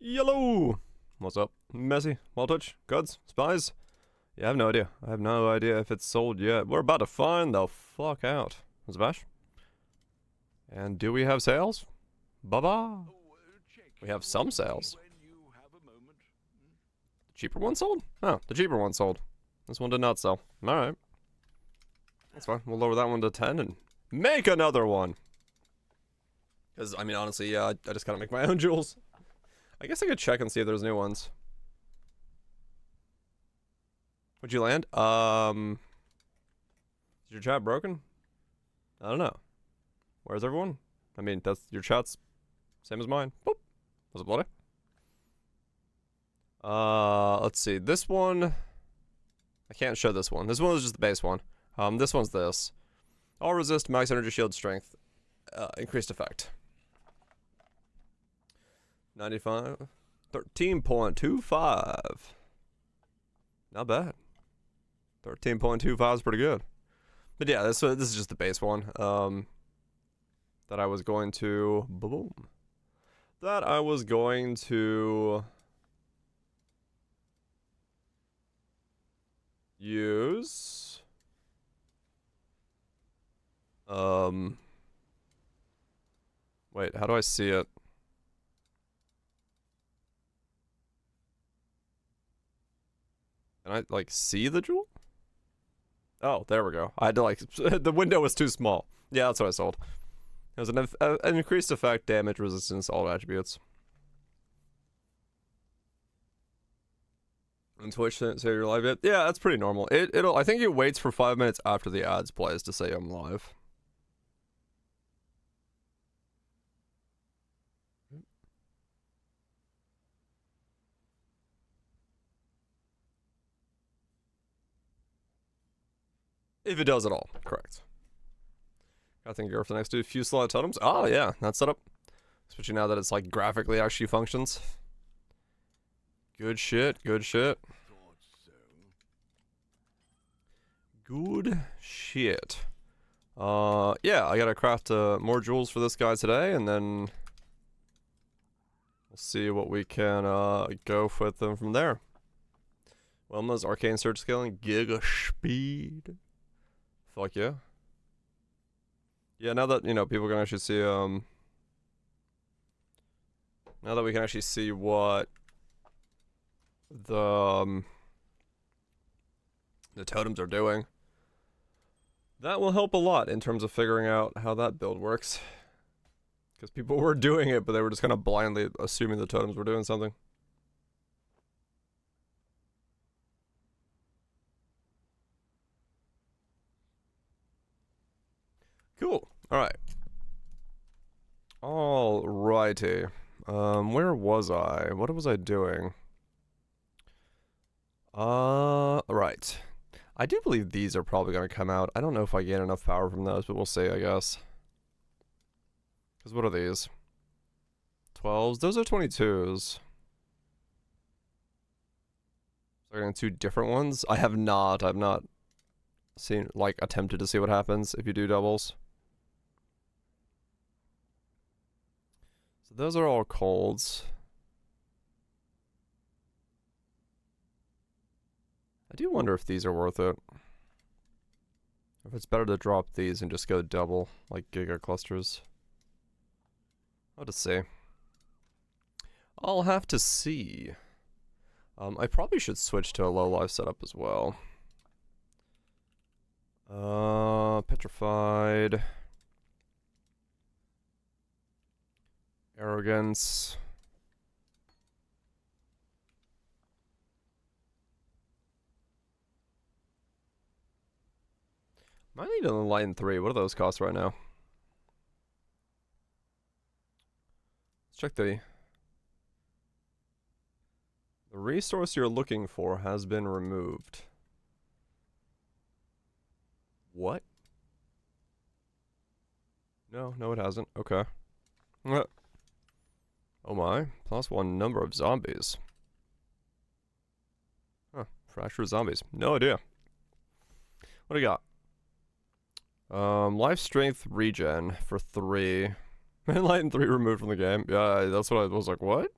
Yellow! What's up? Messy? Wildtouch? Guds? Spies? Yeah, I have no idea. I have no idea if it's sold yet. We're about to find the fuck out. Zabash? And do we have sales? Baba! We have some sales. The cheaper one sold? Oh, the cheaper one sold. This one did not sell. Alright. That's fine. We'll lower that one to 10 and make another one. Because, I mean, honestly, yeah, I just gotta make my own jewels. I guess I could check and see if there's new ones. What'd you land? Is your chat broken? I don't know. Where's everyone? I mean, that's your chat's same as mine. Boop. Was it bloody? Let's see. This one, I can't show this one. This one is just the base one. This one's this. All resist, max energy shield strength, increased effect. 95, 13.25. Not bad. 13.25 is pretty good. But yeah, this is just the base one. That I was going to boom. That I was going to use. Wait, how do I see it? Can I, like, see the jewel? Oh, there we go. I had to, like, the window was too small. Yeah, that's what I sold. It was an increased effect, damage, resistance, all attributes. And Twitch didn't say you're live yet? Yeah, that's pretty normal. I think it waits for 5 minutes after the ads plays to say I'm live. If it does at all, correct. I think you're for the next few slot totems. Oh yeah, that's set up. Especially now that it's like graphically actually functions. Good shit, good shit. Good shit. Yeah, I gotta craft more jewels for this guy today, and then we'll see what we can go with them from there. Wilma's arcane surge scaling, giga speed. Fuck yeah. Yeah, now that, you know, people can actually see, now that we can actually see what the totems are doing, that will help a lot in terms of figuring out how that build works. Because people were doing it, but they were just kind of blindly assuming the totems were doing something. Cool. Alright. Alrighty. Where was I? What was I doing? Right. I do believe these are probably going to come out. I don't know if I gain enough power from those, but we'll see, I guess. Because what are these? 12s? Those are 22s. So I'm getting two different ones? I've not seen, like, attempted to see what happens if you do doubles. So those are all colds. I do wonder if these are worth it. If it's better to drop these and just go double, like Giga Clusters. I'll have to see. I'll have to see. I probably should switch to a low life setup as well. Petrified. Arrogance. I need an Enlighten 3. What do those cost right now? Let's check the resource you're looking for has been removed. What? No, it hasn't. Okay. Oh my. +1 number of zombies. Huh. Fractured zombies. No idea. What do you got? Life strength regen for 3. Enlighten 3 removed from the game. Yeah, that's what I was like, what?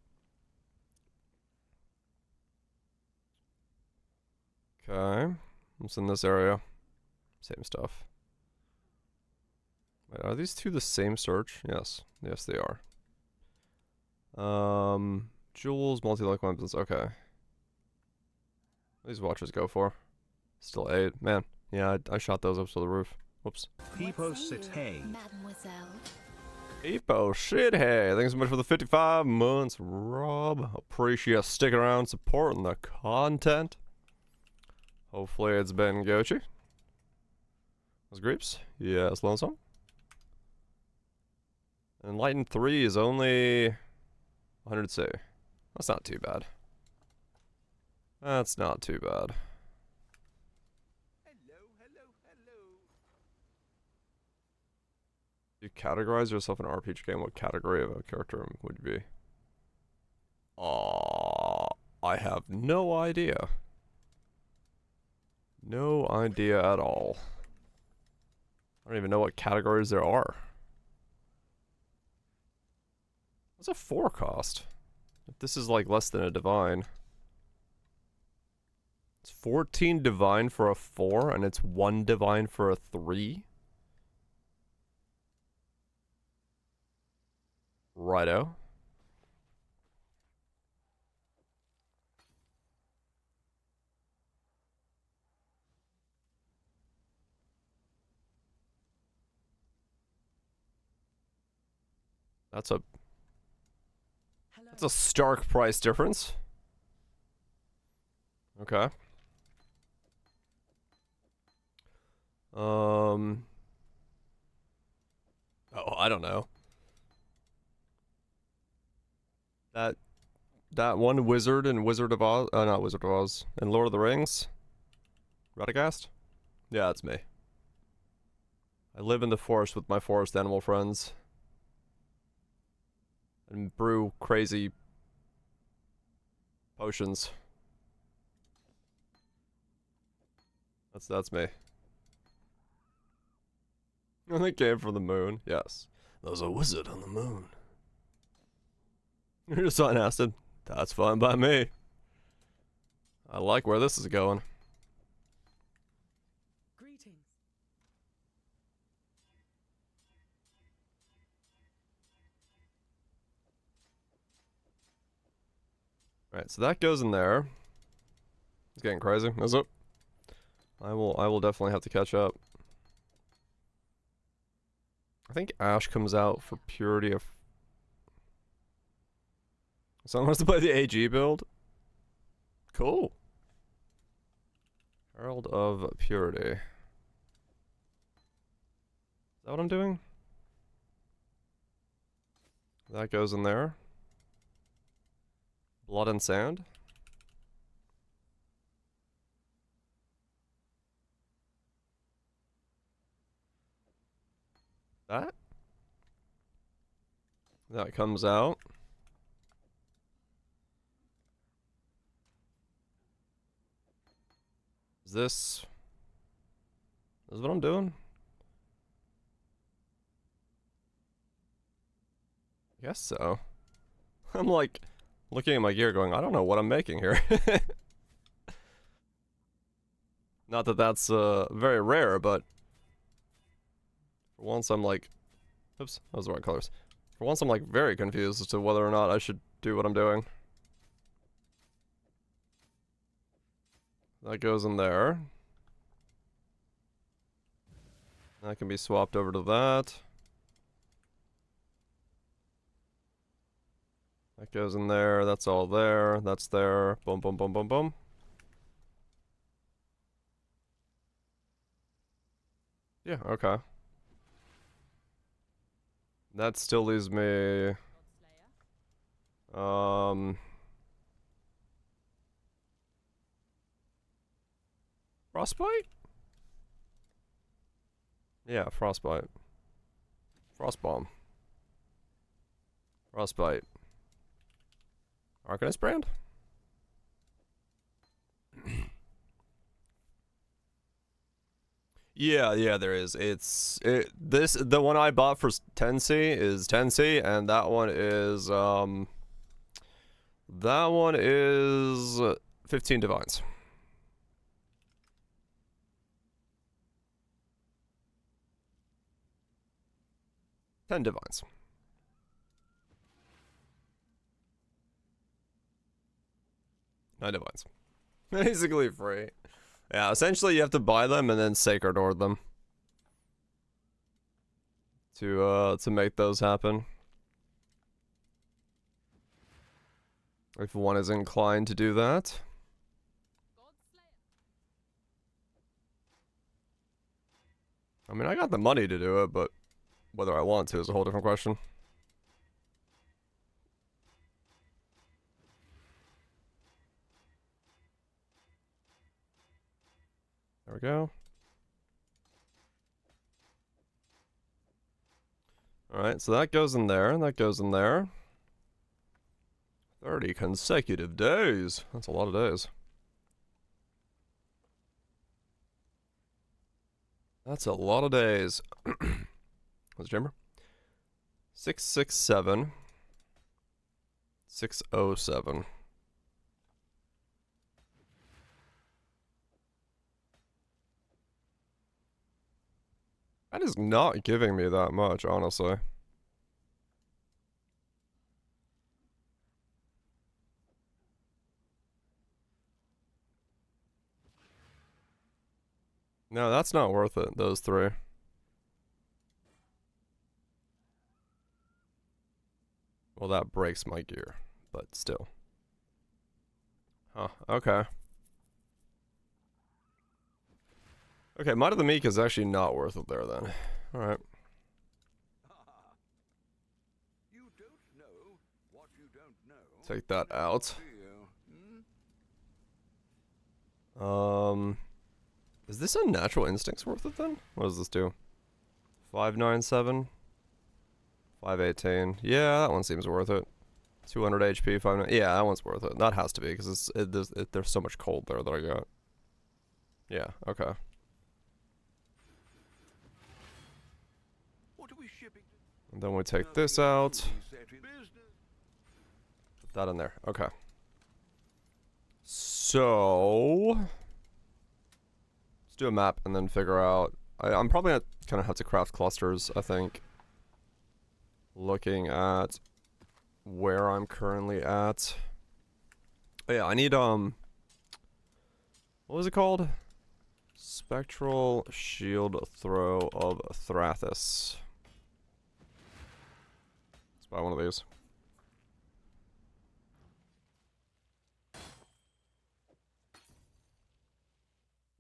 Okay. What's in this area? Same stuff. Wait, are these two the same search? Yes. Yes, they are. Jewels, multi-lock weapons. Okay. These watches go for? Still 8. Man, yeah, I shot those up to the roof. Whoops. People sit hey. Mademoiselle. People shit hey. Thanks so much for the 55 months, Rob. Appreciate sticking around, supporting the content. Hopefully it's been Gochi. Those grapes? Yes, Lonesome. Enlightened 3 is only 100C. That's not too bad. That's not too bad. Hello. You categorize yourself in an RPG game, what category of a character would you be? I have no idea. No idea at all. I don't even know what categories there are. What's a 4 cost? If this is like less than a divine. It's 14 divine for a 4 and it's 1 divine for a 3? Righto. That's a stark price difference. Okay. Oh, I don't know. That one wizard in Wizard of Oz, not Wizard of Oz, in Lord of the Rings? Radagast? Yeah, that's me. I live in the forest with my forest animal friends. And brew crazy potions. That's me. And they came from the moon, yes. There's a wizard on the moon. You're just on acid. That's fine by me. I like where this is going. Greetings. Alright, so that goes in there. It's getting crazy, is it? I will definitely have to catch up. I think Ash comes out for Purity of... Someone wants to play the AG build? Cool. Herald of Purity. Is that what I'm doing? That goes in there. Blood and Sand. That comes out. Is this what I'm doing? I guess so. I'm like looking at my gear going, I don't know what I'm making here. Not that that's very rare, but for once I'm like, oops, that was the right colors. For once I'm like very confused as to whether or not I should do what I'm doing. That goes in there. That can be swapped over to that. That goes in there, that's all there, that's there, boom, boom, boom, boom, boom. Yeah, okay. That still leaves me... Frostbite? Yeah, Frostbite. Frostbomb. Frostbite. Arcanist brand? Yeah, there is. The one I bought for 10C is 10C, and that one is 15 divines. 10 divines. Nine divines. Basically free. Yeah, essentially you have to buy them and then Sacred Ord them. To make those happen. If one is inclined to do that. I mean, I got the money to do it, but whether I want to is a whole different question. There we go. Alright, so that goes in there, and that goes in there. 30 consecutive days. That's a lot of days. That's a lot of days. What's the chamber? 667. 607. That is not giving me that much, honestly. No, that's not worth it, those three. Well, that breaks my gear, but still. Huh, okay. Okay, Might of the Meek is actually not worth it there then. Alright. You don't know what you don't know. Take that out. Is this a Natural Instincts worth it then? What does this do? 597? 518. Yeah, that one seems worth it. 200 HP, 5. Yeah, that one's worth it. That has to be, because there's so much cold there that I got. Yeah, okay. What are we shipping? And then we take this out. Put that in there. Okay. So let's do a map and then figure out. I'm probably gonna have to craft clusters, I think. Looking at where I'm currently at. Oh yeah, I need what was it called? Spectral Shield Throw of Thrathis. Let's buy one of these.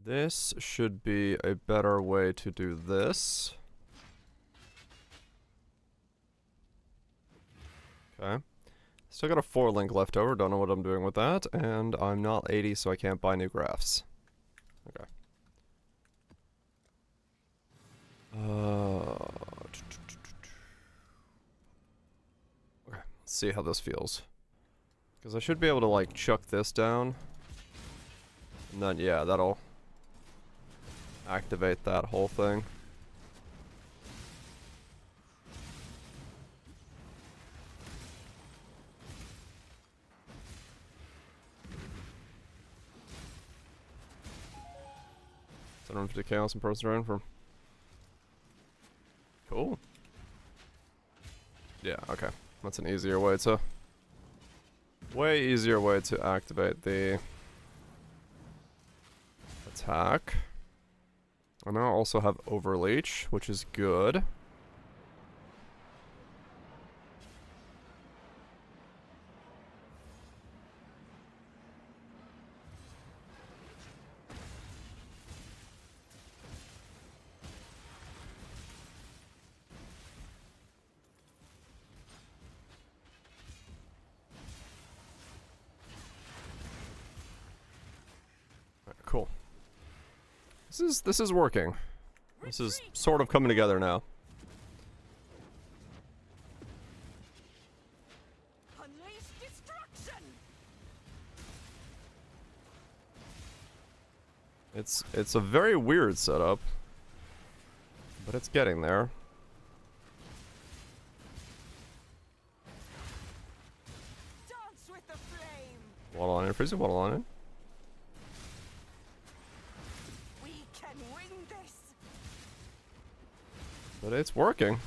This should be a better way to do this. Okay. Still got a 4 link left over, don't know what I'm doing with that, and I'm not 80 so I can't buy new graphs. Okay. Okay, let's see how this feels. Because I should be able to like chuck this down. And then yeah, that'll activate that whole thing. $750 chaos and person drain from. Cool. Yeah, okay. That's an easier way to. Way easier way to activate the attack. I now also have Overleech, which is good. Cool. This is working. This is sort of coming together now. Unleash destruction. It's a very weird setup, but it's getting there. Dance with the flame. Waddle on in, freezing waddle on in. We can win this. But it's working.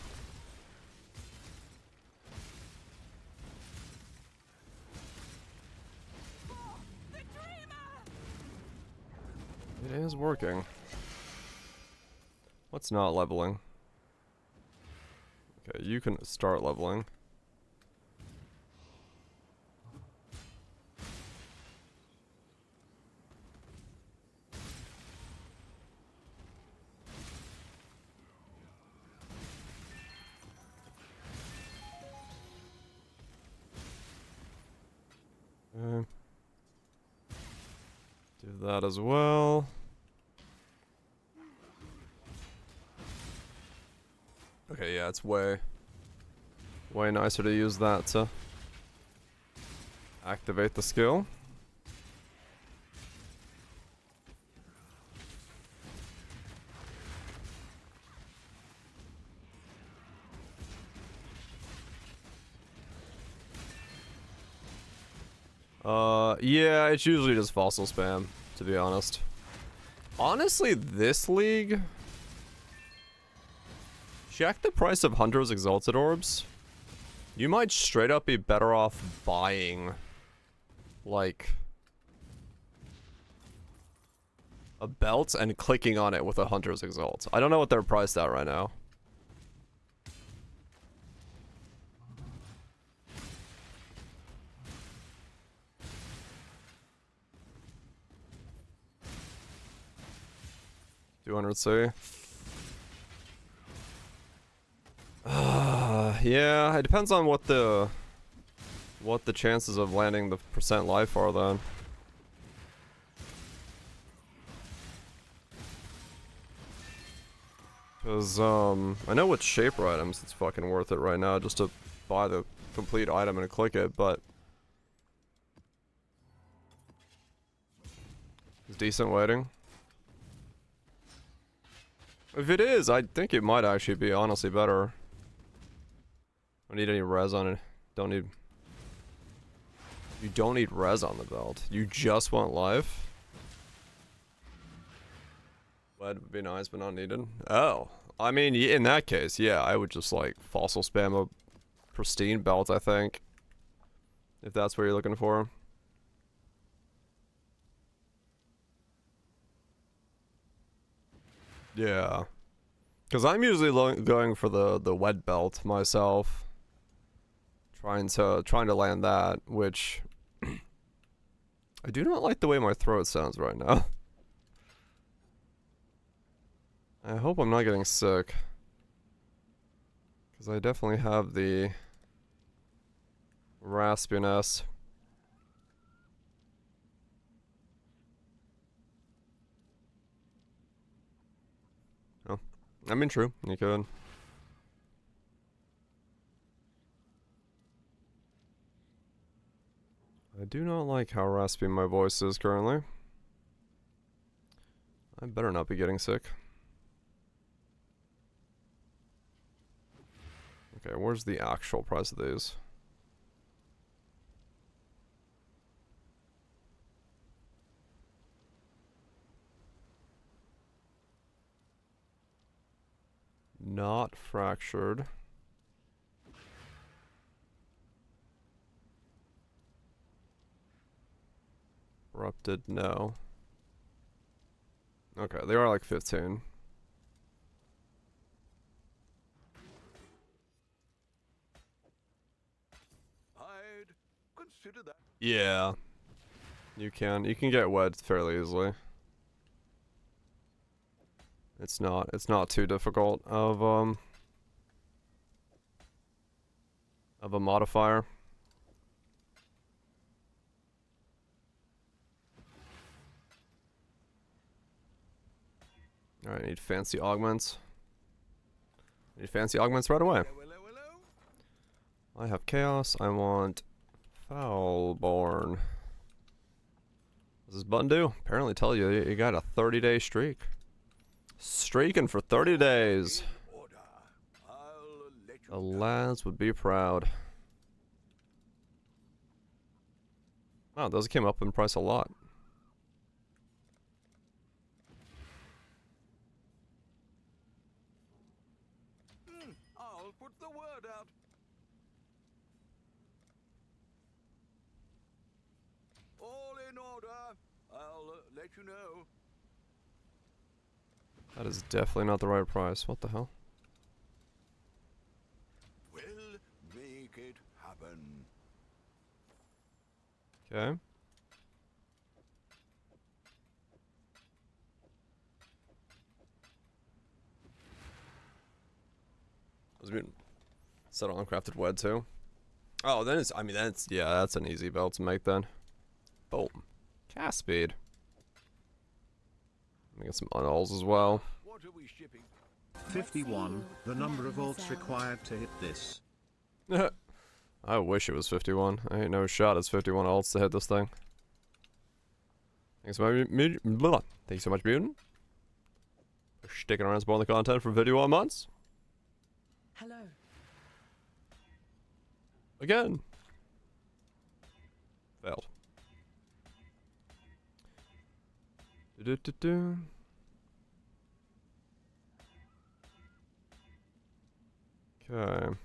It is working. What's not leveling? Okay, you can start leveling. Okay. Do that as well. Okay, yeah, it's way nicer to use that to activate the skill. Yeah, it's usually just fossil spam, to be honest. Honestly, this league... Check the price of Hunter's Exalted Orbs. You might straight up be better off buying, like, a belt and clicking on it with a Hunter's Exalt. I don't know what they're priced at right now. $200C. Yeah, it depends on what the chances of landing the percent life are then. Cause I know with shaper items it's fucking worth it right now just to buy the complete item and click it, but it's decent waiting. If it is, I think it might actually be honestly better. Don't need any res on it. You don't need res on the belt. You just want life. Lead would be nice, but not needed. Oh, I mean, in that case, yeah, I would just like fossil spam a pristine belt, I think. If that's what you're looking for. Yeah. Because I'm usually going for the wet belt myself. Trying to land that, which I do not like the way my throat sounds right now. I hope I'm not getting sick. Because I definitely have the raspiness. Oh, I mean, true. You could. I do not like how raspy my voice is currently. I better not be getting sick. Okay, where's the actual price of these? Not fractured. Corrupted, no. Okay, they are like 15. I'd consider that. Yeah. You can get wed fairly easily. It's not too difficult of a modifier. Alright, I need fancy augments. I need fancy augments right away. I have chaos. I want Foulborn. What does this button do? Apparently tell you you got a 30-day streak. Streaking for 30 days. The lads would be proud. Wow, those came up in price a lot. I'll put the word out. All in order. I'll let you know. That is definitely not the right price. What the hell? We'll make it happen. Okay. Was being set on crafted wed too. Oh, then it's. I mean, that's yeah, that's an easy belt to make then. Boom. Cast speed. Let me get some unalls as well. What are we shipping? 51, the number of ults required to hit this. I wish it was 51. I ain't no shot. It's 51 ults to hit this thing. Thanks so much, Thanks so much, Mutant. For sticking around spoiling the content for 51 months. Hello. Again. Failed. Do-do-do-do. Okay.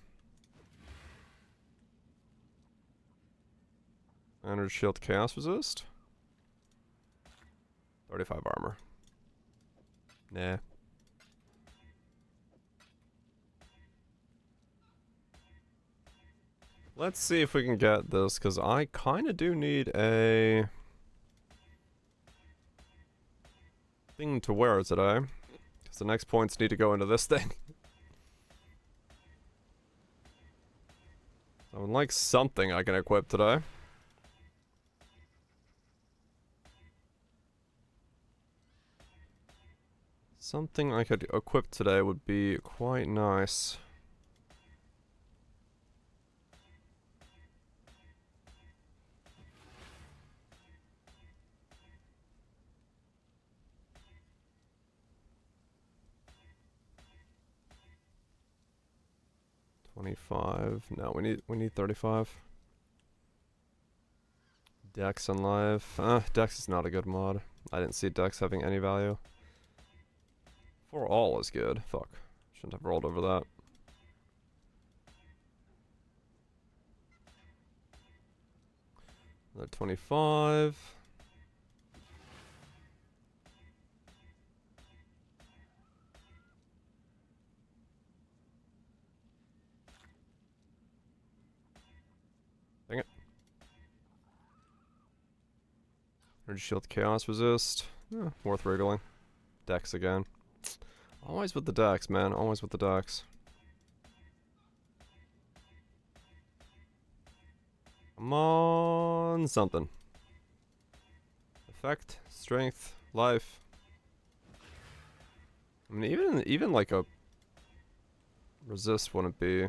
100 shield chaos resist. 35 armor. Nah. Let's see if we can get this, because I kind of do need a thing to wear today. Because the next points need to go into this thing. I would like something I can equip today. Something I could equip today would be quite nice. $25. No, we need 35. Dex and live. Dex is not a good mod. I didn't see Dex having any value. For all is good. Fuck. Shouldn't have rolled over that. Another 25. Dang it. Energy shield chaos resist. Worth wriggling. Dex again. Always with the Dex, man. Always with the Dex. Come on, something. Effect, strength, life. I mean, even like a resist wouldn't be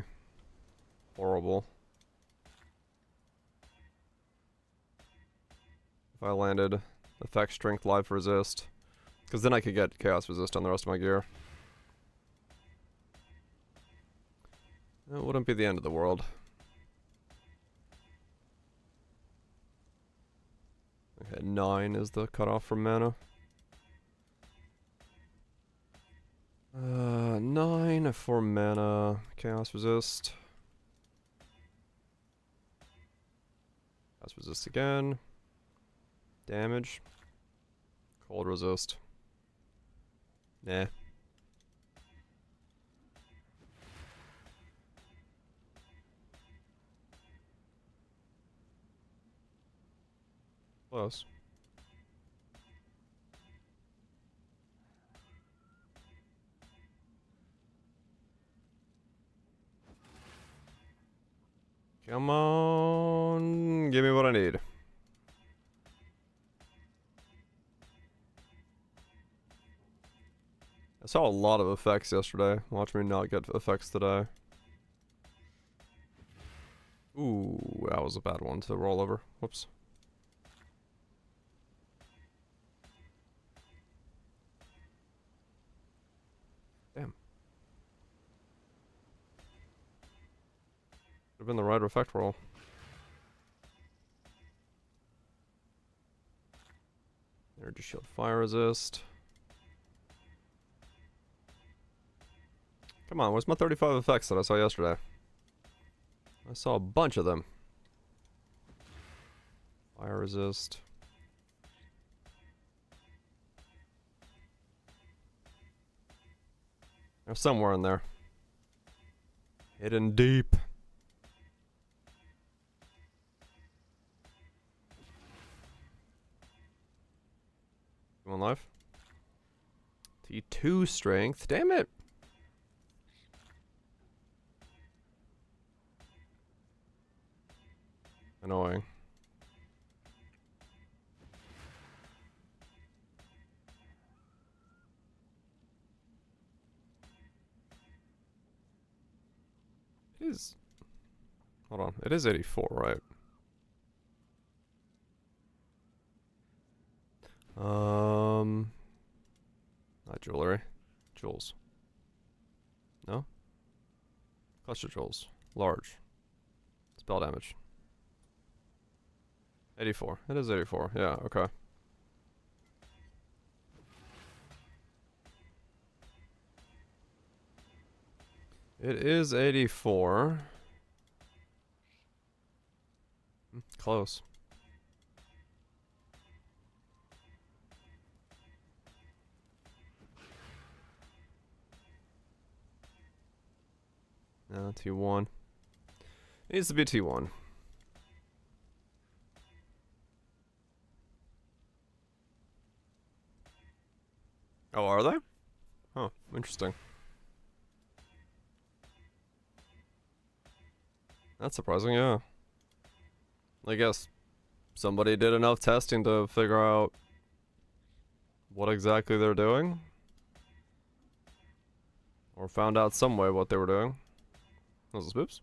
horrible. If I landed effect, strength, life, resist, because then I could get chaos resist on the rest of my gear. It wouldn't be the end of the world. Okay, 9 is the cutoff for mana. 9 for mana. Chaos resist. Chaos resist again. Damage. Cold resist. Nah. Close. Come on, give me what I need. I saw a lot of effects yesterday. Watch me not get effects today. Ooh, that was a bad one to roll over. Whoops. Damn. Would have been the right effect roll. Energy shield, fire resist. Come on, where's my 35 effects that I saw yesterday? I saw a bunch of them. Fire resist. They're somewhere in there. Hidden deep. One life. T2 strength. Damn it. Annoying. It is. Hold on. It is 84, right? Not jewelry. Jewels. No? Cluster jewels. Large. Spell damage. 84. It is 84. Yeah, okay. It is 84. Close. No, T1. It needs to be T1. Oh, are they? Oh, interesting. That's surprising, yeah. I guess somebody did enough testing to figure out what exactly they're doing. Or found out some way what they were doing. Those are spoops.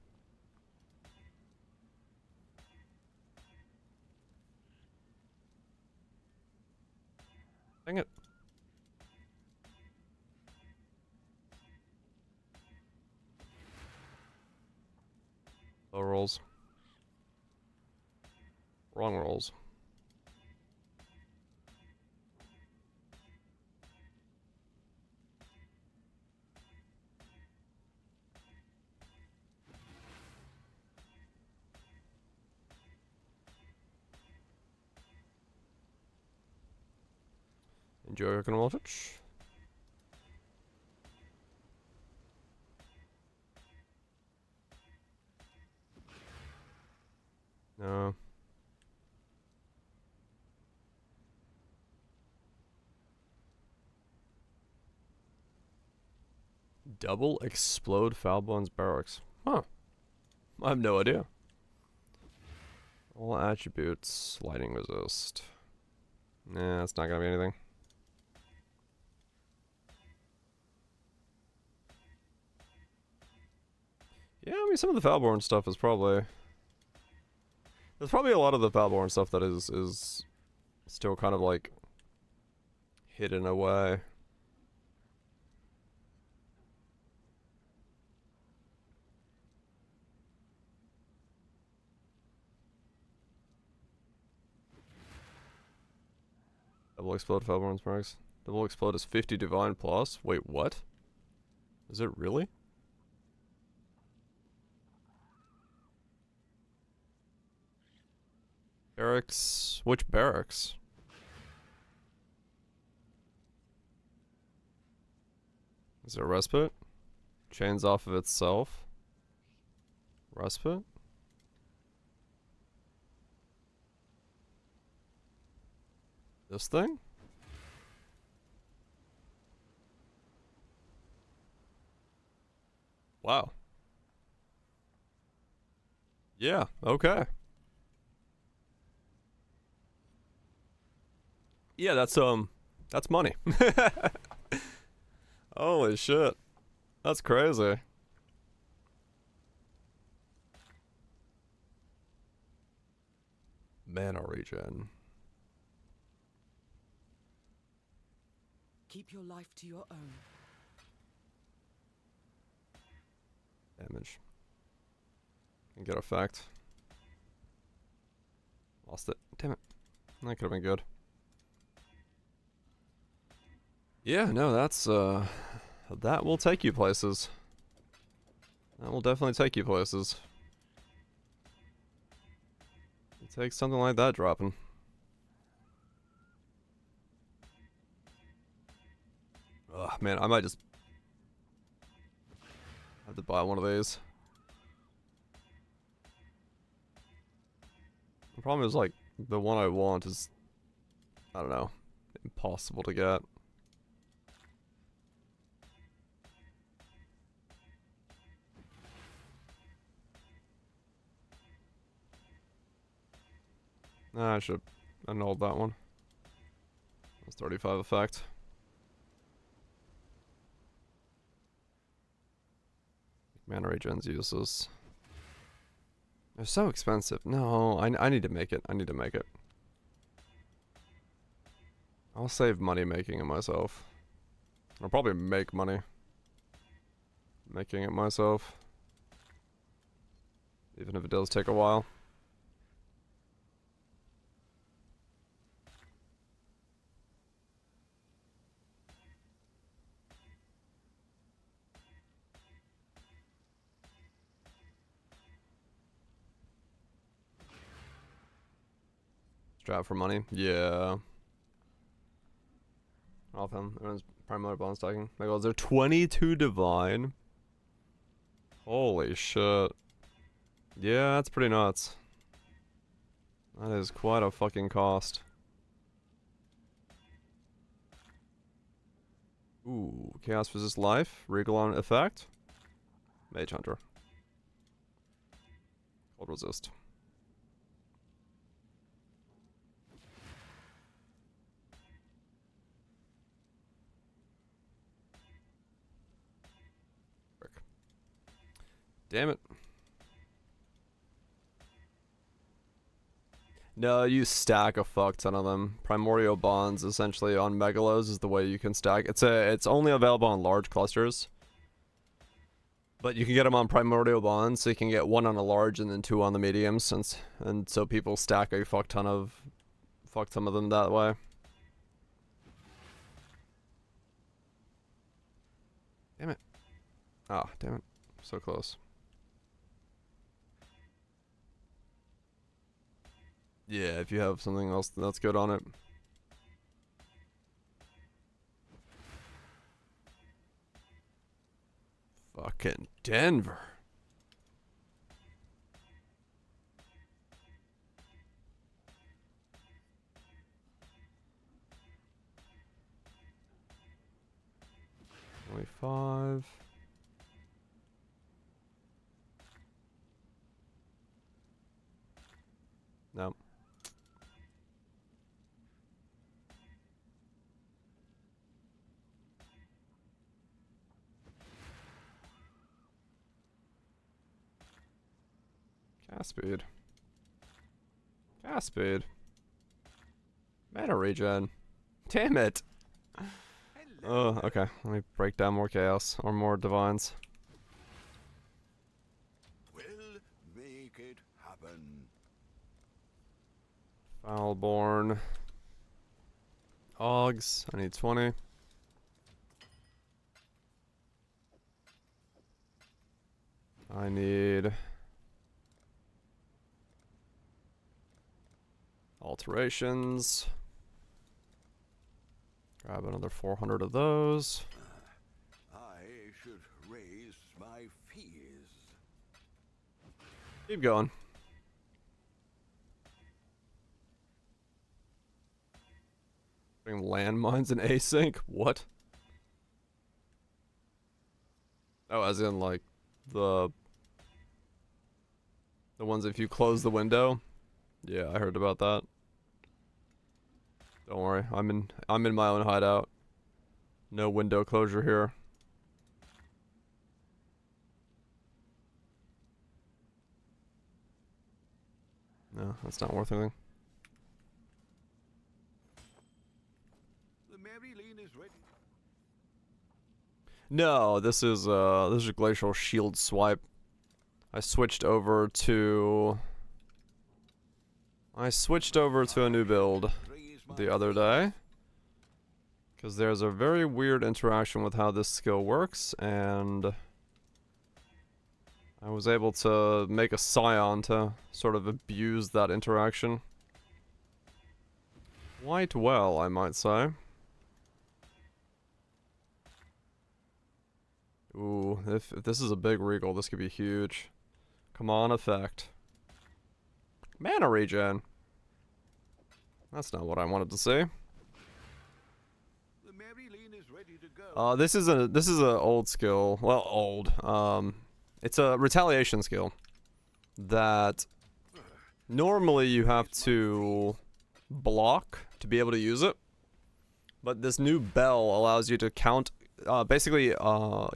Dang it. Low rolls. Wrong rolls. Enjoy your voltage. No. Double explode Falbon's barracks. Huh. I have no idea. All attributes. Lightning resist. Nah, that's not gonna be anything. Yeah, I mean, some of the Falborn stuff is probably... There's probably a lot of the Falborn stuff that is still kind of, like, hidden away. Double explode Falborn's barracks. Double explode is 50 divine plus. Wait, what? Is it really? Barracks. Which barracks? Is it respite? Chains off of itself. Respite? This thing? Wow. Yeah, okay. Yeah, that's money. Holy shit. That's crazy. Mana regen. Keep your life to your own. Damage. Can get effect. Lost it. Damn it. That could have been good. Yeah, no, that's that will take you places. That will definitely take you places. It takes something like that dropping. Ugh, man, I might just have to buy one of these. The problem is, like, the one I want is, I don't know, impossible to get. Nah, I should have annulled that one. That's 35 effect. Mana regen's useless. They're so expensive. No, I need to make it. I need to make it. I'll save money making it myself. I'll probably make money making it myself. Even if it does take a while. Strap for money? Yeah. All of them. Everyone's primary bond stacking. My god, is there 22 divine? Holy shit. Yeah, that's pretty nuts. That is quite a fucking cost. Ooh, Chaos Resist Life, Regalon Effect, Mage Hunter. Cold Resist. Frick. Damn it. No, you stack a fuck ton of them. Primordial Bonds essentially on Megalos is the way you can stack. It's only available on large clusters. But you can get them on Primordial Bonds, so you can get one on a large and then two on the mediums, and so people stack a fuck ton of them that way. Damn it. Ah, damn it. So close. Yeah, if you have something else that's good on it. Fucking Denver. Only 5. No. Cast speed. Cast speed. Mana regen. Damn it. Oh, okay. Let me break down more chaos or more divines. We'll make it happen. Foulborn. Hogs. I need 20. I need alterations. Grab another 400 of those. I should raise my fees. Keep going. Putting landmines in async? What? Oh, as in like the ones if you close the window? Yeah, I heard about that. Don't worry, I'm in my own hideout. No window closure here. No, that's not worth anything. The Maryline is ready. No, this is Glacial Shield Swipe. I switched over to a new build the other day. Because there's a very weird interaction with how this skill works, and I was able to make a Scion to sort of abuse that interaction. Quite well, I might say. Ooh, if this is a big regal, this could be huge. Come on, effect. Mana regen. That's not what I wanted to say. The Maryleen is ready to go. This is a old skill. Well, old. It's a retaliation skill that normally you have to block to be able to use it, but this new bell allows you to count, basically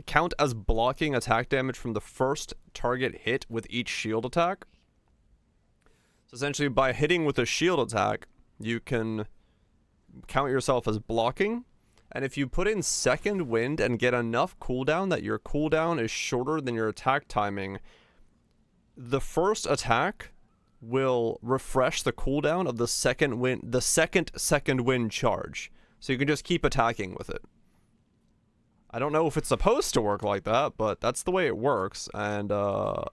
count as blocking attack damage from the first target hit with each shield attack. So essentially, by hitting with a shield attack, you can count yourself as blocking. And if you put in second wind and get enough cooldown that your cooldown is shorter than your attack timing, the first attack will refresh the cooldown of the second wind charge. So you can just keep attacking with it. I don't know if it's supposed to work like that, but that's the way it works, and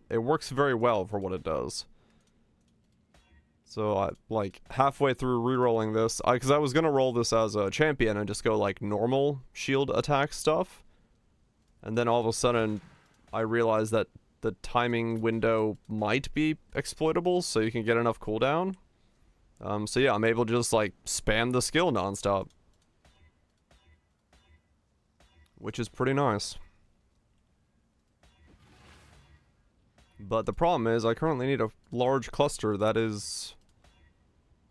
it works very well for what it does. So I, like, halfway through re-rolling this, because I was gonna roll this as a champion and just go like normal shield attack stuff, and then all of a sudden I realized that the timing window might be exploitable, so you can get enough cooldown. So yeah, I'm able to just like spam the skill nonstop, which is pretty nice. But the problem is I currently need a large cluster that is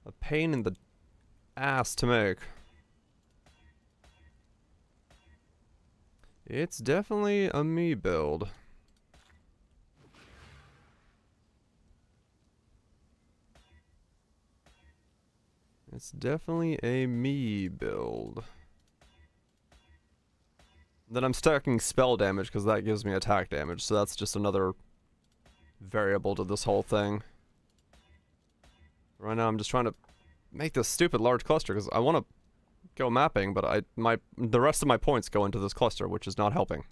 a pain in the ass to make. It's definitely a me build. It's definitely a me build. Then I'm stacking spell damage because that gives me attack damage, so that's just another variable to this whole thing. Right now I'm just trying to make this stupid large cluster because I want to go mapping, but the rest of my points go into this cluster, which is not helping.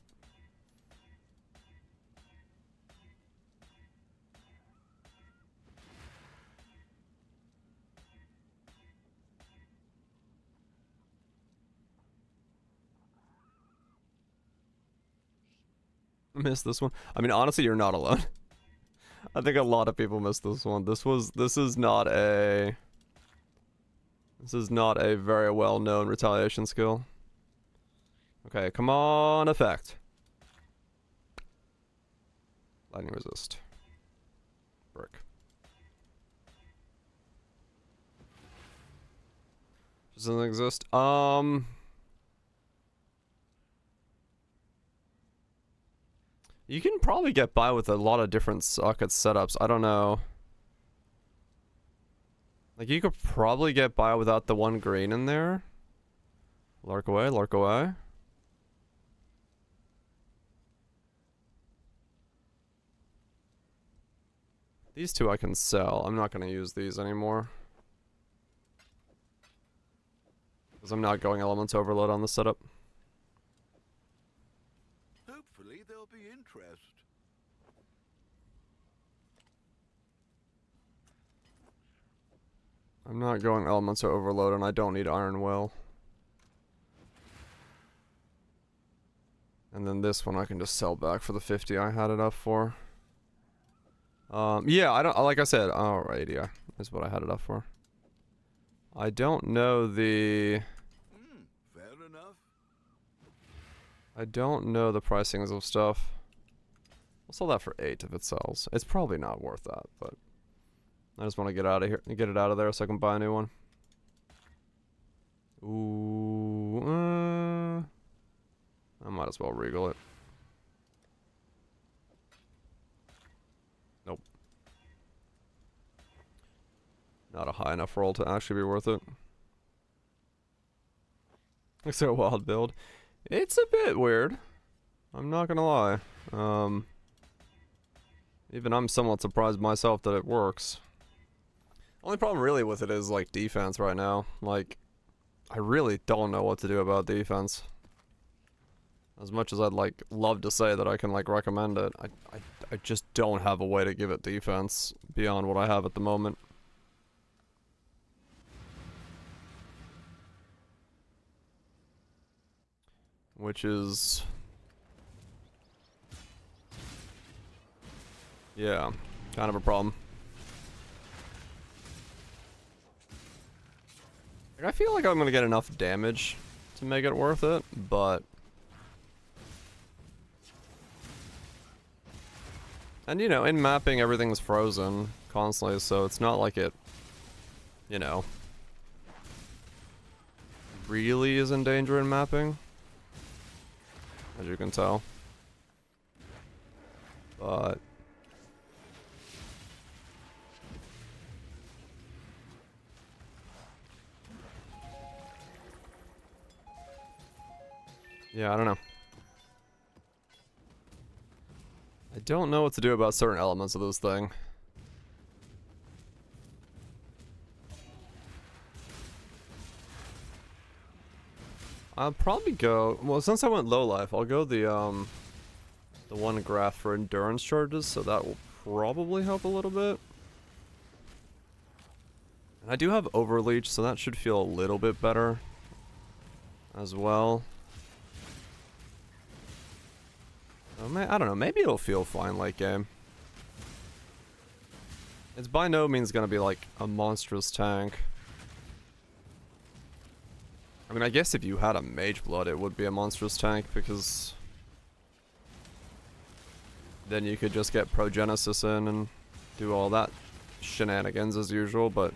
Missed this one. I mean, honestly, you're not alone. I think a lot of people missed this one. This is not a very well known retaliation skill. Okay, come on, effect. Lightning resist. Brick. Doesn't exist. You can probably get by with a lot of different socket setups. I don't know. Like, you could probably get by without the one green in there. Lark away, lark away. These two I can sell. I'm not going to use these anymore. Because I'm not going Elements Overload on the setup. Hopefully there'll be interest. I'm not going Elements Overload, and I don't need Iron Will. And then this one I can just sell back for the 50 I had it up for. Yeah, I don't, like I said, alright, yeah, is what I had it up for. I don't know the... Fair enough. I don't know the pricings of stuff. I'll sell that for 8 if it sells. It's probably not worth that, but I just want to get out of here, get it out of there so I can buy a new one. Ooh, I might as well regal it. Nope. Not a high enough roll to actually be worth it. It's a wild build. It's a bit weird. I'm not gonna lie. Even I'm somewhat surprised myself that it works. Only problem really with it is like defense right now. Like, I really don't know what to do about defense. As much as I'd like love to say that I can like recommend it, I just don't have a way to give it defense beyond what I have at the moment. Which is Yeah, kind of a problem. Like, I feel like I'm gonna get enough damage to make it worth it, but... And, you know, in mapping, everything's frozen constantly, so it's not like it, you know, really is in danger in mapping, as you can tell. But... yeah, I don't know. I don't know what to do about certain elements of this thing. I'll probably go... Well, since I went low life, I'll go the one graph for endurance charges, so that will probably help a little bit. And I do have overleech, so that should feel a little bit better as well. I don't know, maybe it'll feel fine late game. It's by no means gonna be like a monstrous tank. I mean, I guess if you had a Mage Blood, it would be a monstrous tank, because then you could just get Progenesis in and do all that shenanigans as usual, but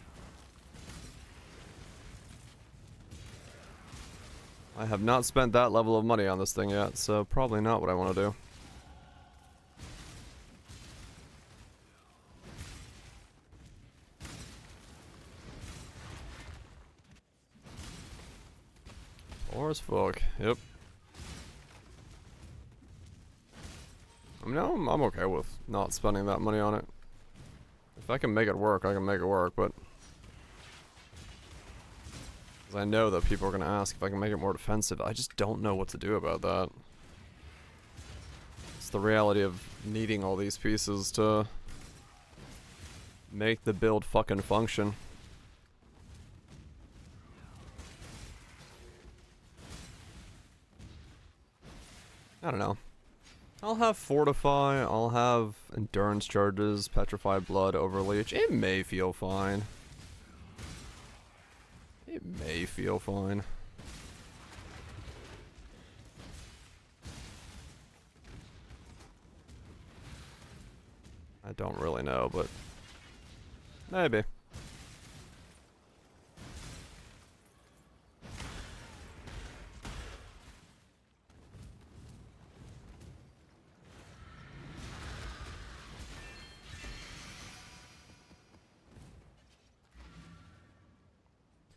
I have not spent that level of money on this thing yet, so probably not what I want to do. Poor as fuck, yep. I mean, I'm okay with not spending that money on it. If I can make it work, I can make it work, but... because I know that people are going to ask if I can make it more defensive. I just don't know what to do about that. It's the reality of needing all these pieces to make the build fucking function. I don't know. I'll have Fortify, I'll have Endurance Charges, Petrified Blood, Overleech. It may feel fine. It may feel fine. I don't really know, but maybe.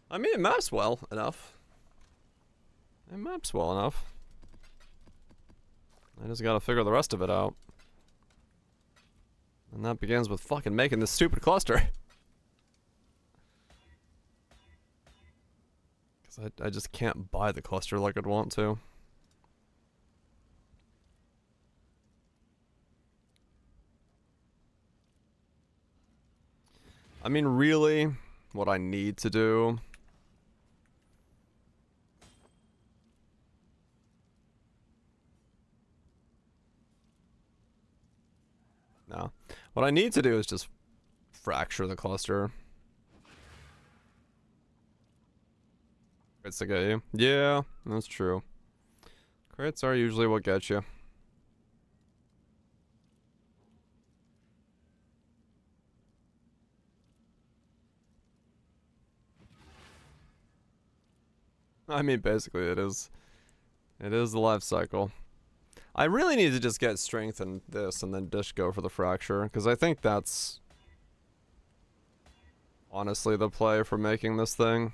I mean, it maps well enough. It maps well enough. I just gotta figure the rest of it out. And that begins with fucking making this stupid cluster. Because I just can't buy the cluster like I'd want to. I mean, really, what I need to do... no. What I need to do is just fracture the cluster. Crits to get you. Yeah, that's true. Crits are usually what get you. I mean, basically it is. It is the life cycle. I really need to just get strength in this and then just go for the fracture, because I think that's honestly the play for making this thing.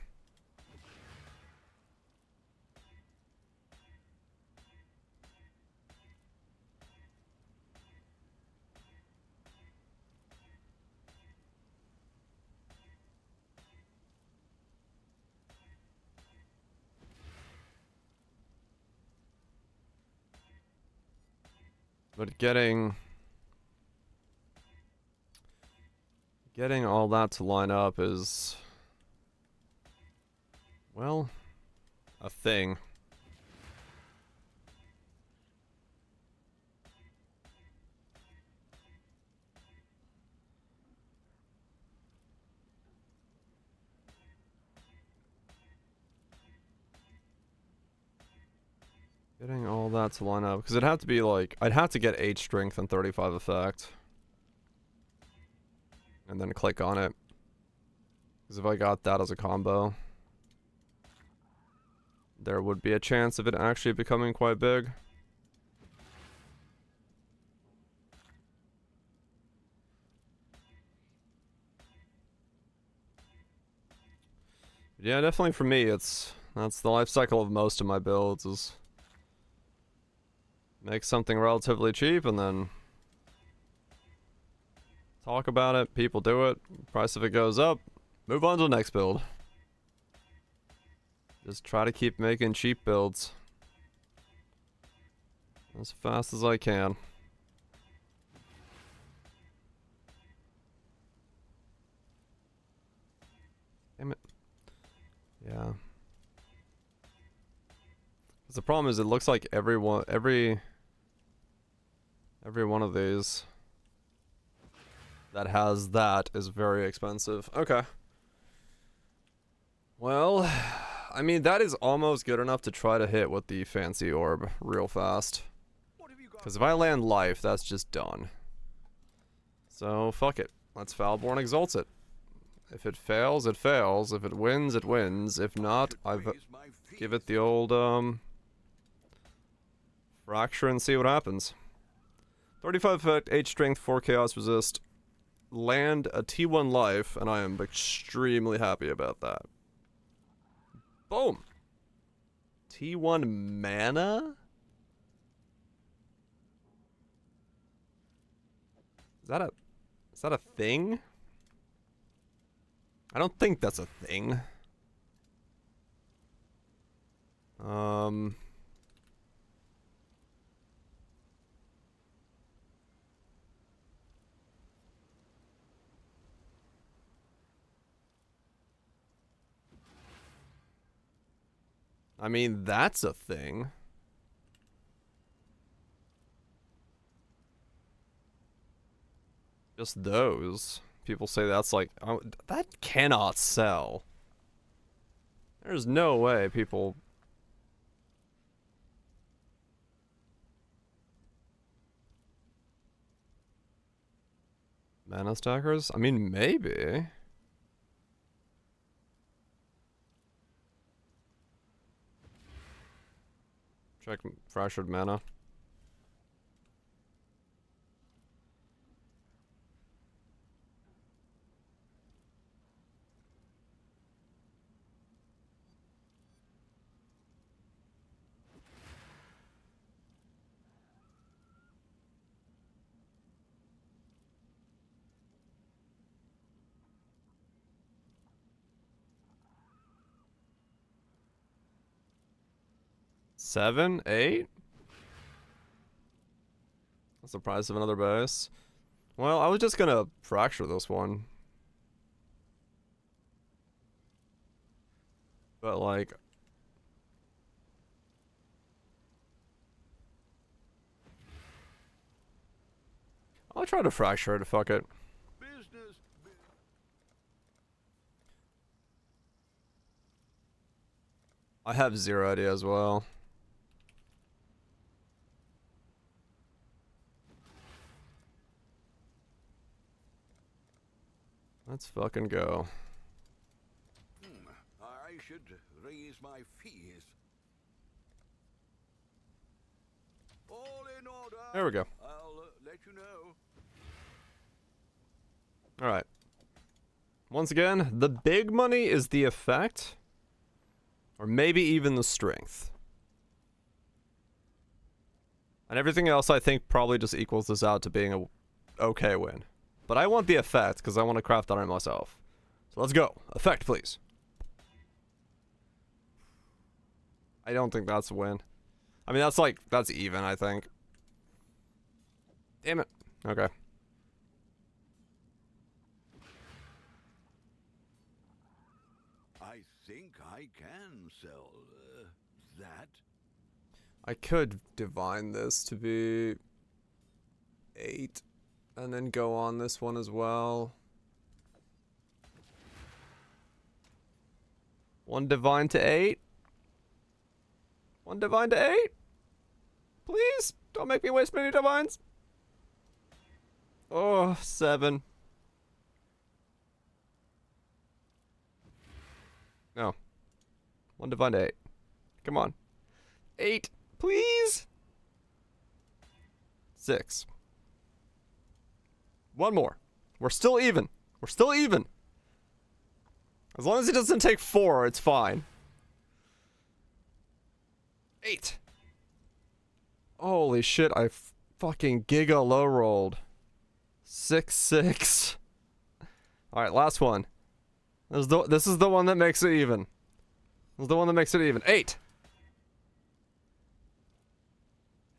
But getting all that to line up is, well, a thing. Getting all that to line up. Because it'd have to be like... I'd have to get 8 strength and 35 effect. And then click on it. Because if I got that as a combo, there would be a chance of it actually becoming quite big. Yeah, definitely for me, that's the life cycle of most of my builds, is make something relatively cheap and then talk about it, people do it, price of it goes up, move on to the next build. Just try to keep making cheap builds as fast as I can. Damn it. Yeah. 'Cause the problem is it looks like every one of these that has that is very expensive. Okay. Well, I mean, that is almost good enough to try to hit with the fancy orb real fast. What have you got? Because if I land life, that's just done. So, fuck it. Let's Foulborn Exalts it. If it fails, it fails. If it wins, it wins. If not, give it the old, fracture and see what happens. 35 effect, 8 strength, 4 chaos resist. Land a T1 life, and I am extremely happy about that. Boom! T1 mana? Is that a thing? I don't think that's a thing. I mean, that's a thing. Just those. People say that's like, oh, that cannot sell. There's no way people... Mana stackers? I mean, maybe. Check fractured mana. Seven? 8? That's the price of another base. Well, I was just gonna fracture this one. But like... I'll try to fracture it, fuck it. Business. I have 0 idea as well. Let's fucking go. I should raise my fees. All in order. There we go. I'll let you know. Alright. Once again, the big money is the effect. Or maybe even the strength. And everything else I think probably just equals this out to being a okay win. But I want the effect because I want to craft on it myself. So let's go. Effect, please. I don't think that's a win. I mean, that's even, I think. Damn it. Okay. I think I can sell that. I could divine this to be 8 and then go on this one as well. 1 divine to 8. 1 divine to 8. Please, don't make me waste many divines. Oh, 7. No. 1 divine to 8. Come on. 8, please. 6. 1 more. We're still even. We're still even. As long as he doesn't take 4, it's fine. 8. Holy shit, I fucking giga low rolled. 6, 6. Alright, last one. This is the one that makes it even. This is the one that makes it even. 8.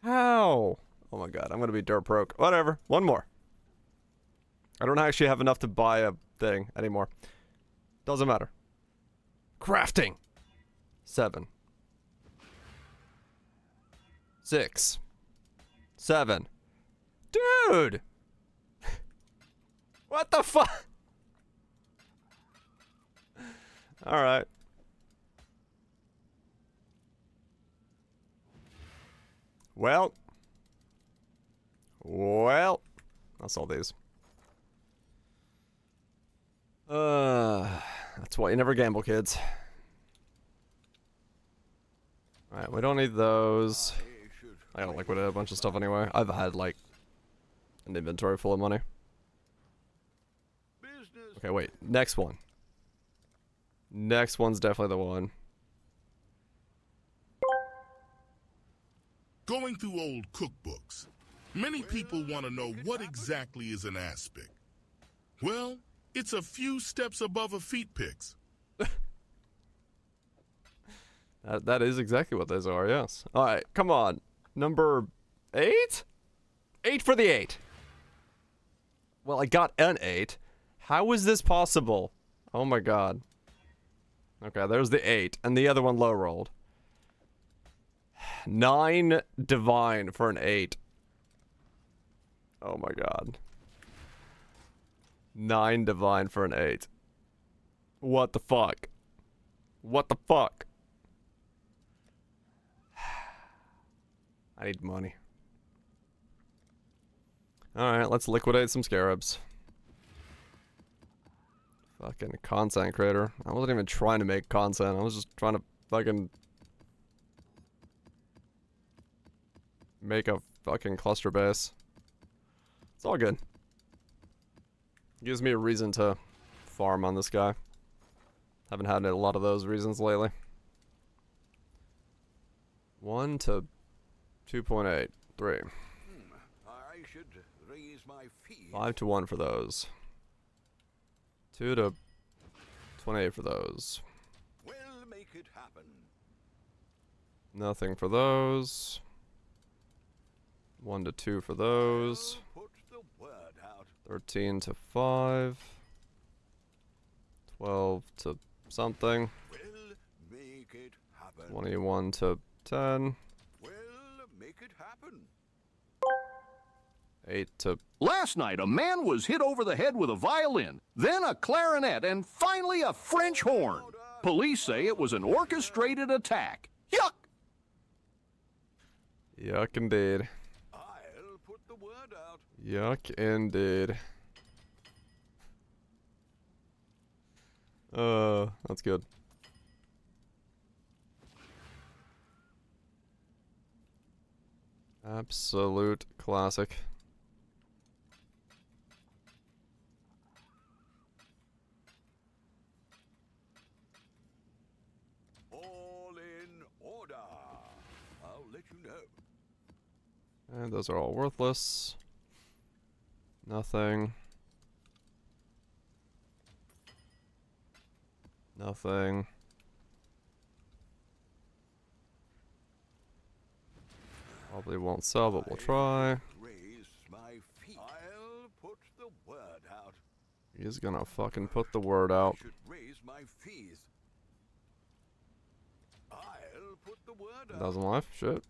How? Oh my god, I'm gonna be dirt broke. Whatever. 1 more. I don't actually have enough to buy a thing anymore. Doesn't matter. Crafting. 7. 6. 7. Dude! What the fuck? Alright. Well. I'll sell these. That's why you never gamble, kids. Alright, we don't need those. I gotta liquidate a bunch of stuff anyway. I've had, like, an inventory full of money. Okay, wait. Next one. Next one's definitely the one. Going through old cookbooks, many people want to know what exactly is an aspic. Well, it's a few steps above a feet picks. That is exactly what those are, yes. Alright, come on. Number 8? 8 for the 8. Well, I got an 8. How is this possible? Oh my god. Okay, there's the 8, and the other one low rolled. 9 divine for an 8. Oh my god. 9 divine for an 8. What the fuck? What the fuck? I need money. Alright, let's liquidate some scarabs. Fucking content creator. I wasn't even trying to make content. I was just trying to fucking make a fucking cluster base. It's all good. Gives me a reason to farm on this guy. Haven't had a lot of those reasons lately. 1 to 2.8. 3. I should raise my fees. 5 to 1 for those. 2 to 28 for those. We'll make it happen. Nothing for those. 1 to 2 for those. I'll put the word out. 13 to 5. 12 to something. We'll make it happen. 21 to 10. We'll make it happen. 8 to... Last night, a man was hit over the head with a violin, then a clarinet, and finally a French horn. Police say it was an orchestrated attack. Yuck! Yuck indeed. I'll put the word out. Yuck indeed. That's good. Absolute classic. All in order. I'll let you know. And those are all worthless. Nothing. Nothing. Probably won't sell, but we'll try. Raise my feet. I'll put the word out. He's gonna fucking put the word out. I should raise my fees. I'll put the word out. 1,000 life? Shit.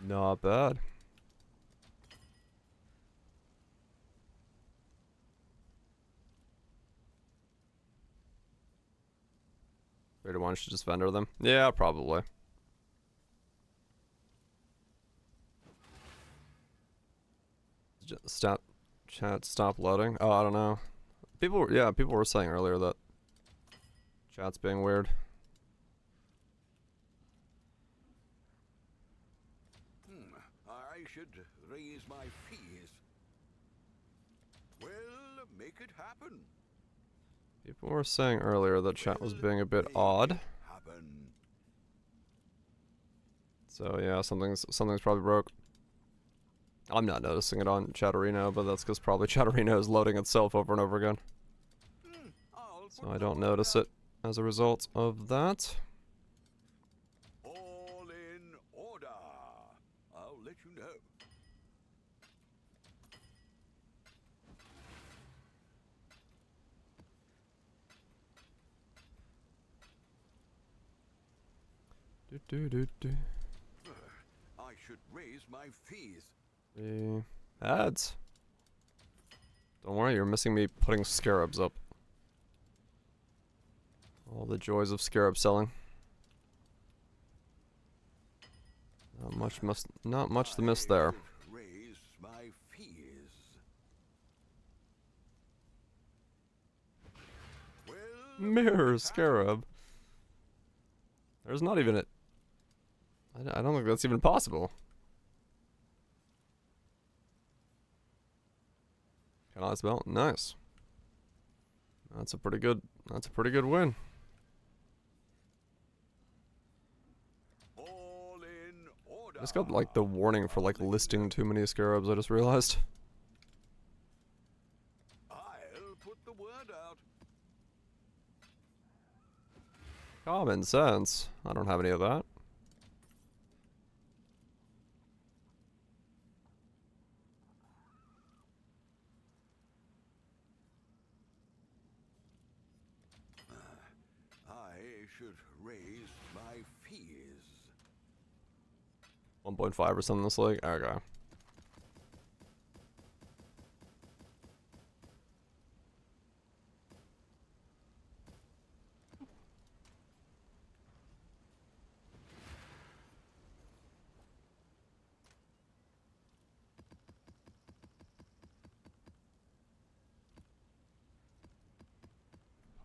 Not bad. Wait, why don't you just vendor them? Yeah, probably. Chat stop loading. Oh, I don't know. People were saying earlier that chat's being weird. I should raise my fees. Well, make it happen. People were saying earlier that chat was being a bit Make odd. it happen. So yeah, something's probably broke. I'm not noticing it on Chatterino, but that's because probably Chatterino is loading itself over and over again. I'll So put I the don't word notice out. it as a result of that. All in order. I'll let you know. I should raise my fees. The ads. Don't worry, you're missing me putting scarabs up. All the joys of scarab selling. Not much to miss there. I should raise my fees. Well, Mirror scarab. There's not even I don't think that's even possible. Can I spell? Nice. That's a pretty good win. all in order. Just got like the warning for like listing too many scarabs, I just realized. I'll put the word out. Common sense. I don't have any of that. I should raise my fees. 1.5 or something this league? Okay.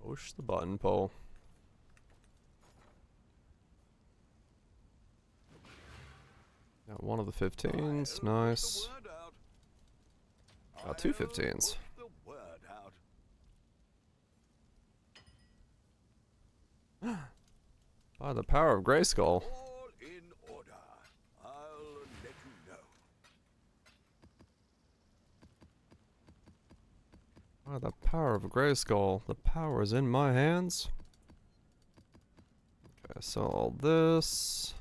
Push the button, Paul. Got one of the 15s, nice. Got two 15s. Put the word out. By the power of Grayskull. All in order. I'll let you know. By the power of Grayskull. The power is in my hands. Okay, so all this.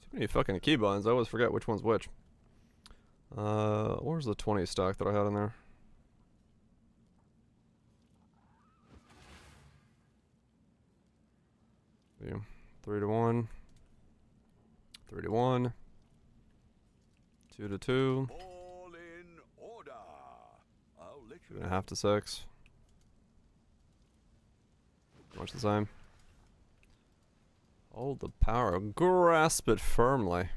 Too many fucking keybinds. I always forget which one's which. Where's the 20 stock that I had in there? Yeah. 3 to 1. 3 to 1. 2 to 2. All in order. I'll let you 2.5 to 6. Much the same. Hold the power. Grasp it firmly.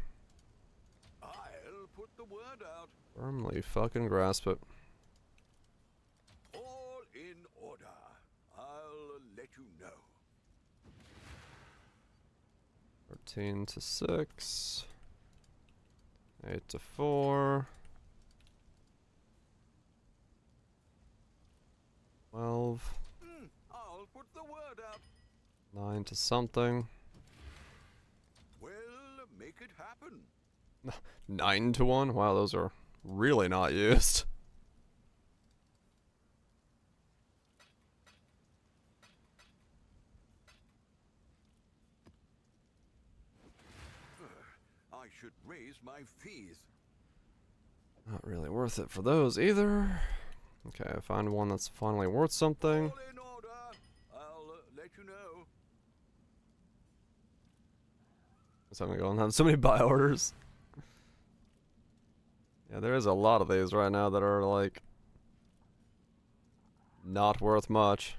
I'll put the word out. Firmly fucking grasp it. All in order. I'll let you know. 13 to 6. 8 to 4. 12. I'll put the word out. 9 to something. Well, make it happen. 9 to 1? Wow, those are really not used. I should raise my fees. Not really worth it for those either. Okay, I find one that's finally worth something. All in order. I'll let you know. Something going on. So many buy orders. Yeah, there is a lot of these right now that are like not worth much.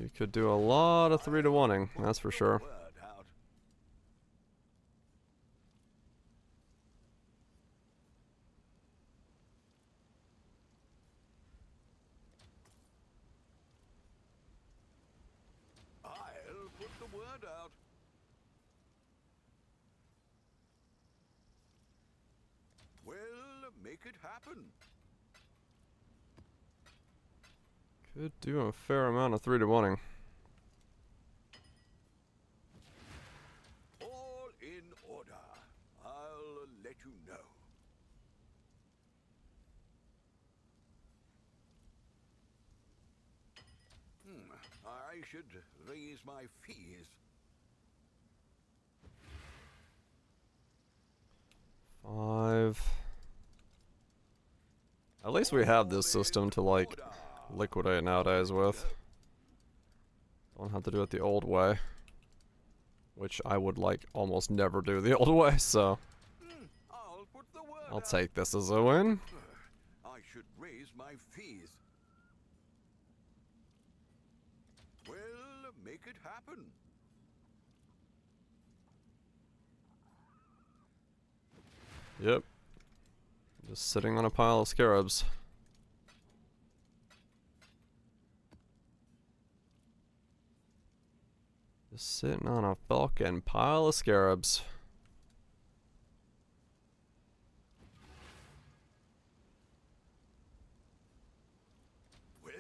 You could do a lot of 3 to 1ing, that's for sure. Word out. I'll put the word out. Well, make it happen. Could do a fair amount of 3 to 1ing. All in order. I'll let you know. I should raise my fees. 5. At least we have this system to, like, liquidate nowadays with. Don't have to do it the old way. Which I would, like, almost never do the old way, so I'll put the word I'll out. take this as a win. I should raise my fees. Well, make it happen. Yep. Just sitting on a pile of scarabs. Just sitting on a fucking pile of scarabs. Well,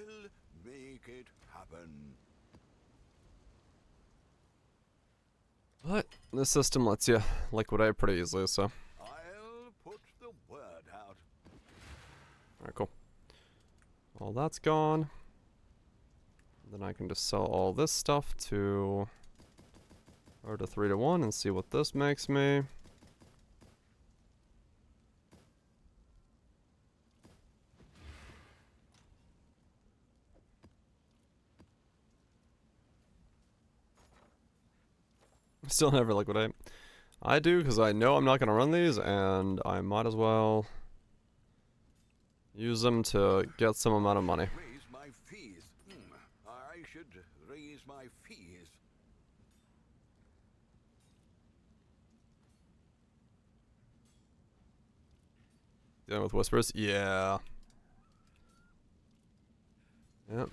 make it happen. But this system lets you liquidate pretty easily, so. I'll put the word out. Alright, cool. All that's gone. Then I can just sell all this stuff to or to 3 to 1 and see what this makes me. Still never liquidate. I do because I know I'm not going to run these, and I might as well use them to get some amount of money. Raise my fees. I should raise my fees. Dealing with whispers? Yeah. Yep.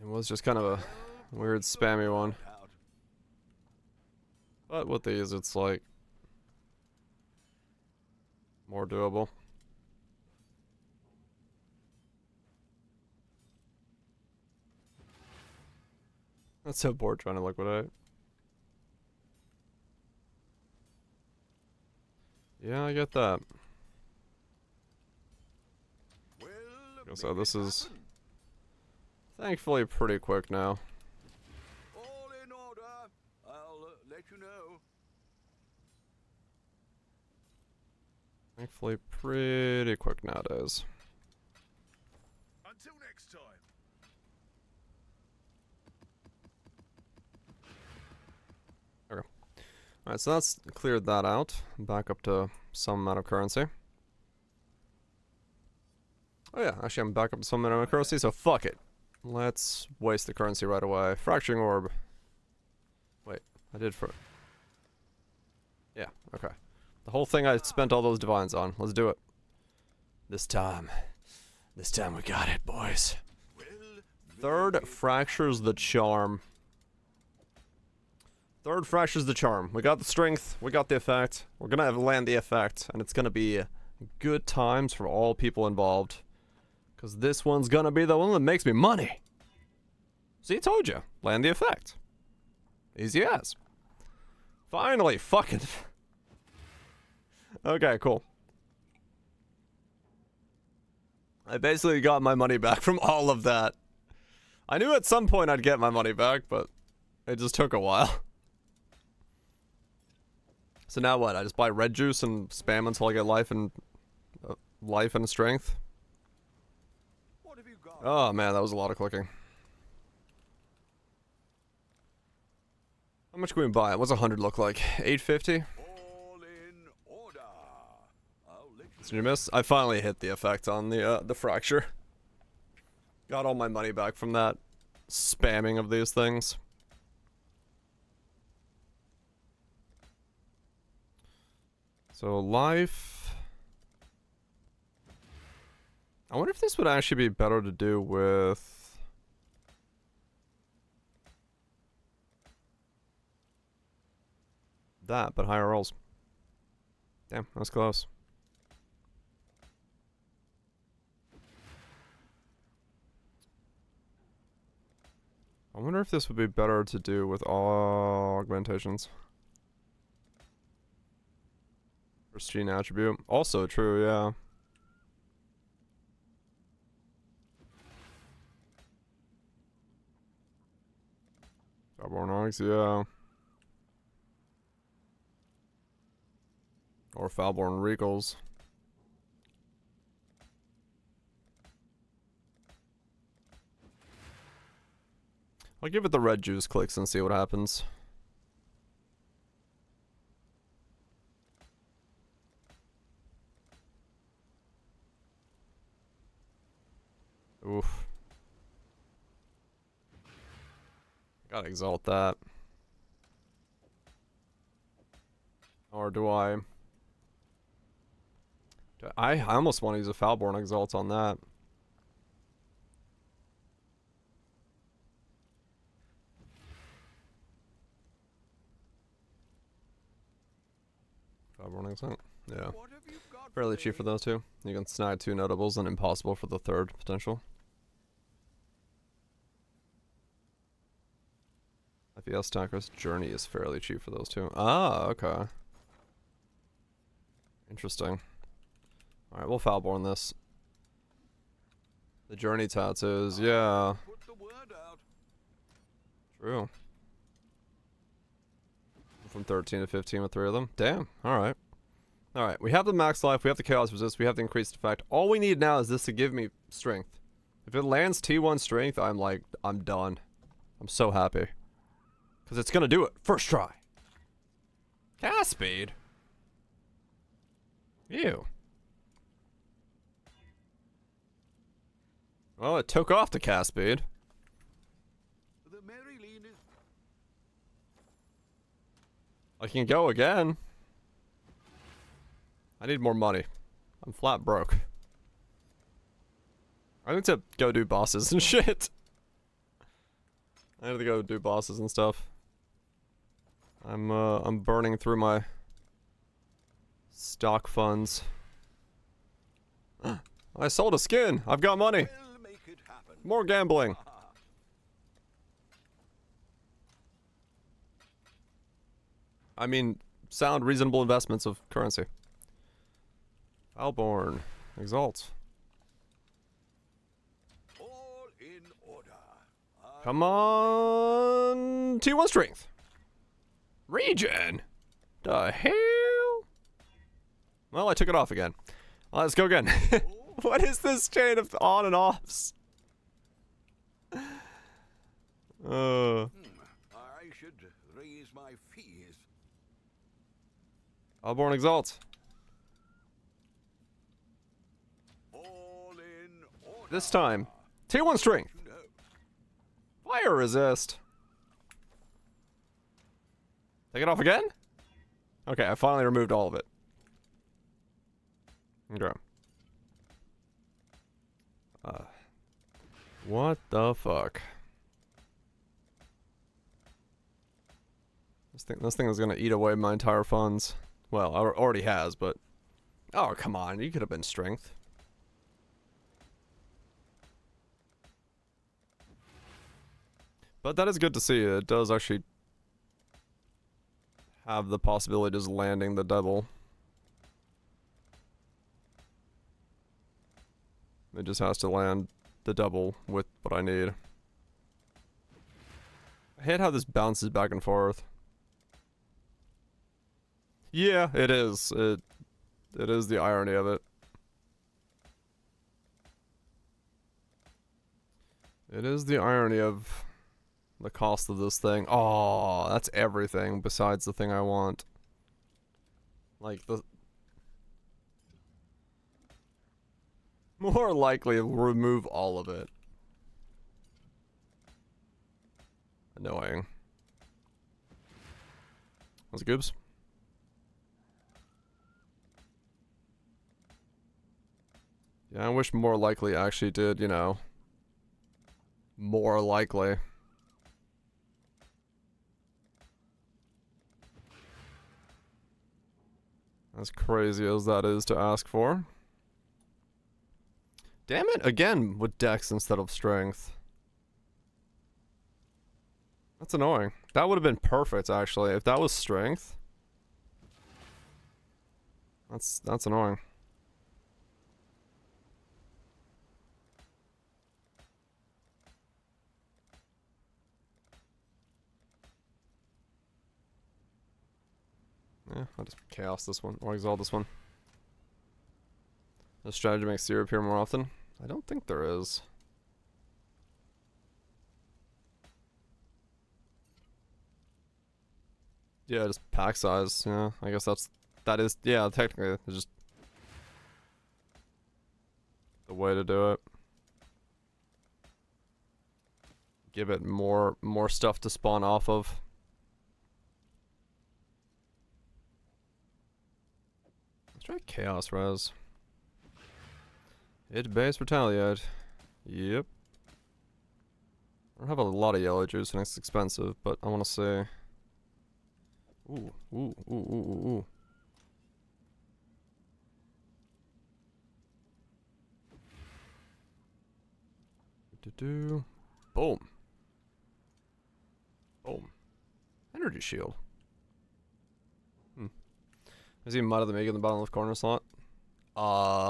It was just kind of a weird spammy one. Out. But with these, it's like more doable. That's so bored trying to liquidate. Yeah, I get that. Well, So make this it is happen. thankfully pretty quick now. All in order. I'll let you know. Thankfully pretty quick nowadays. Until next time. Alright, so that's cleared that out. Back up to some amount of currency. Oh yeah, actually I'm back up to some amount of currency, so fuck it. Let's waste the currency right away. Fracturing orb. Wait, I did for... Yeah, okay. The whole thing I spent all those divines on. Let's do it. This time we got it, boys. Well, Third fractures the charm. Third fractures the charm. We got the strength, we got the effect. We're gonna have land the effect, and it's gonna be good times for all people involved. Cause this one's gonna be the one that makes me money. See, I told you. Land the effect. Easy as. Finally, fucking. Okay, cool. I basically got my money back from all of that. I knew at some point I'd get my money back, but it just took a while. So now what? I just buy red juice and spam until I get life and strength. what have you got? Oh man, that was a lot of clicking. How much can we buy? What's 100 look like? 850? All in order. I'll let you Did you miss? I finally hit the effect on the fracture. Got all my money back from that spamming of these things. So life. I wonder if this would actually be better to do with that, but higher rolls. Damn, that was close. I wonder if this would be better to do with augmentations. First gene attribute. Also true, yeah. Foulborn Oryx, yeah. Or Foulborn Regals. I'll give it the red juice clicks and see what happens. Oof. Gotta exalt that. Or do I? I almost want to use a Foulborn Exalt on that. Foulborn Exalt? Yeah. What have you got Fairly for cheap for me? those two. You can snag 2 notables and impossible for the third potential. FPS Stacker's Journey is fairly cheap for those two. Ah, okay. Interesting. Alright, we'll Foulborn this. The Journey tattoos, yeah. Put the word out. True. From 13 to 15 with 3 of them. Damn, alright. Alright, we have the max life, we have the chaos resist, we have the increased effect. All we need now is this to give me strength. If it lands T1 strength, I'm done. I'm so happy. Because it's gonna do it. First try. Cast speed. Ew. Well, it took off the cast speed. The Mary Lean is I can go again. I need more money. I'm flat broke. I need to go do bosses and shit. I need to go do bosses and stuff. I'm burning through my stock funds. I sold a skin. I've got money. will make it happen. More gambling. I mean, sound reasonable investments of currency. Foulborn. Exalt. All in order. Come on. T1 strength. Regen. The hell? Well, I took it off again. Let's go again. What is this chain of on and offs? I should raise my fees. Foulborn Exalt. All in order. This time, T1 strength. No. Fire resist. Take it off again? Okay, I finally removed all of it. Okay. What the fuck? This thing is gonna eat away my entire funds. Well, it already has, but... Oh, come on, you could have been strength. But that is good to see. It does actually have the possibility of just landing the double. It just has to land the double with what I need. I hate how this bounces back and forth. Yeah, it is. It is the irony of it. It is the irony of the cost of this thing. Oh, that's everything besides the thing I want. Like the... More likely remove all of it. Annoying. Was it goobs? Yeah, I wish more likely actually did, you know. More likely. As crazy as that is to ask for. Damn it, again with dex instead of strength. That's annoying. That would have been perfect, actually. If that was strength. That's annoying. Yeah, I'll just chaos this one, or exalt this one. The strategy makes zero appear more often? I don't think there is. Yeah, just pack size, yeah. I guess that is, yeah, technically, it's just the way to do it. Give it more stuff to spawn off of. Let's try Chaos Res. Hit base retaliate. Yep. I don't have a lot of yellow juice and it's expensive, but I want to say. Ooh. Boom. Boom. Energy shield. Is he mud of the Mega in the bottom left corner slot?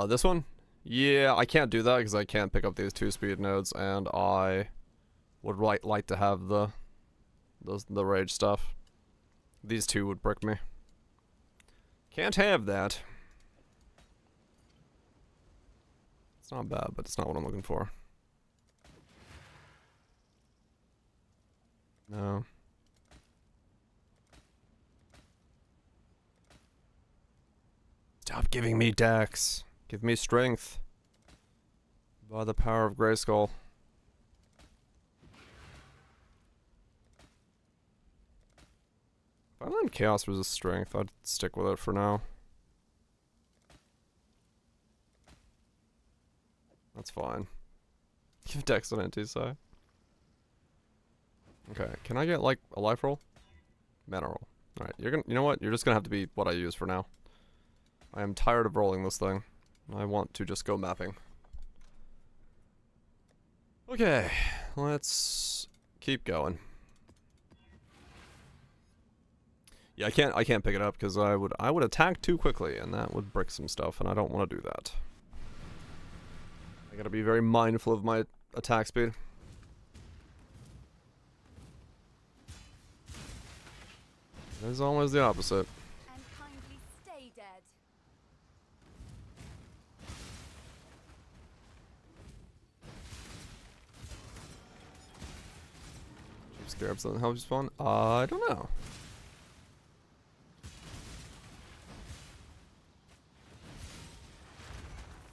This one? Yeah, I can't do that because I can't pick up these 2 speed nodes, and I would like to have the rage stuff. These 2 would brick me. Can't have that. It's not bad, but it's not what I'm looking for. No. Stop giving me dex. Give me strength. By the power of Grayskull. If I land Chaos Resist Strength, I'd stick with it for now. That's fine. Give dex on anti-sci. Okay, can I get like a life roll? Mana roll. Alright, you know what? You're just gonna have to be what I use for now. I am tired of rolling this thing. I want to just go mapping. Okay, let's keep going. Yeah, I can't pick it up because I would attack too quickly and that would brick some stuff and I don't want to do that. I gotta be very mindful of my attack speed. It's always the opposite. And kindly stay dead. Cheap scarabs doesn't help you spawn? I don't know.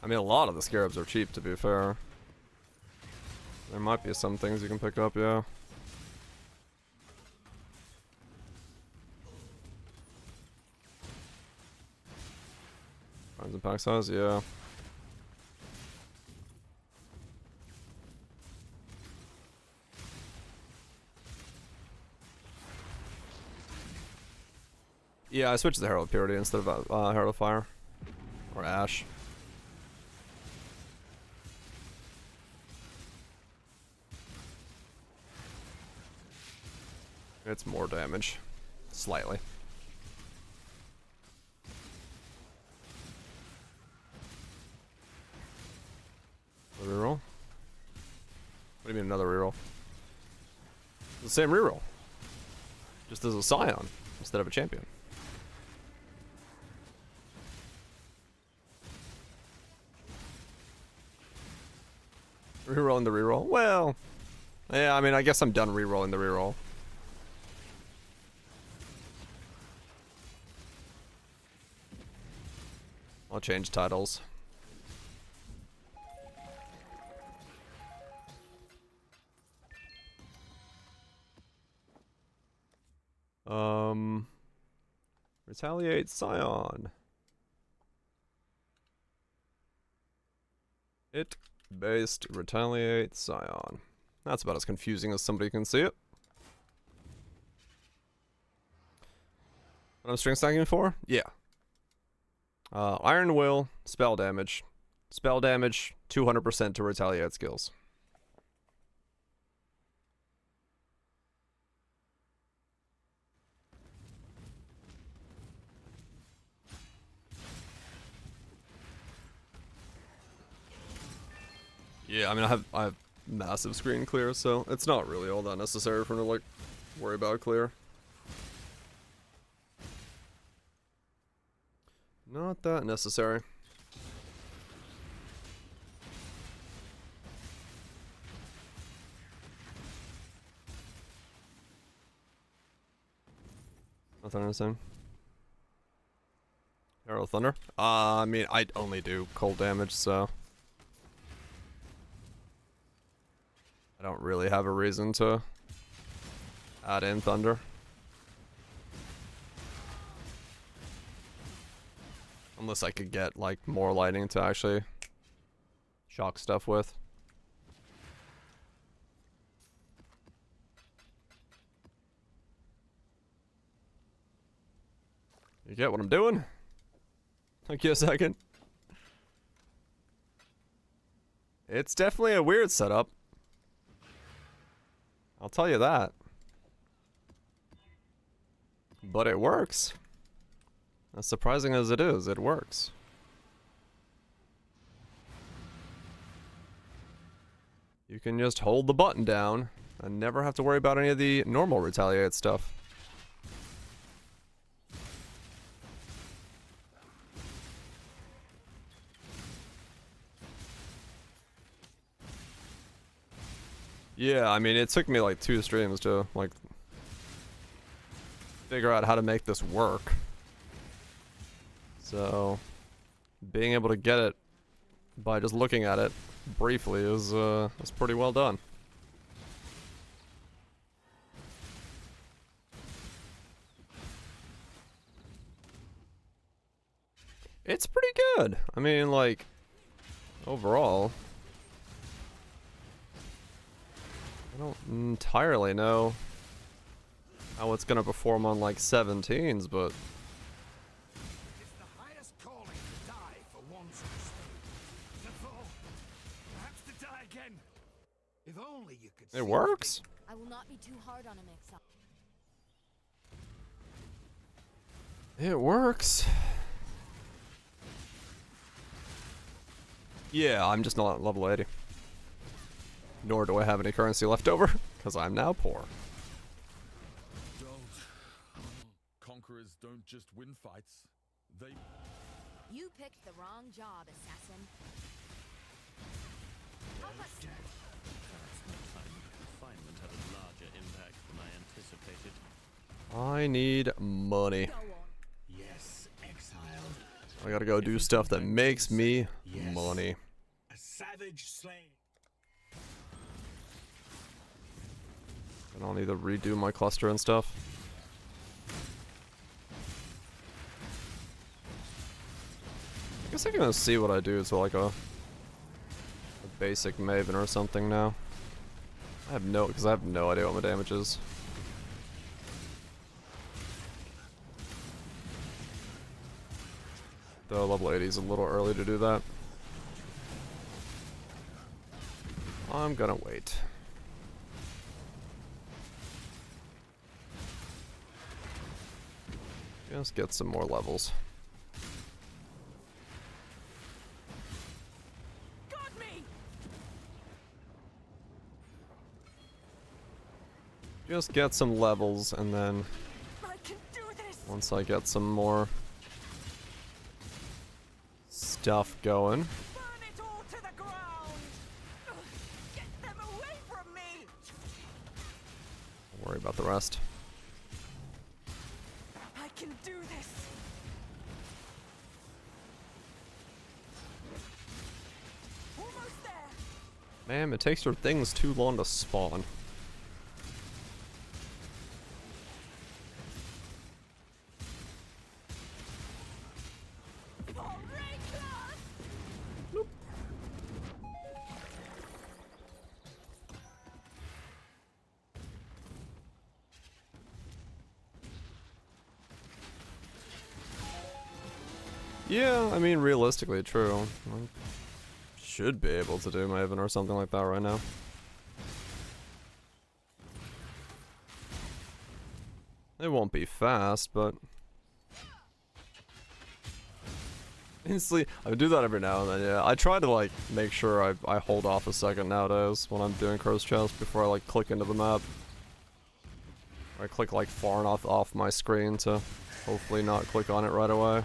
I mean, a lot of the scarabs are cheap, to be fair. There might be some things you can pick up, yeah. Finds and pack size, yeah. Yeah, I switched to the Herald Purity instead of Herald Fire. Or Ash. It's more damage. Slightly. A reroll? What do you mean another reroll? The same reroll. Just as a Scion instead of a champion. Rerolling the reroll? Well, yeah, I mean, I guess I'm done rerolling the reroll. I'll change titles. Retaliate Scion. Hit-based Retaliate Scion. That's about as confusing as somebody can see it. What I'm string stacking for? Yeah. Iron Will, spell damage. Spell damage, 200% to retaliate skills. Yeah, I mean, I have massive screen clear, so it's not really all that necessary for me to, like, worry about clear. Not that necessary. Nothing understand. Arrow Thunder? I mean, I only do cold damage, so I don't really have a reason to add in Thunder. Unless I could get, like, more lightning to actually shock stuff with. You get what I'm doing? Like, you a second. It's definitely a weird setup. I'll tell you that. But it works. As surprising as it is, it works. You can just hold the button down and never have to worry about any of the normal retaliate stuff. Yeah, I mean, it took me like 2 streams to, like, figure out how to make this work. So, being able to get it by just looking at it briefly is pretty well done. It's pretty good. I mean, like, overall, I don't entirely know how it's gonna perform on, like, 17s, but It's the highest calling to die for one's mistake. To fall, perhaps to die again. If only you could see it works. I will not be too hard on him, Exile. It works. Yeah, I'm just not level 80. Nor do I have any currency left over, because I'm now poor. Conquerors don't just win fights, they... You picked the wrong job, assassin. Confinement had a larger impact than I anticipated. I need money. Go on. Yes, exiled. I gotta go do stuff that makes me money. A savage slain. And I'll need to redo my cluster and stuff. I guess I can see what I do to, like, a basic Maven or something now. Because I have no idea what my damage is. Though level 80 is a little early to do that. I'm gonna wait. Just get some more levels. Got me! Just get some levels, and then I can do this! once I get some more stuff going. Burn it all to the ground! Ugh, get them away from me! Don't worry about the rest. I can do this! Almost there! Man, it takes your things too long to spawn. Yeah, I mean, realistically, true. I should be able to do Maven or something like that right now. It won't be fast, but... Instantly, I do that every now and then, yeah. I try to, like, make sure I hold off a second nowadays when I'm doing Crow's Chest before I, like, click into the map. Or I click, like, far enough off my screen to hopefully not click on it right away.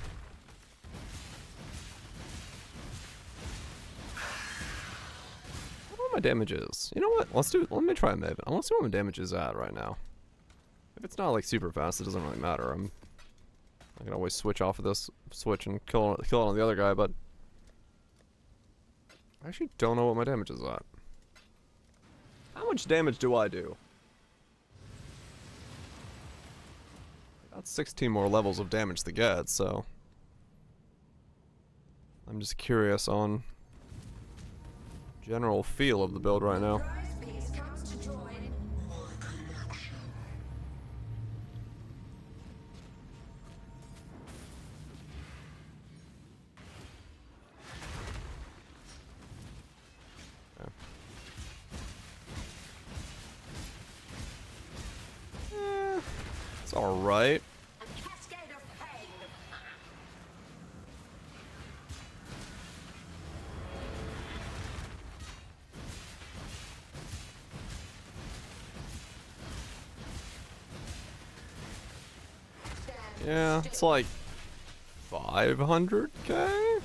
My damage is. You know what? Let me try Maven. I want to see what my damage is at right now. If it's not like super fast, it doesn't really matter. I can always switch off of this switch and kill it on the other guy, but I actually don't know what my damage is at. How much damage do I do? I got 16 more levels of damage to get, so I'm just curious on general feel of the build right now. Okay. It's alright. Yeah, it's like 500k?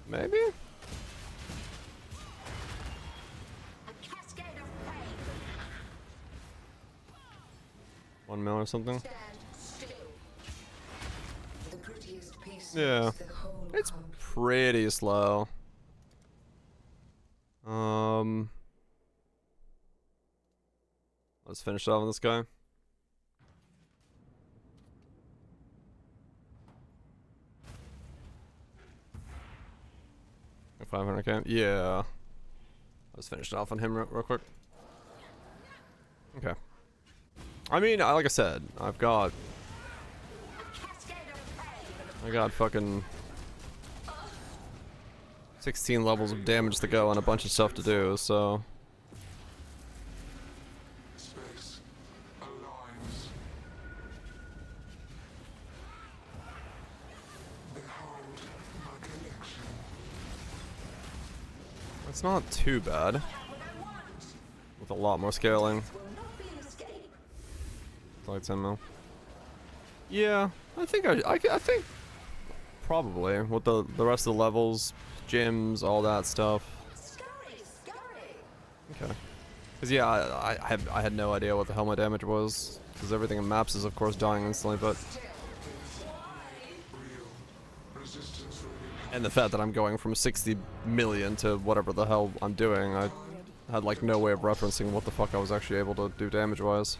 Maybe? $1 million or something? Yeah. It's pretty slow. Let's finish off on this guy. 500k? Yeah. Let's finish it off on him real quick. Okay. I mean, like I said, I got fucking 16 levels of damage to go and a bunch of stuff to do, so... It's not too bad. With a lot more scaling. It's like 10 mil. Yeah, I think I think probably with the rest of the levels, gyms, all that stuff. Okay. Cause yeah, I had no idea what the hell my damage was, because everything in maps is of course dying instantly, but. And the fact that I'm going from 60 million to whatever the hell I'm doing, I had like no way of referencing what the fuck I was actually able to do damage-wise.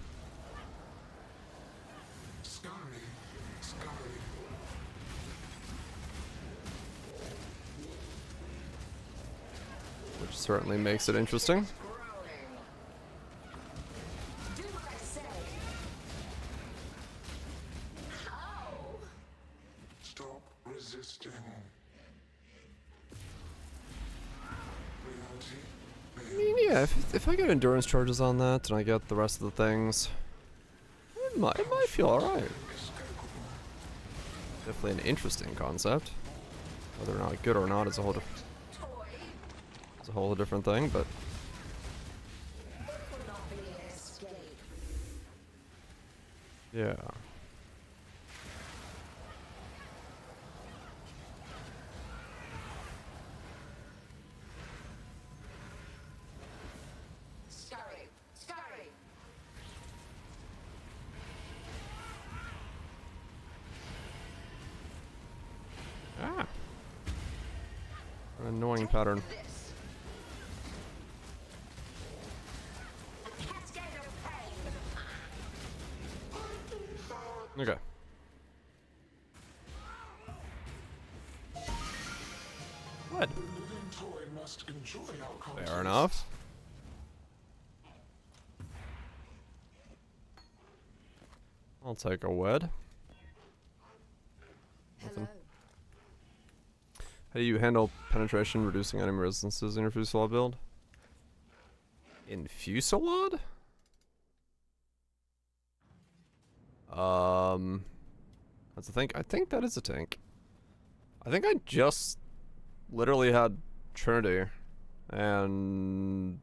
Which certainly makes it interesting. Stop resisting. I mean, yeah, if I get endurance charges on that and I get the rest of the things, it might feel alright. Definitely an interesting concept. Whether or not good or not is a whole different thing, but yeah. Ah. An annoying pattern. Okay. What? Fair enough. I'll take a wed. Nothing. How do you handle penetration, reducing enemy resistances in your Fusillade build? In Fusillade? That's a tank. I think that is a tank. I think I just literally had Trinity and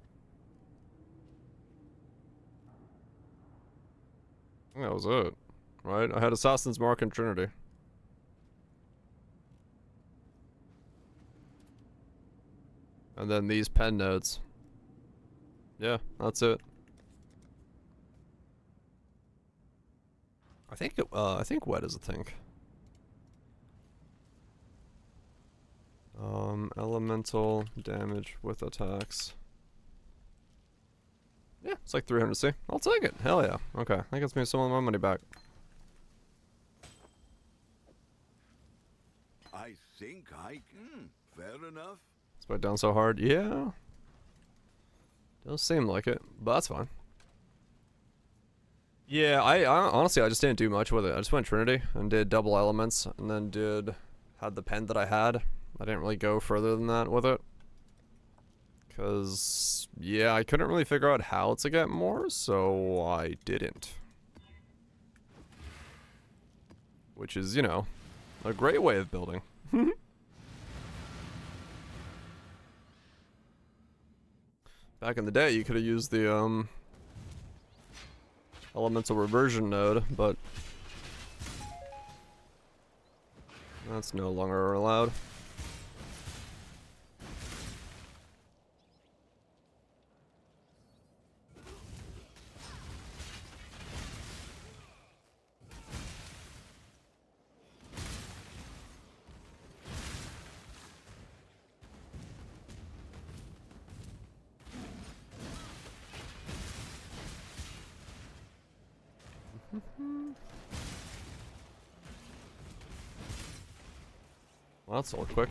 I think that was it. Right? I had Assassin's Mark and Trinity. And then these pen nodes. Yeah, that's it. I think wet is a thing. Elemental damage with attacks. Yeah, it's like 300C. I'll take it. Hell yeah. Okay, that gets me some of my money back. I think I can. Fair enough. Spike down so hard. Yeah. Does seem like it, but that's fine. Yeah, I honestly, I just didn't do much with it. I just went Trinity and did double elements and then had the pen that I had. I didn't really go further than that with it. Because, yeah, I couldn't really figure out how to get more, so I didn't. Which is, you know, a great way of building. Back in the day, you could have used the, elemental reversion node, but that's no longer allowed. Well, that's all quick.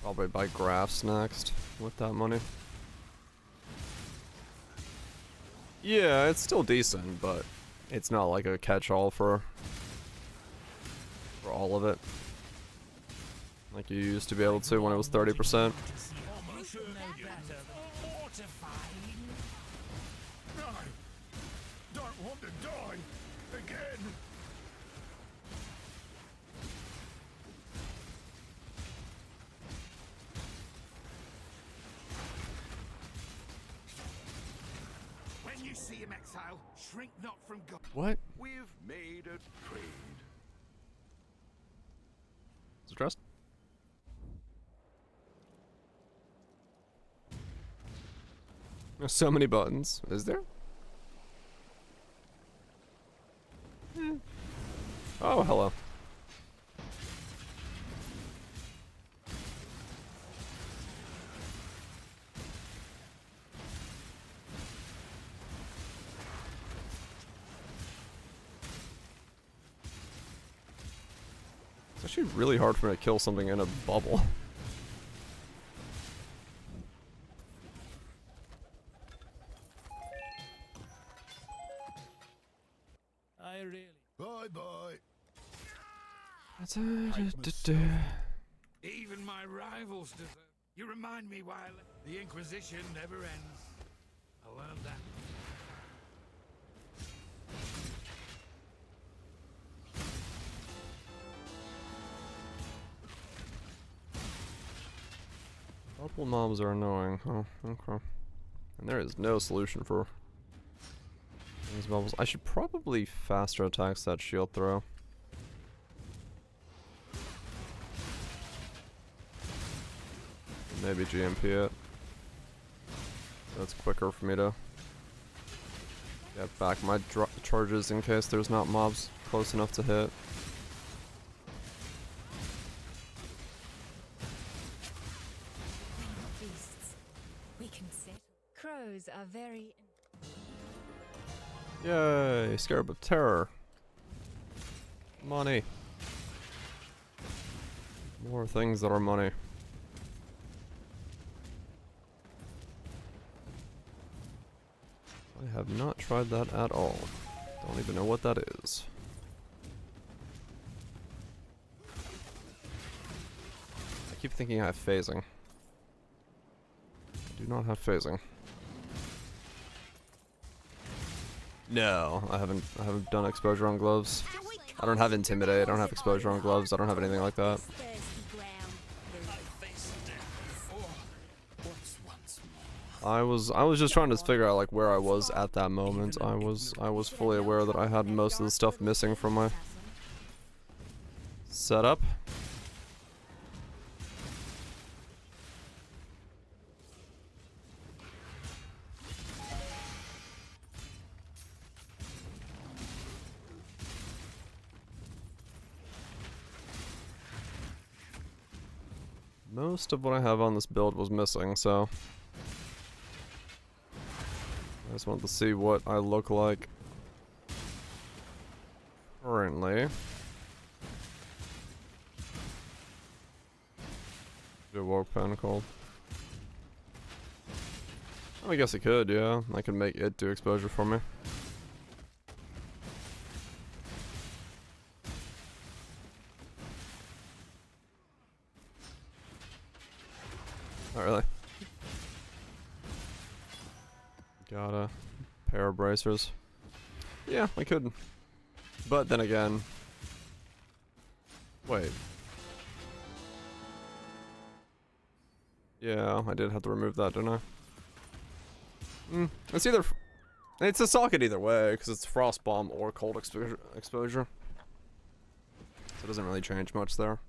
Probably buy graphs next with that money. Yeah, it's still decent, but it's not like a catch-all for all of it. Like you used to be able to when it was 30%. See him, exile. Shrink not from God. What? We've made a trade. Is it dressed? There's so many buttons. Is there? Oh, hello. It's actually really hard for me to kill something in a bubble. I really. Bye bye. Even my rivals deserve. You remind me why the Inquisition never ends. I learned that. Bubble mobs are annoying. Oh, okay. And there is no solution for these bubbles. I should probably faster attacks that shield throw. Maybe GMP it. That's quicker for me to get back my charges in case there's not mobs close enough to hit. We can sit. Crows are very. Yay! Scarab of Terror. Money. More things that are money. I have not tried that at all. Don't even know what that is. keep thinking I have phasing. I do not have phasing. No, I haven't done exposure on gloves. I don't have intimidate, I don't have exposure on gloves, I don't have anything like that. I was just trying to figure out like where I was at that moment. I was fully aware that I had most of the stuff missing from my setup. Most of what I have on this build was missing, so I just wanted to see what I look like currently. Do a warp pentacle. I guess I could, yeah. I could make it do exposure for me. Not really. Got a pair of bracers. Yeah, I could. But then again... Wait. Yeah, I did have to remove that, didn't I? It's either... It's a socket either way, because it's frost bomb or cold exposure. So it doesn't really change much there.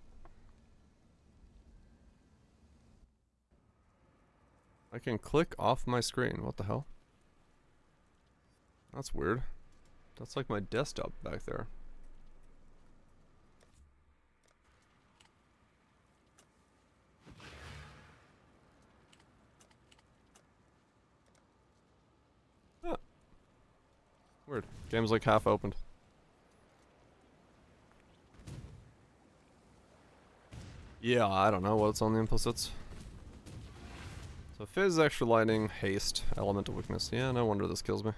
I can click off my screen. What the hell? That's weird. That's like my desktop back there. Ah. Weird. Game's like half opened. Yeah, I don't know what's on the implicits. So Fizz, Extra Lightning, Haste, Elemental Weakness. Yeah, no wonder this kills me.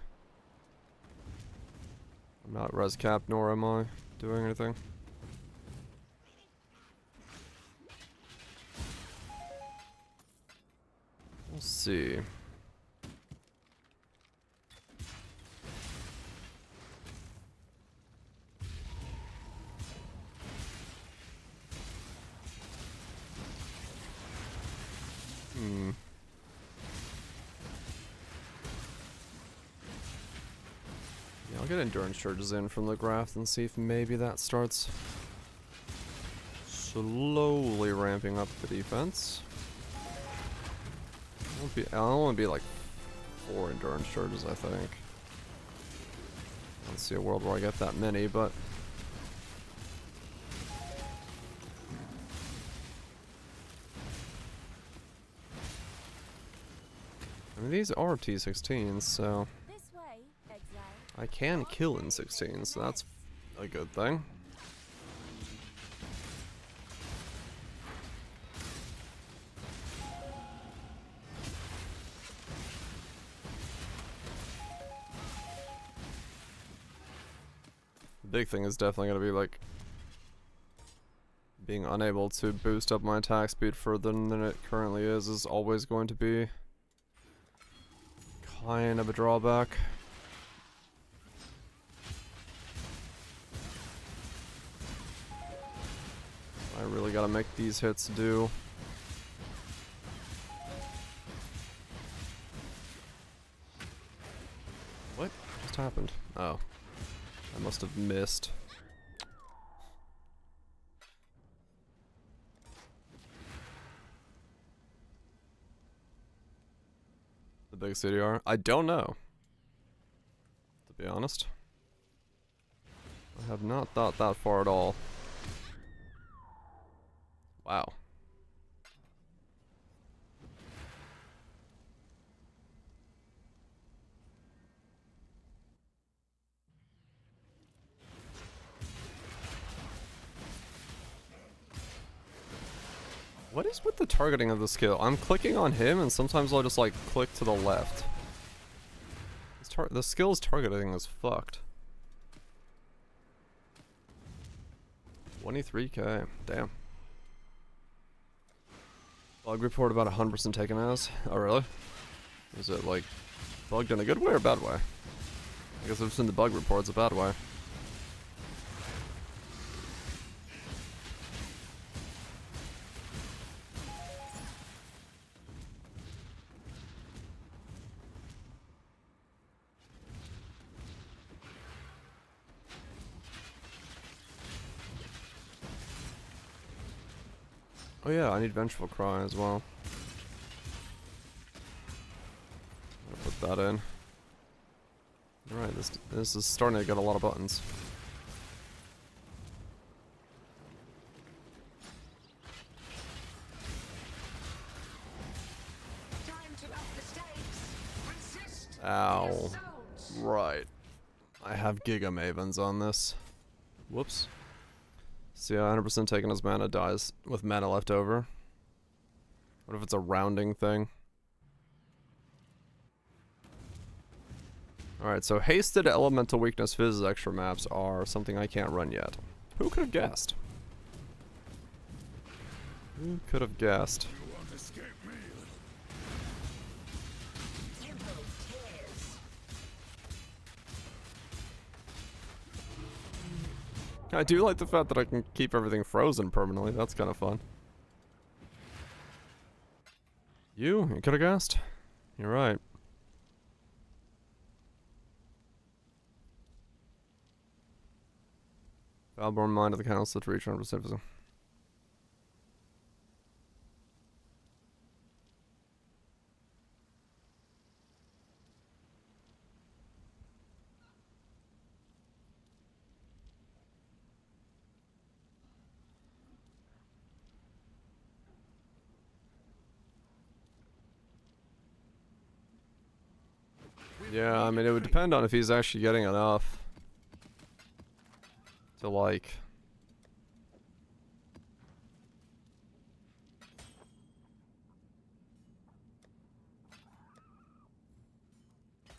I'm not res cap, nor am I doing anything. We'll see. Yeah, I'll get endurance charges in from the graph and see if maybe that starts slowly ramping up the defense. I'll only be like 4 endurance charges, I think. I don't see a world where I get that many, but I mean, these are T16s, so I can kill in 16s, so that's a good thing. The big thing is definitely going to be like being unable to boost up my attack speed further than it currently is always going to be kind of a drawback. I really gotta make these hits do. What just happened? Oh. I must have missed. The big CDR? I don't know. To be honest. I have not thought that far at all. Wow. What is with the targeting of the skill? I'm clicking on him and sometimes I'll just like click to the left. The skill's targeting is fucked. 23k, damn. Bug report about 100% taken as. Oh, really? Is it, like, bugged in a good way or a bad way? I guess I've seen the bug reports a bad way. Oh yeah, I need Vengeful Cry as well. I'm gonna put that in. Alright, this is starting to get a lot of buttons. Time to up the stakes. Resist. Ow. Right. I have Giga Mavens on this. Whoops. So yeah, 100% taken as mana dies with mana left over. What if it's a rounding thing? Alright, so Hasted, Elemental Weakness, Fizz extra maps are something I can't run yet. Who could have guessed? Who could have guessed? You won't escape me. I do like the fact that I can keep everything frozen permanently. That's kind of fun. You could have guessed. You're right. Valborn Mind of the Council to reach 100% physical. Yeah, I mean, it would depend on if he's actually getting enough to, like...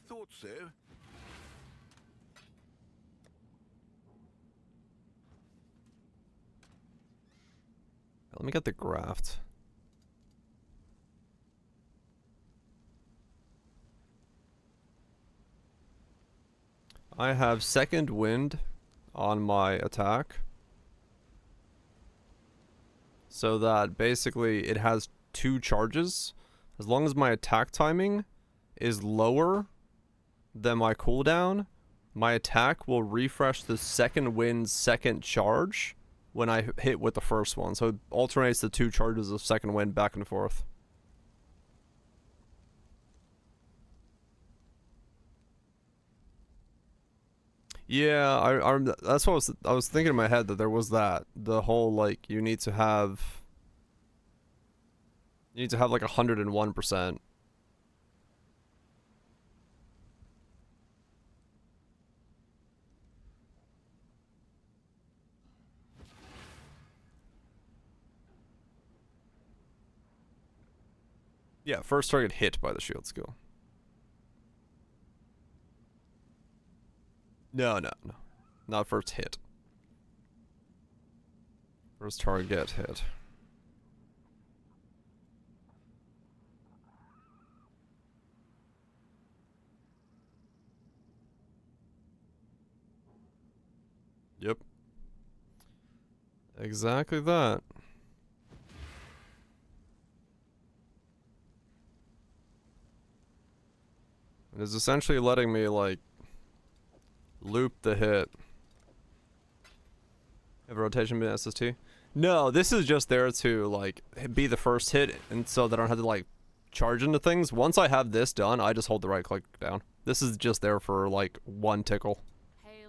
Thought so. Let me get the graft. I have second wind on my attack. So that basically it has 2 charges. As long as my attack timing is lower than my cooldown, my attack will refresh the second wind's second charge when I hit with the first one. So it alternates the 2 charges of second wind back and forth. Yeah, that's what I was thinking in my head, that there was that. The whole, like, you need to have like 101%. Yeah, first target hit by the shield skill. No. Not first hit. First target hit. Yep. Exactly that. It is essentially letting me, like, loop the hit. Have a rotation bin SST? No, this is just there to, like, be the first hit, and so that I don't have to, like, charge into things. Once I have this done, I just hold the right click down. This is just there for, like, 1 tickle.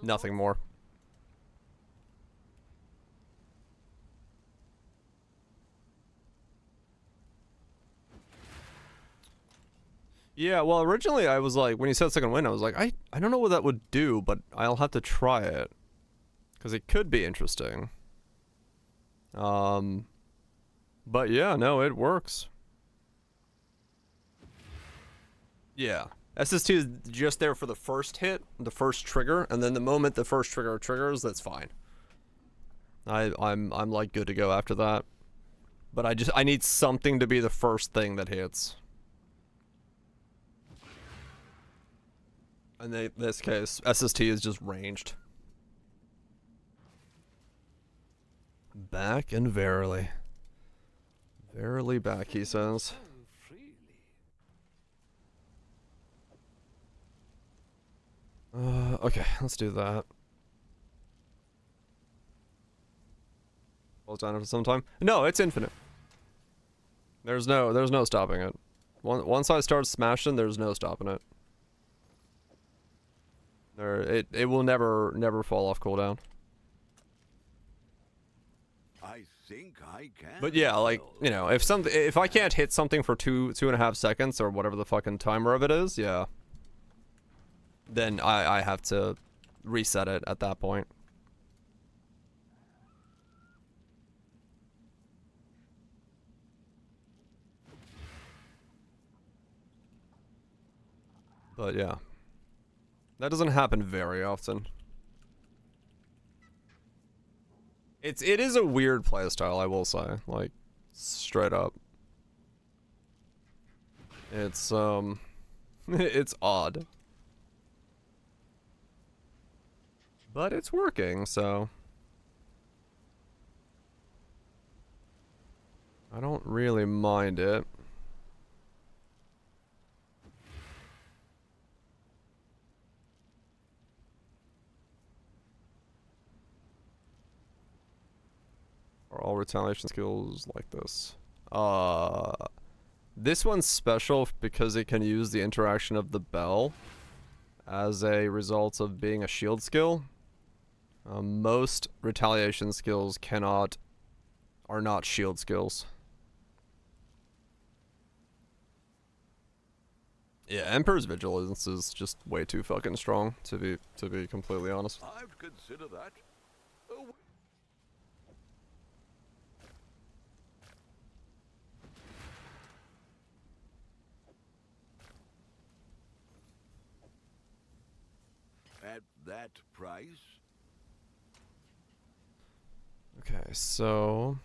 Nothing more. Yeah, well, originally I was like, when you said second wind, I was like, I don't know what that would do, but I'll have to try it. Because it could be interesting. But yeah, no, it works. Yeah. SST is just there for the first hit, the first trigger, and then the moment the first trigger triggers, that's fine. I'm like good to go after that. But I need something to be the first thing that hits. In this case, SST is just ranged. Back and verily. Verily back, he says. Okay, let's do that. Hold down for some time. No, it's infinite. There's no stopping it. Once I start smashing, there's no stopping it. It will never fall off cooldown. I think I can. But yeah, like, you know, if I can't hit something for 2.5 seconds or whatever the fucking timer of it is, yeah. Then I have to reset it at that point. But yeah. That doesn't happen very often. It is a weird playstyle, I will say. Like, straight up. It's it's odd. But it's working, so I don't really mind it. Are all retaliation skills like this? This one's special because it can use the interaction of the bell as a result of being a shield skill. Most retaliation skills are not shield skills. Yeah, Emperor's Vigilance is just way too fucking strong, to be completely honest. I'd consider that. Oh. At that price? Okay, so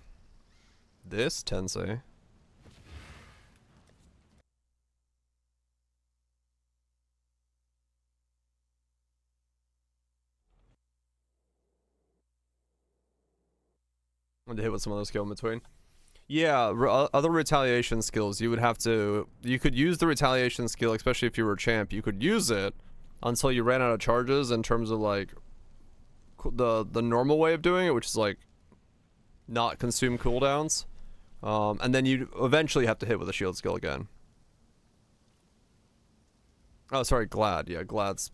this Tensei. I'm gonna hit with some other skill in between. Yeah, other retaliation skills, you could use the retaliation skill, especially if you were a champ, you could use it until you ran out of charges in terms of like the normal way of doing it, which is like not consume cooldowns. And then you eventually have to hit with a shield skill again. Oh, sorry, Glad. Yeah, Glad's,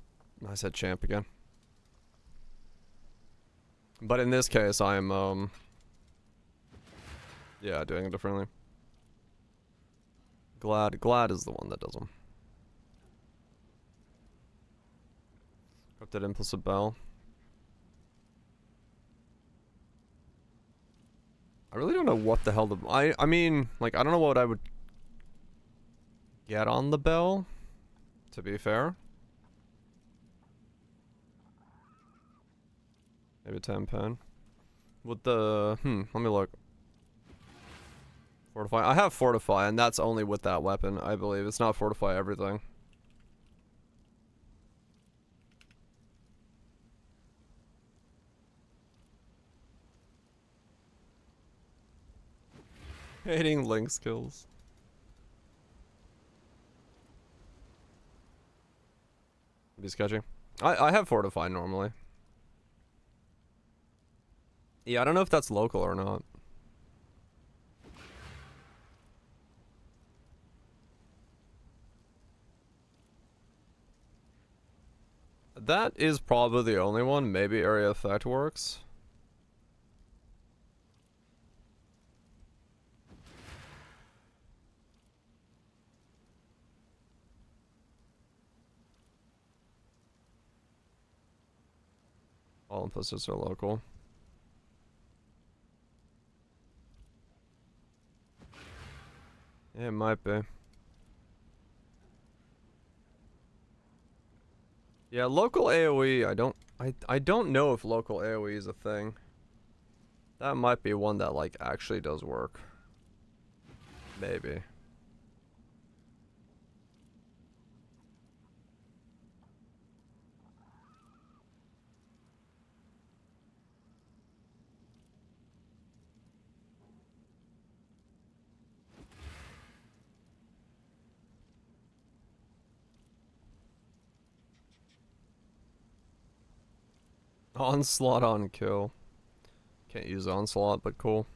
I said champ again. But in this case, I'm, yeah, doing it differently. Glad is the one that does them. Corrupted Impulsive Bell. I really don't know what the hell I mean, like, I don't know what I would get on the bell, to be fair. Maybe 10 pen. With the, let me look. Fortify. I have Fortify, and that's only with that weapon, I believe. It's not Fortify everything. Hating link skills. Be sketchy. I have Fortify normally. Yeah, I don't know if that's local or not. That is probably the only one. Maybe Area Effect works. All implicits are local. Yeah, it might be. Yeah, local AoE, I don't know if local AoE is a thing. That might be one that like actually does work. Maybe. Onslaught on kill. Can't use onslaught, but cool.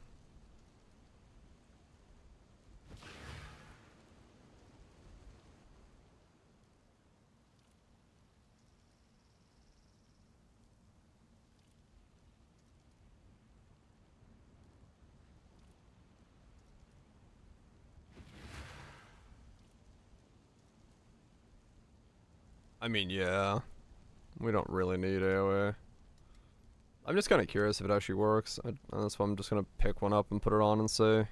I mean, yeah. We don't really need AoE. I'm just kind of curious if it actually works. That's why I'm just gonna pick one up and put it on and see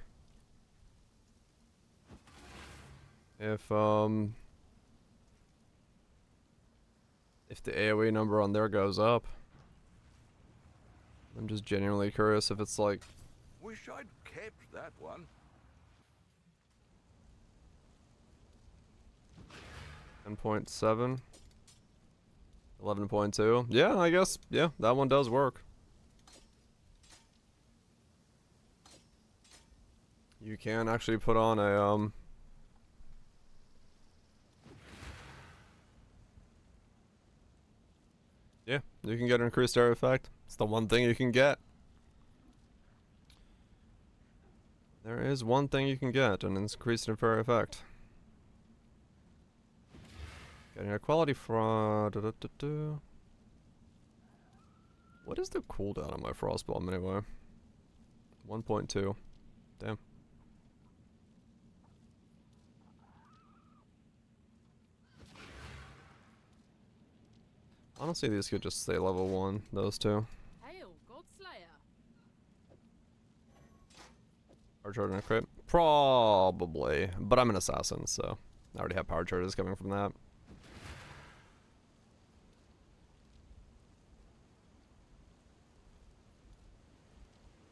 if the AoE number on there goes up. I'm just genuinely curious if it's like. Wish I'd kept that one. 10.7. 11.2. Yeah, I guess. Yeah, that one does work. You can actually put on a yeah, you can get an increased area effect. It's the one thing you can get. There is one thing you can get, an increased area effect. Getting a quality fraud. What is the cooldown on my frostbomb anyway? 1.2. Damn. Honestly, these could just stay level 1, those two. Hail, Godslayer. Power charge and a crit? Probably. But I'm an assassin, so I already have power charges coming from that.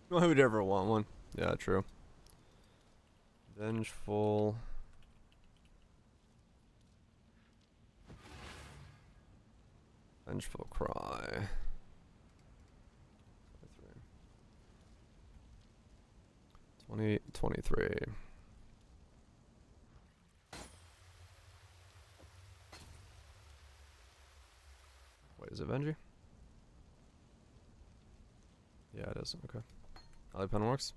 Why would you ever want one? Yeah, true. Vengeful. Vengeful cry. 23. Wait, is it Venji? Yeah, it is. Okay. LA Pen works.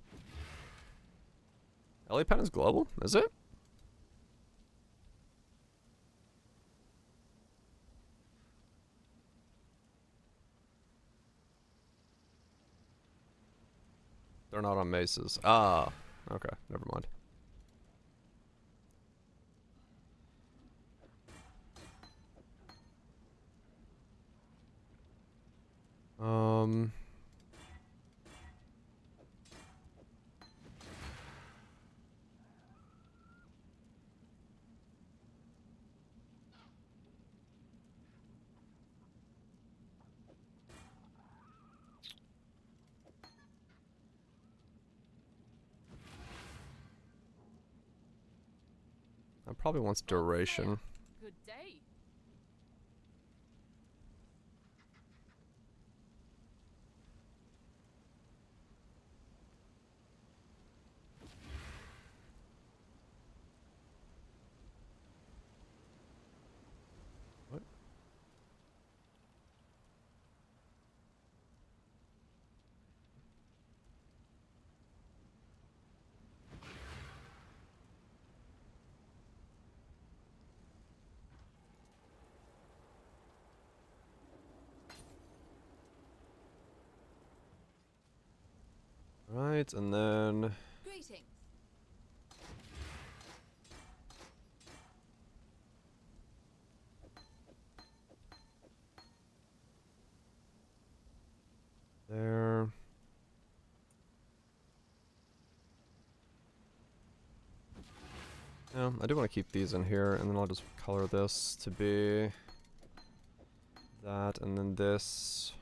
LA Pen is global? Is it? They're not on maces. Ah, okay. Never mind. That probably wants duration. Good day. What? Right, and then Greetings. there. Yeah, I do want to keep these in here, and then I'll just color this to be that, and then this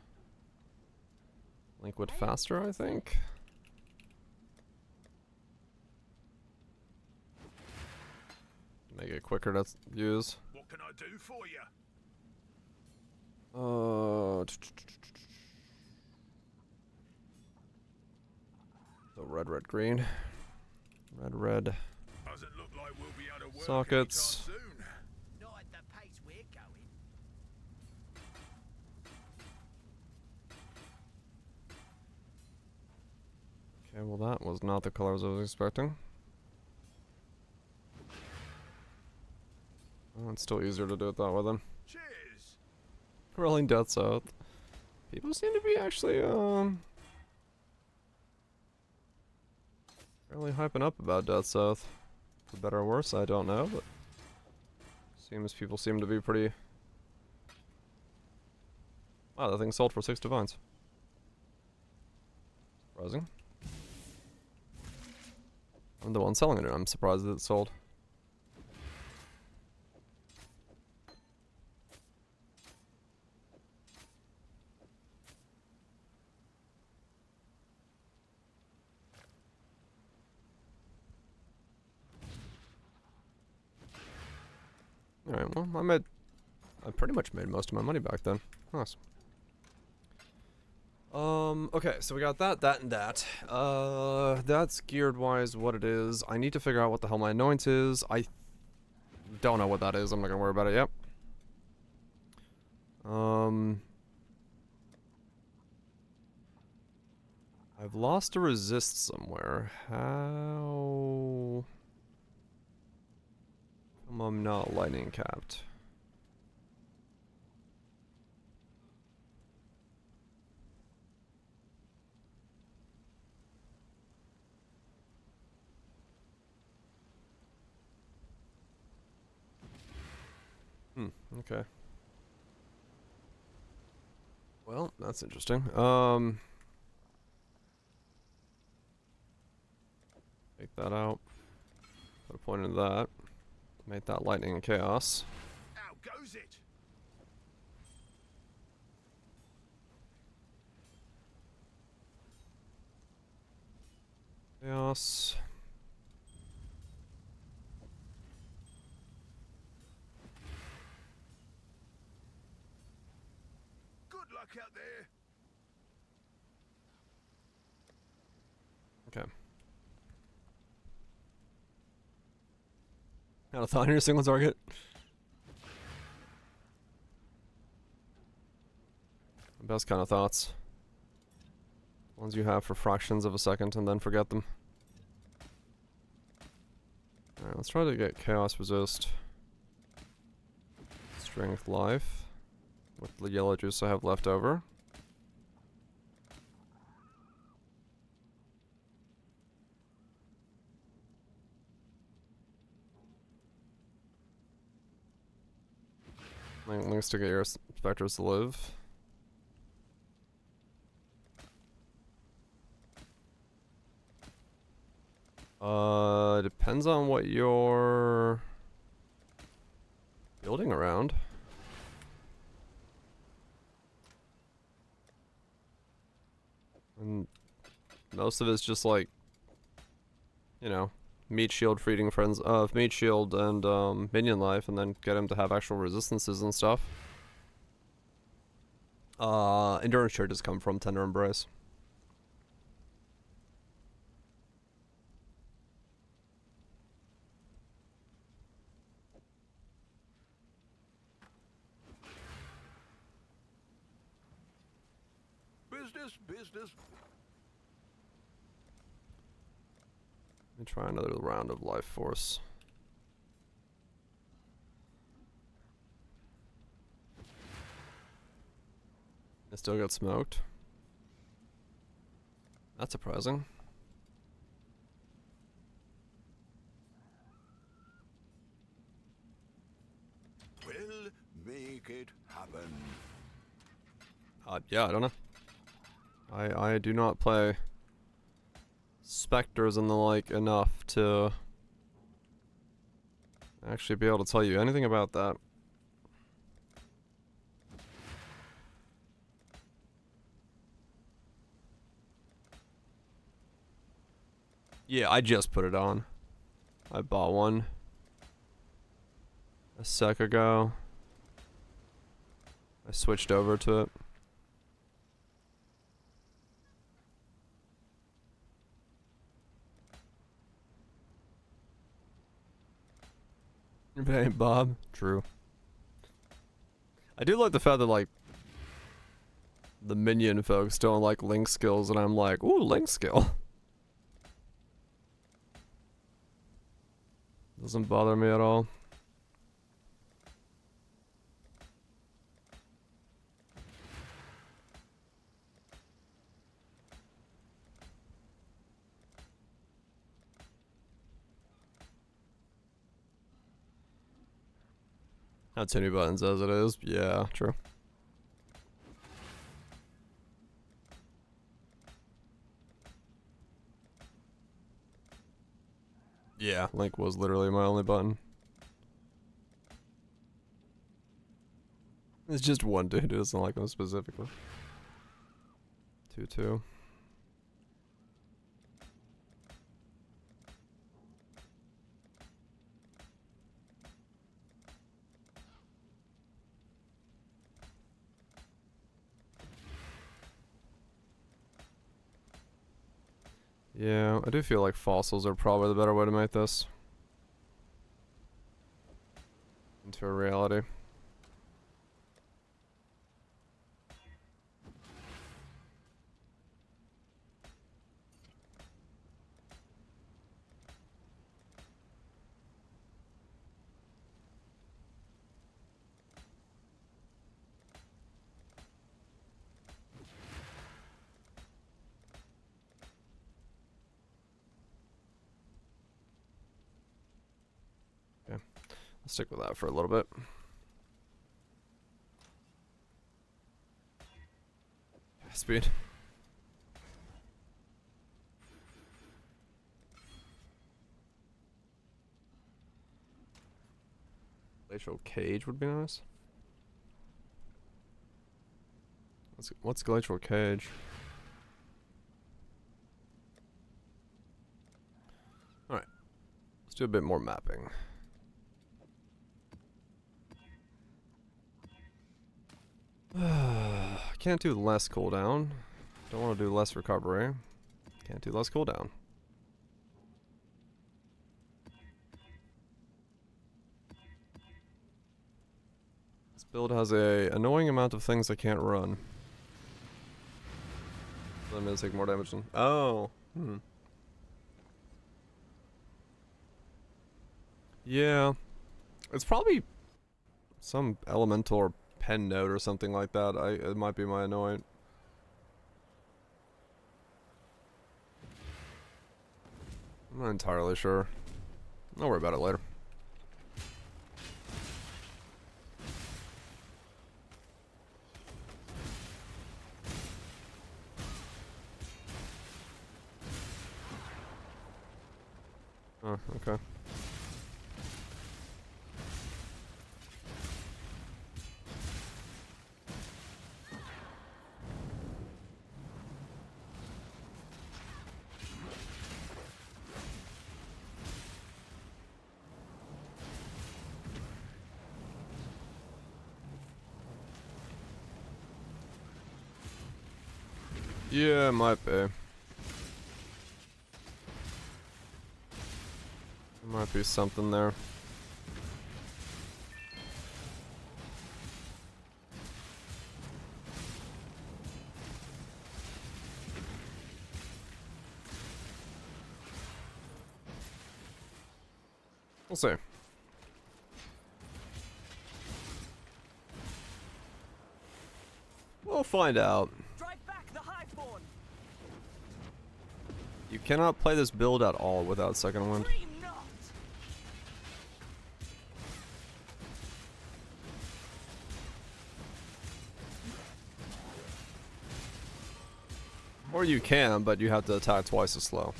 liquid faster, I think. Make it quicker to use. What can I do for you? So red, red, green. Red, red. Doesn't look like we'll be able to work Sockets. anytime soon. Not at the pace we're going. Okay, well that was not the colors I was expecting. Oh, it's still easier to do it that way then. Cheers. Rolling Death South. People seem to be actually, really hyping up about Death South. For better or worse, I don't know, but seems people seem to be pretty... Wow, that thing sold for 6 divines. Surprising. I'm the one selling it, and I'm surprised that it sold. Alright, well, I pretty much made most of my money back then. Nice. Okay, so we got that, and that. That's geared-wise what it is. I need to figure out what the hell my annoyance is. I don't know what that is. I'm not gonna worry about it yet. I've lost a resist somewhere. How... Come I'm not lightning capped. Okay. Well, that's interesting. Take that out. Put a point into that. Make that lightning and chaos. How goes it? Chaos. Good luck out there. Okay. Not a thought on your single target. Best kind of thoughts. Ones you have for fractions of a second and then forget them. Alright, let's try to get chaos resist. Strength life. With the yellow juice I have left over. Links to get your specters to live. Depends on what you're building around. And most of it's just like, you know, meat shield feeding friends meat shield and minion life, and then get him to have actual resistances and stuff. Endurance charges come from Tender Embrace. Business. Let me try another round of life force. I still got smoked. That's surprising. We'll make it happen. Yeah, I don't know. I do not play specters and the like enough to actually be able to tell you anything about that. Yeah, I just put it on. I bought one. a sec ago. I switched over to it. If it ain't Bob, true. I do like the fact that like the minion folks don't like link skills, and I'm like, ooh, link skill. Doesn't bother me at all. Not too many buttons as it is. Yeah, true. Yeah, Link was literally my only button. It's just one dude who doesn't like them specifically. 2-2. Yeah, I do feel like fossils are probably the better way to make this into a reality. Okay, I'll stick with that for a little bit. Speed. Glacial Cage would be nice. What's Glacial Cage? Alright. Let's do a bit more mapping. Can't do less cooldown. Don't want to do less recovery. Can't do less cooldown. This build has a annoying amount of things I can't run. So I'm gonna take more damage than. Oh. Yeah. It's probably some elemental or pen note or something like that. It might be my annoyant. I'm not entirely sure. I'll worry about it later. Oh, okay. Yeah, it might be. There might be something there. We'll see. We'll find out. Drive back the Highborn. You cannot play this build at all without second wind. Dream not. Or you can, but you have to attack twice as slow.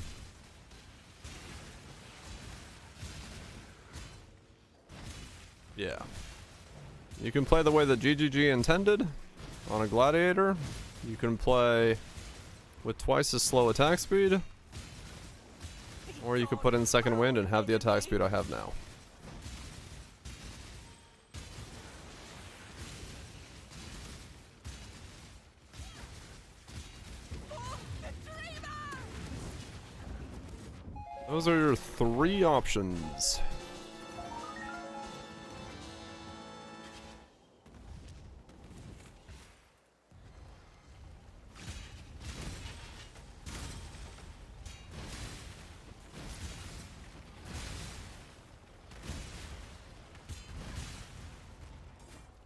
Yeah. You can play the way that GGG intended on a gladiator. You can play with twice as slow attack speed. Or you could put in second wind and have the attack speed I have now. Those are your 3 options.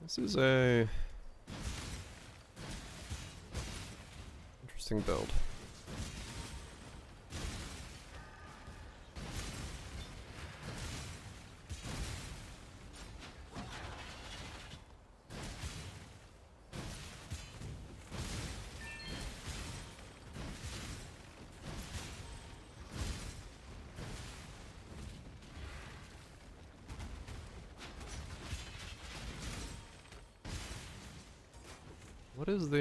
This is a interesting build. What is the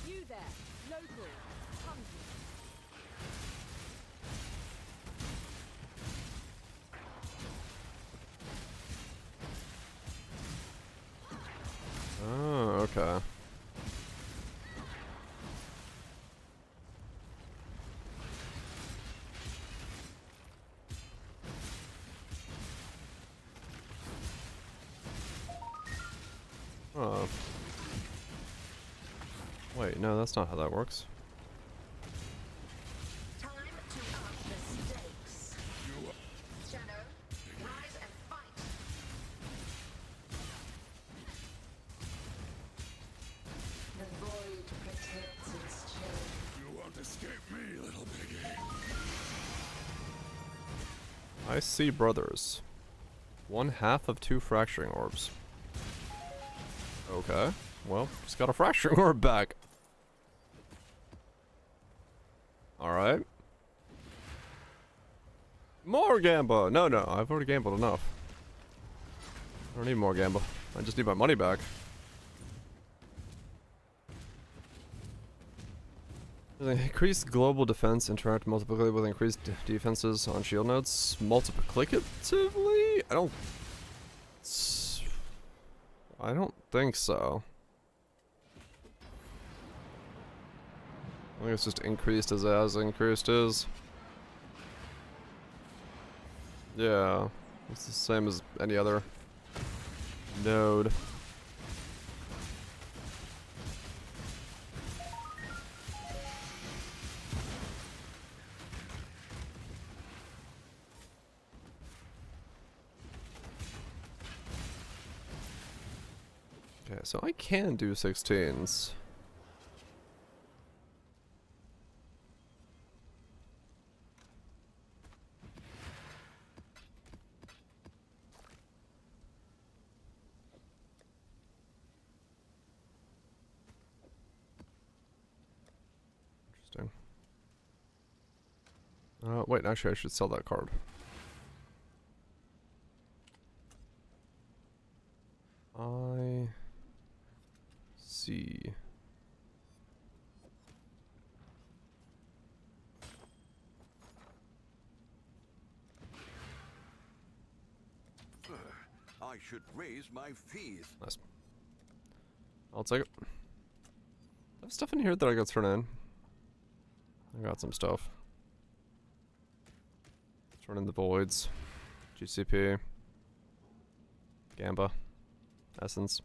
You there, local, hungry. Oh, okay. Oh. Wait, no, that's not how that works. Time to up the stakes. Shadow, rise and fight. The void protects its children. You won't escape me, little piggy. I see brothers. 1/2 of 2 fracturing orbs. Okay. Well, just got a fracturing orb back. Alright. More Gamba! No, no, I've already gambled enough. I don't need more Gamba. I just need my money back. Increased global defense interact multiplicatively with increased defenses on shield nodes. Multiplicatively? I don't think so. I think it's just increased as increased is. Yeah, it's the same as any other node. Okay, so I can do 16s. Interesting. Wait, actually I should sell that card. I see. I should raise my fees. Nice. I'll take it. I have stuff in here that I got turn in. I got some stuff. Turn in the voids. GCP. Gamba. Essence.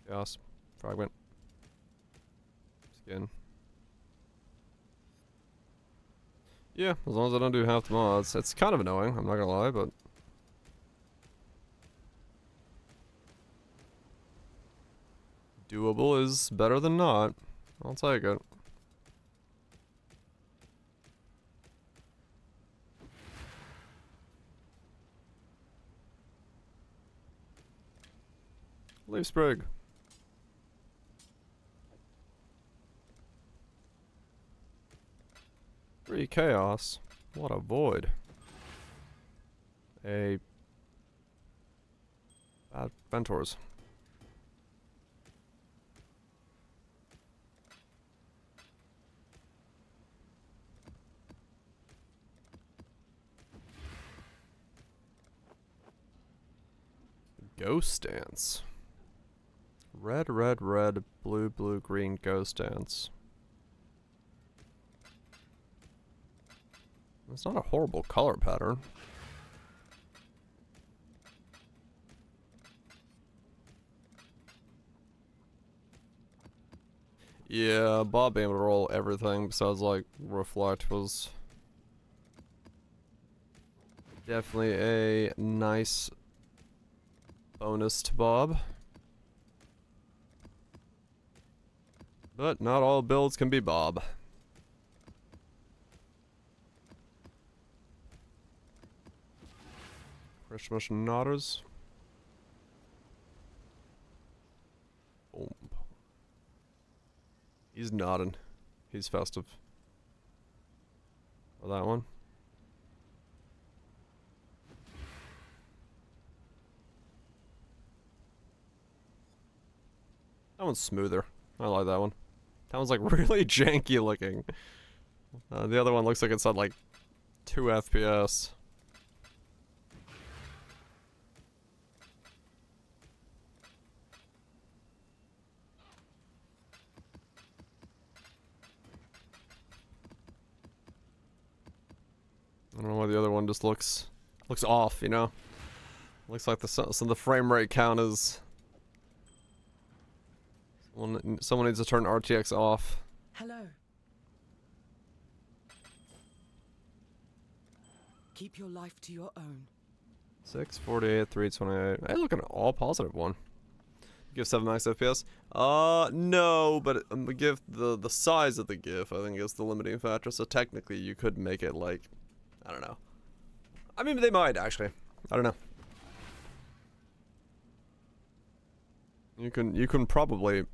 Chaos. Fragment. Skin. Yeah, as long as I don't do half the mods. It's kind of annoying, I'm not gonna lie, but... doable is better than not. I'll take it. Leaf Sprig. Free chaos. What a void. A bad Ventors. Ghost Dance. Red, red, red, blue, blue, green, ghost dance. It's not a horrible color pattern. Yeah, Bob being able to roll everything besides like reflect was definitely a nice bonus to Bob. But not all builds can be Bob. Christmas nodders. Boom. He's nodding. He's festive. Oh, that one. That one's smoother. I like that one. That one's like really janky looking. The other one looks like it's at like 2 FPS. I don't know why the other one just looks off, you know? Looks like the frame rate count is... Someone needs to turn RTX off. Hello. Keep your life to your own. 648, 328. Hey, look at an all positive one. Give 7 max FPS? No, but the GIF, the size of the GIF, I think is the limiting factor. So technically, you could make it like, I don't know. I mean, they might actually. I don't know. You can probably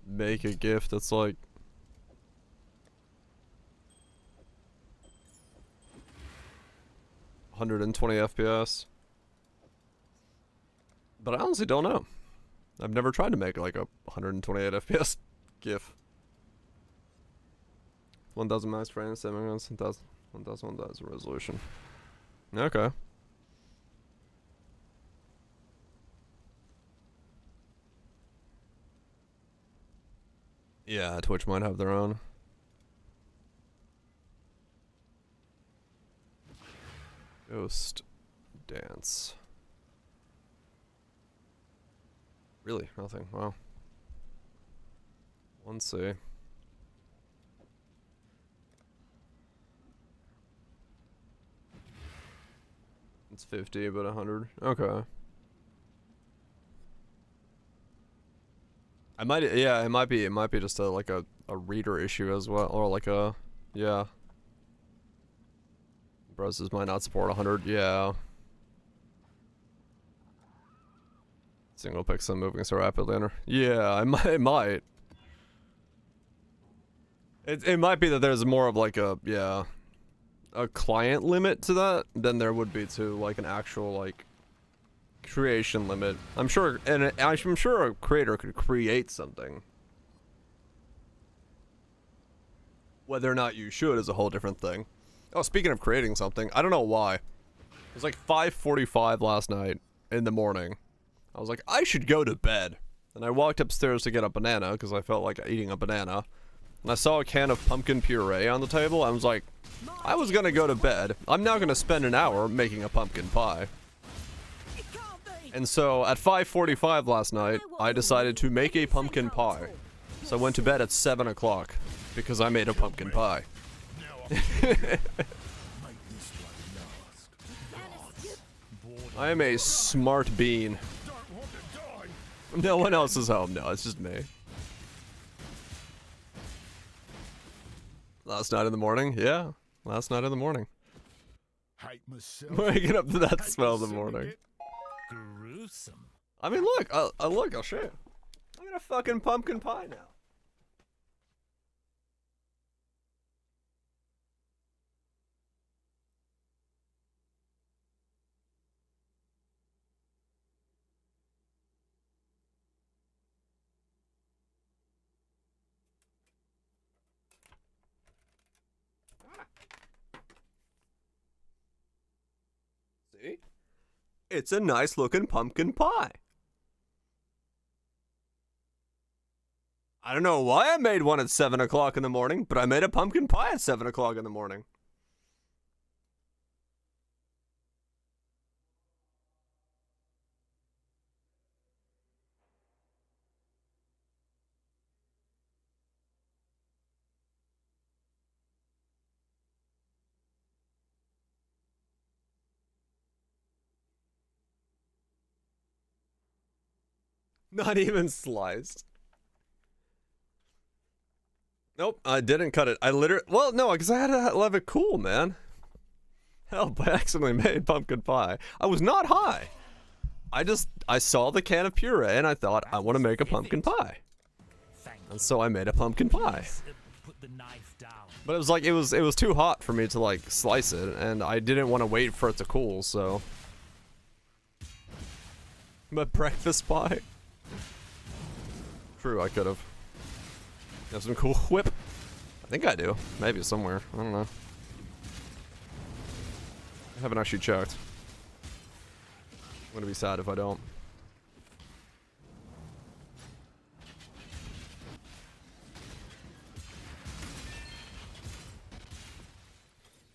make a GIF that's like 120 FPS. But I honestly don't know. I've never tried to make like a 128 FPS GIF. 1000 max frames, 700, 1000 resolution. Okay. Yeah, Twitch might have their own. Ghost dance. Really? Nothing. Wow. Let's see. It's 50, but 100. Okay. I might, yeah, it might be just like a reader issue as well, or like a, yeah. Browsers might not support 100, yeah. Single pixel moving so rapidly under, yeah, it might. It might be that there's more of like a, yeah, a client limit to that than there would be to like an actual like creation limit. I'm sure, and I'm sure a creator could create something. Whether or not you should is a whole different thing. Oh, speaking of creating something, I don't know why. It was like 5:45 last night in the morning. I was like, I should go to bed. And I walked upstairs to get a banana because I felt like eating a banana. And I saw a can of pumpkin puree on the table. I was like, I was gonna go to bed. I'm now gonna spend an hour making a pumpkin pie. And so at 5:45 last night, I decided to make a pumpkin pie. So I went to bed at 7 o'clock because I made a pumpkin pie. I am a smart bean. No one else is home. No, it's just me. Last night in the morning? Yeah. Last night in the morning. Hate myself. Waking up to that smell in the morning. Gruesome. I mean, look. I'll show you. I got a fucking pumpkin pie now. See? It's a nice looking pumpkin pie. I don't know why I made one at 7 o'clock in the morning, but I made a pumpkin pie at 7 o'clock in the morning. Not even sliced. Nope, I didn't cut it. I literally, well, no, because I had to have it cool, man. Help, I accidentally made pumpkin pie. I was not high. I saw the can of puree and I thought, I want to make a pumpkin pie. And so I made a pumpkin pie. Put the knife down. But it was like, it was too hot for me to like slice it, and I didn't want to wait for it to cool, so. But breakfast pie? True, I could have. Have some cool whip? I think I do. Maybe somewhere. I don't know. I haven't actually checked. I'm gonna be sad if I don't.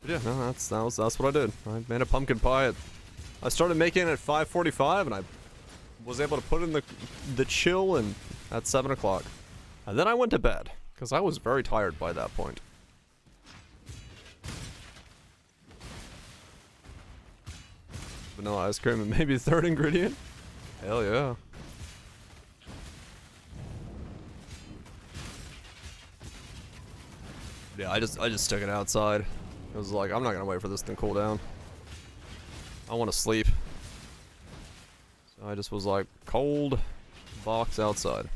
But yeah, no, that's what I did. I made a pumpkin pie. I started making it at 5:45, and I was able to put in the chill and at 7 o'clock. And then I went to bed, because I was very tired by that point. Vanilla ice cream and maybe third ingredient? Hell yeah. Yeah, I just stuck it outside. It was like, I'm not gonna wait for this thing to cool down. I want to sleep. So I just was like, cold box outside.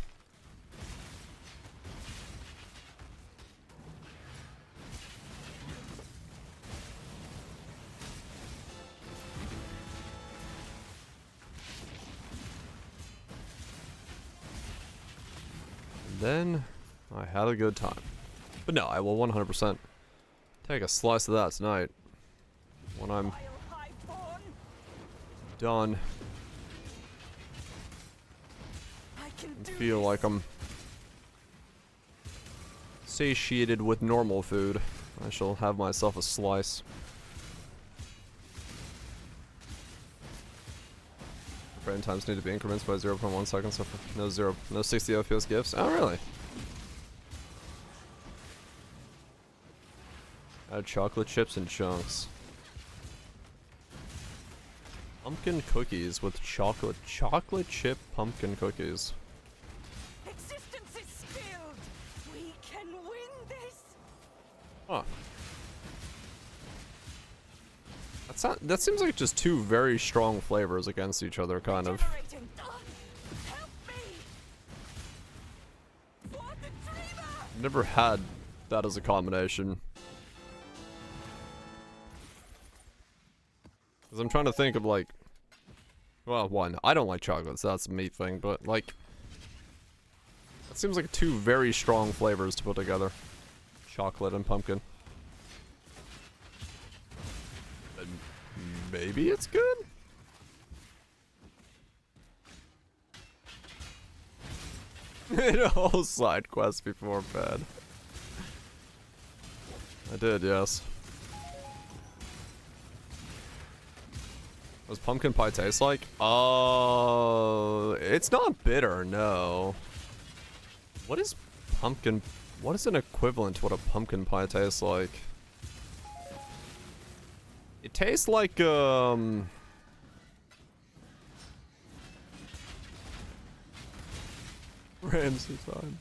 Then I had a good time. But no, I will 100% take a slice of that tonight when I'm done and feel like I'm satiated with normal food. I shall have myself a slice. Frame times need to be increments by 0.1 seconds, so no 60 FPS gifts. Oh, really? Add chocolate chips and chunks. Pumpkin cookies with chocolate chip pumpkin cookies. Existence is stilled. We can win this. Huh. That seems like just two very strong flavors against each other, kind of. Generating. Help me. For the dreamer. Never had that as a combination. Because I'm trying to think of like, well, one, I don't like chocolates, that's a me thing, but like, that seems like two very strong flavors to put together. Chocolate and pumpkin. And maybe it's good? Made a whole side quest before bed. I did, yes. What does pumpkin pie taste like? It's not bitter, no. What is an equivalent to what a pumpkin pie tastes like? It tastes like, Ramsey time.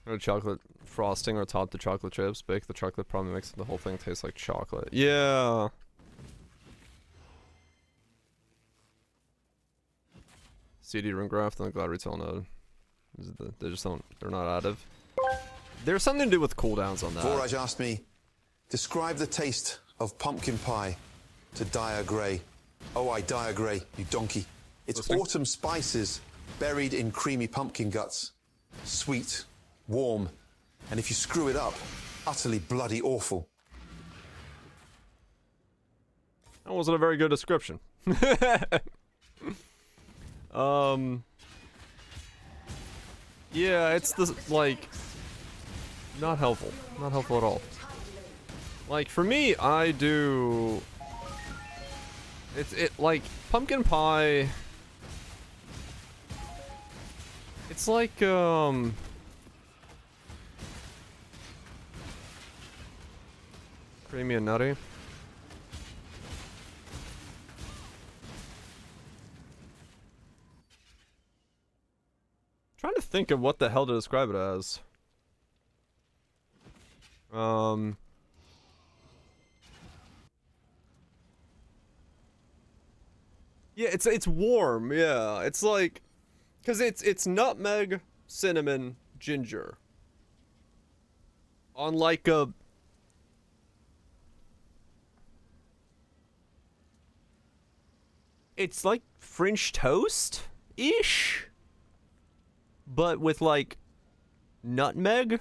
Or chocolate frosting or top the chocolate chips. Bake the chocolate, probably makes the whole thing taste like chocolate. Yeah. CD room graft and the glad retail node. They just don't, they're not additive. There's something to do with cooldowns on that. Voraj asked me, describe the taste of pumpkin pie to Dire Grey. Oh, I Dire Grey, you donkey. It's autumn spices buried in creamy pumpkin guts. Sweet, warm, and if you screw it up, utterly bloody awful. That wasn't a very good description. Yeah, it's the, like, not helpful. Not helpful at all. Like, for me, I do... like, pumpkin pie... It's like, creamy and nutty. Trying to think of what the hell to describe it as. Yeah, it's warm. Yeah, it's like, cause it's nutmeg, cinnamon, ginger. On like a. It's like French toast-ish, but with like nutmeg-ish.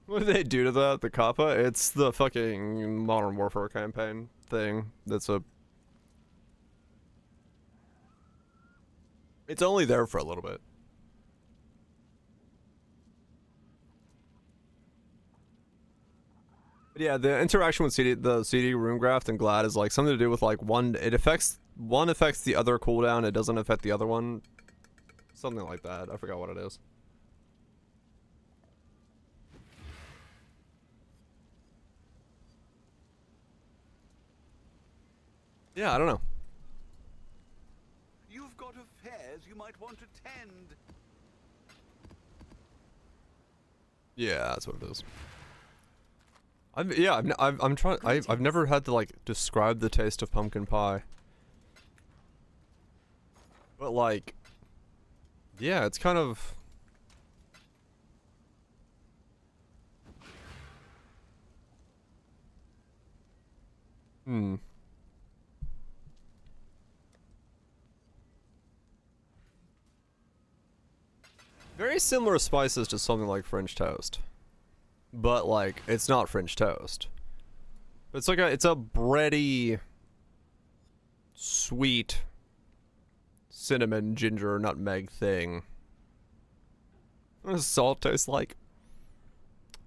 What do they do to that? The Kappa? It's the fucking Modern Warfare campaign thing. That's a... It's only there for a little bit. But yeah, the interaction with the CD room graft and Glad is like something to do with like one affects the other cooldown, it doesn't affect the other one. Something like that. I forgot what it is. Yeah, I don't know. You've got affairs you might want to tend. Yeah, that's what it is. I'm trying. I've never had to like describe the taste of pumpkin pie. But like, yeah, it's kind of. Very similar spices to something like French toast. But like, it's not French toast. It's like it's a bready, sweet, cinnamon, ginger, nutmeg thing. What does salt taste like?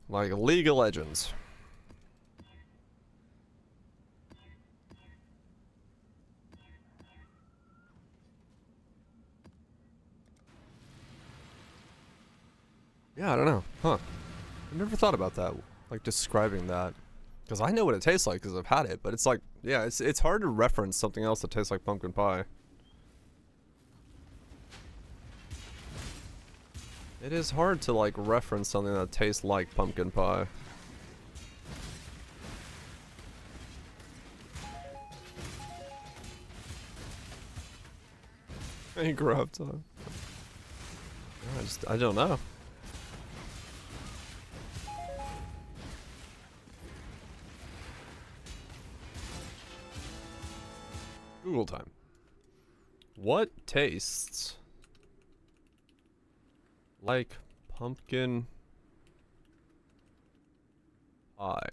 Like League of Legends. Yeah, I don't know. Huh. I've never thought about that, like describing that. Because I know what it tastes like because I've had it, but it's like, yeah, it's hard to reference something else that tastes like pumpkin pie. It is hard to like reference something that tastes like pumpkin pie. I grew up to. I don't know. Google time. What tastes like pumpkin pie?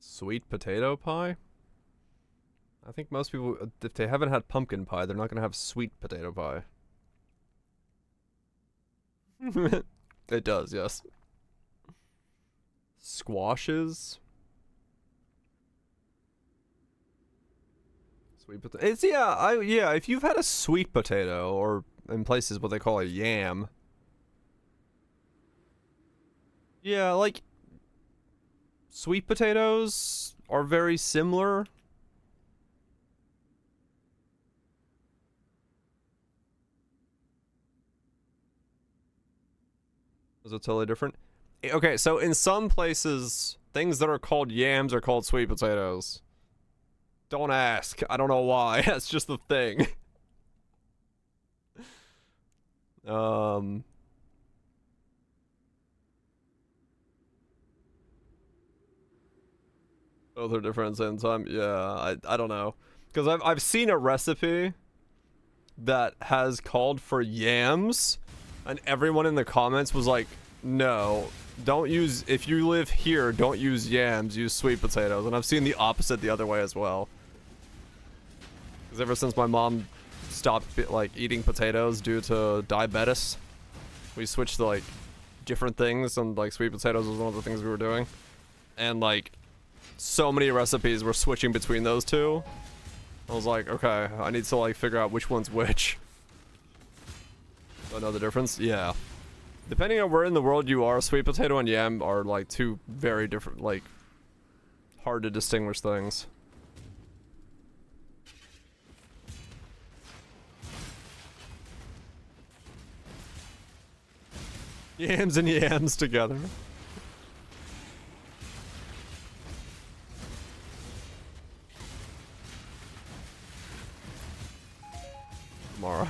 Sweet potato pie? I think most people, if they haven't had pumpkin pie, they're not gonna have sweet potato pie. It does, yes. Squashes. Sweet potato. It's yeah, if you've had a sweet potato, or in places what they call a yam. Yeah, like sweet potatoes are very similar. Is it totally different? Okay, so in some places, things that are called yams are called sweet potatoes. Don't ask. I don't know why. That's just the thing. Both are different at the same time. Yeah, I don't know. Because I've seen a recipe that has called for yams, and everyone in the comments was like, no, don't use, if you live here, don't use yams, use sweet potatoes. And I've seen the opposite the other way as well. Because ever since my mom stopped like eating potatoes due to diabetes, we switched to like different things, and like sweet potatoes was one of the things we were doing. And like so many recipes were switching between those two. I was like, okay, I need to like figure out which one's which. Do I know the difference? Yeah. Depending on where in the world you are, sweet potato and yam are like two very different, like, hard to distinguish things. Yams and yams together.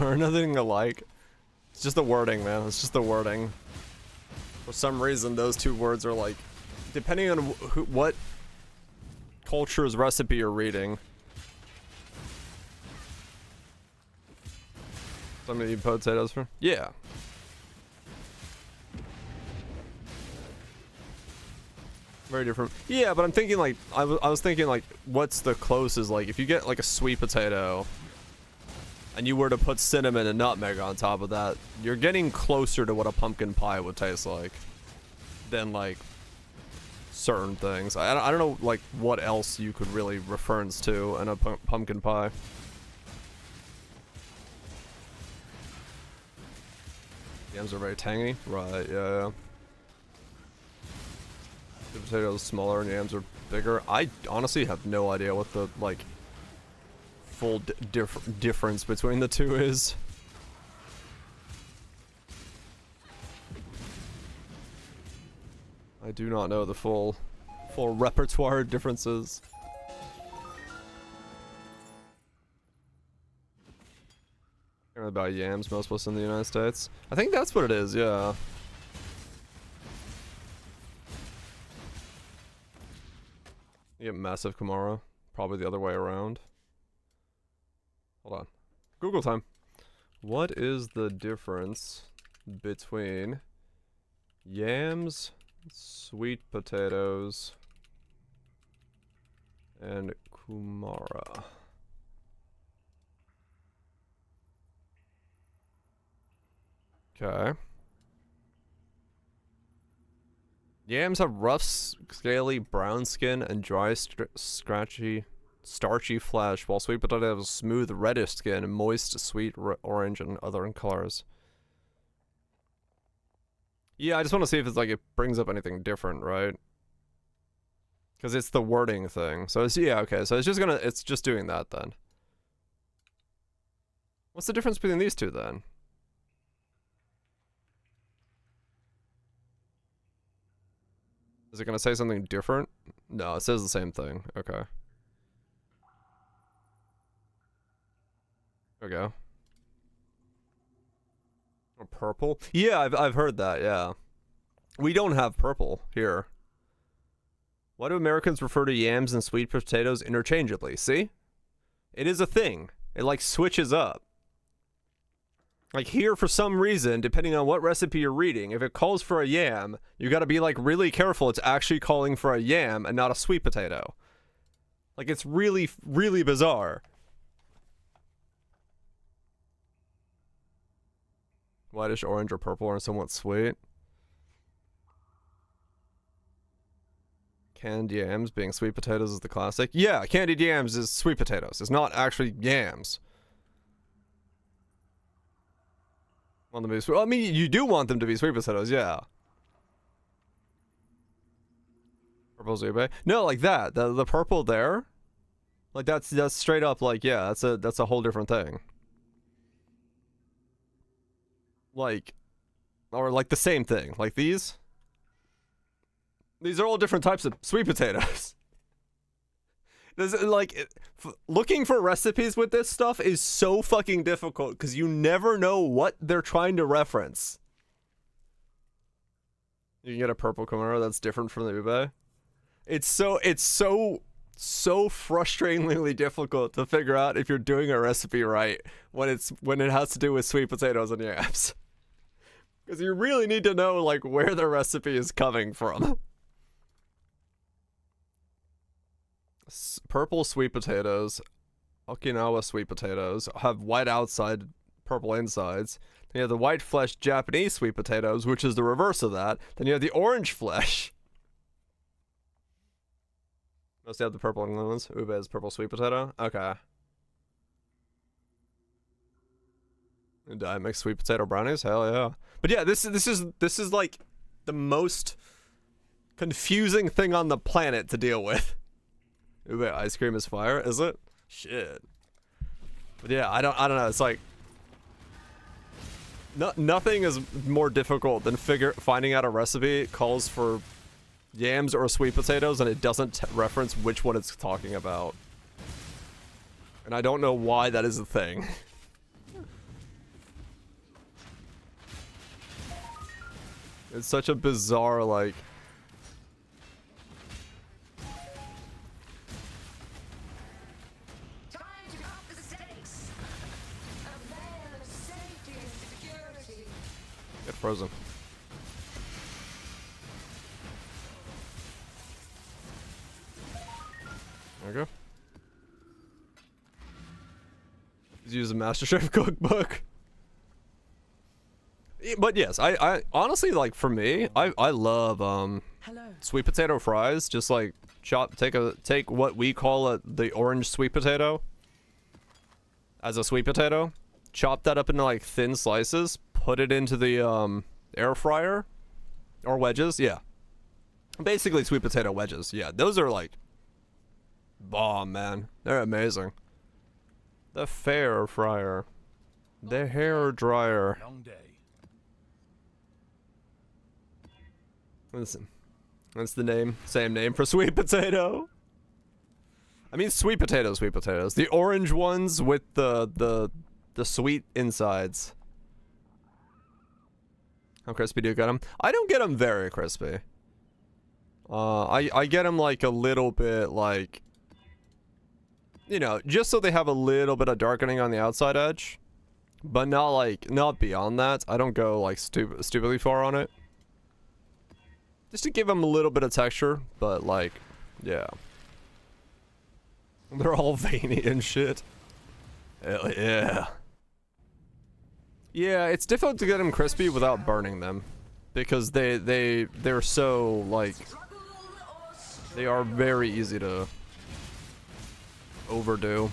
Are nothing alike. It's just the wording, man. It's just the wording. For some reason, those two words are like, depending on what culture's recipe you're reading. Somebody eat potatoes for? Yeah. Very different. Yeah, but I'm thinking like, I was thinking like, what's the closest, like, if you get like a sweet potato and you were to put cinnamon and nutmeg on top of that, you're getting closer to what a pumpkin pie would taste like than like certain things. I don't know like what else you could really reference to in a pumpkin pie. Yams are very tangy. Right, yeah. The potatoes smaller and yams are bigger. I honestly have no idea what the like full difference between the two is. I do not know the full repertoire differences. Hearing about yams, most of us in the United States. I think that's what it is, yeah. You get massive Kamara. Probably the other way around. Hold on. Google time. What is the difference between yams, sweet potatoes, and kumara? Okay. Yams have rough, scaly brown skin and dry, scratchy, starchy flesh, while sweet potato has smooth reddish skin and moist, sweet orange and other colors. Yeah, I just want to see if it's like it brings up anything different, right? Because it's the wording thing. So it's, yeah, okay, so it's just doing that then. What's the difference between these two then? Is it gonna say something different? No, it says the same thing. Okay. There we go. Or purple? Yeah, I've heard that, yeah. We don't have purple here. Why do Americans refer to yams and sweet potatoes interchangeably? See? It is a thing. It like switches up. Like here, for some reason, depending on what recipe you're reading, if it calls for a yam, you gotta be like really careful it's actually calling for a yam and not a sweet potato. Like it's really, really bizarre. Whitish, orange, or purple are somewhat sweet. Canned yams being sweet potatoes is the classic. Yeah, candied yams is sweet potatoes. It's not actually yams. Want them to be sweet? Well, I mean, you do want them to be sweet potatoes, yeah. Purple zube? No, like that. The purple there, like that's straight up like, yeah, that's a whole different thing. Like, or like the same thing. Like these are all different types of sweet potatoes. This, like, looking for recipes with this stuff is so fucking difficult because you never know what they're trying to reference. You can get a purple Kamara that's different from the ube. It's so so frustratingly difficult to figure out if you're doing a recipe right when it has to do with sweet potatoes and yams. Because you really need to know like where the recipe is coming from. Purple sweet potatoes, Okinawa sweet potatoes, have white outside, purple insides. Then you have the white flesh Japanese sweet potatoes, which is the reverse of that. Then you have the orange flesh. Mostly have the purple and blue ones. Ube is purple sweet potato. Okay. And I make sweet potato brownies. Hell yeah! But yeah, this is like the most confusing thing on the planet to deal with. Ube ice cream is fire, is it? Shit. But yeah, I don't know. It's like nothing is more difficult than finding out a recipe calls for yams or sweet potatoes and it doesn't reference which one it's talking about. And I don't know why that is a thing. It's such a bizarre, like... Time to up the stakes. A veil of safety and security. Get frozen. There we go. Just use a MasterChef cookbook. But yes, I honestly, like, for me, I love sweet potato fries. Just like take what we call the orange sweet potato as a sweet potato, chop that up into like thin slices, put it into the air fryer or wedges. Yeah, basically sweet potato wedges. Yeah, those are like bomb, man. They're amazing. The fair fryer, the hair dryer. Long day. Listen, that's the name. Same name for sweet potato. I mean, sweet potatoes. The orange ones with the sweet insides. How crispy do you get them? I don't get them very crispy. I get them like a little bit like, you know, just so they have a little bit of darkening on the outside edge, but not beyond that. I don't go like stupidly far on it. Just to give them a little bit of texture, but like, yeah. They're all veiny and shit. Hell yeah. Yeah, it's difficult to get them crispy without burning them. Because they're so, like, they are very easy to overdo.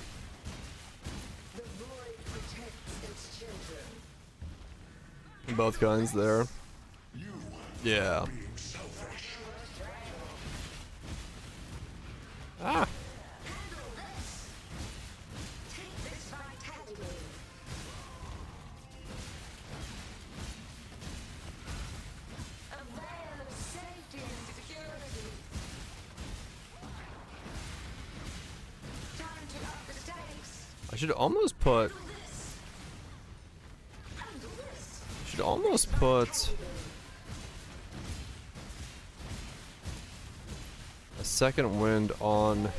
Both kinds there. Yeah. Ah. I should almost put a second wind on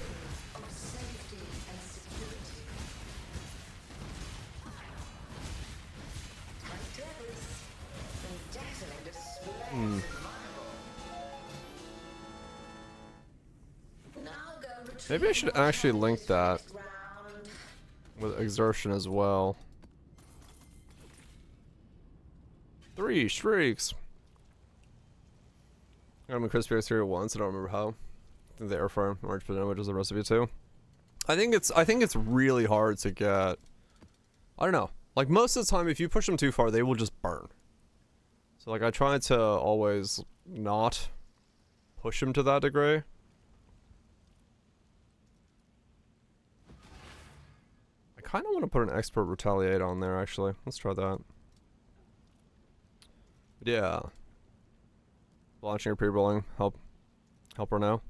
Maybe I should actually link that with exertion as well. 3 streaks. I got them in crispy exterior once. I don't remember how. I think the air fryer orange banana, which is the recipe too. I think it's really hard to get. I don't know. Like most of the time, if you push them too far, they will just burn. So like I try to always not push them to that degree. I kind of want to put an expert retaliate on there actually. Let's try that. But yeah. Launching or pre-rolling help her now.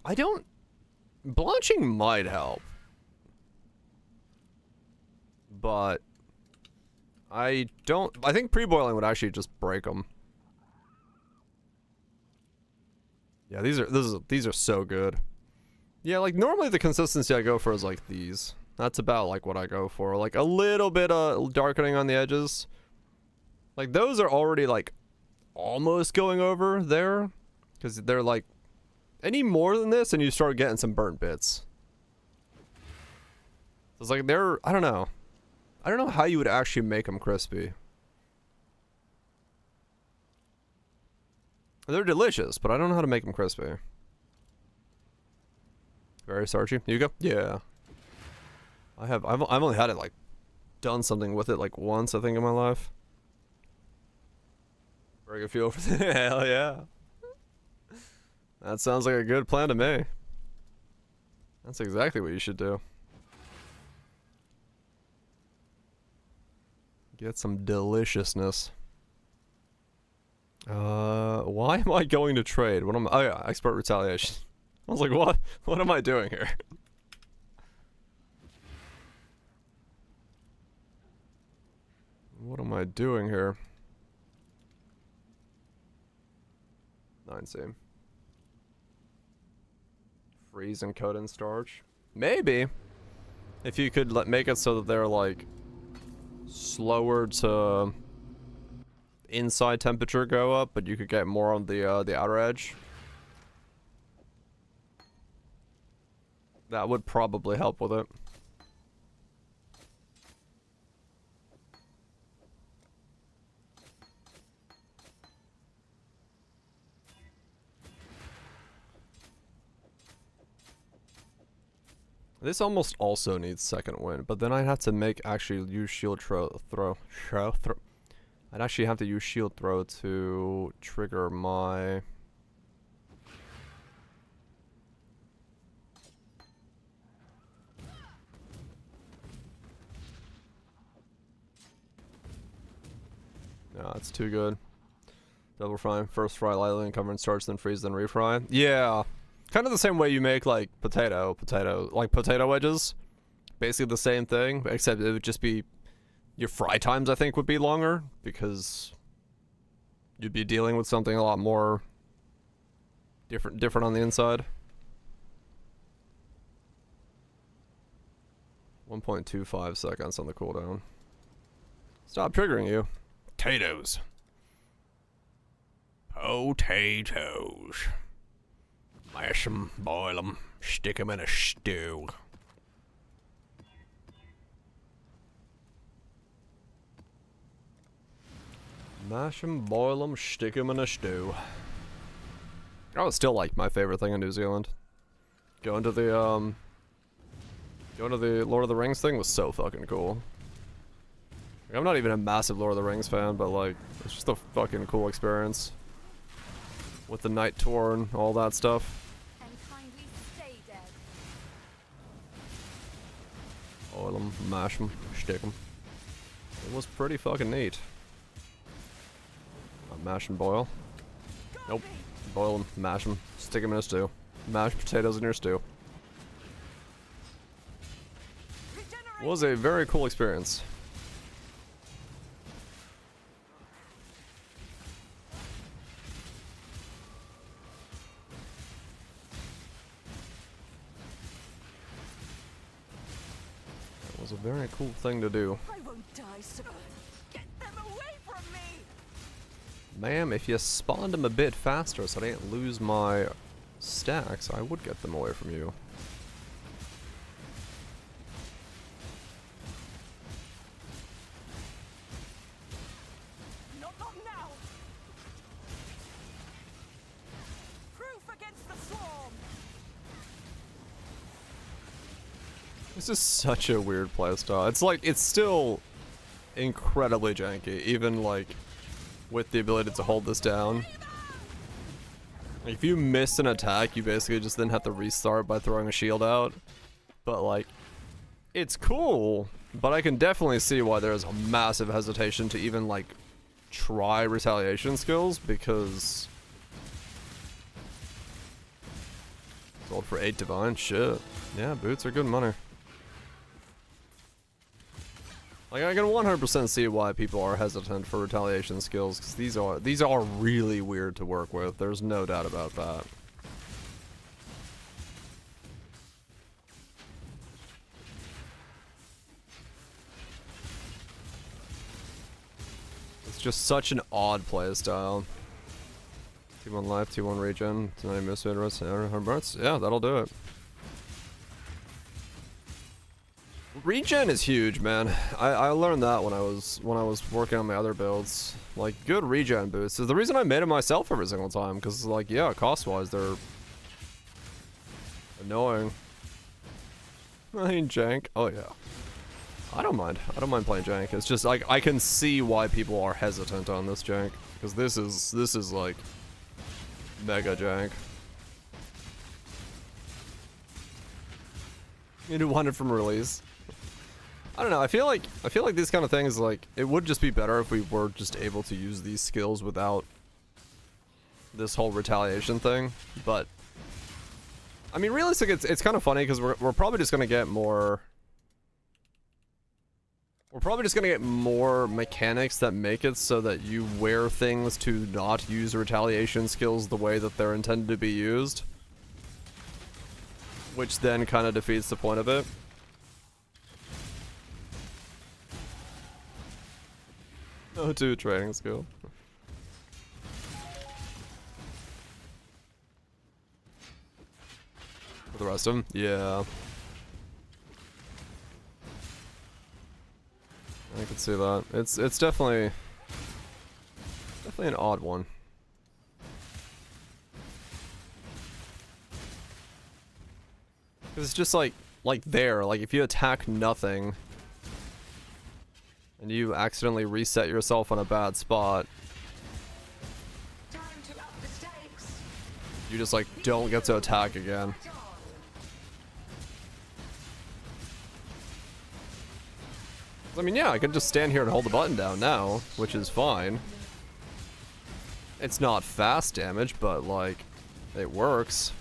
I don't. Blanching might help, but I don't. I think pre-boiling would actually just break them. Yeah, these are so good. Yeah, like normally the consistency I go for is like these. That's about like what I go for. Like a little bit darkening on the edges. Like those are already like almost going over there, because they're like any more than this and you start getting some burnt bits. So it's like they're, I don't know how you would actually make them crispy. They're delicious, but I don't know how to make them crispy. Very starchy. Yuga? Yeah. I've only had it like done something with it like once I think in my life. Very good feel for the hell yeah. That sounds like a good plan to me. That's exactly what you should do. Get some deliciousness. Why am I going to trade? What am I? Oh yeah, expert retaliation. I was like, what? What am I doing here? What am I doing here? 9C. Freeze and coat and starch. Maybe. If you could make it so that they're like slower to inside temperature go up, but you could get more on the outer edge. That would probably help with it. This almost also needs second wind, but then I'd have to actually use shield throw. I'd actually have to use shield throw to trigger my... No, it's too good. Double fry. First fry lightly and cover in starch, then freeze, then refry. Yeah. Kind of the same way you make like potato wedges. Basically the same thing, except it would just be your fry times I think would be longer because you'd be dealing with something a lot more different on the inside. 1.25 seconds on the cooldown. Stop triggering you. Potatoes. Potatoes. Mash them, boil them, stick them in a stew. Mash them, boil them, stick them in a stew. That was still like my favorite thing in New Zealand. Going to the Lord of the Rings thing was so fucking cool. Like, I'm not even a massive Lord of the Rings fan, but like, it's just a fucking cool experience. With the night tour and all that stuff. And kindly stay dead. Oil them, mash them, stick them. It was pretty fucking neat. Mash and boil. Nope. Boil them, mash them, stick them in a stew. Mash potatoes in your stew. It was a very cool experience. It was a very cool thing to do. I won't die, sir. Get them away from me! Ma'am, if you spawned them a bit faster so I didn't lose my stacks, I would get them away from you. Not long now! Proof against the swarm! This is such a weird playstyle. It's like, it's still incredibly janky, even like with the ability to hold this down. Like, if you miss an attack, you basically just then have to restart by throwing a shield out. But like, it's cool, but I can definitely see why there's a massive hesitation to even like try retaliation skills, because sold for 8 divine, shit. Yeah, boots are good money. Like, I can 100% see why people are hesitant for retaliation skills, because these are really weird to work with. There's no doubt about that. just such an odd playstyle. T1 life, T1 regen, T9 misfit, rest, hearts. Yeah, that'll do it. Regen is huge, man. I learned that when I was working on my other builds. Like, good regen boosts is the reason I made it myself every single time. Because, like, yeah, cost-wise, they're annoying. I mean, jank. Oh yeah. I don't mind. I don't mind playing jank. It's just like I can see why people are hesitant on this jank because this is like mega jank. You do want it from release. I don't know. I feel like these kind of things, like, it would just be better if we were just able to use these skills without this whole retaliation thing. But I mean, realistically, it's kind of funny because we're probably just gonna get more. We're probably just gonna get more mechanics that make it so that you wear things to not use retaliation skills the way that they're intended to be used, which then kind of defeats the point of it. Oh, to training skill. For the rest of them, yeah. I can see that. It's definitely an odd one. Cause it's just like there, like if you attack nothing and you accidentally reset yourself on a bad spot, Time to up the stakes. you just like don't get to attack again. I mean, yeah, I can just stand here and hold the button down now, which is fine. It's not fast damage, but like, it works.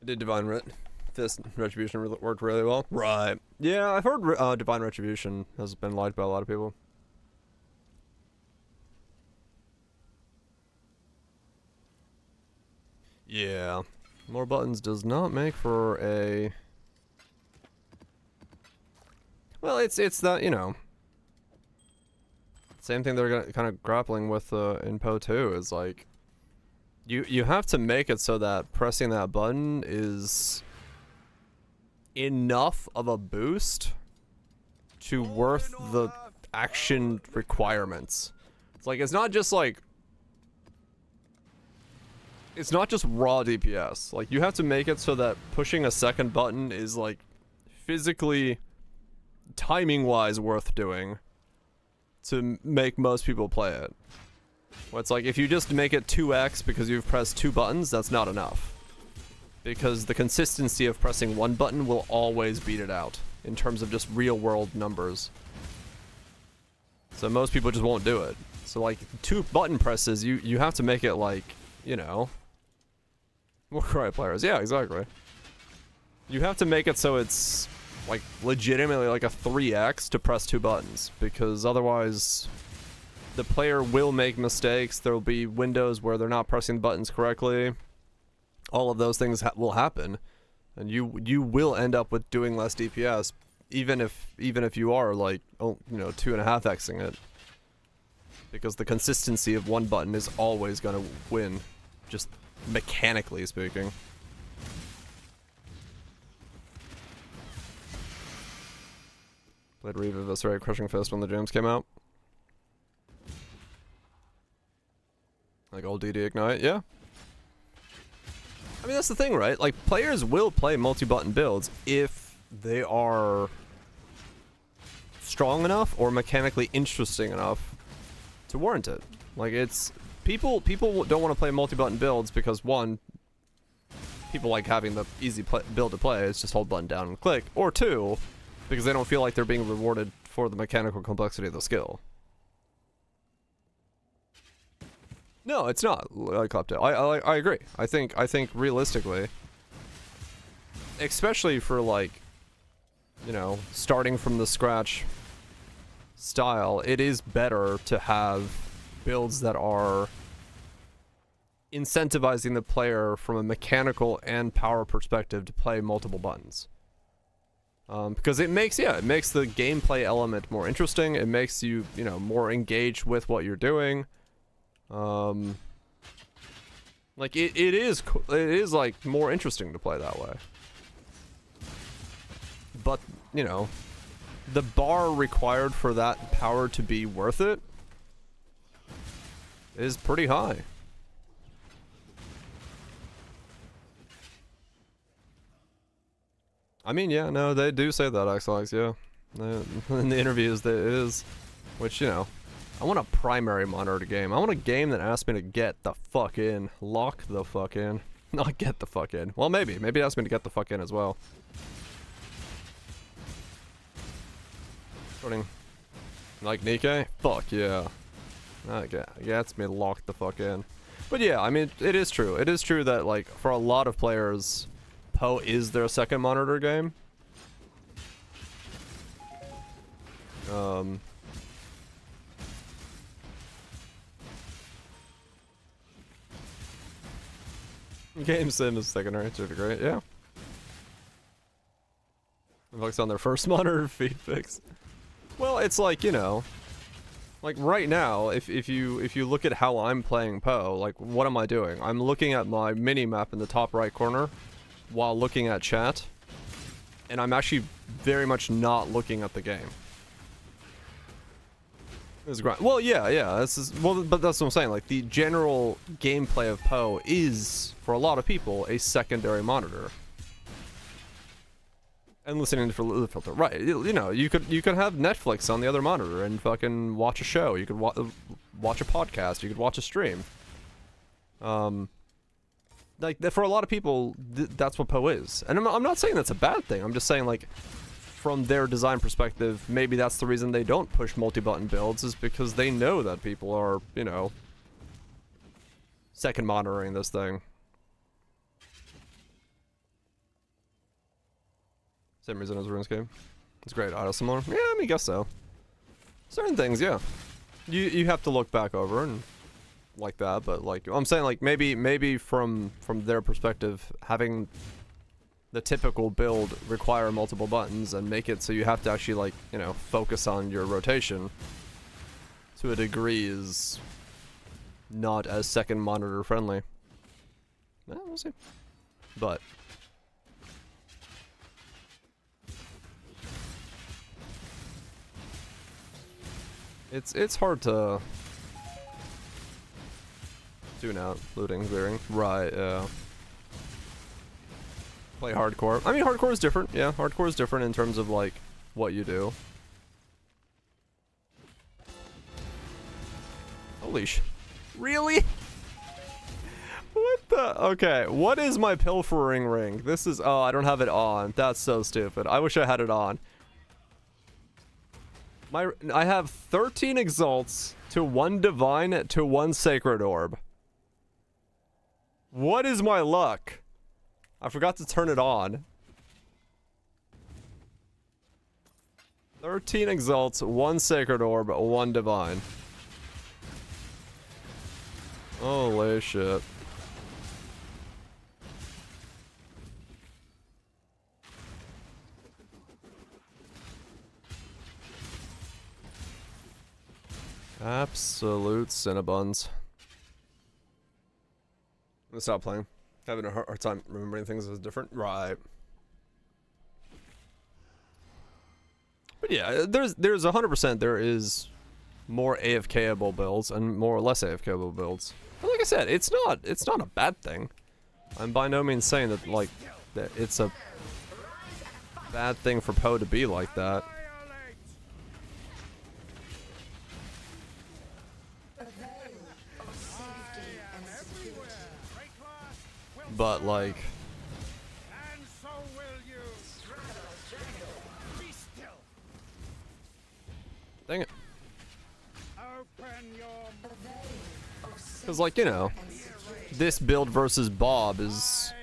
Did Divine Fist Retribution worked really well? Right. Yeah, I've heard Divine Retribution has been liked by a lot of people. Yeah. More buttons does not make for a... Well, it's that, you know... Same thing they're kind of grappling with in Poe 2 is like... You have to make it so that pressing that button is enough of a boost to worth the action requirements. It's like, it's not just like... It's not just raw DPS. Like, you have to make it so that pushing a second button is like physically, timing-wise worth doing to make most people play it. Well, it's like, if you just make it 2x because you've pressed 2 buttons, that's not enough. Because the consistency of pressing 1 button will always beat it out, in terms of just real-world numbers. So most people just won't do it. So like, 2 button presses, you have to make it like, you know... Warcry players, yeah, exactly. You have to make it so it's, like, legitimately like a 3x to press 2 buttons, because otherwise... The player will make mistakes, there will be windows where they're not pressing buttons correctly. All of those things will happen. And you will end up with doing less DPS, even if you are like, oh, you know, 2.5xing it. Because the consistency of 1 button is always gonna win, just mechanically speaking. Played Reeve Eviscerate Crushing Fist when the gems came out. Like old DD Ignite, yeah. I mean, that's the thing, right? Like, players will play multi-button builds if they are strong enough or mechanically interesting enough to warrant it. Like, it's... People don't want to play multi-button builds because, one, people like having the easy build to play, it's just hold button down and click. Or two, because they don't feel like they're being rewarded for the mechanical complexity of the skill. No, it's not like up to. I agree. I think realistically, especially for like, you know, starting from the scratch style, it is better to have builds that are incentivizing the player from a mechanical and power perspective to play multiple buttons. Because it makes, it makes the gameplay element more interesting. It makes you, you know, more engaged with what you're doing. Like it is like more interesting to play that way. But, you know, the bar required for that power to be worth it is pretty high. I mean, yeah, no, they do say that, XLX, yeah. In the interviews, that it is. Which, you know, I want a primary monitor game. I want a game that asks me to get the fuck in. Lock the fuck in. Not get the fuck in. Well, maybe. Maybe it asks me to get the fuck in as well. Running. Like Nikkei? Fuck yeah. That gets me locked the fuck in. But yeah, I mean, it is true. It is true that, like, for a lot of players, Poe is their second monitor game. Game sim is secondary to a degree, yeah. Focus on their first monitor feed fix. Well, it's like, you know, like right now, if you look at how I'm playing Poe, like what am I doing? I'm looking at my mini map in the top right corner while looking at chat, and I'm actually very much not looking at the game. Well, yeah, but that's what I'm saying. Like, the general gameplay of Poe is, for a lot of people, a secondary monitor. And listening to the filter, right? You know, you could have Netflix on the other monitor and fucking watch a show. You could watch a podcast. You could watch a stream. Like, for a lot of people, that's what Poe is. And I'm not saying that's a bad thing. I'm just saying, like, from their design perspective, maybe that's the reason they don't push multi-button builds, is because they know that people are, you know, second monitoring this thing. Same reason as RuneScape. It's great. Auto similar? Yeah, I mean, I guess so. Certain things, yeah. You have to look back over and like that, but like I'm saying, like maybe from their perspective, having the typical build require multiple buttons and make it so you have to actually, like, you know, focus on your rotation to a degree is not as second monitor friendly. Yeah, we'll see. But it's hard to do now. Looting, clearing. Right, yeah. Play hardcore. I mean, hardcore is different. Yeah, hardcore is different in terms of, like, what you do. Holy sh... Really? What the... Okay, what is my pilfering ring? This is... Oh, I don't have it on. That's so stupid. I wish I had it on. I have 13 exalts to 1 divine to 1 sacred orb. What is my luck? I forgot to turn it on. 13 exalts, 1 sacred orb, 1 divine. Holy shit. Absolute Cinnabuns. I'm gonna stop playing. Having a hard time remembering things as different. Right. But yeah, there's 100% there is more AFKable builds and more or less AFKable builds. But like I said, it's not a bad thing. I'm by no means saying that, like, that it's a bad thing for Poe to be like that. But, like... Dang it. Because, like, you know, this build versus Bob is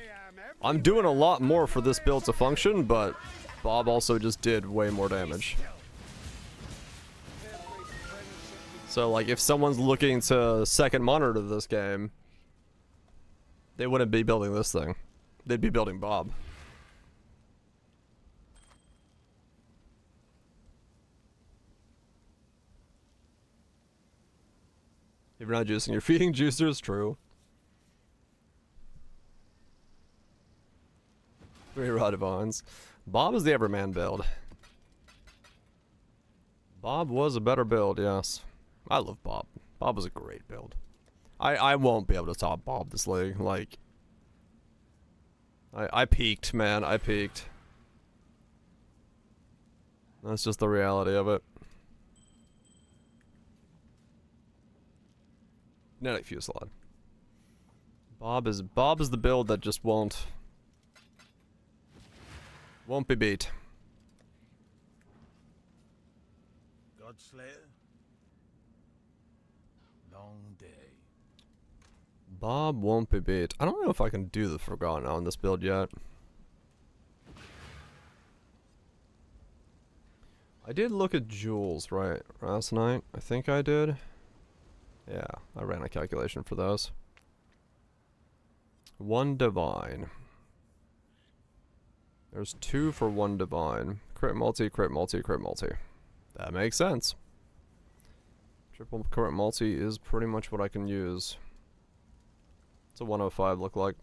I'm doing a lot more for this build to function, but Bob also just did way more damage. So, like, if someone's looking to second monitor this game, they wouldn't be building this thing. They'd be building Bob. If you're not juicing, you're feeding juicers, true. 3 raw divines. Bob is the Everman build. Bob was a better build, yes. I love Bob. Bob was a great build. I won't be able to top Bob this league. Like, I peaked, man. I peaked. That's just the reality of it. Kinetic Fusillade. Bob is the build that just won't be beat. Godslayer. Long day. Bob won't be beat. I don't know if I can do the Forgotten on this build yet. I did look at jewels, right, last night. I think I did. Yeah, I ran a calculation for those. 1 divine. There's 2 for 1 divine. Crit multi, crit multi, crit multi. That makes sense. Triple crit multi is pretty much what I can use. What's a 105 look like?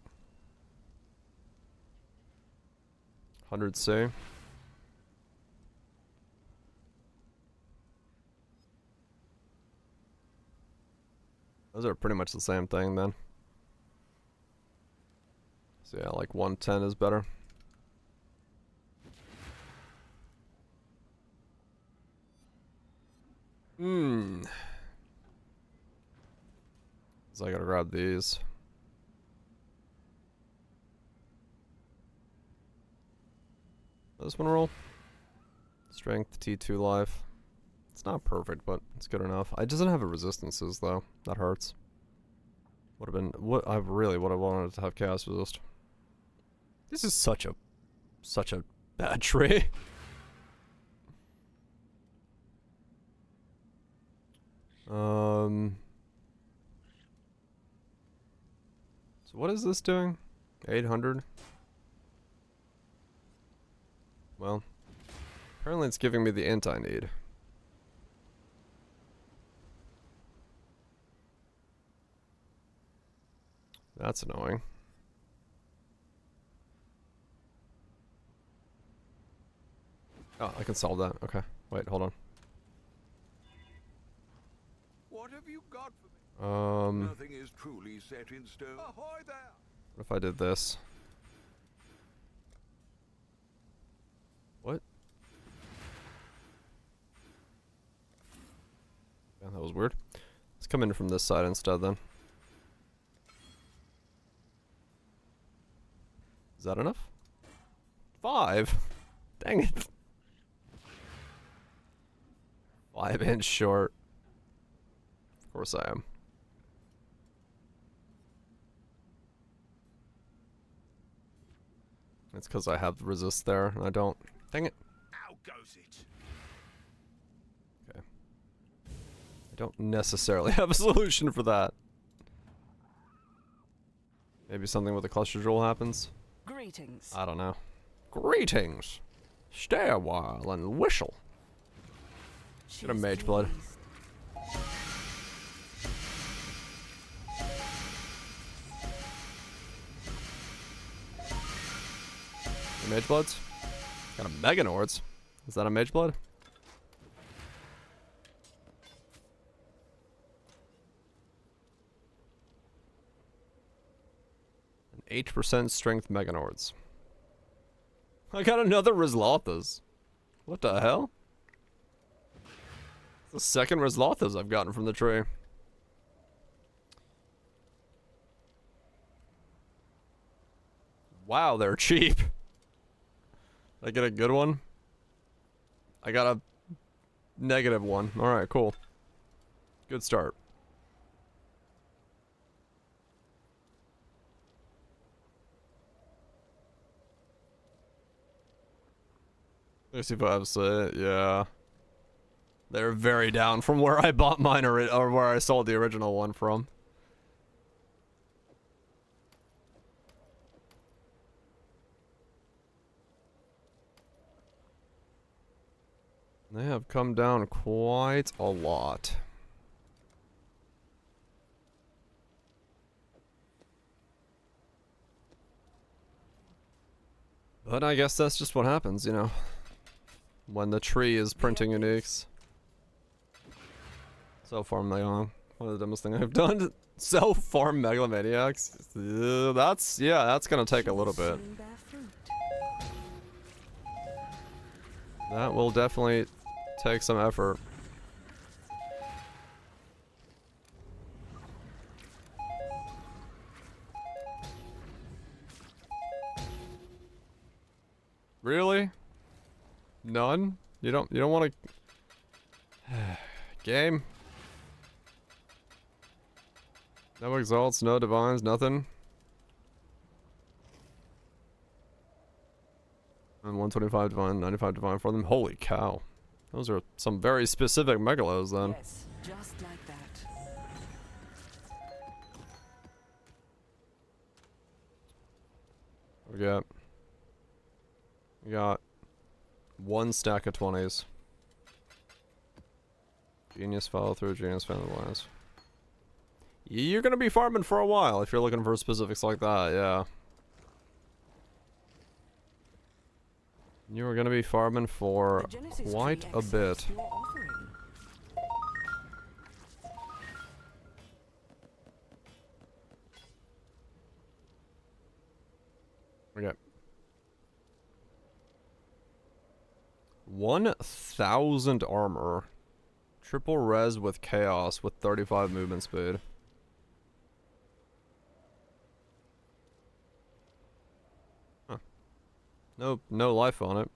100C. Those are pretty much the same thing then. So yeah, like 110 is better. So I gotta grab these. This one roll. Strength, T2 life. It's not perfect, but it's good enough. It doesn't have a resistances though. That hurts. Would have been what I really would have wanted to have chaos resist. This is such a bad tree. So what is this doing? 800. Well, apparently it's giving me the int I need. That's annoying. Oh, I can solve that. Okay. Wait, hold on. What have you got for me? Nothing is truly set in stone. Ahoy there! What if I did this? What? Yeah, that was weird. Let's come in from this side instead then. Is that enough? 5? Dang it. 5 inch short. Of course I am. It's because I have the resist there and I don't. Dang it. How goes it? Okay. I don't necessarily have a solution for that. Maybe something with a cluster jewel happens. Greetings. I don't know. Greetings. Stay a while and whistle. Get a mage blood. Mage bloods? Got a Meganords. Is that a mage blood? An 8% strength Meganords. I got another Rizlothas. What the hell? It's the second Rizlothas I've gotten from the tree. Wow, they're cheap. Did I get a good one? I got a negative one. Alright, cool. Good start. 65 cent, yeah. They're very down from where I bought mine or where I sold the original one from. They have come down quite a lot. But I guess that's just what happens, you know, when the tree is printing uniques. So farm Megalomaniacs. One of the dumbest thing I've done. So farm Megalomaniacs. That's gonna take a little bit. That will definitely take some effort. Really? None? You don't want to game? No exalts, no divines, nothing. And 125 divine, 95 divine for them. Holy cow. Those are some very specific megalos then. Yes, just like that. We got one stack of 20s. Genius follow through, genius family lines. You're gonna be farming for a while if you're looking for specifics like that, yeah. You're gonna be farming for quite a bit. Okay. 1,000 armor. Triple res with chaos with 35 movement speed. Huh. No life on it.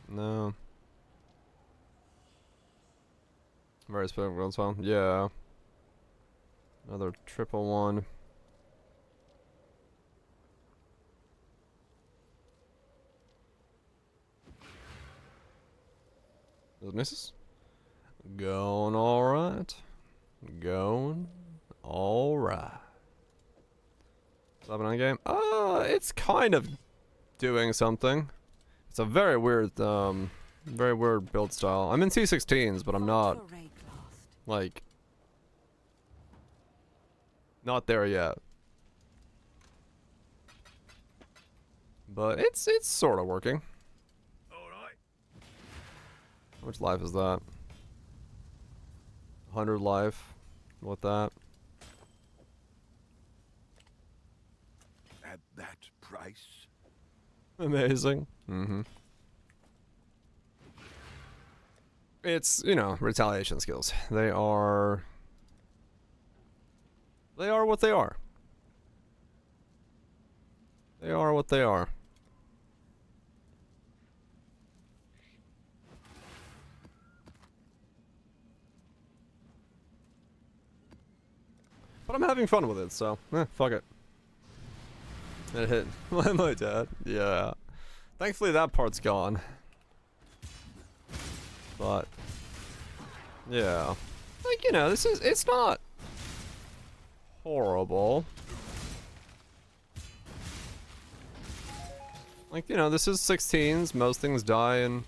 No. Very specific as well. Yeah. Another triple one. Those misses? Going alright. Going alright. 7-9 game? It's kind of doing something. It's a very weird build style. I'm in C16s, but I'm not, like, not there yet. But it's sort of working. How much life is that? 100 life. What that? At that price? Amazing. Mm-hmm. It's, you know, retaliation skills. They are what they are. They are what they are. But I'm having fun with it, so, fuck it. It hit my dad. Yeah. Thankfully that part's gone. But, yeah. Like, you know, it's not horrible. Like, you know, this is 16s. Most things die in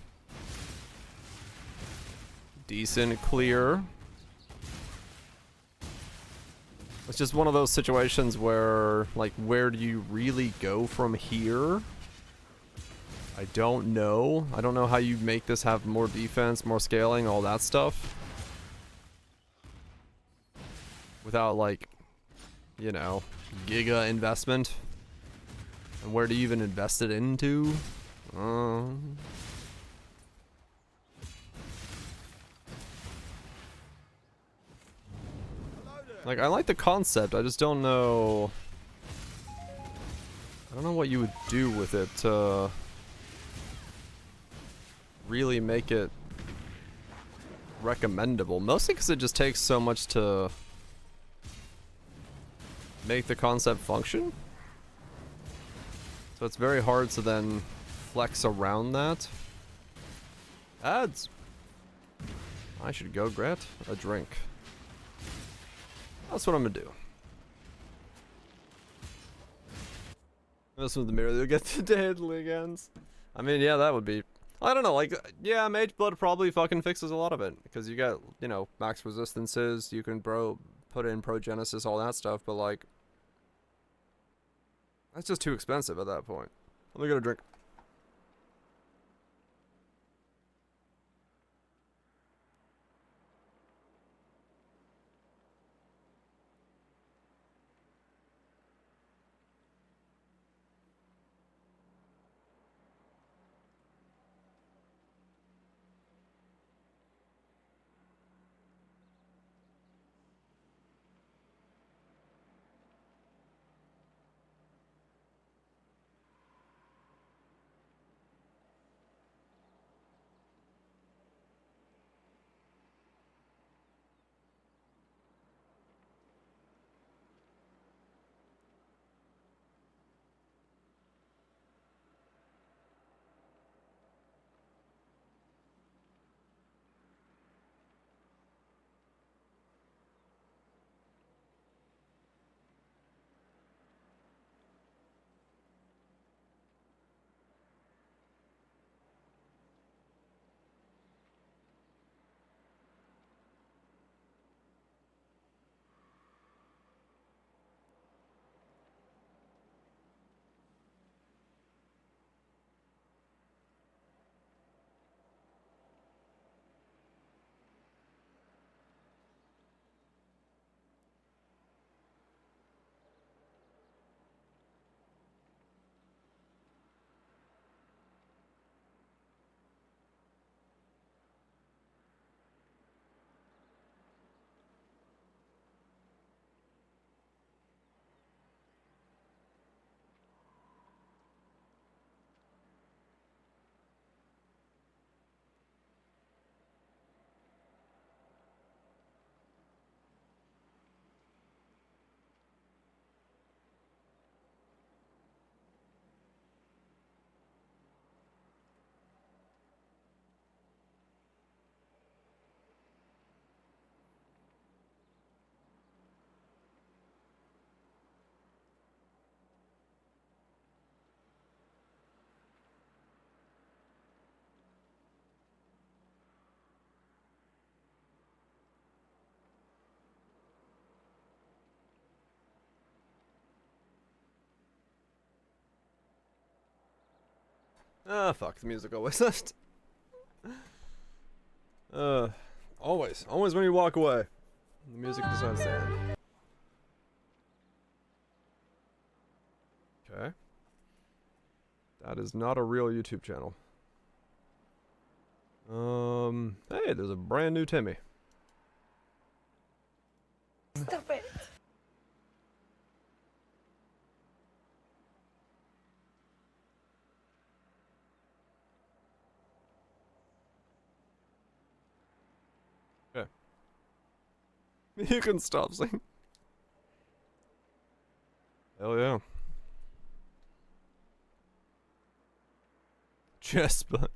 decent clear. It's just one of those situations where, like, where do you really go from here? I don't know. I don't know how you make this have more defense, more scaling, all that stuff. Without, like, you know, giga investment. And where do you even invest it into? Like, I like the concept, I just don't know... I don't know what you would do with it to really make it recommendable. Mostly because it just takes so much to make the concept function. So it's very hard to then flex around that. Ads. I should go get a drink. That's what I'm gonna do. This with the mirror, they'll get the deadly against. I mean, yeah, that would be. I don't know, like, yeah, Mage Blood probably fucking fixes a lot of it. Because you got, you know, max resistances, you can put in Progenesis, all that stuff, but like. That's just too expensive at that point. Let me get a drink. Ah, fuck, the music always left. Always when you walk away, the music decides to end. Okay. That is not a real YouTube channel. Hey, there's a brand new Timmy. Stop it. You can stop singing. Hell yeah. Chest, but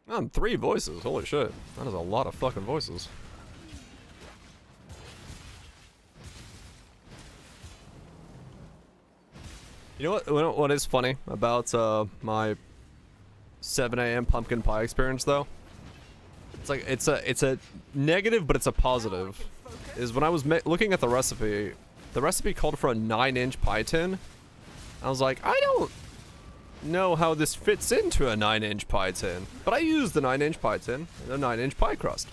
I'm 3 voices. Holy shit. That is a lot of fucking voices. You know what is funny about my 7 a.m. pumpkin pie experience though? It's like it's a negative, but it's a positive. Is when I was looking at the recipe called for a 9-inch pie tin. I was like, I don't know how this fits into a 9-inch pie tin, but I used the 9-inch pie tin and a 9-inch pie crust.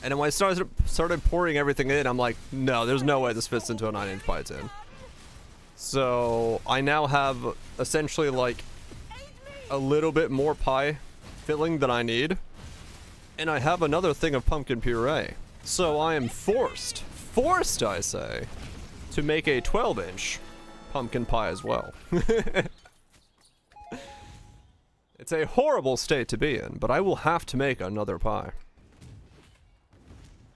And then when I started pouring everything in, I'm like, no, there's no way this fits into a 9-inch pie tin. So I now have essentially like a little bit more pie filling than I need. And I have another thing of pumpkin puree. So I am forced I say, to make a 12-inch pumpkin pie as well. It's a horrible state to be in, but I will have to make another pie.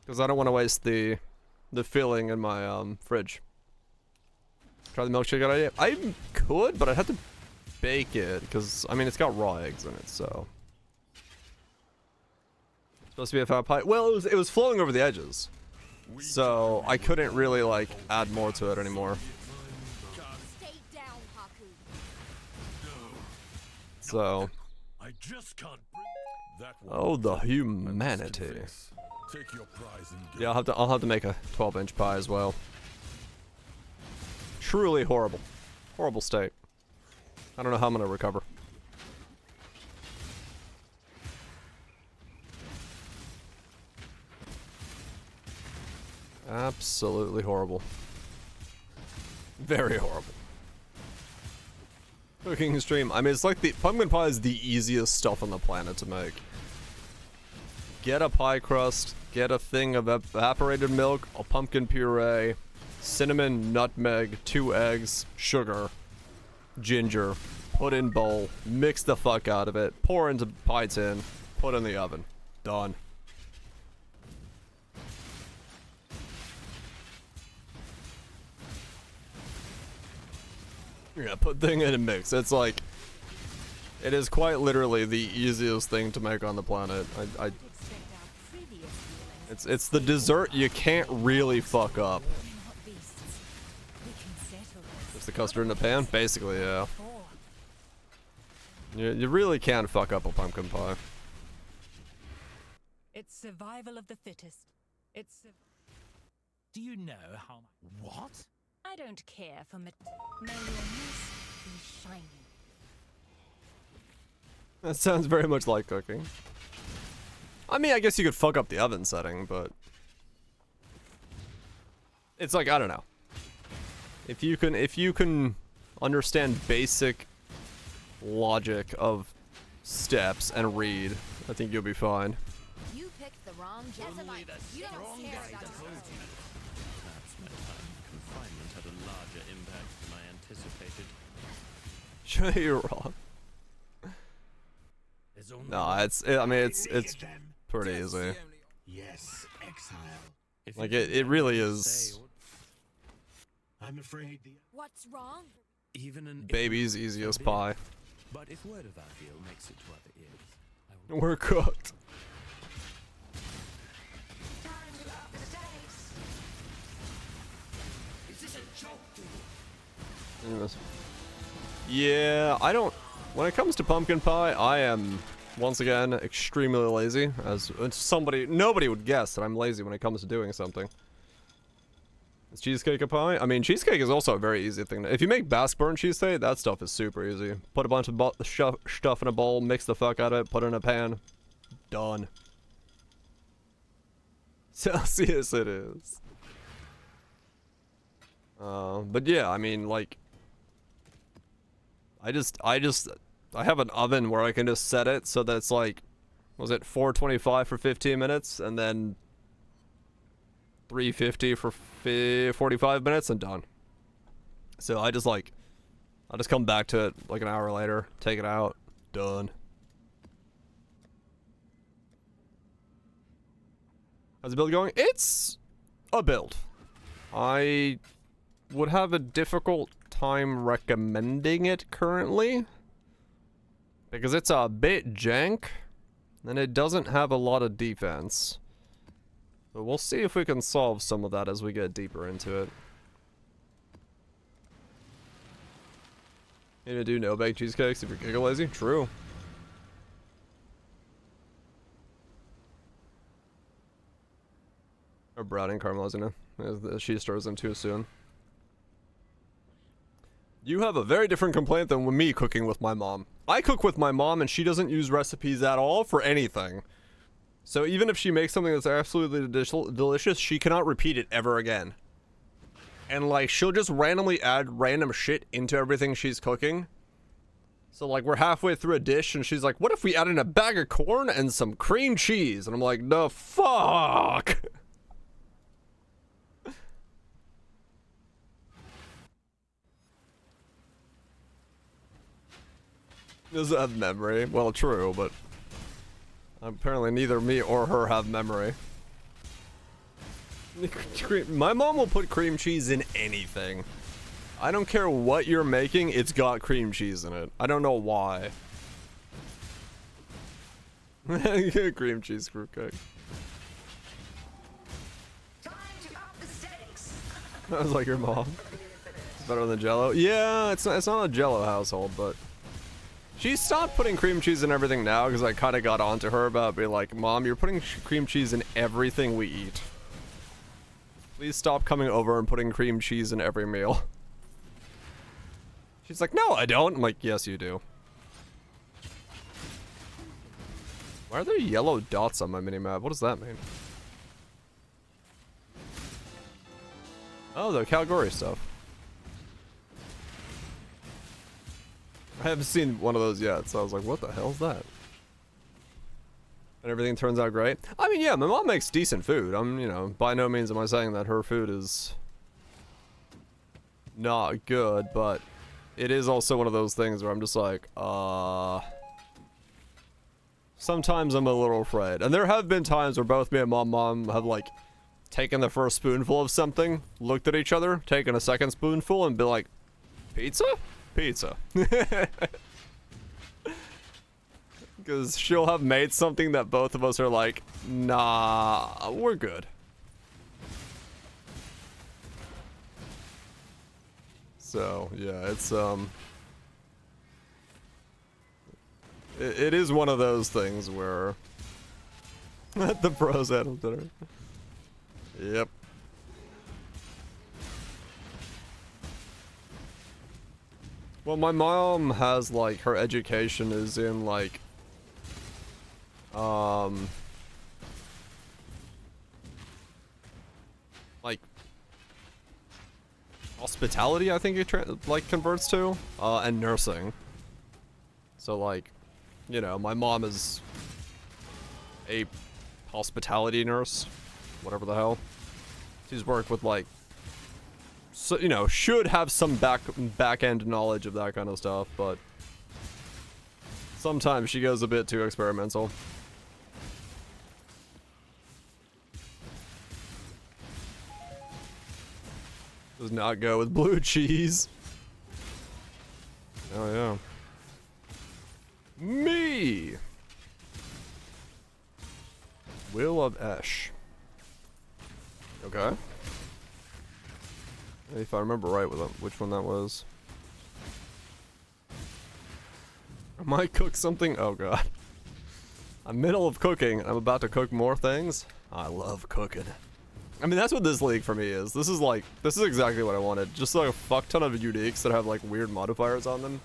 Because I don't want to waste the the filling in my fridge. Try the milkshake idea. I could, but I'd have to bake it because I mean it's got raw eggs in it, so it's supposed to be a fat pie. Well, it was flowing over the edges, so I couldn't really like add more to it anymore. Stay down, Haku. So, I just can't bring that one. oh, the humanity. Take your prize and go. Yeah, I'll have to make a 12-inch pie as well. Truly horrible, horrible state. I don't know how I'm gonna recover. Absolutely horrible. Very horrible. Cooking stream. I mean, it's like the pumpkin pie is the easiest stuff on the planet to make. Get a pie crust, get a thing of evaporated milk, a pumpkin puree, cinnamon, nutmeg, 2 eggs, sugar, ginger, put in bowl, mix the fuck out of it, pour into pie tin, put in the oven. Done. Yeah, put thing in a mix. It's like, it is quite literally the easiest thing to make on the planet. It's the dessert you can't really fuck up. Just the custard in the pan? Basically, yeah. You really can't fuck up a pumpkin pie. It's survival of the fittest. Do you know how much? What? I don't care for May your mousse be shiny. That sounds very much like cooking. I mean, I guess you could fuck up the oven setting, but it's like, I don't know. If you can understand basic logic of steps and read, I think you'll be fine. You picked the wrong Jezebite. You don't care about Perhaps my time in confinement had a larger impact than I anticipated. Sure, you're wrong. No, I mean, it's pretty easy. Yes, exile. Like, it really is. I'm afraid the... What's wrong? Even an Baby's easiest pie. But if word of our deal makes it to other ears, I will... We're cooked. Is this a joke to you? Yeah, I don't... When it comes to pumpkin pie, I am, once again, extremely lazy. As nobody would guess that I'm lazy when it comes to doing something. Is cheesecake a pie? I mean, cheesecake is also a very easy thing. If you make Basque burnt cheesecake, that stuff is super easy. Put a bunch of stuff in a bowl, mix the fuck out of it, put it in a pan. Done. Celsius it is. But yeah, I mean, like... I have an oven where I can just set it so that it's like, was it 425 for 15 minutes and then 350 for 45 minutes and done. So I just come back to it like an hour later, take it out, done. How's the build going? It's a build. I would have a difficult time recommending it currently because it's a bit jank and it doesn't have a lot of defense. But we'll see if we can solve some of that as we get deeper into it. You gonna do no bake cheesecakes if you're giga lazy? True. Or browning caramelizing it. She stirs them too soon. You have a very different complaint than with me cooking with my mom. I cook with my mom and she doesn't use recipes at all for anything. So even if she makes something that's absolutely delicious, she cannot repeat it ever again. And like, she'll just randomly add random shit into everything she's cooking. So like, we're halfway through a dish and she's like, what if we add in a bag of corn and some cream cheese? And I'm like, the fuck? Doesn't have memory. Well, true, but apparently neither me or her have memory. My mom will put cream cheese in anything. I don't care what you're making, it's got cream cheese in it. I don't know why. Cream cheese fruitcake. I was like, your mom. It's better than Jello. Yeah, it's not a Jello household, but she stopped putting cream cheese in everything now because I kind of got onto her about being like, Mom, you're putting cream cheese in everything we eat. Please stop coming over and putting cream cheese in every meal. She's like, no, I don't. I'm like, yes, you do. Why are there yellow dots on my minimap? What does that mean? Oh, the Calgary stuff. I haven't seen one of those yet, so I was like, what the hell's that? And everything turns out great. I mean, yeah, my mom makes decent food. You know, by no means am I saying that her food is not good, but it is also one of those things where I'm just like, sometimes I'm a little afraid. And there have been times where both me and mom have, like, taken the first spoonful of something, looked at each other, taken a second spoonful, and be like, pizza? Pizza. Because she'll have made something that both of us are like, nah, we're good. So, yeah, it's, it is one of those things where the pros handle dinner. Yep. Well, my mom has, like, her education is in, like, like, hospitality, I think it, like, converts to, and nursing. So, like, you know, my mom is a hospitality nurse, whatever the hell. She's worked with, like, so, you know, should have some back-end knowledge of that kind of stuff, but sometimes she goes a bit too experimental. Does not go with blue cheese. Oh, yeah. Me! Will of Esh. Okay. If I remember right with which one that was. I might cook something. Oh god. I'm middle of cooking and I'm about to cook more things. I love cooking. I mean, that's what this league for me is. This is exactly what I wanted. Just like a fuck ton of uniques that have like weird modifiers on them.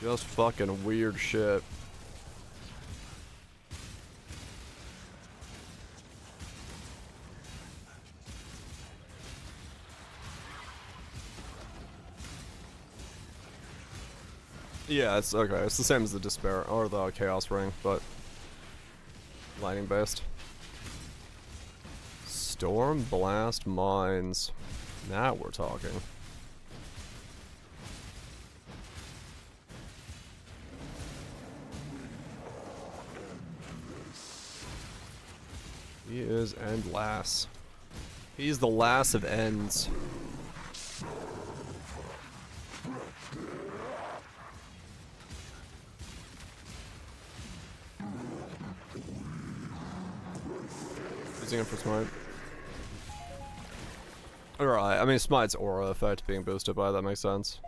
Just fucking weird shit. Yeah, it's okay. It's the same as the Despair or the Chaos Ring, but lightning based. Storm Blast Mines. Now we're talking. He is End Lass. He's the last of ends. Using it for Smite. Alright, I mean Smite's aura effect being boosted by that makes sense.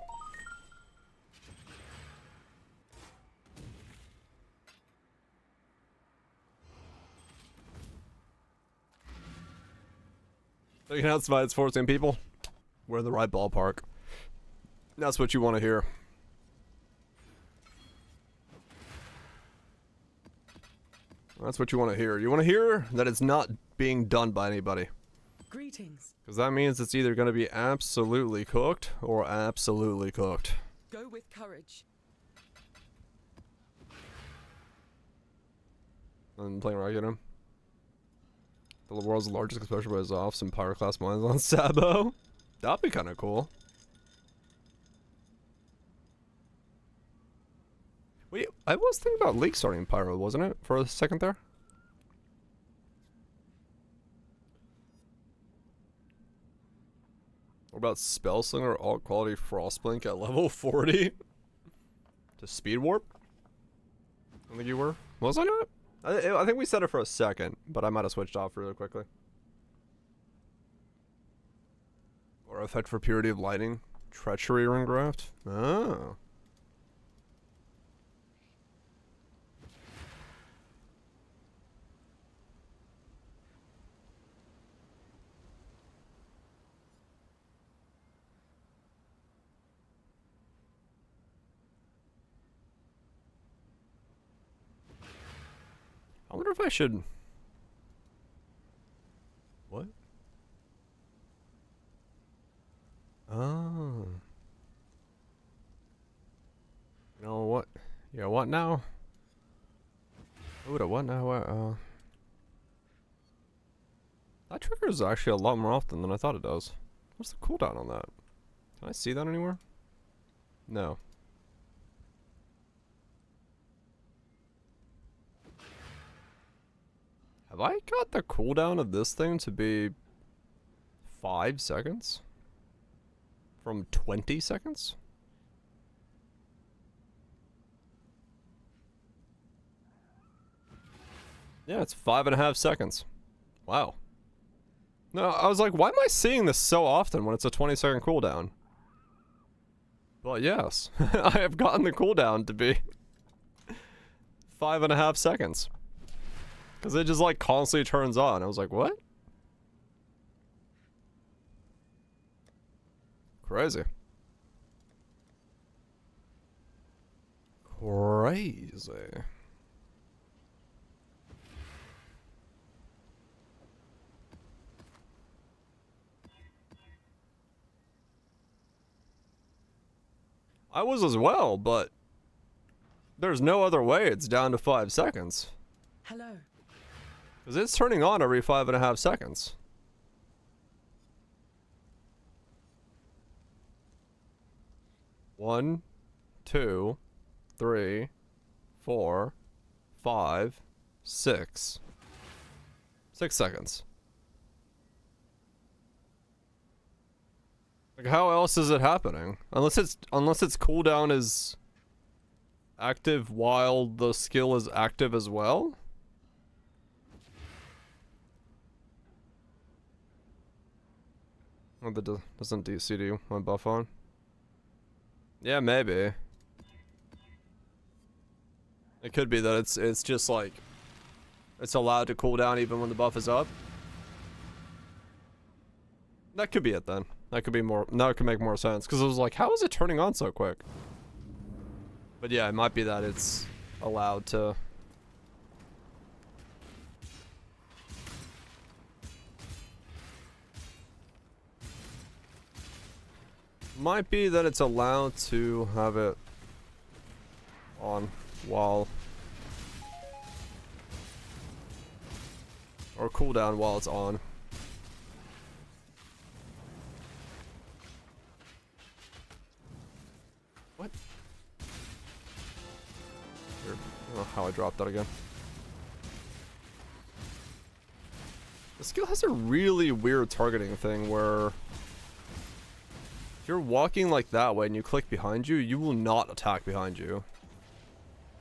Taking out Smite's forcing people. We're in the right ballpark. That's what you want to hear. That's what you want to hear. You want to hear that it's not being done by anybody. Greetings. Because that means it's either going to be absolutely cooked or absolutely cooked. Go with courage. I'm playing regular. The world's largest exposure was off some power class mines on Sabo. That'd be kind of cool. Wait, I was thinking about Leak starting Pyro, wasn't it? For a second there? What about Spellslinger alt quality Frostblink at level 40? To Speed Warp? I don't think you were. Was I not? I think we said it for a second, but I might have switched off really quickly. Or effect for Purity of Lighting. Treachery Ring Graft? Oh. I wonder if I should... What? Oh. You know what? Yeah, what now? What now? That triggers actually a lot more often than I thought it does. What's the cooldown on that? Can I see that anywhere? No. Have I got the cooldown of this thing to be 5 seconds? From 20 seconds? Yeah, it's 5.5 seconds. Wow. No, I was like, why am I seeing this so often when it's a 20-second cooldown? Well, yes. I have gotten the cooldown to be 5.5 seconds. Because it just like constantly turns on. I was like, what? Crazy. Crazy. I was as well, but there's no other way it's down to 5 seconds. Hello. Because it's turning on every 5.5 seconds. One, 2, 3, 4, 5, 6. 6 seconds. Like, how else is it happening? Unless its cooldown is active while the skill is active as well? Oh, that doesn't DCD my buff on. Yeah, maybe. It could be that it's just like it's allowed to cool down even when the buff is up. That could be it then. That could be more. That could make more sense because it was like, how is it turning on so quick? But yeah, it might be that it's allowed to. Might be that it's allowed to have it on while or cool down while it's on. What? Weird. I don't know how I dropped that again. The skill has a really weird targeting thing where if you're walking like that way and you click behind you, you will not attack behind you.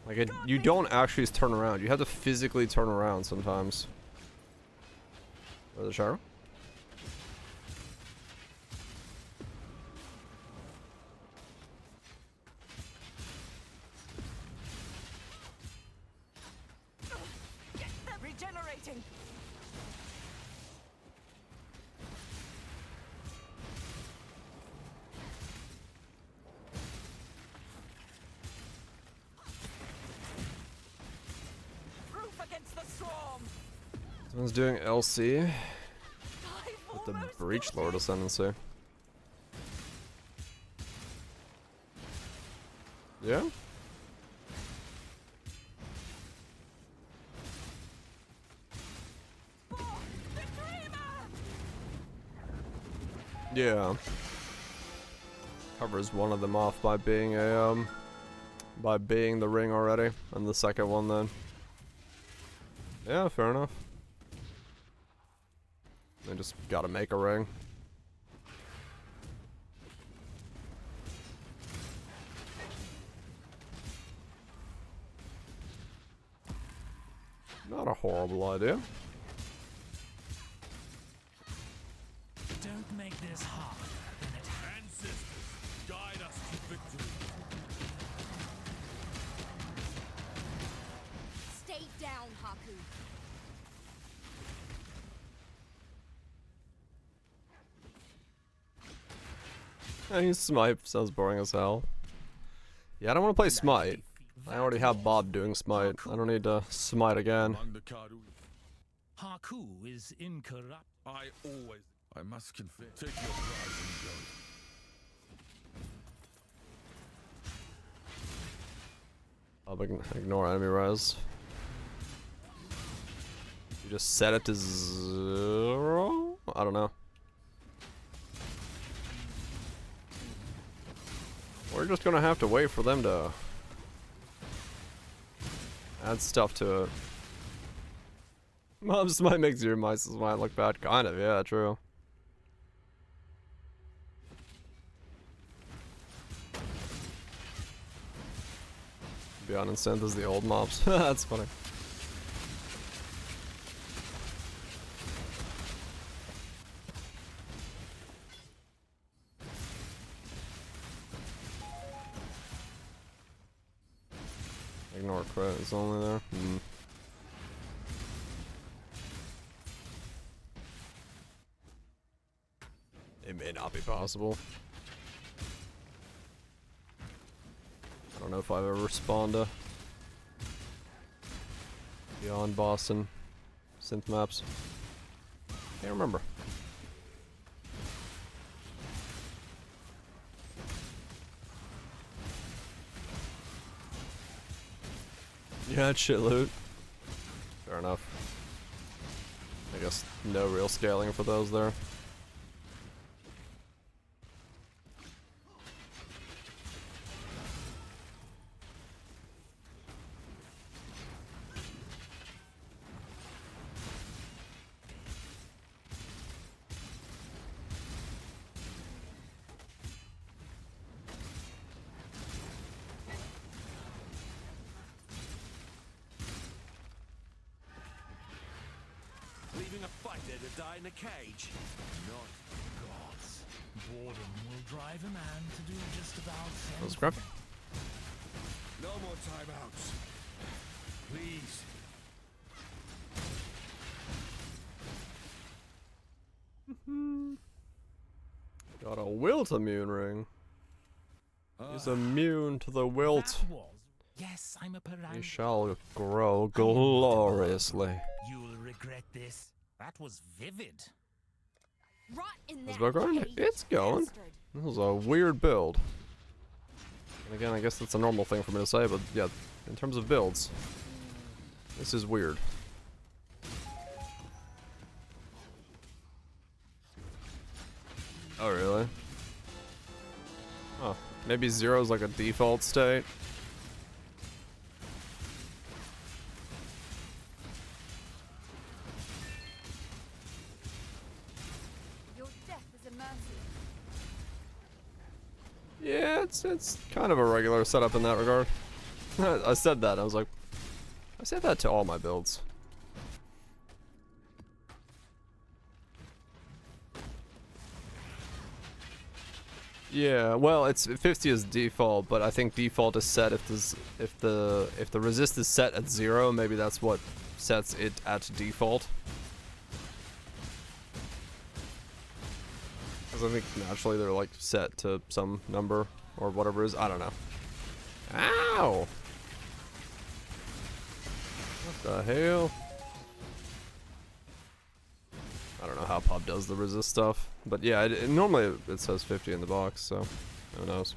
Like, you don't actually turn around. You have to physically turn around sometimes. Where's the Sharo? Get them regenerating. Proof against the storm. Someone's doing LC with the Breach Lord Ascendancy. Yeah? Yeah. Covers one of them off by being a by being the ring already, and the second one then. Yeah, fair enough. They just gotta make a ring. horrible idea. Don't make this hard. Ancestors, guide us to victory. Stay down, Haku. Smite sounds boring as hell. Yeah, I don't want to play Smite. I already have Bob doing Smite. I don't need to Smite again. Haku is incorrupt. I must confess. Take your prize and go. I'll ignore enemy res. You just set it to 0? I don't know. We're just gonna have to wait for them to add stuff to it. Mobs might make your mice might look bad. Kind of, yeah, true. Beyond and Synth is the old mobs. That's funny. Ignore crit is only there. It may not be possible. I don't know if I've ever spawned a Beyond Boston synth maps. Can't remember. Yeah, it's shit loot. Fair enough. I guess no real scaling for those there. Leaving a fighter to die in a cage. Not gods. Boredom will drive a man to do just about Let's anything. grab. No more timeouts. Please. Got a wilt immune ring. He's immune to the wilt. That was. Yes, I'm a He piranha. shall grow gloriously. You'll regret this. That was vivid. Right in Is that it going? cage, It's going. bastard. This was a weird build. And again, I guess that's a normal thing for me to say, but yeah, in terms of builds, this is weird. Oh, really? Oh, maybe 0 is like a default state. Your death is a mercy. Yeah, it's kind of a regular setup in that regard. I said that, I was like, I said that to all my builds. Yeah, well, it's 50 is default, but I think default is set if the resist is set at 0, maybe that's what sets it at default. Because I think naturally they're like set to some number or whatever it is. I don't know. Ow! What the hell? I don't know how pub does the resist stuff, but yeah, normally it says 50 in the box, so who knows.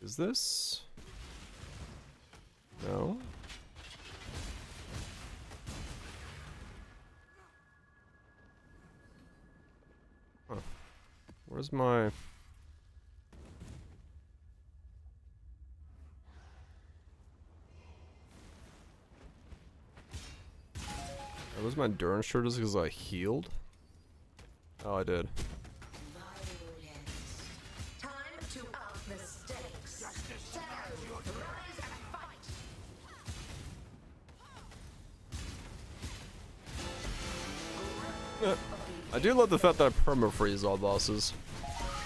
Is this? No. Huh. Where's my... Was my endurance short just because I healed? Oh, I did. Time to up the stakes. Shadow, rise and fight. I do love the fact that I perma-freeze all bosses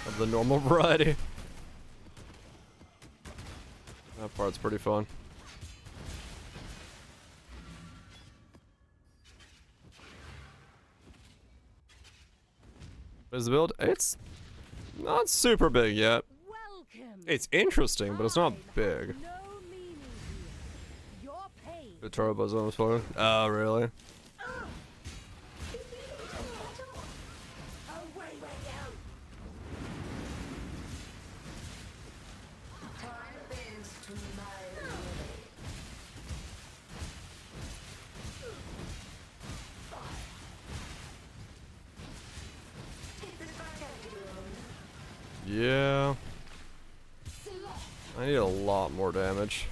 of the normal variety. That part's pretty fun. Is the build? It's not super big yet. It's interesting, but it's not big. The turbo's almost fine. Oh, really? Yeah. I need a lot more damage.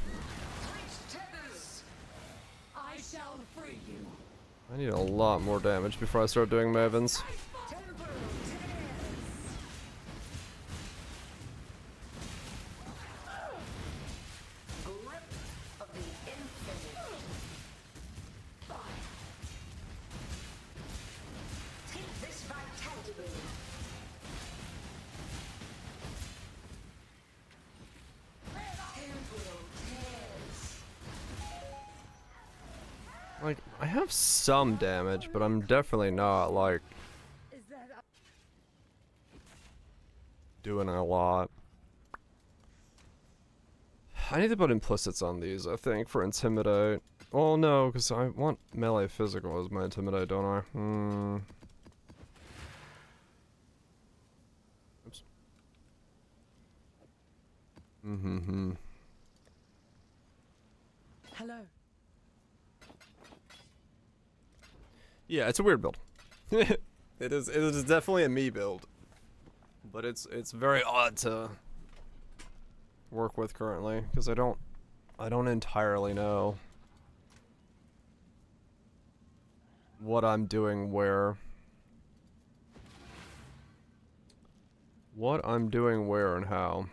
I need a lot more damage before I start doing Mavens. Like, I have some damage, but I'm definitely not, like, doing a lot. I need to put implicits on these, I think, for Intimidate. Well, no, because I want melee physical as my Intimidate, don't I? Oops. Hello. Yeah, it's a weird build. It is definitely a me build. But it's very odd to work with currently, because I don't entirely know what I'm doing where. What I'm doing where and how.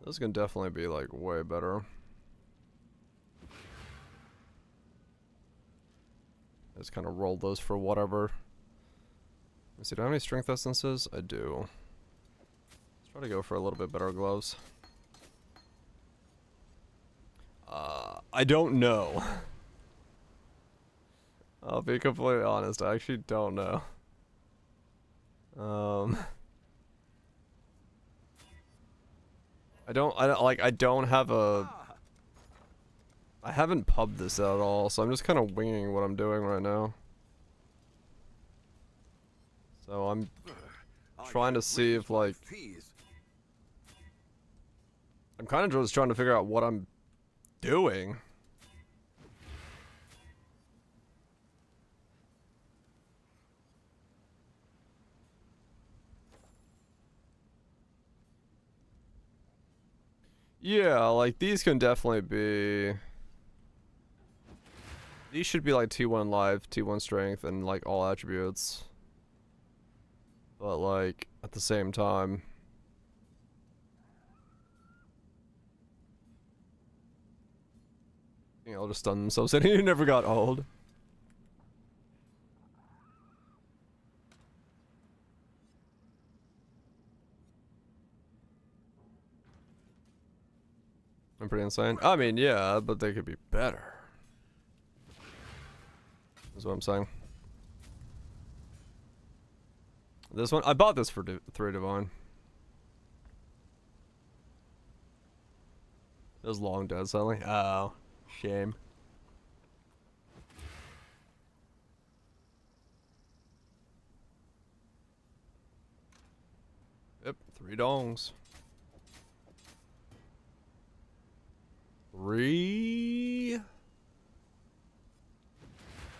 This can definitely be, like, way better. Just kind of roll those for whatever. Let's see, do I have any strength essences? I do. Let's try to go for a little bit better gloves. I don't know. I'll be completely honest, I actually don't know. I don't have a... I haven't pubbed this at all, so I'm just kind of winging what I'm doing right now. So I'm trying to see if, like... I'm kind of just trying to figure out what I'm doing. Yeah, like, these can definitely be... These should be, like, T1 life, T1 strength, and, like, all attributes. But, like, at the same time... You know, just stun themselves and he never got old. I'm pretty insane. I mean, yeah, but they could be better. Is what I'm saying. This one, I bought this for 3 Divine. It was long dead suddenly. Oh, shame. Yep, 3 dongs. 3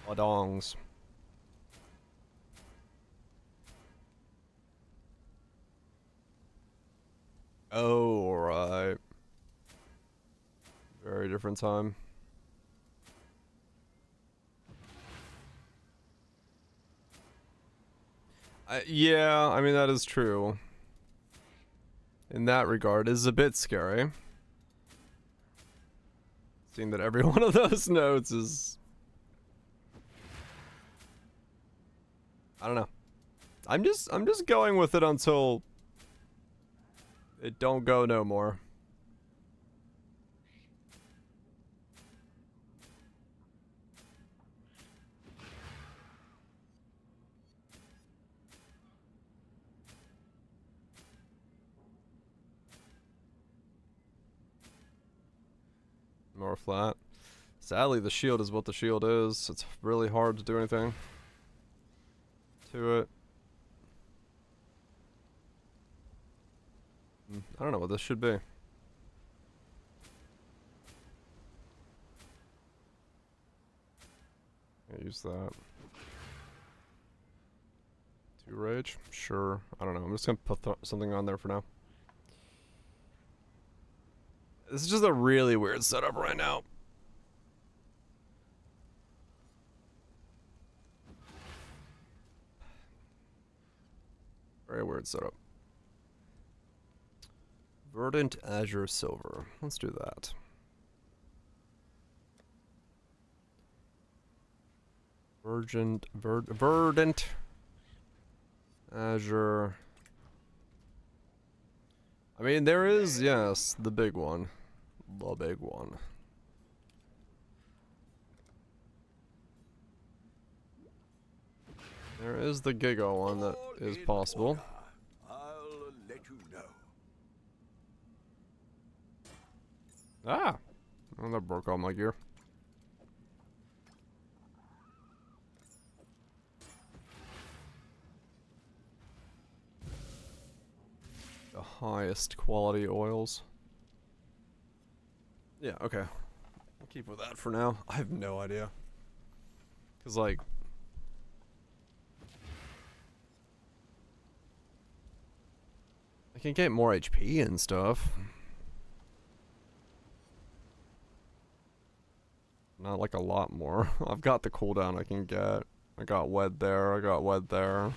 dongs. Oh, right. Very different time. Yeah, I mean, that is true. In that regard, it is a bit scary. Seeing that every one of those nodes is... I don't know. I'm just going with it until it don't go no more. More flat. Sadly, the shield is what the shield is. It's really hard to do anything to it. I don't know what this should be. Use that. 2 rage? Sure. I don't know. I'm just gonna put something on there for now. This is just a really weird setup right now. Very weird setup. Verdant Azure Silver. Let's do that. Verdant Azure. I mean, there is, yes, the big one. The big one. There is the Giga one that is possible. I'll let you know. Ah! Oh, that broke all my gear. The highest quality oils. Yeah, okay. I'll keep with that for now. I have no idea. Cause like... I can get more HP and stuff. Not like a lot more. I've got the cooldown I can get. I got wed there, I got wed there.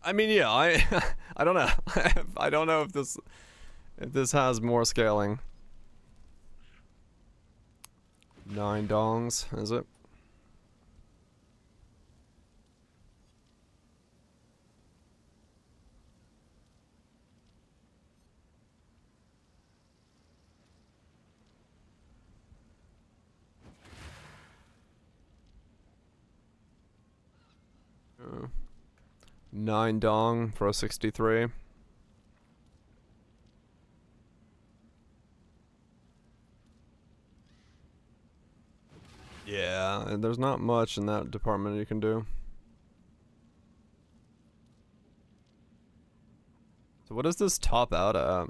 I mean, yeah, I don't know. I don't know if this has more scaling. 9 dongs, is it? Uh, 9 dong for a 63. Yeah, and there's not much in that department you can do. So what does this top out at?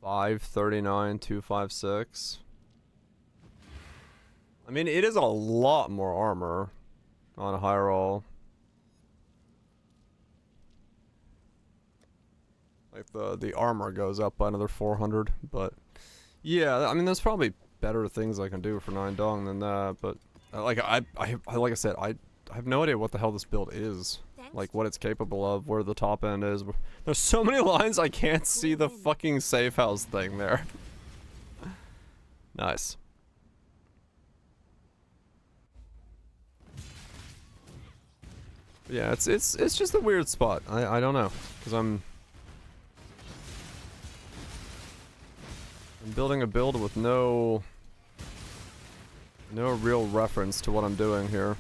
539, 256. I mean, it is a lot more armor on a high roll. Like the armor goes up by another 400, but yeah, I mean, there's probably better things I can do for 9 dong than that, but like like I said, I have no idea what the hell this build is. Like what it's capable of, where the top end is. There's so many lines I can't see the fucking safe house thing there. Nice. Yeah, it's just a weird spot. I don't know, because I'm building a build with no real reference to what I'm doing here.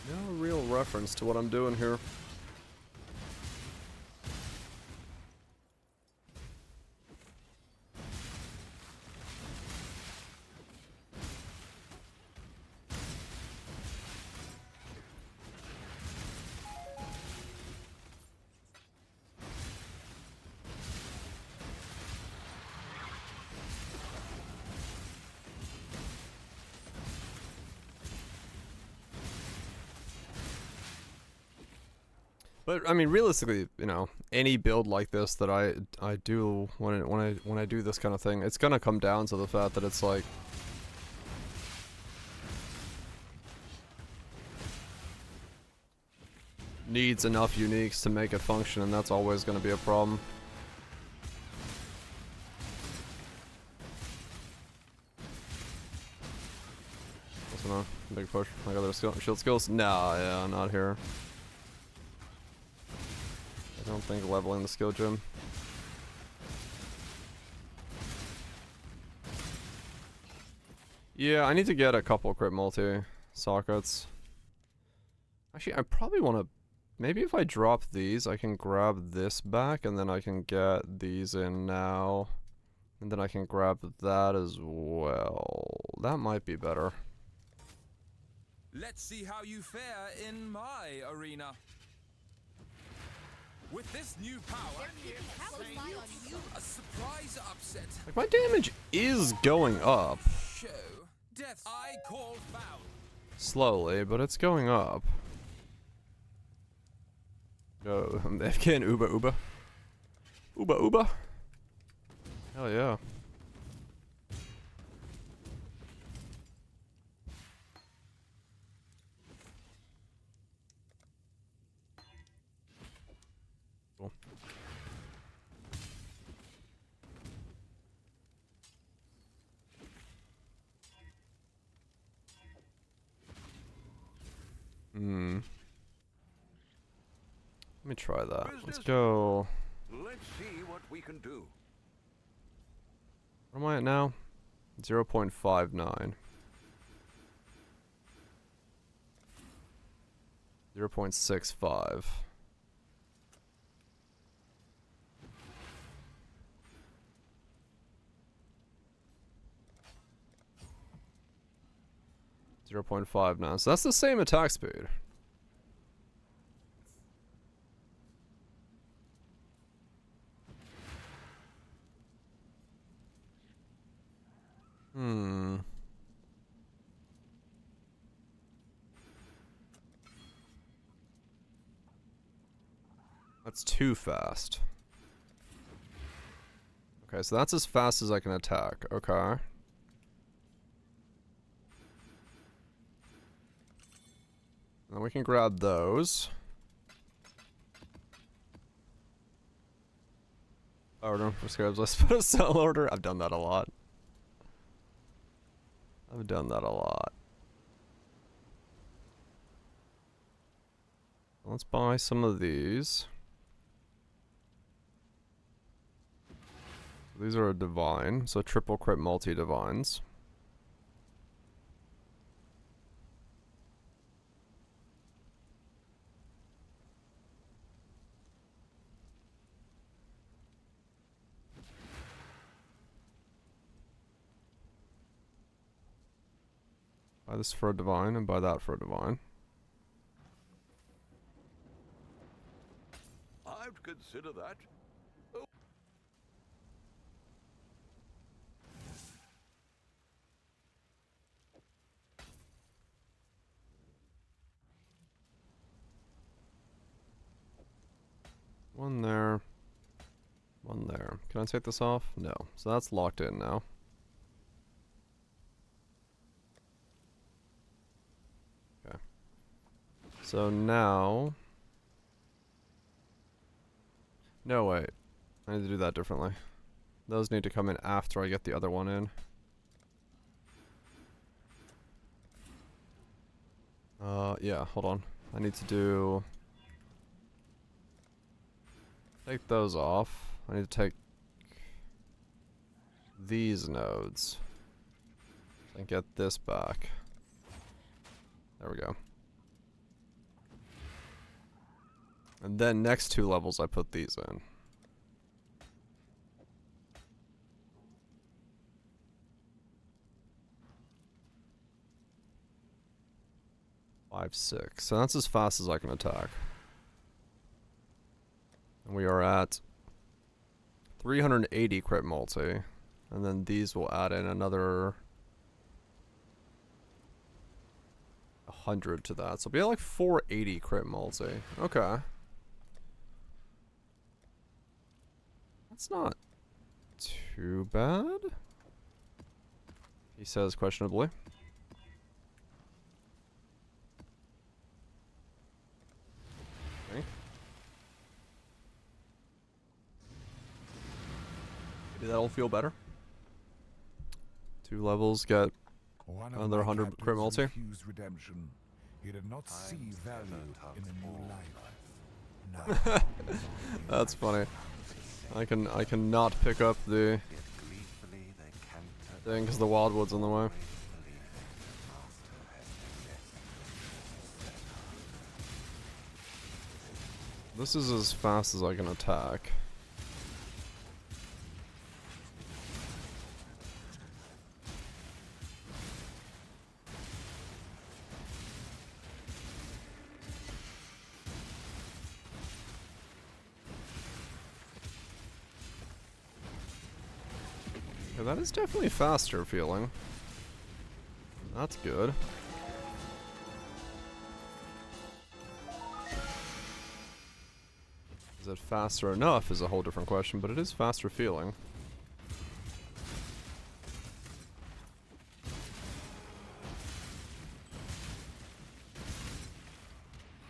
No real reference to what I'm doing here. But I mean, realistically, you know, any build like this that I do when I do this kind of thing, it's gonna come down to the fact that it's like needs enough uniques to make it function, and that's always gonna be a problem. What's going on? Big push. I got their shield skills. Nah, yeah, not here. I don't think leveling the skill gem. Yeah, I need to get a couple crit multi sockets. Actually, I probably want to... Maybe if I drop these, I can grab this back, and then I can get these in now. And then I can grab that as well. That might be better. Let's see how you fare in my arena. With this new power, a surprise upset. Like, my damage is going up. Show. Death. I call foul. Slowly, but it's going up. Oh, I'm FK and Uba Uba. Uba Uba. Hell yeah. Cool. Let me try that. Let's go. Let's see what we can do. Where am I at now? 0.59. 0.65. .5 now. So that's the same attack speed. That's too fast. Okay, so that's as fast as I can attack. Okay. And then we can grab those. Order for scarabs. Let's put a sell order. I've done that a lot. Let's buy some of these. These are a divine, so triple crit multi divines. Buy this for a divine and buy that for a divine. I'd consider that. Oh. One there. One there. Can I take this off? No. So that's locked in now. Okay. So now... No, wait. I need to do that differently. Those need to come in after I get the other one in. Yeah, hold on. I need to do... Take those off. I need to take these nodes and get this back. There we go. And then next 2 levels I put these in. Five, 6. So that's as fast as I can attack. And we are at 380 crit multi. And then these will add in another 100 to that. So it'll be like 480 crit multi. Okay. That's not too bad, he says questionably. Okay. Maybe that'll feel better. 2 levels, get another 100 crit multi. Redemption. He did not see value in a new life. That's funny. I cannot pick up the thing because the wildwood's in the way. This is as fast as I can attack. Yeah, that is definitely faster feeling. That's good. Is it faster enough is a whole different question, but it is faster feeling.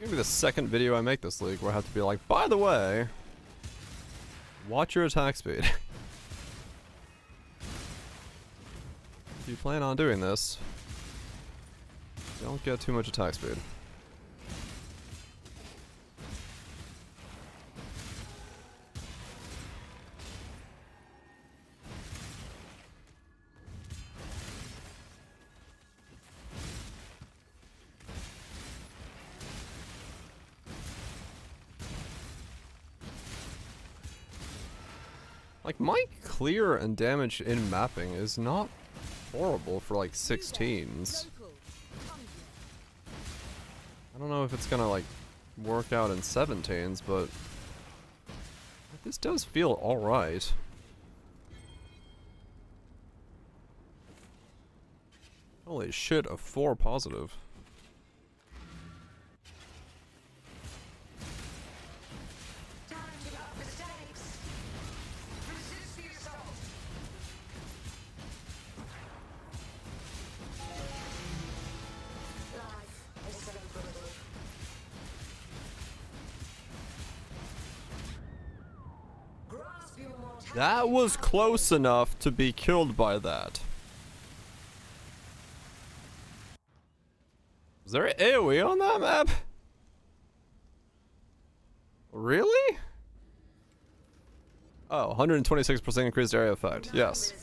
Maybe the second video I make this league where I have to be like, by the way, watch your attack speed. If you plan on doing this, don't get too much attack speed. Like, my clear and damage in mapping is not horrible for like 16s. I don't know if it's gonna like work out in 17s, but this does feel alright. Holy shit, a 4 positive. That was close enough to be killed by that. Is there an AoE on that map? Really? Oh, 126% increased area effect. Yes.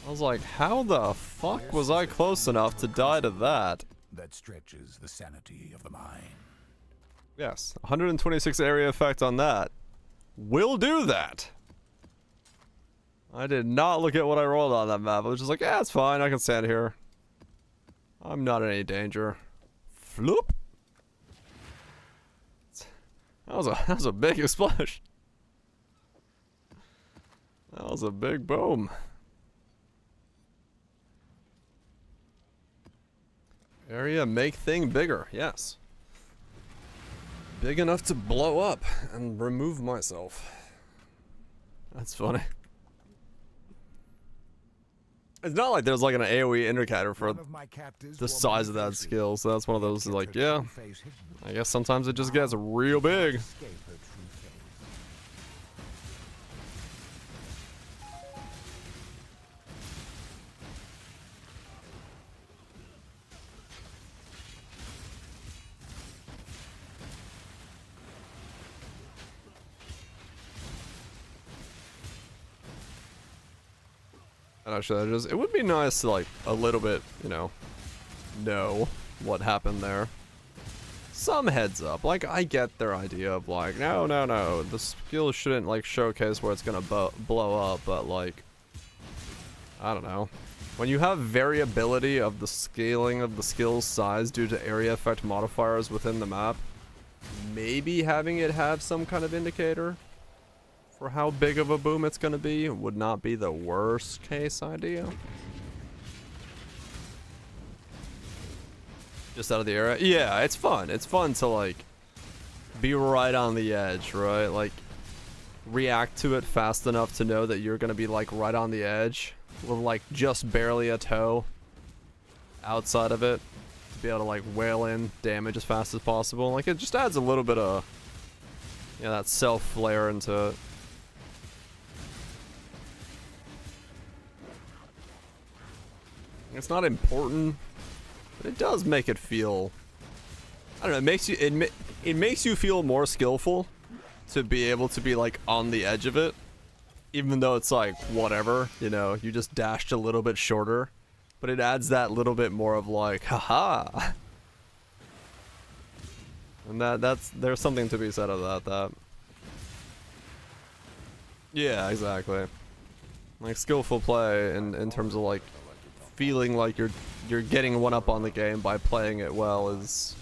I was like, how the fuck was I close enough to die to that? That stretches the sanity of the mind. Yes, 126 area effect on that. Will do that. I did not look at what I rolled on that map. I was just like, yeah, it's fine. I can stand here. I'm not in any danger. Floop. That was a big explosion. That was a big boom. Area make thing bigger. Yes. Big enough to blow up and remove myself. That's funny. It's not like there's like an AoE indicator for the size of that skill, so that's one of those like, yeah, I guess sometimes it just gets real big. And actually, it would be nice to like a little bit, you know what happened there. Some heads up. Like, I get their idea of like, no, the skill shouldn't like showcase where it's gonna blow up, but like, I don't know. When you have variability of the scaling of the skill's size due to area effect modifiers within the map, maybe having it have some kind of indicator for how big of a boom it's gonna be would not be the worst case idea. Just out of the area. Yeah, it's fun. It's fun to like be right on the edge, right? Like, react to it fast enough to know that you're gonna be like right on the edge with like just barely a toe outside of it to be able to like whale in damage as fast as possible. Like it just adds a little bit of that self flare into it. It's not important, but it does make it feel, I don't know, it makes you feel more skillful to be able to be like on the edge of it, even though it's like whatever, you know, you just dashed a little bit shorter, but it adds that little bit more of like, haha. And there's something to be said about that. Yeah, exactly. Like skillful play in terms of like feeling like you're getting one up on the game by playing it well is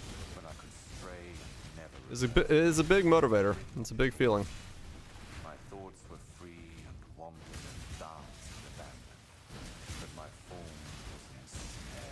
a big motivator. It's a big feeling. My thoughts were free and wandered and danced in the band, but my form was ensnared.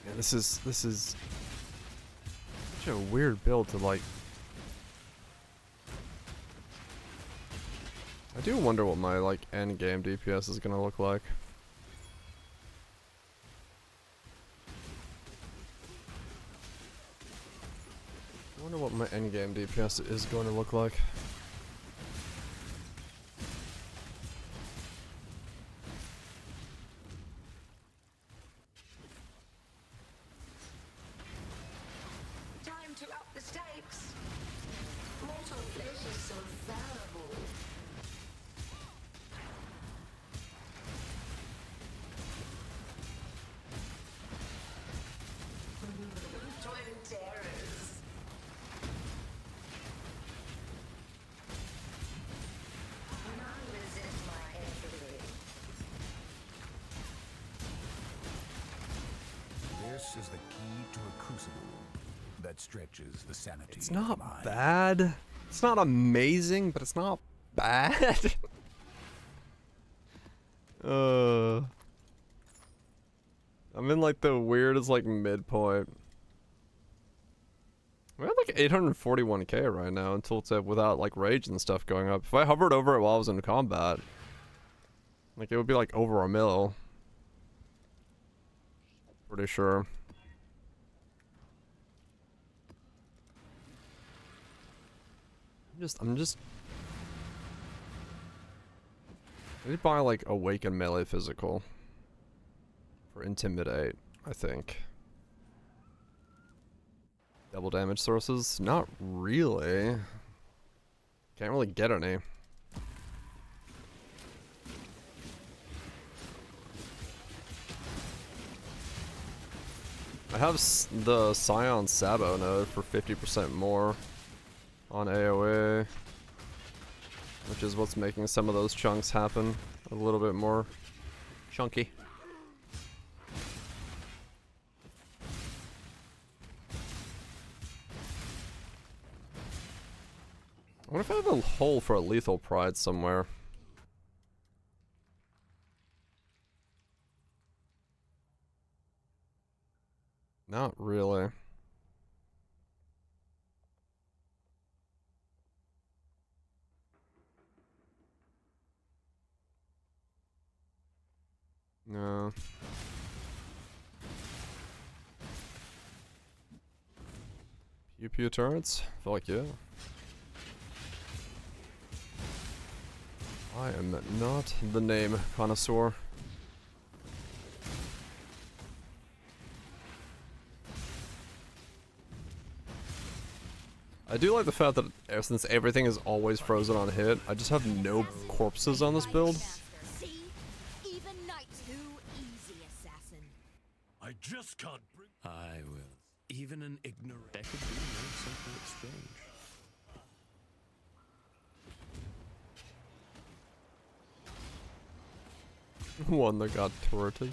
Yeah, this is such a weird build to like. I do wonder what my like end game DPS is gonna look like. I wonder what my end game DPS is going to look like. Time to up the stakes. Mortal flesh is so fallible. Twin terrors. None resist my entry. This is the key to a crucible that stretches the sanity. It's of the not mind. bad. It's not amazing, but it's not bad. I'm in like the weirdest like midpoint. We're at like 841k right now in tooltip without like rage and stuff going up. If I hovered over it while I was in combat, like it would be like over a mil. Pretty sure. I'm just I need to buy like Awaken Melee Physical for Intimidate, I think. Double damage sources? Not really. Can't really get any. I have the Scion Sabo node for 50% more on AoE, which is what's making some of those chunks happen a little bit more chunky. I wonder if I have a hole for a lethal pride somewhere. Not really. No. Pew pew turrets? Fuck yeah. I am not the name connoisseur. I do like the fact that since everything is always frozen on hit, I just have no corpses on this build. See? Even night's too easy, assassin. I just can't bring. I will. Even an ignorant. There could be no simple exchange. One that got turreted.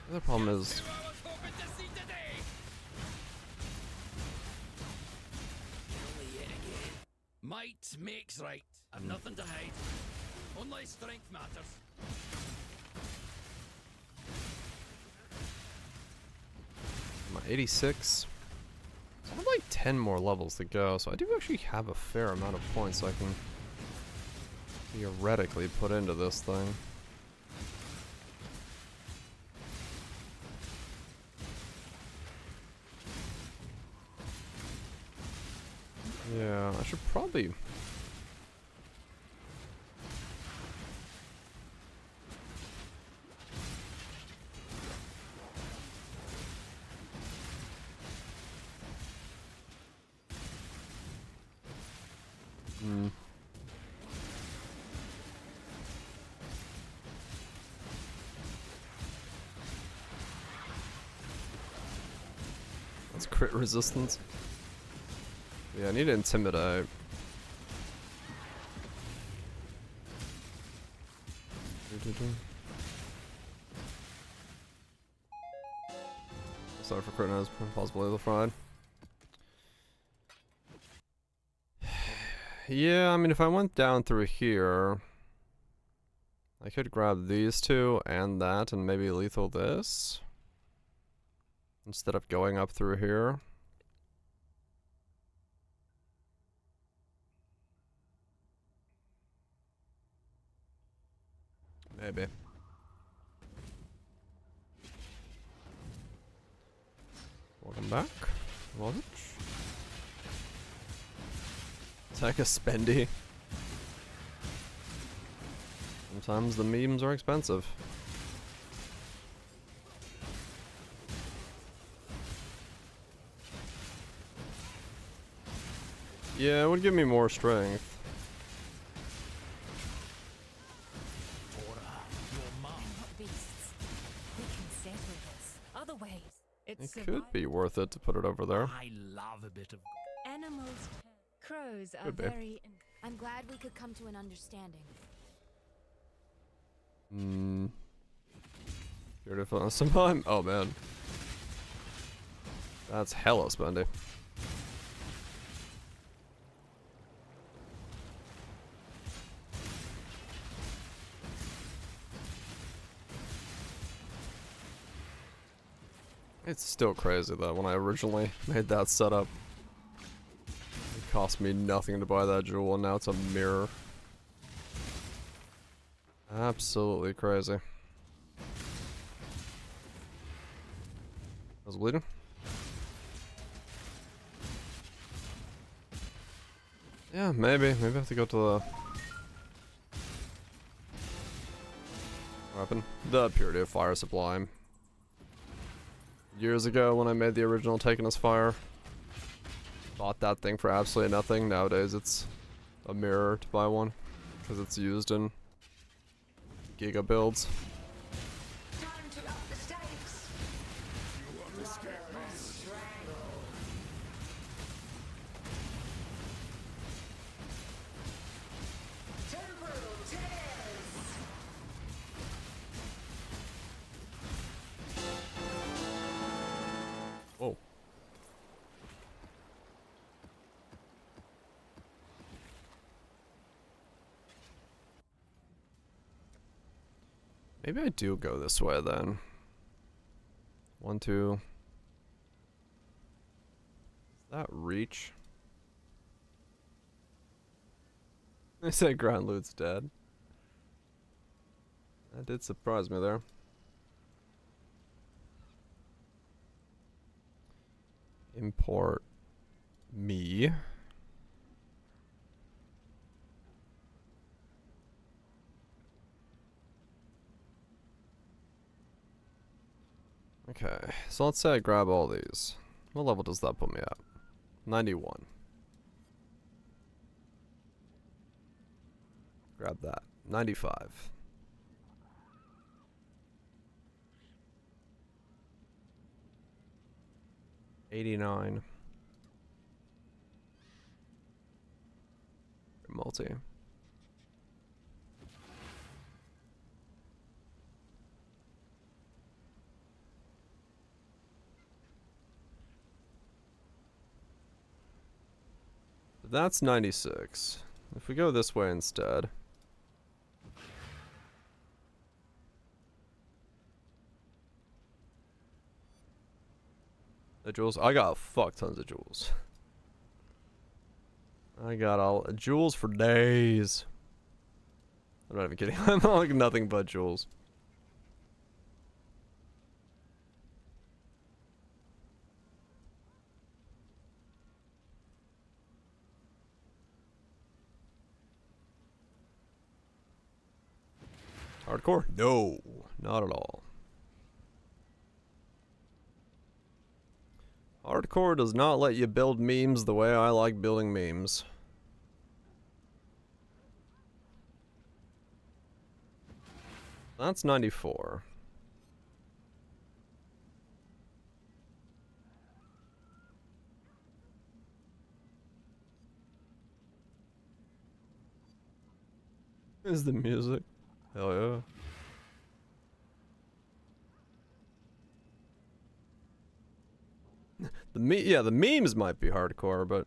The other problem is Might makes right. I've nothing to hide. Only strength matters. I'm at 86. So I have like 10 more levels to go, so I do actually have a fair amount of points I can theoretically put into this thing. Yeah, I should probably... That's crit resistance. Yeah, I need to intimidate. Sorry for crit nose, possibly the fried. Yeah, I mean, if I went down through here, I could grab these two and that and maybe lethal this instead of going up through here. Maybe. Welcome back. Welcome. Attack a spendy. Sometimes the memes are expensive. Yeah, it would give me more strength. It could be worth it to put it over there. I love a bit of Animals. Crows are Could be. very. I'm glad we could come to an understanding. Beautiful. Sometime. Oh man. That's hella spendy. It's still crazy that when I originally made that setup, it cost me nothing to buy that jewel, and now it's a mirror. Absolutely crazy. I was bleeding. Yeah, maybe. Maybe I have to go to the... weapon. The Purity of Fire Sublime. Years ago when I made the original Taken as Fire, bought that thing for absolutely nothing. Nowadays it's a mirror to buy one because it's used in Giga builds. Time to up the stakes. You understand this? Temporal tears. Oh. Maybe I do go this way then. 1, 2. Is that reach? They say Grand Loot's dead. That did surprise me there. Import me. Okay, so let's say I grab all these. What level does that put me at? 91. Grab that. 95. $89. multi. That's 96. If we go this way instead. The jewels. I got fuck tons of jewels. I got all jewels for days. I'm not even kidding. I'm like nothing but jewels. Hardcore? No, not at all. Hardcore does not let you build memes the way I like building memes. That's 94. Is the music? Hell yeah. The memes might be hardcore, but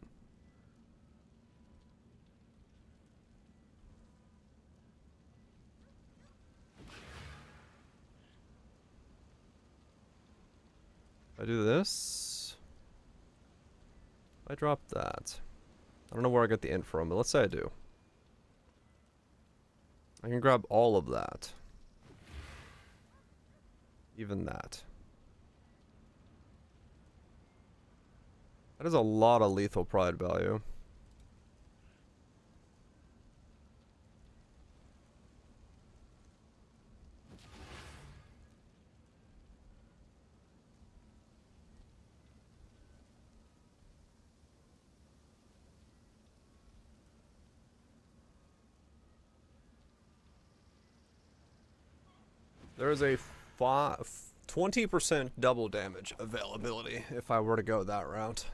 if I do this, I drop that. I don't know where I got the int from, but let's say I do. I can grab all of that. Even that. That is a lot of lethal pride value. There is a 20% double damage availability if I were to go that route.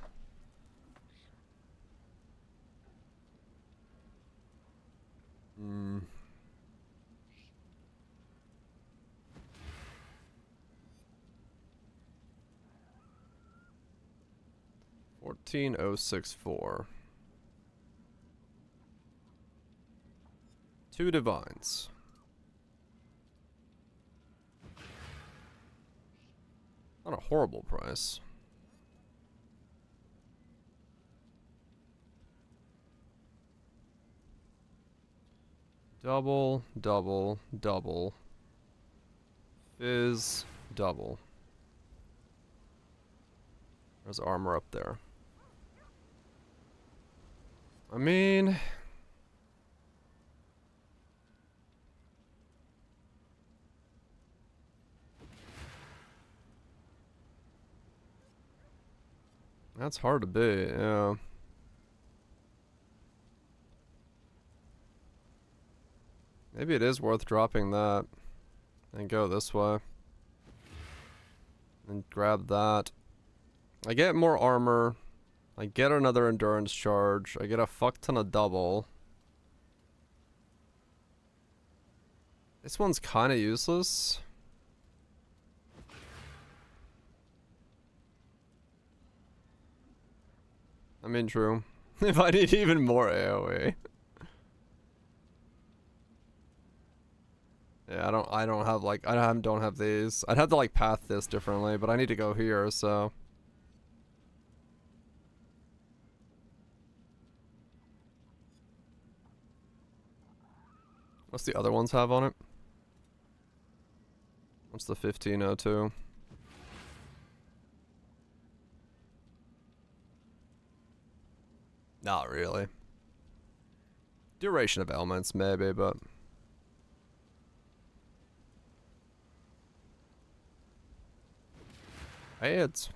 Hmm. 14064. 2 divines. Not a horrible price. Double, double, double. Fizz, double. There's armor up there. I mean... that's hard to beat, yeah. Maybe it is worth dropping that and go this way. And grab that. I get more armor. I get another endurance charge. I get a fuck ton of double. This one's kind of useless. I mean, true. If I need even more AoE. Yeah, I don't have like, don't have these. I'd have to like path this differently, but I need to go here, so. What's the other ones have on it? What's the 1502? Not really. Duration of elements, maybe, but... hey, it's...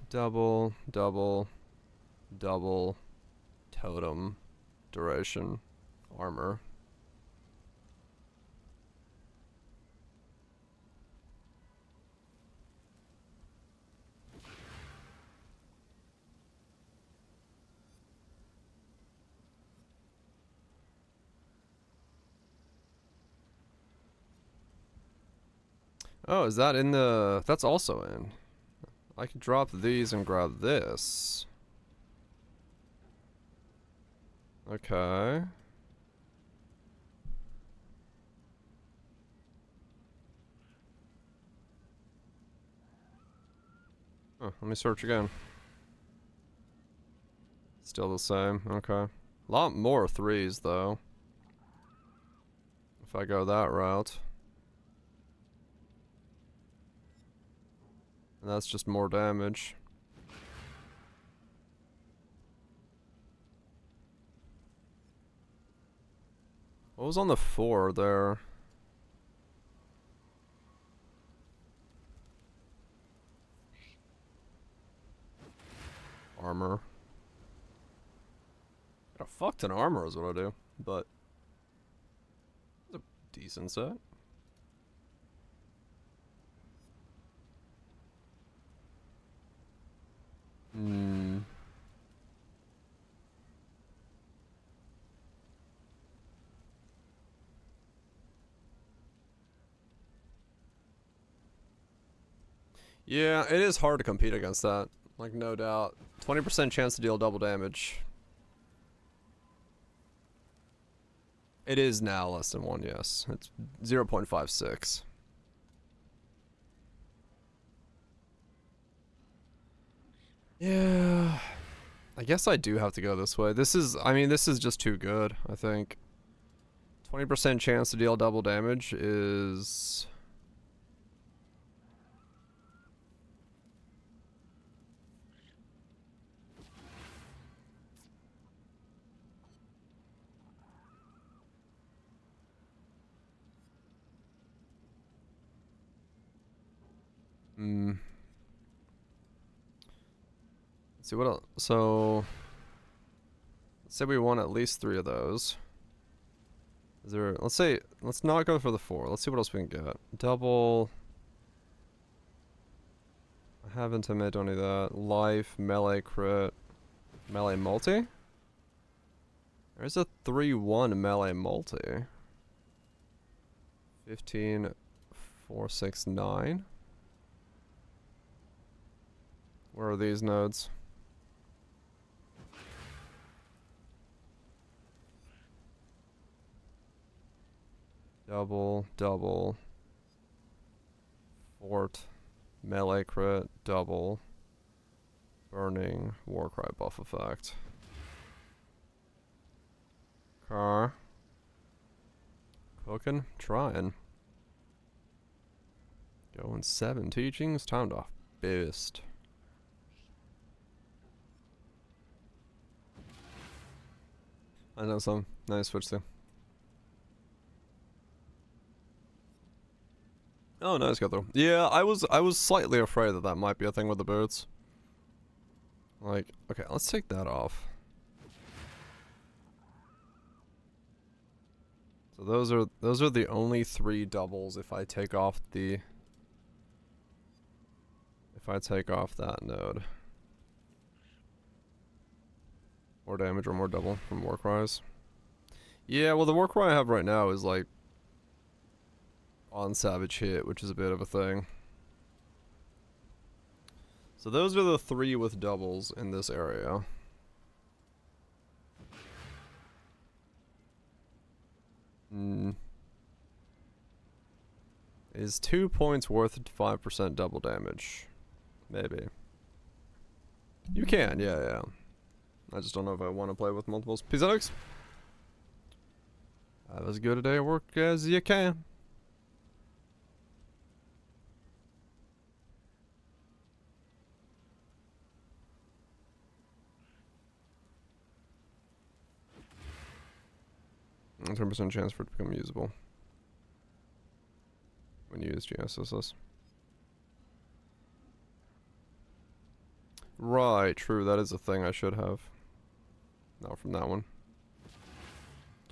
double, double, double, totem, duration. Armor. Oh, is that in the... That's also in. I could drop these and grab this. Okay. Oh, let me search again. Still the same, okay. A lot more 3s, though. If I go that route. And that's just more damage. What was on the 4 there? Armor. Got a fuck ton of armor is what I do, but it's a decent set. Hmm. Yeah, it is hard to compete against that. Like, no doubt. 20% chance to deal double damage. It is now less than 1, yes. It's 0.56. Yeah. I guess I do have to go this way. This is, I mean, this is just too good, I think. 20% chance to deal double damage is... Let's see what else. So, let's say we want at least 3 of those. Is there? Let's say, let's not go for the 4. Let's see what else we can get. Double. I haven't made any of that. Life, melee crit, melee multi. There's a 3-1 melee multi. 15, 4, 6, 9. Where are these nodes? Double, double. Fort, melee crit, double. Burning, Warcry buff effect. Car. Cooking, Tryin. Going 7 teachings, time to beast. I know some. Nice switch too. Oh, nice go through. Yeah, I was slightly afraid that that might be a thing with the boots. Like, okay, let's take that off. So those are the only 3 doubles if I take off the that node. More damage or more double from Warcries. Yeah, well the Warcry I have right now is like on Savage Hit, which is a bit of a thing. So those are the 3 with doubles in this area. Is 2 points worth 5% double damage? Maybe. You can, yeah. I just don't know if I want to play with multiples. Peace out, Alex. Have as good a day at work as you can. A 10% chance for it to become usable when you use GSSS. Right, true. That is a thing I should have. Not from that one.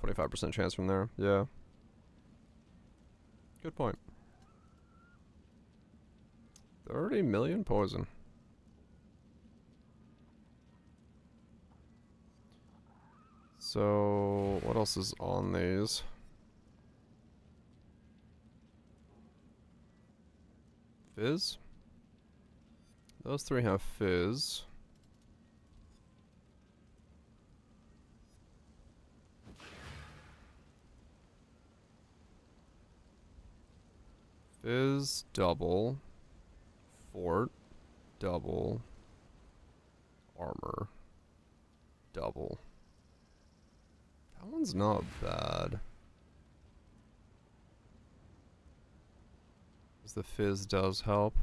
25% chance from there. Yeah. Good point. 30 million poison. So, what else is on these? Fizz? Those three have fizz. Fizz, double. Fort, double. Armor, double. That one's not bad. Because the fizz does help.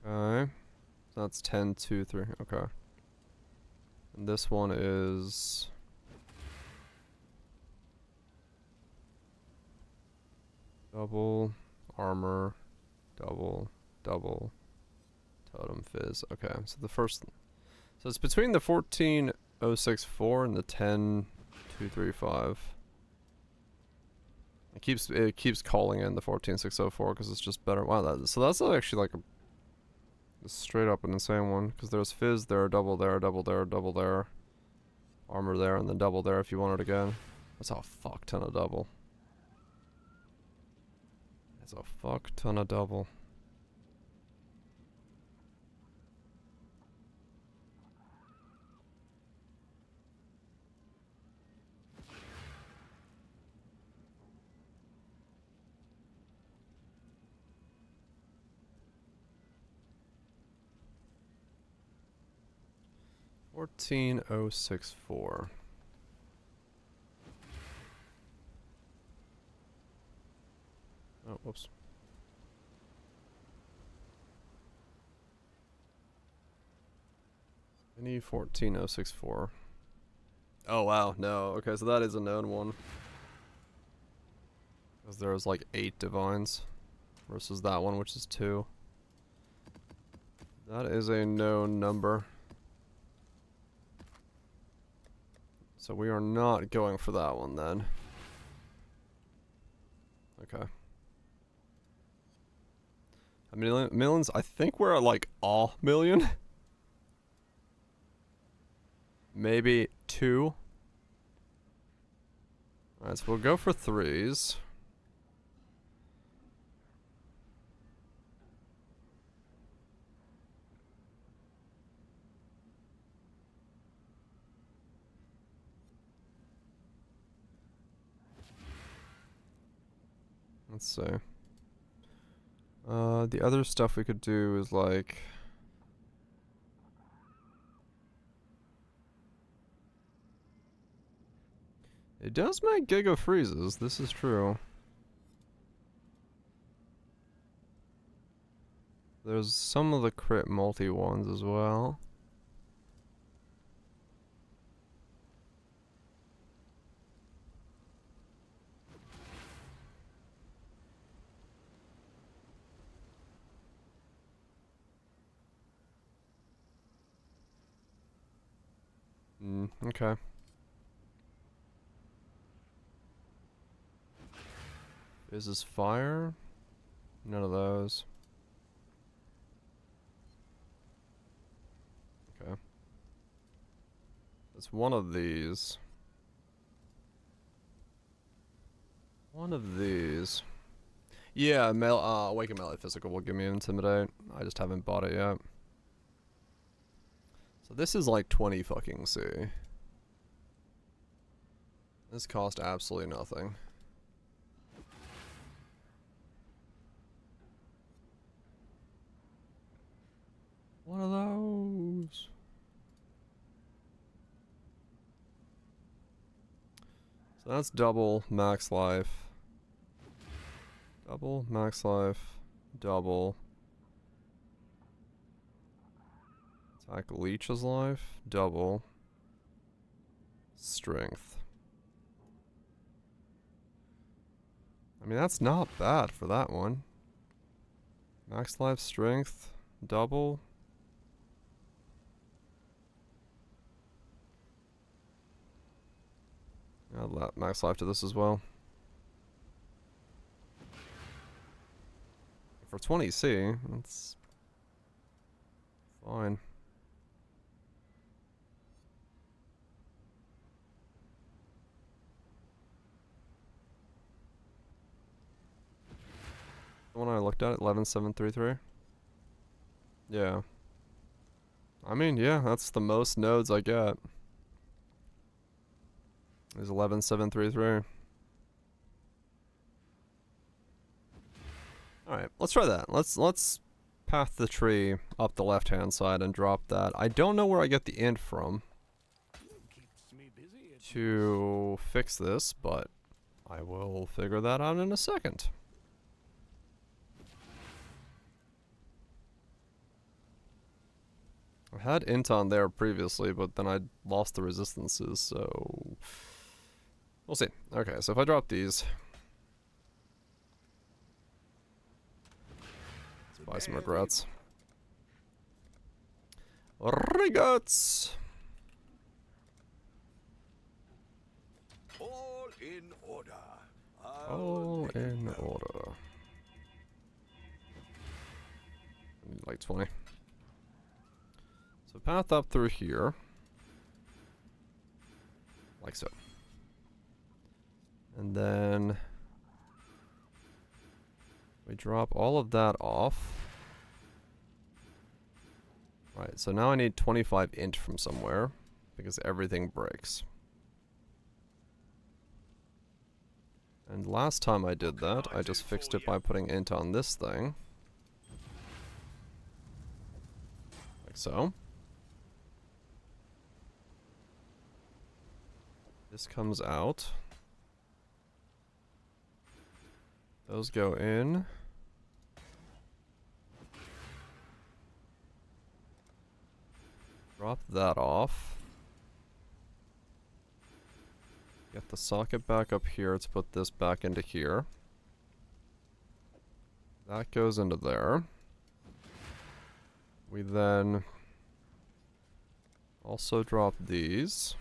Okay. So that's 10, 2, 3. Okay. And this one is... double, armor, double, double, totem fizz. Okay, so the first... So it's between the 14064 and the 10235. It keeps calling in the 14604 because it's just better. Wow, so that's actually like a straight up an insane one, because there's fizz there, double there, double there, double there, armor there, and then double there if you want it again. That's a fuck ton of double. That's a fuck ton of double. $14,064. Oh, whoops. Any 14064. Oh wow, no. Okay, so that is a known one. Because there's like 8 divines versus that one, which is 2. That is a known number. So we are not going for that one then. Okay. How many millions? I think we're at like a million. Maybe 2. Alright, so we'll go for 3s. Let's see. The other stuff we could do is like... It does make Giga freezes, this is true. There's some of the crit multi ones as well. Okay. Is this fire? None of those. Okay. It's one of these. One of these. Yeah, Awaken Melee Physical will give me Intimidate. I just haven't bought it yet. So this is like 20 fucking C. This cost absolutely nothing. One of those. So that's double max life. Double max life. Double. Attack leeches life. Double. Strength. I mean, that's not bad for that one. Max life, strength, double. I'll max life to this as well. For 20C, that's fine. The one I looked at, 11733. Yeah. I mean, yeah, that's the most nodes I get. Is 11733. Alright, let's try that. Let's path the tree up the left-hand side and drop that. I don't know where I get the int from to fix this, but I will figure that out in a second. I had int on there previously, but then I lost the resistances, so we'll see. Okay, so if I drop these, let's buy some regrets. Regrets! All in order. All in order. I need like 20. So path up through here. Like so. And then we drop all of that off. Right, so now I need 25 int from somewhere because everything breaks. And last time I did that, I just fixed it by putting int on this thing. Like so. This comes out. Those go in. Drop that off. Get the socket back up here to put this back into here. That goes into there. We then also drop these.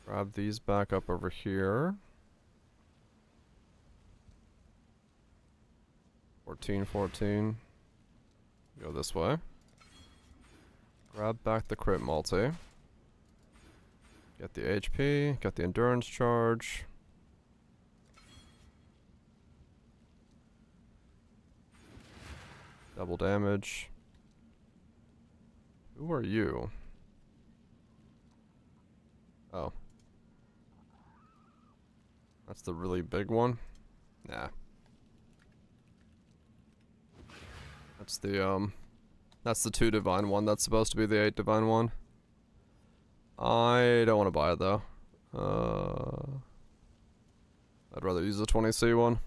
Grab these back up over here. 14. Go this way. Grab back the crit multi. Get the HP, get the endurance charge. Double damage. Who are you? Oh. That's the really big one? Nah. That's the 2 divine one. That's supposed to be the 8 divine one. I don't want to buy it though. I'd rather use the 20C one.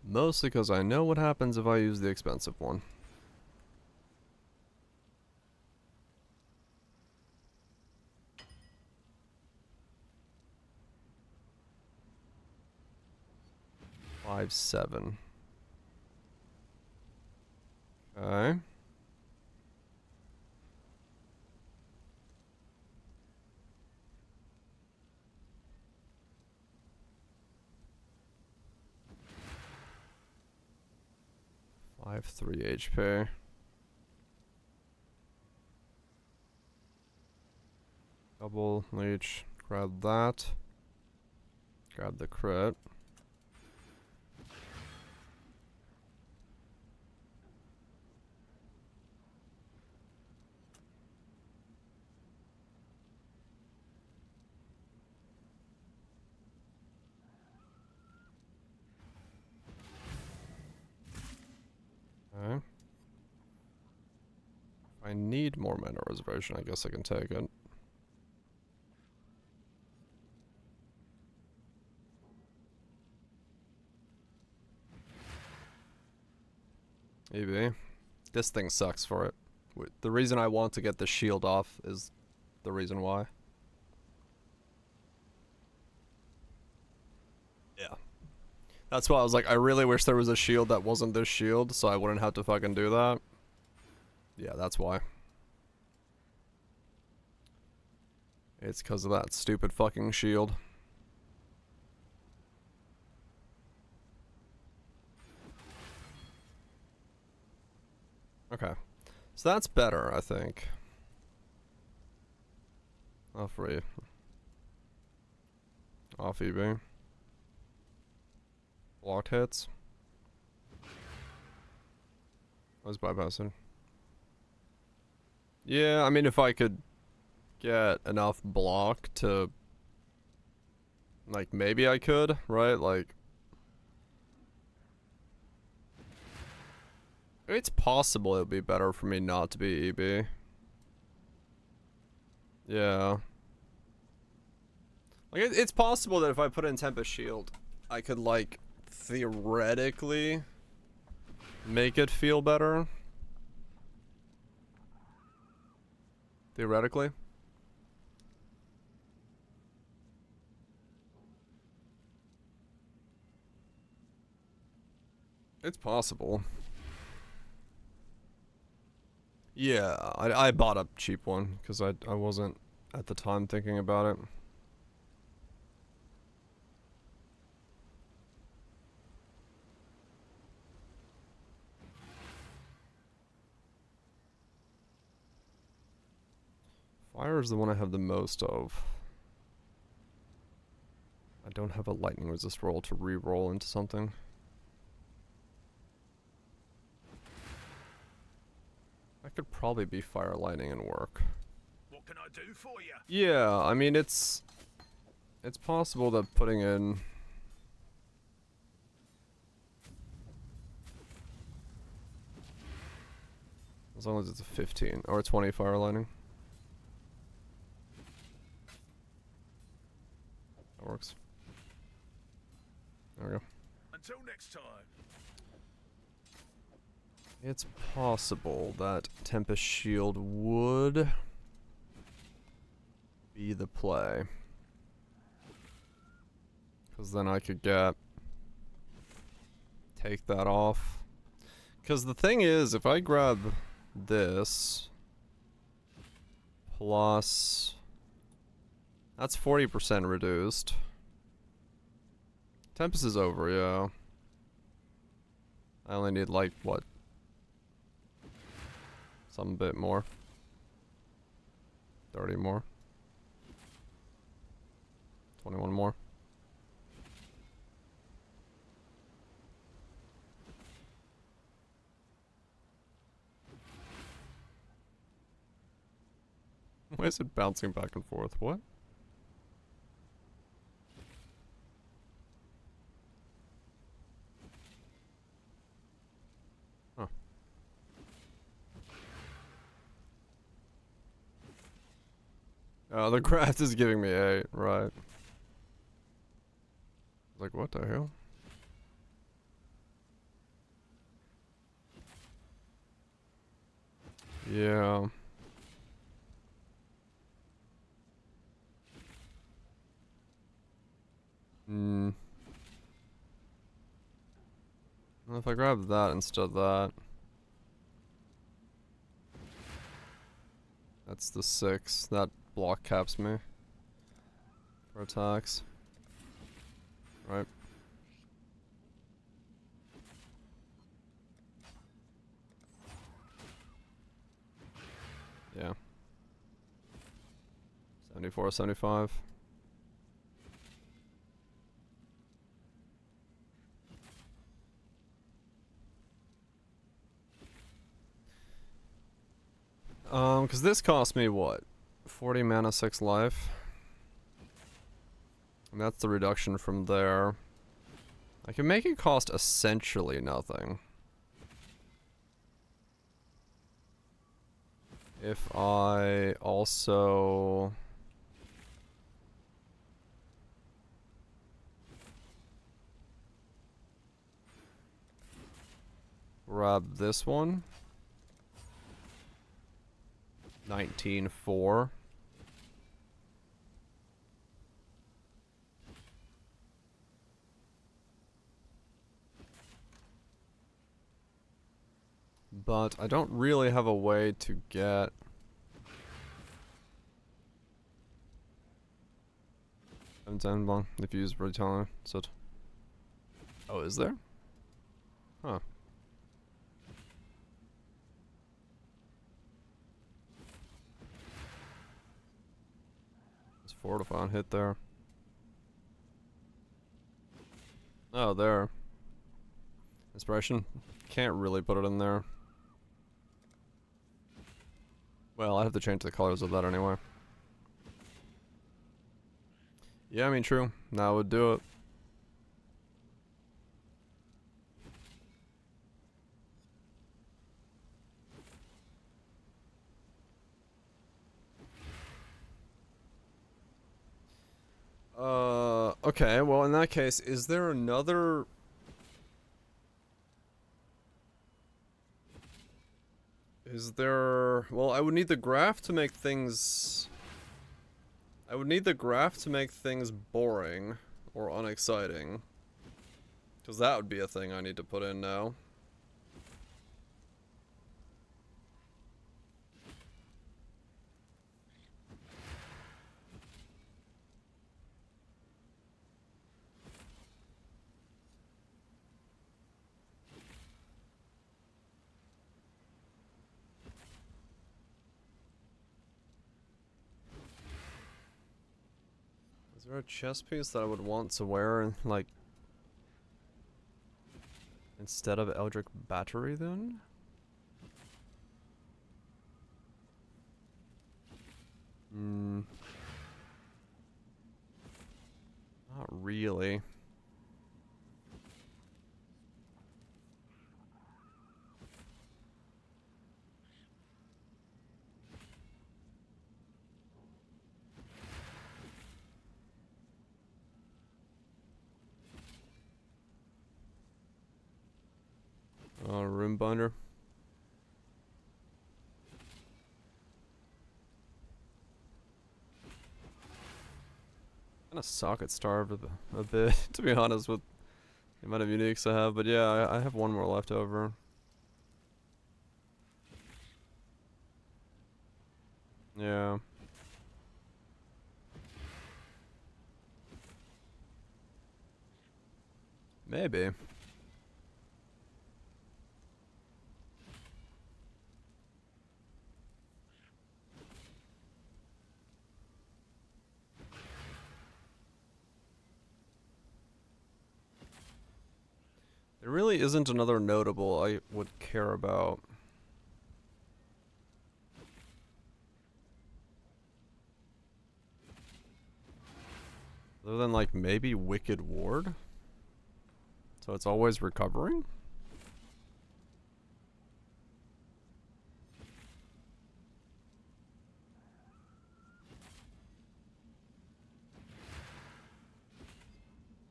Mostly because I know what happens if I use the expensive one. Five, 7. Okay. I have 3 HP. Double leech. Grab that. Grab the crit. Okay. If I need more mana reservation, I guess I can take it. Maybe. This thing sucks for it. The reason I want to get the shield off is the reason why. Yeah. That's why I was like, I really wish there was a shield that wasn't this shield, so I wouldn't have to fucking do that. Yeah, that's why. It's because of that stupid fucking shield. Okay. So that's better, I think. Off free. Off EB. Blocked hits. I was bypassing. Yeah, I mean, if I could get enough block to... Like, maybe I could, right? Like... It's possible it would be better for me not to be EB. Yeah. Like, it's possible that if I put in Tempest Shield, I could, like, theoretically make it feel better. Theoretically. It's possible. Yeah, I bought a cheap one because I wasn't at the time thinking about it. Fire is the one I have the most of. I don't have a lightning resist roll to re-roll into something. I could probably be fire lightning and work. What can I do for you? Yeah, I mean it's possible that putting in as long as it's a 15 or a 20 fire lightning. That works. There we go. Until next time. It's possible that Tempest Shield would be the play. Because then I could take that off. Because the thing is, if I grab this plus... That's 40% reduced. Tempest is over, yeah. I only need like, what? Some bit more. 30 more. 21 more. Why is it bouncing back and forth? What? Huh. The craft is giving me 8, right. Like, what the hell? Yeah. Hmm. Well, if I grab that instead of that. That's the 6. That block caps me. For attacks. Right. Yeah. 74, 75. Because this cost me what? 40 mana, 6 life. And that's the reduction from there. I can make it cost essentially nothing. If I also... grab this one. 19-4. But I don't really have a way to get haven't done long if you use Retaliation. So, oh, is there? Huh. It's fortify on hit there. Oh, there. Inspiration. Can't really put it in there. Well, I have to change the colors of that anyway. Yeah, I mean, true. That would do it. Okay, well, in that case, is there another... Is there... Well, I would need the graph to make things... I would need the graph to make things boring or unexciting. Because that would be a thing I need to put in now. Is there a chest piece that I would want to wear, like, instead of Eldritch Battery, then? Hmm. Not really. Room binder. Kinda socket starved a bit, to be honest, with the amount of uniques I have, but yeah, I have one more left over. Yeah. Maybe. There really isn't another notable I would care about. Other than, like, maybe Wicked Ward? So it's always recovering?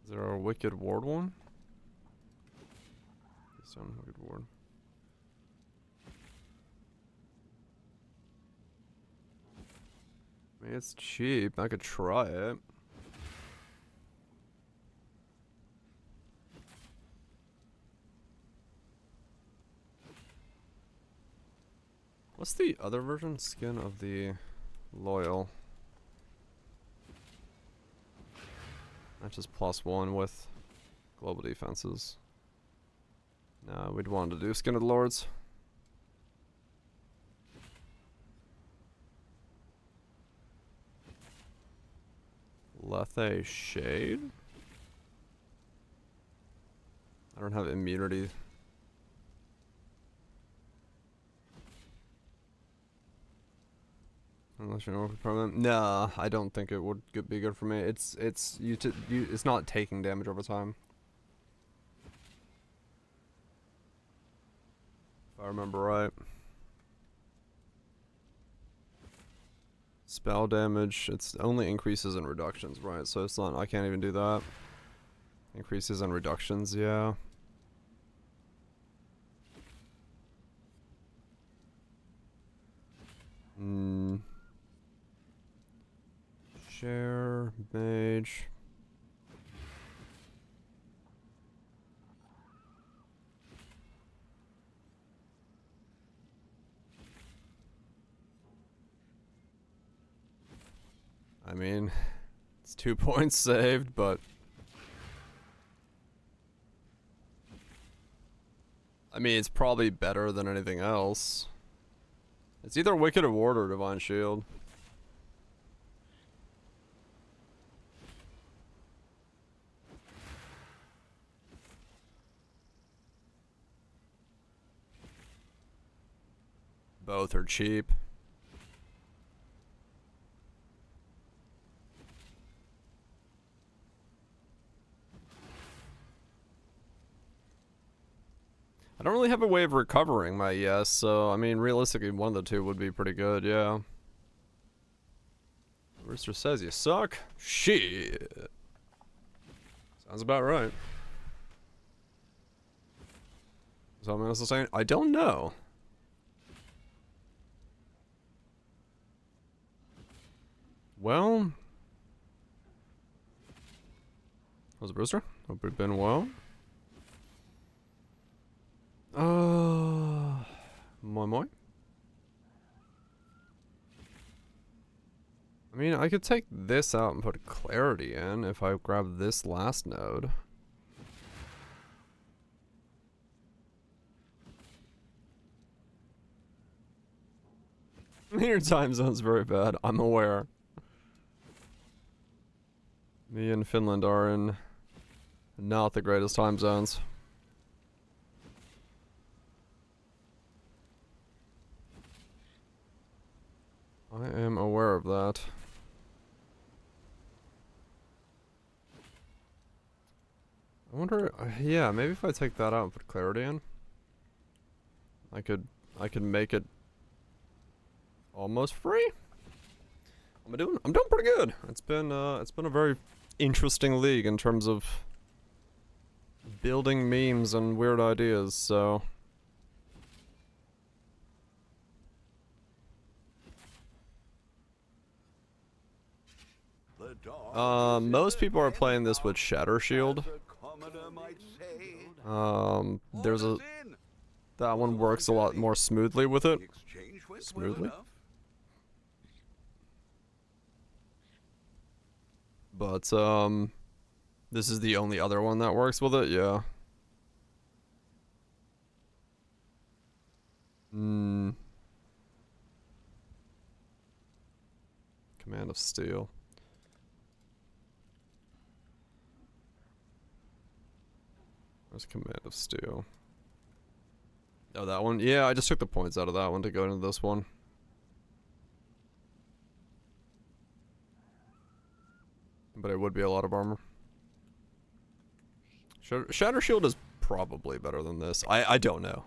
Is there a Wicked Ward one? Some Wicked Ward. I mean, it's cheap. I could try it. What's the other version? Skin of the Loyal. That's just +1 with global defenses. Nah, we'd want to do Skin of the Lords. Lethe Shade? I don't have immunity. Unless you're an orc permanent. Nah, I don't think it would be good for me. It's not taking damage over time. If I remember right. Spell damage, it's only increases and reductions, right? So it's not, I can't even do that. Increases and reductions, yeah. Share, mage. I mean, It's 2 points saved, but I mean, it's probably better than anything else. It's either Wicked Ward or Divine Shield. Both are cheap. I don't really have a way of recovering my yes, so I mean, realistically, one of the two would be pretty good, yeah. Rooster says you suck? Shit. Sounds about right. Something else to say? I don't know. Well, how's it, Brewster? Hope you've been well. Moi moi. I mean, I could take this out and put clarity in if I grab this last node. Your time zone's very bad, I'm aware. Me and Finland are in not the greatest time zones. I am aware of that. I wonder, yeah, maybe if I take that out and put clarity in, I could make it almost free. I'm doing pretty good. It's been a very interesting league in terms of building memes and weird ideas, so most people are playing this with Shatter Shield. There's that one works a lot more smoothly with it. Smoothly. But this is the only other one that works with it, yeah. Command of Steel. Where's Command of Steel? Oh, that one? Yeah, I just took the points out of that one to go into this one. But it would be a lot of armor. Shatter Shield is probably better than this. I don't know.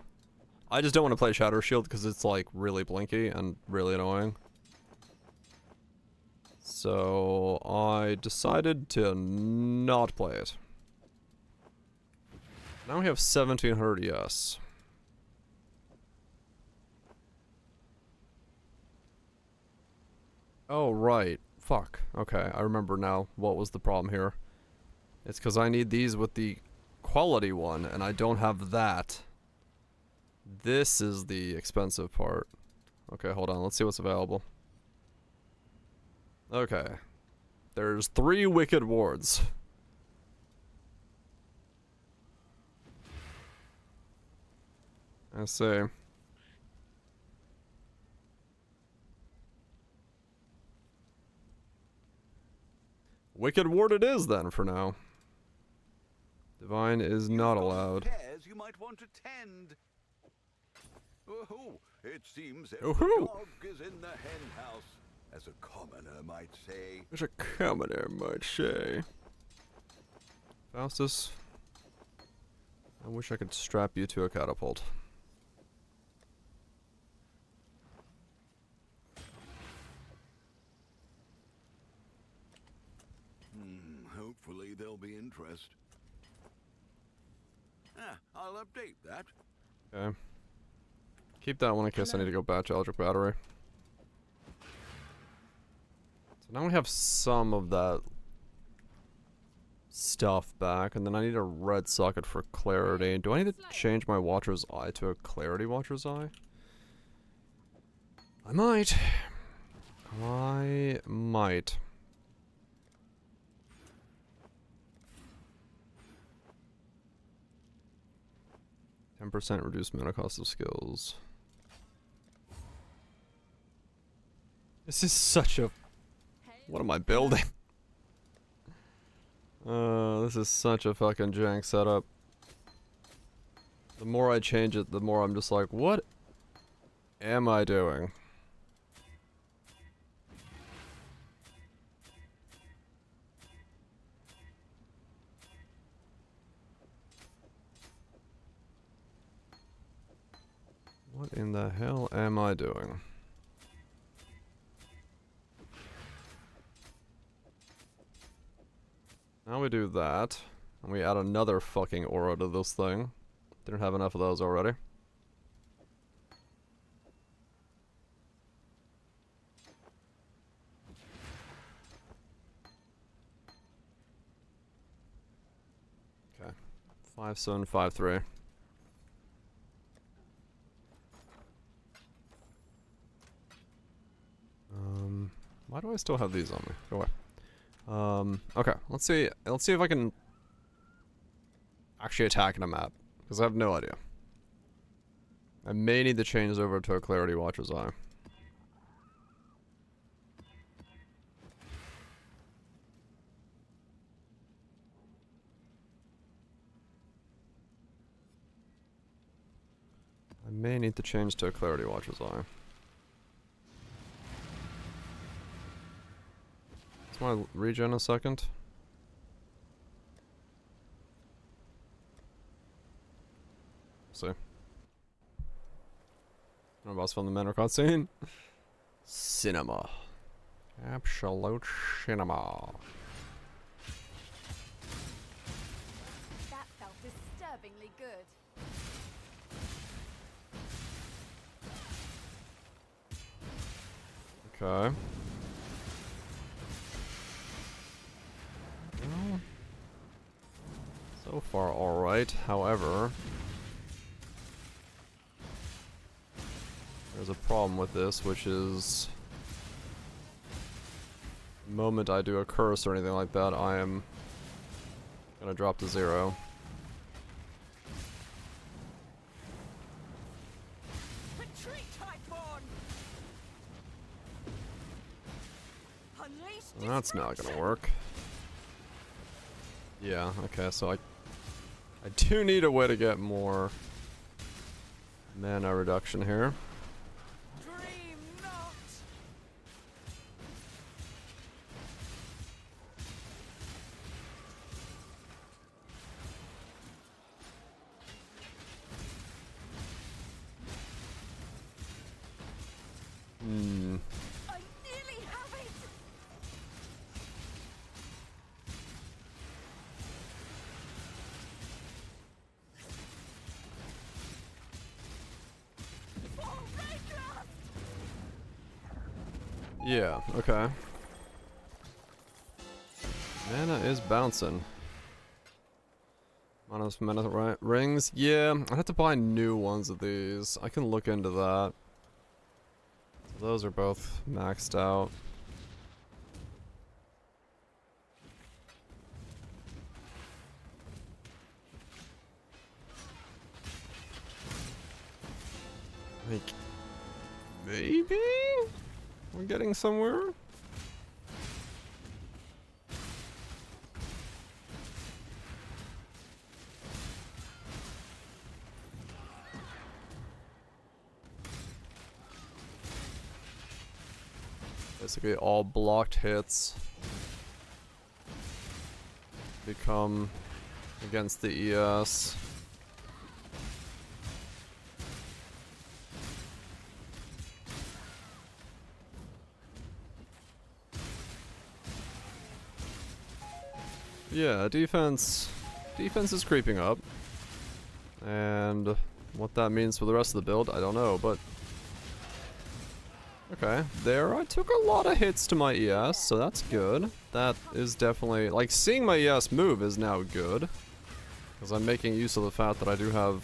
I just don't want to play Shatter Shield because it's like really blinky and really annoying. So I decided to not play it. Now we have 1700 yes. Oh, right. Fuck. Okay, I remember now what was the problem here. It's because I need these with the quality one, and I don't have that. This is the expensive part. Okay, hold on. Let's see what's available. Okay. There's 3 Wicked Wards. I see. Wicked Ward it is then for now. Divine is not allowed. You might want to tend. Oh, it seems Oh, dog is in the hen house, as a commoner might say. As a commoner might say. Faustus, I wish I could strap you to a catapult. Hopefully there'll be interest. I'll update that. Okay. Keep that one in case I need to go back to Eldritch Battery. So now we have some of that stuff back, and then I need a red socket for clarity. Do I need to change my Watcher's Eye to a clarity Watcher's Eye? I might. I might. 10% reduced mana cost of skills. This is such a... What am I building? This is such a fucking jank setup. The more I change it, the more I'm just like, what am I doing? What in the hell am I doing? Now we do that, and we add another fucking aura to this thing. Didn't have enough of those already. Okay. 5753. Why do I still have these on me? Go away. Okay, let's see if I can actually attack in a map, because I have no idea. I may need to change over to a Clarity Watcher's Eye. I may need to change to a Clarity Watcher's Eye. Want to regen a second? See. No boss from the Manor cutscene. Cinema. Absolute cinema. That felt disturbingly good. Okay. Well, so far alright, however, there's a problem with this, which is the moment I do a curse or anything like that, I am gonna drop to 0. Retreat, Highborn! Unleash That's not gonna work. Yeah, okay, so I do need a way to get more mana reduction here. Dream not! I nearly have it! Yeah, okay. Mana is bouncing. Mana rings? Yeah, I have to buy new ones of these. I can look into that. So those are both maxed out. Like, maybe? We're getting somewhere? Basically all blocked hits become against the ES. Yeah, defense is creeping up. And what that means for the rest of the build, I don't know, but okay, there I took a lot of hits to my ES, so that's good. That is definitely, like, seeing my ES move is now good. Because I'm making use of the fact that I do have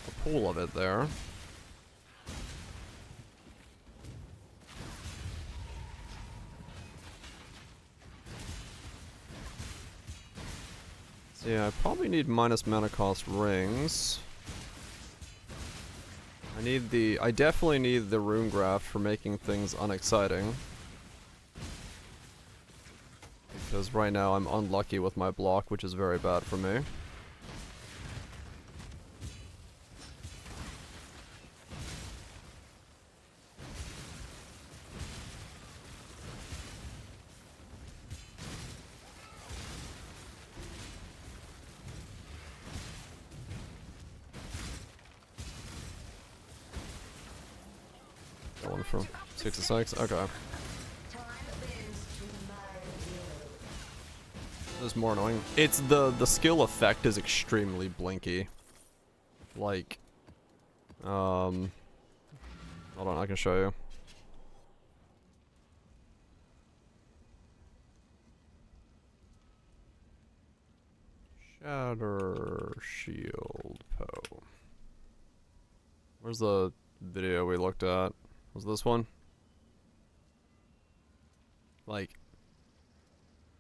a pool of it there. So yeah, I probably need minus mana cost rings. I definitely need the rune graft for making things unexciting. Because right now I'm unlucky with my block, which is very bad for me. Going from 6 to 6, okay. This is more annoying. It's the skill effect is extremely blinky. Like, hold on, I can show you. Shatter Shield Poe. Where's the video we looked at? Was this one? Like,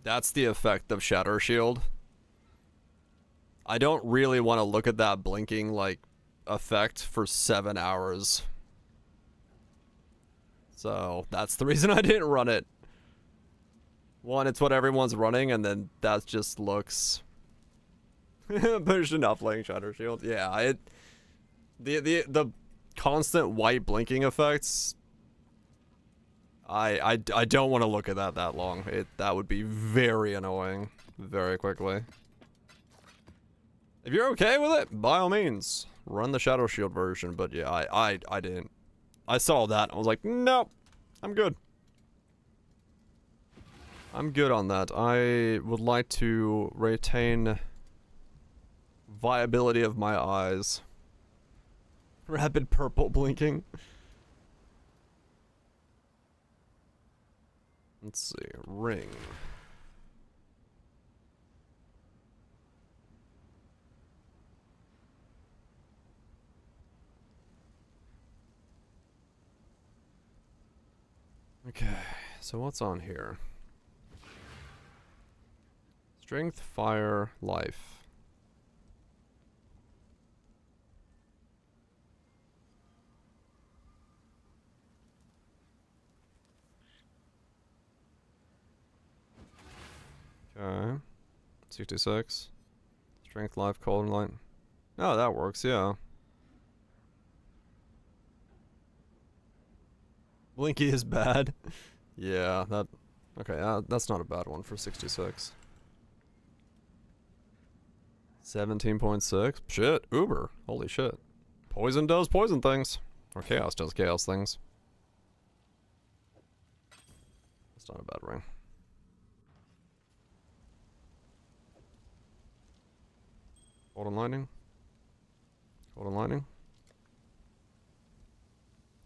that's the effect of Shatter Shield. I don't really want to look at that blinking, like, effect for 7 hours. So, that's the reason I didn't run it. One, it's what everyone's running, and then that just looks... Pushing up playing Shatter Shield. Yeah, the constant white blinking effects... I don't want to look at that long. That would be very annoying very quickly. If you're okay with it, by all means, run the Shadow Shield version. But yeah, I didn't. I saw that. I was like, nope, I'm good. I'm good on that. I would like to retain viability of my eyes. Rapid purple blinking. Let's see, ring. Okay, so what's on here? Strength, fire, life. Okay. 66. Strength, life, cold, and light. Oh, that works, yeah. Blinky is bad. Yeah, that... Okay, that's not a bad one for 66. 17.6. Shit, Uber. Holy shit. Poison does poison things. Or chaos does chaos things. That's not a bad ring. Cold and lightning. Cold and lightning.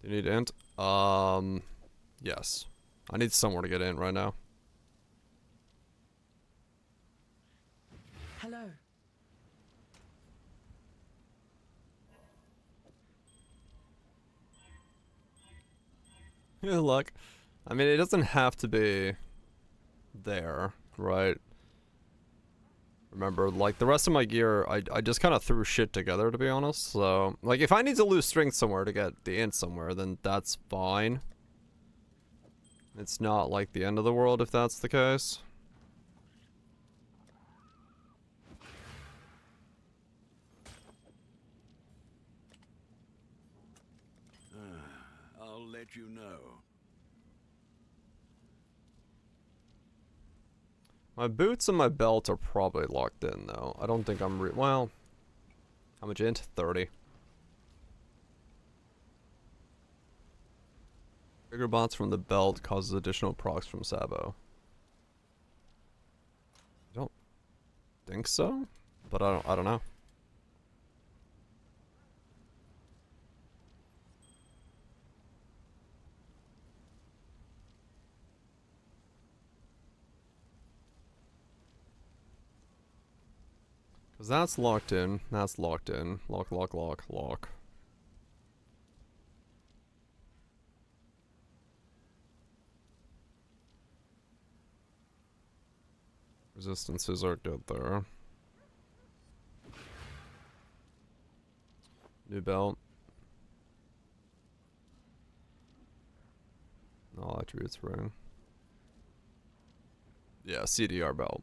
Do you need int? Yes. I need somewhere to get in right now. Hello. Good luck. I mean, it doesn't have to be there, right? Remember, like, the rest of my gear, I just kind of threw shit together, to be honest. So, like, if I need to lose strength somewhere to get the int somewhere, then that's fine. It's not, like, the end of the world if that's the case. I'll let you know. My boots and my belt are probably locked in, though. I don't think I'm well, how much int? 30. Trigger bots from the belt causes additional procs from Sabo. I don't think so, but I don't know. Because that's locked in. That's locked in. Lock, lock, lock, lock. Resistances are good there. New belt. All attributes ring. Yeah, CDR belt.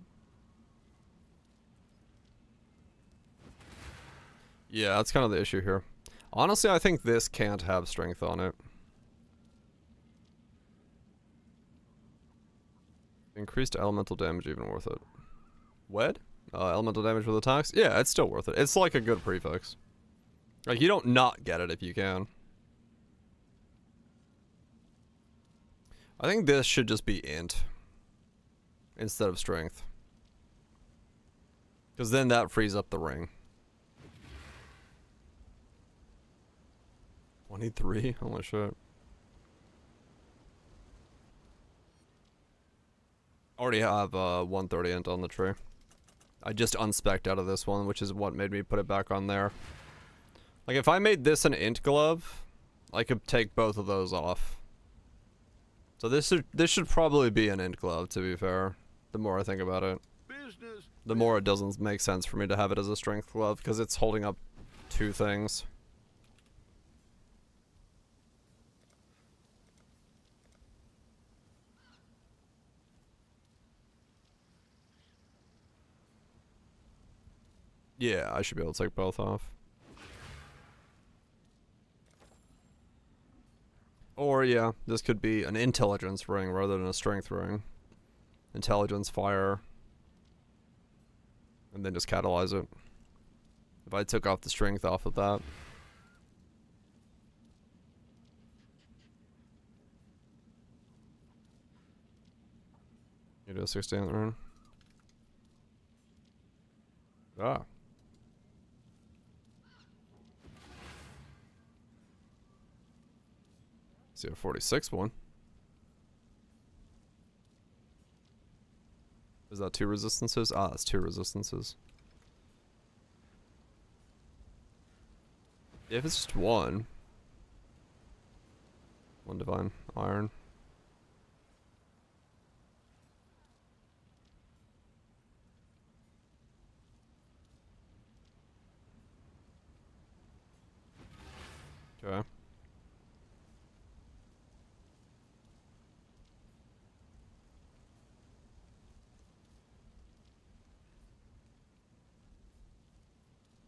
Yeah, that's kind of the issue here. Honestly, I think this can't have strength on it. Increased elemental damage even worth it. Wed? Elemental damage with attacks? Yeah, it's still worth it. It's like a good prefix. Like, you don't not get it if you can. I think this should just be int. Instead of strength. Because then that frees up the ring. 23? Holy shit. Already have 130 int on the tree. I just unspec'd out of this one, which is what made me put it back on there. Like, if I made this an int glove, I could take both of those off. So this should probably be an int glove, to be fair. The more I think about it. The more it doesn't make sense for me to have it as a strength glove, because it's holding up two things. Yeah, I should be able to take both off. Or, yeah, this could be an intelligence ring rather than a strength ring. Intelligence, fire. And then just catalyze it. If I took off the strength off of that. You do a 16th run. Ah. See a 46 one. Is that 2 resistances? Ah, that's 2 resistances. If it's just one. One divine iron. Okay.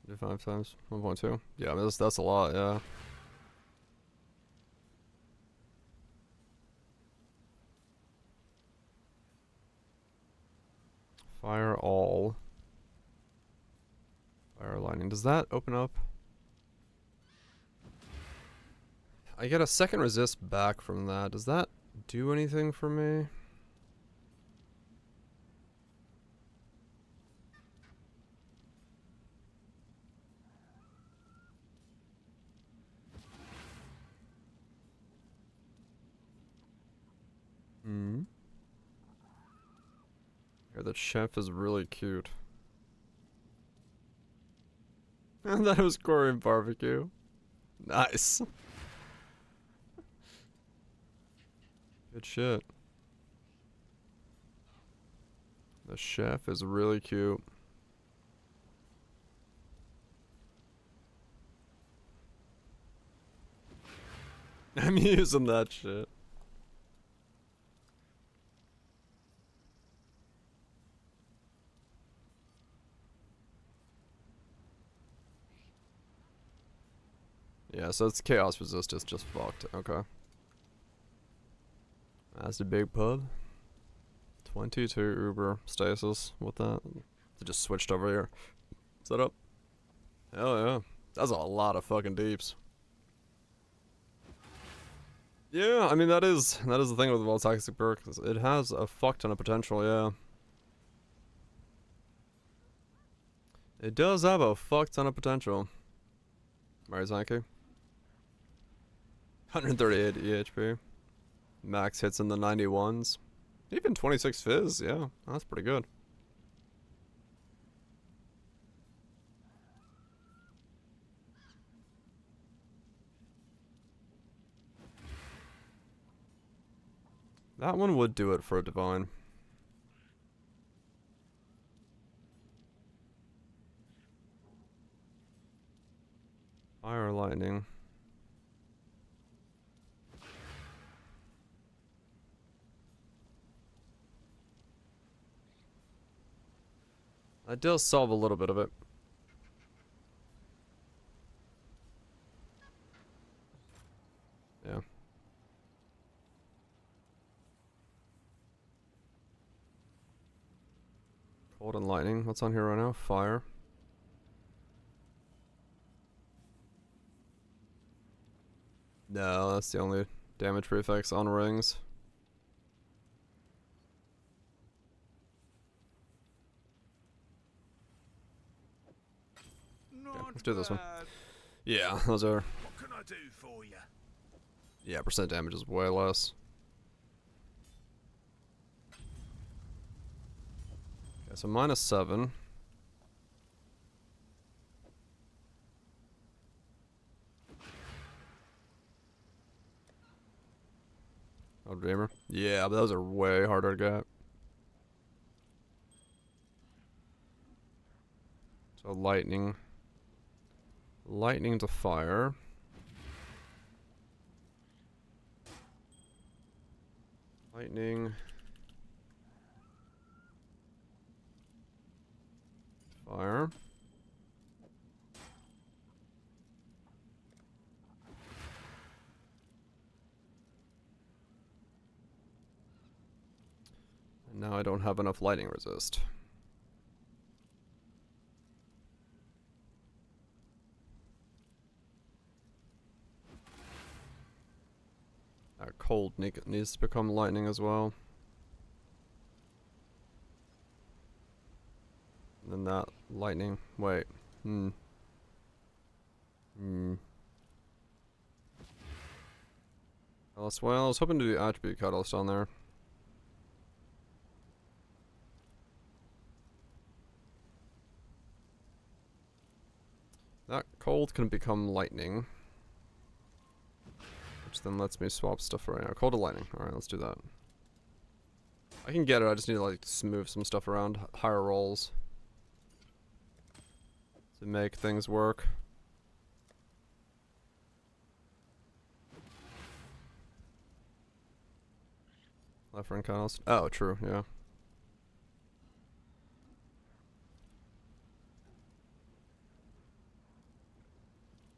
Do 5 times 1.2. Yeah, I mean, that's a lot. Yeah. Fire all. Fire lightning. Does that open up? I get a second resist back from that. Does that do anything for me? Hmm. Yeah, that chef is really cute. And that was Korean barbecue. Nice. Good shit. The chef is really cute. I'm using that shit. Yeah, so it's chaos resist is just fucked. Okay. That's the big pub. 22 Uber stasis. What that? It just switched over here. Set up. Hell yeah. That's a lot of fucking deeps. Yeah, I mean that is the thing with the Voltaxic perk. It has a fuck ton of potential, yeah. It does have a fuck ton of potential. Marizanki. 138 EHP. Max hits in the 91s. Even 26 fizz, yeah. That's pretty good. That one would do it for a divine. Fire or lightning. That does solve a little bit of it. Yeah. Cold and lightning. What's on here right now? Fire. No, that's the only damage prefix on rings. Okay, let's do this one. Yeah, those are... What can I do for you? Yeah, percent damage is way less. Okay, so -7. Oh, Dreamer. Yeah, but those are way harder to get. So lightning. Lightning to fire. Lightning. Fire. And now I don't have enough lightning resist. That cold needs to become lightning as well. And then that lightning. Wait. Well, I was hoping to do attribute catalyst on there. That cold can become lightning. Which then lets me swap stuff right now. Cold to lightning. Alright, let's do that. I can get it, I just need to like move some stuff around. Higher rolls. To make things work. Left ring catalyst. Oh, true, yeah.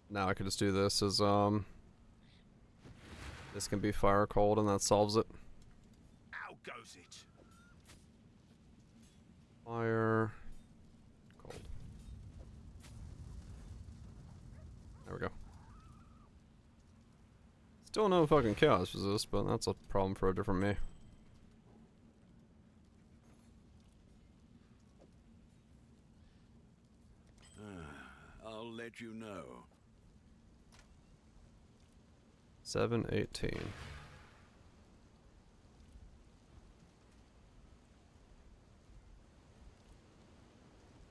Now I could just do this as, this can be fire cold and that solves it. How goes it? Fire. Cold. There we go. Still no fucking chaos resist, but that's a problem for a different me. I'll let you know. 718.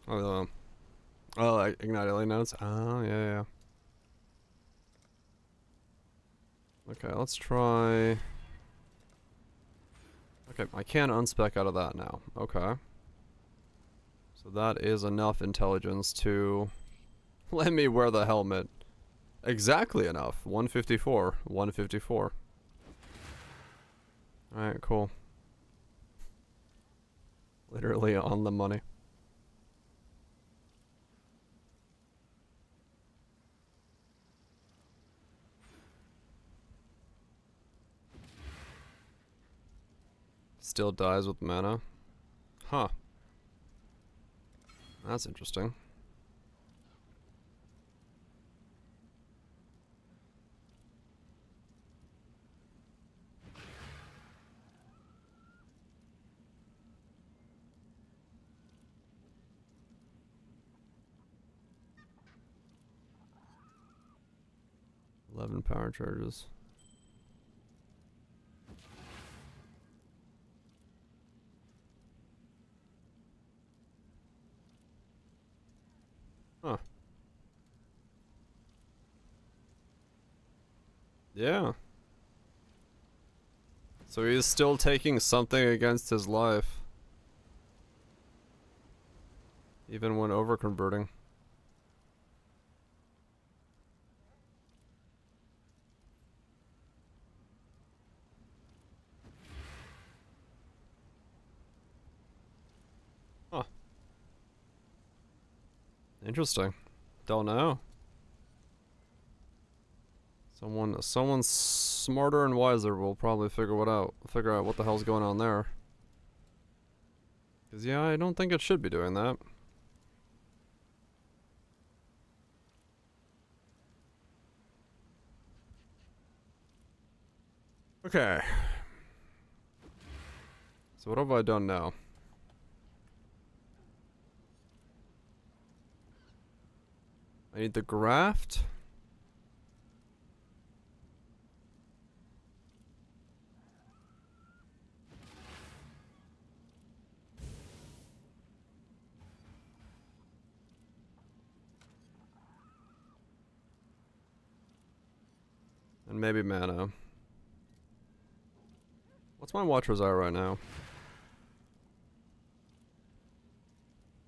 Oh, ignite alien nodes. Oh, yeah. Okay, let's try. Okay, I can unspec out of that now. Okay. So that is enough intelligence to let me wear the helmet. Exactly enough. 154. 154. Alright, cool. Literally on the money. Still dies with mana. Huh. That's interesting. $11 power charges. Huh. Yeah. So he's still taking something against his life. Even when overconverting. Huh. Interesting. Don't know. Someone smarter and wiser will probably figure out what the hell's going on there. 'Cause yeah, I don't think it should be doing that. Okay. So what have I done now? I need the graft. And maybe mana. What's my Watcher's Eye right now?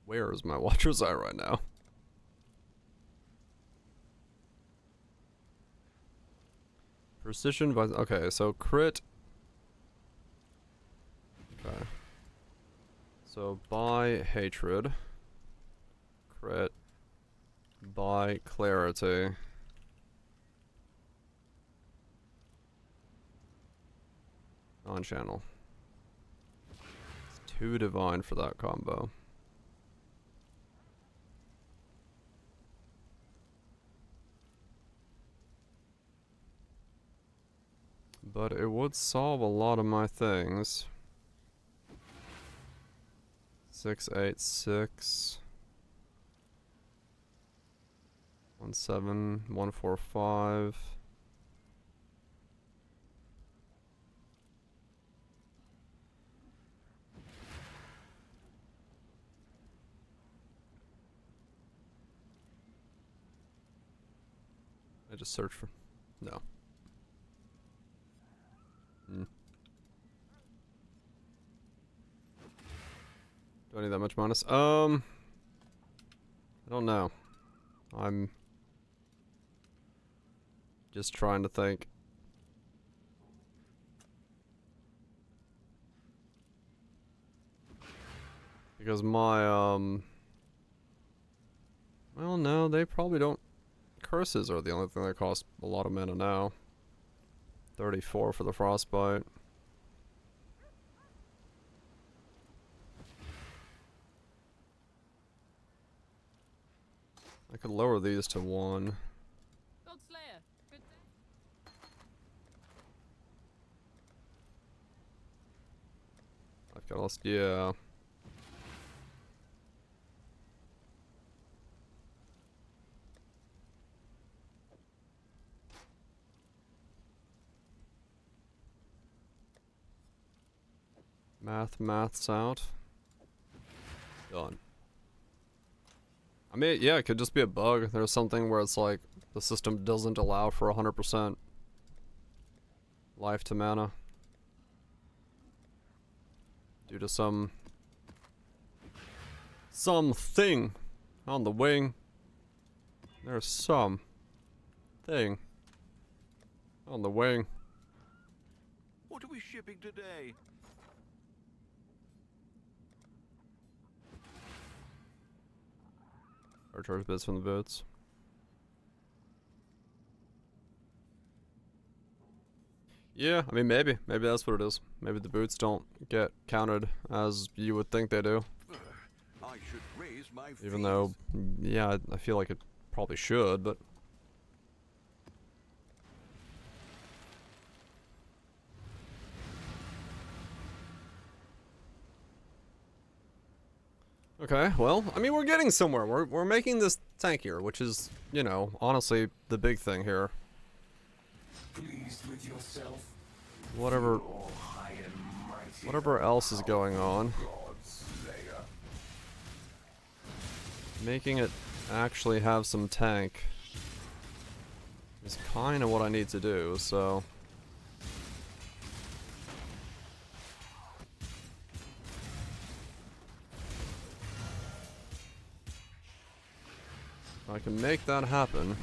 Where is my Watcher's Eye right now? Precision, okay, so crit. Okay. So by hatred. Crit. By clarity. On-channel. It's too divine for that combo. But it would solve a lot of my things. 686. 17145. I just search for no. Do I need that much bonus? I don't know. I'm just trying to think. Because my, well, no, they probably don't. Curses are the only thing that cost a lot of mana now. 34 for the frostbite. I could lower these to 1. I've got lost, yeah. Maths out. Done. I mean, yeah, it could just be a bug. There's something where it's like the system doesn't allow for 100% life to mana due to something on the wing. There's some thing on the wing. What are we shipping today? Or charge bits from the boots. Yeah, I mean, maybe that's what it is. Maybe the boots don't get counted as you would think they do. I should raise my Even though, yeah, I feel like it probably should, but... Okay, well, I mean, we're getting somewhere. We're making this tankier, which is, you know, honestly, the big thing here. Pleased with yourself. Whatever else is going on. Making it actually have some tank is kind of what I need to do, so... I can make that happen.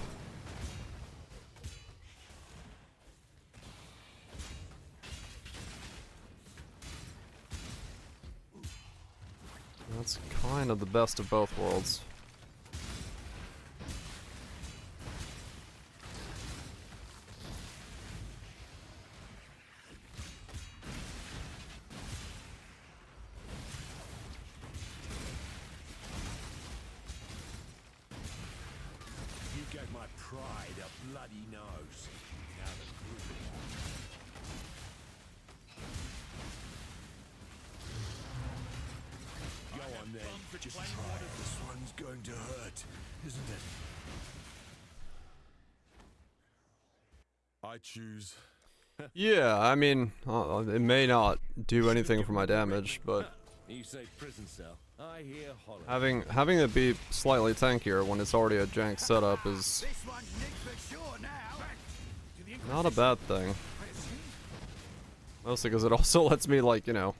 That's kind of the best of both worlds. cried a bloody nose. Now the grouping. Go on then, just try it. This one's going to hurt, isn't it? I choose. Yeah, I mean, it may not do anything for my damage, but You say prison cell. I hear hollow. having it be slightly tankier when it's already a jank setup is not a bad thing. Mostly because it also lets me, like, you know,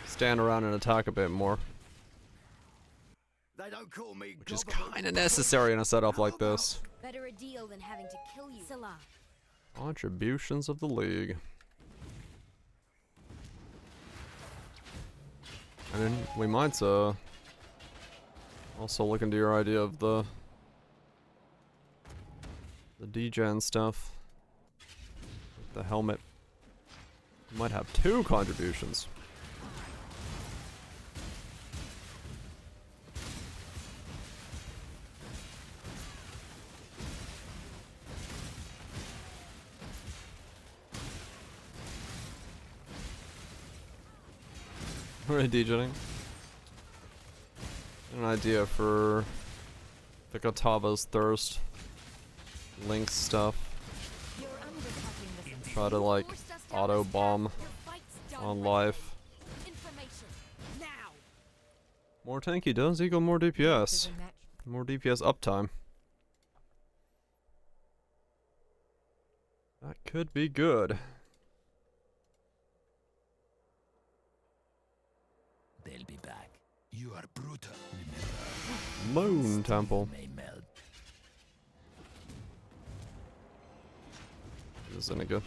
stand around and attack a bit more. They don't call me Which is kind of necessary in a setup like this. Better a deal than having to kill you. Salah. Contributions of the League. And then we might also look into your idea of the degen stuff. The helmet. You might have 2 contributions. Already degenning. An idea for the Katava's Thirst Link stuff. Try to, like, auto bomb on life. More tanky does equal more DPS. More DPS uptime. That could be good. They'll be back. You are brutal. Moon Temple. Isn't it good?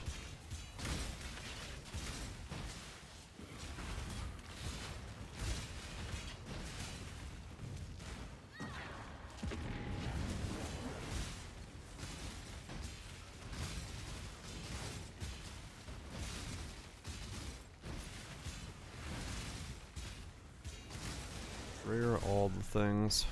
Trigger all the things.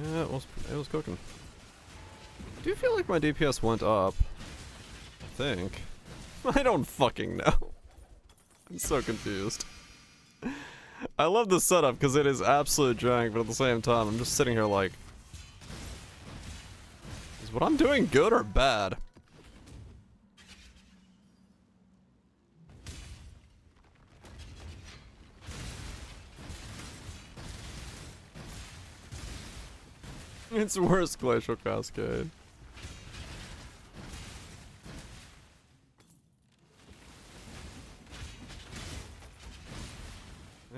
Yeah, it was cooking. I do feel like my DPS went up. I think. I don't fucking know. I'm so confused. I love this setup because it is absolute jank, but at the same time, I'm just sitting here like, is what I'm doing good or bad? It's worse, Glacial Cascade.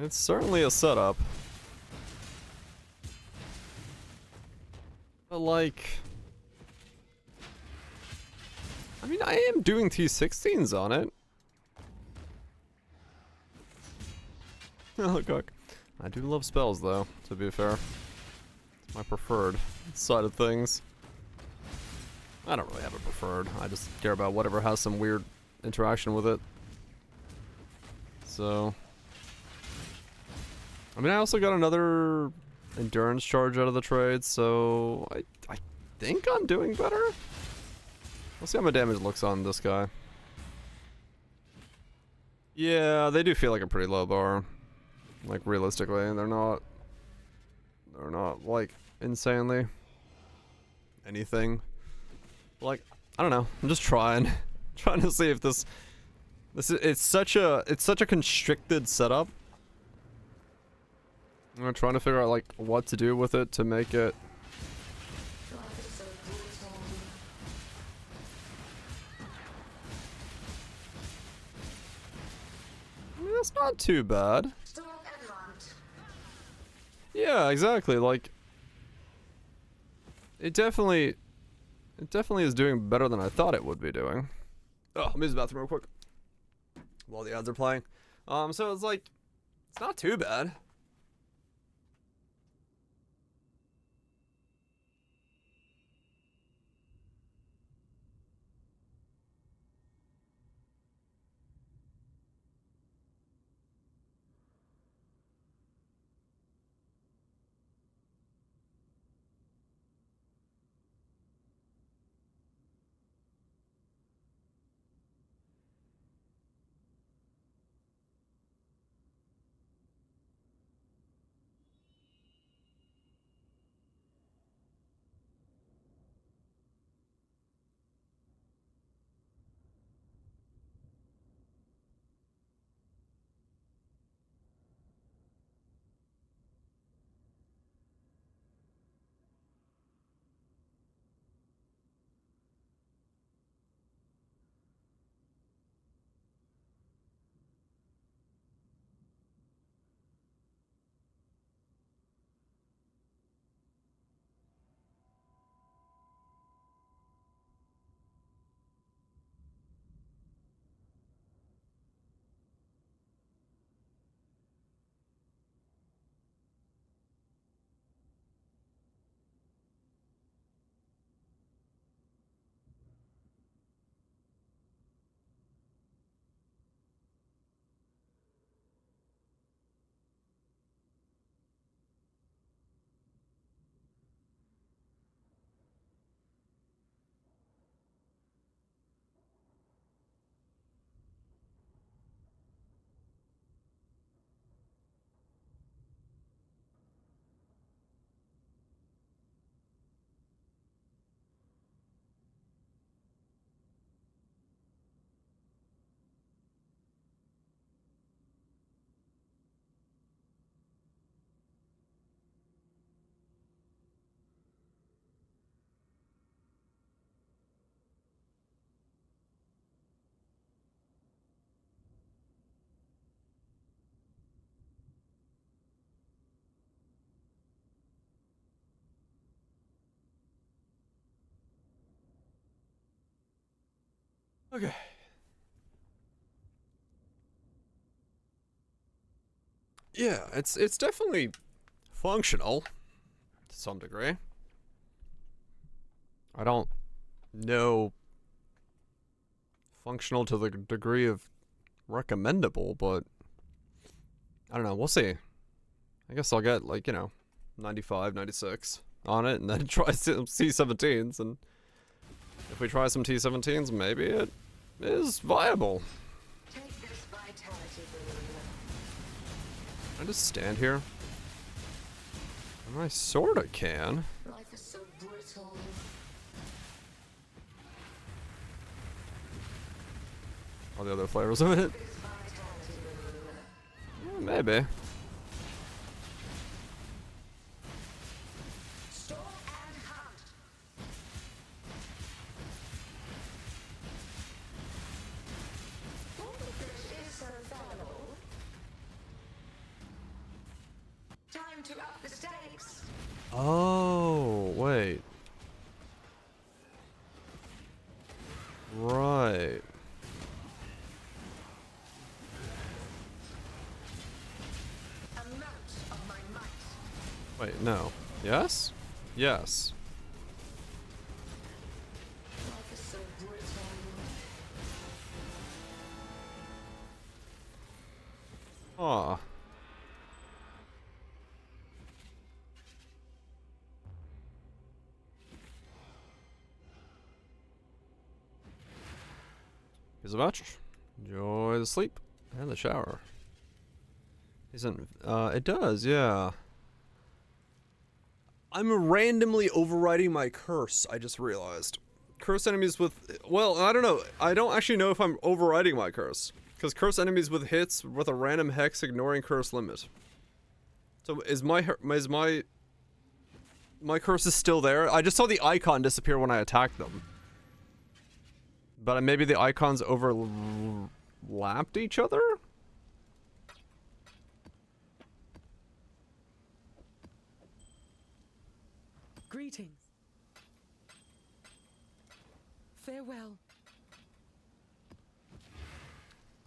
It's certainly a setup. But like, I mean, I am doing T16s on it. Oh, look. I do love spells though, to be fair. My preferred side of things. I don't really have a preferred. I just care about whatever has some weird interaction with it. So, I mean, I also got another endurance charge out of the trade, so I think I'm doing better. Let's see how my damage looks on this guy. Yeah, they do feel like a pretty low bar. Like, realistically, they're not like insanely anything. Like, I don't know. I'm just trying to see if this is, it's such a constricted setup. I'm trying to figure out like what to do with it to make it. I mean, that's not too bad. Yeah, exactly. Like, it definitely is doing better than I thought it would be doing. Oh, let me use the bathroom real quick while the ads are playing. So it's like, it's not too bad. Okay. Yeah, it's definitely functional to some degree. I don't know functional to the degree of recommendable, but I don't know. We'll see. I guess I'll get like, 95, 96 on it and then try some C17s, and if we try some T17s, maybe it is viable. Take this vitality balloon. Can I just stand here? I sorta can. Life is so brittle. All the other flavors of it? Yeah, maybe. Stalk and hunt. This is so fallible. Time to up the stakes. Oh, wait. Right. Amount of my might. Wait, no. Yes? Yes. Life is so brittle. Aw. Here's a match. Enjoy the sleep and the shower. Isn't it does, yeah. I'm randomly overriding my curse, I just realized. Curse enemies with, well, I don't know. I don't actually know if I'm overriding my curse. Because curse enemies with hits with a random hex ignoring curse limit. So is my curse is still there? I just saw the icon disappear when I attacked them. But maybe the icons overlapped each other? Greetings. Farewell.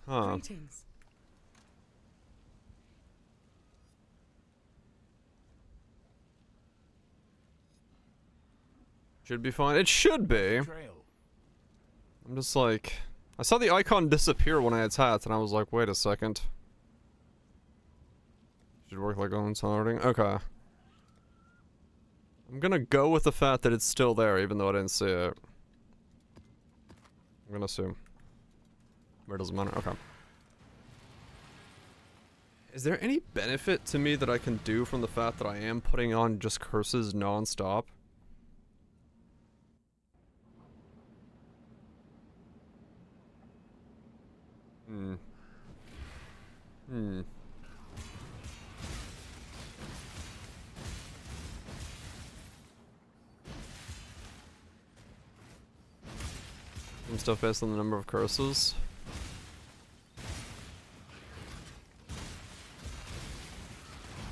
Huh. Greetings. Should be fine. It should be. I'm just like... I saw the icon disappear when I attacked, and I was like, wait a second. Should work like on starting. Okay. I'm gonna go with the fact that it's still there, even though I didn't see it. I'm gonna assume. Or it doesn't matter. Okay. Is there any benefit to me that I can do from the fact that I am putting on just curses non-stop? Some stuff based on the number of curses.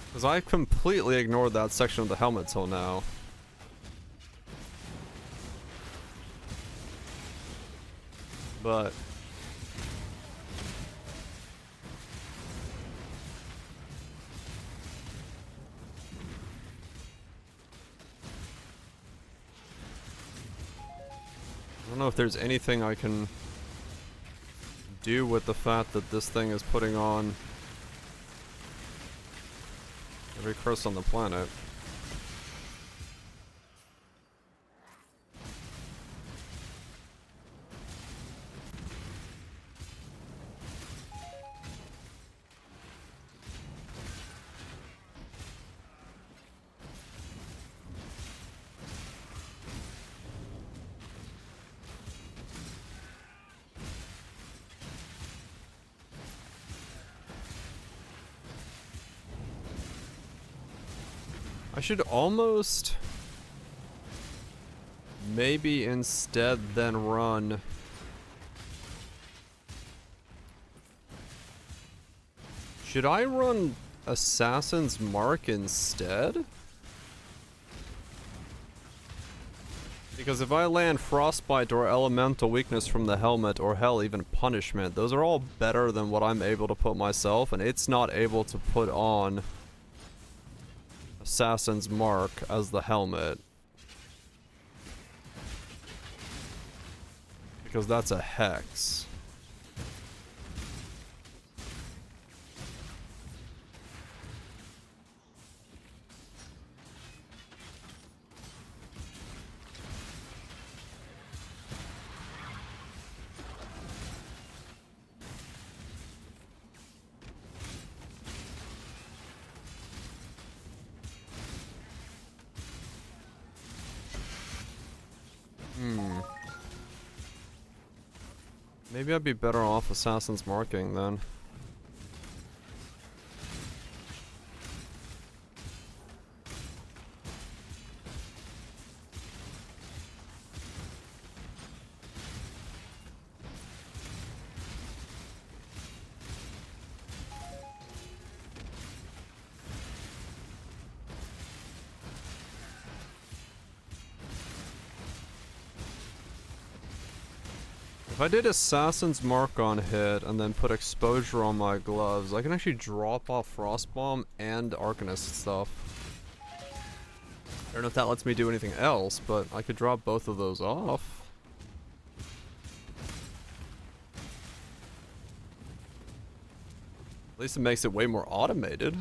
Because I completely ignored that section of the helmet till now. But... I don't know if there's anything I can do with the fact that this thing is putting on every curse on the planet. I should almost maybe instead then run should I run Assassin's Mark instead? Because if I land Frostbite or Elemental Weakness from the helmet, or hell, even Punishment, those are all better than what I'm able to put myself, and it's not able to put on Assassin's Mark as the helmet. Because that's a hex. Maybe I'd be better off Assassin's Marking then. If I did Assassin's Mark on hit and then put exposure on my gloves, I can actually drop off Frostbomb and Arcanist stuff. I don't know if that lets me do anything else, but I could drop both of those off. At least it makes it way more automated.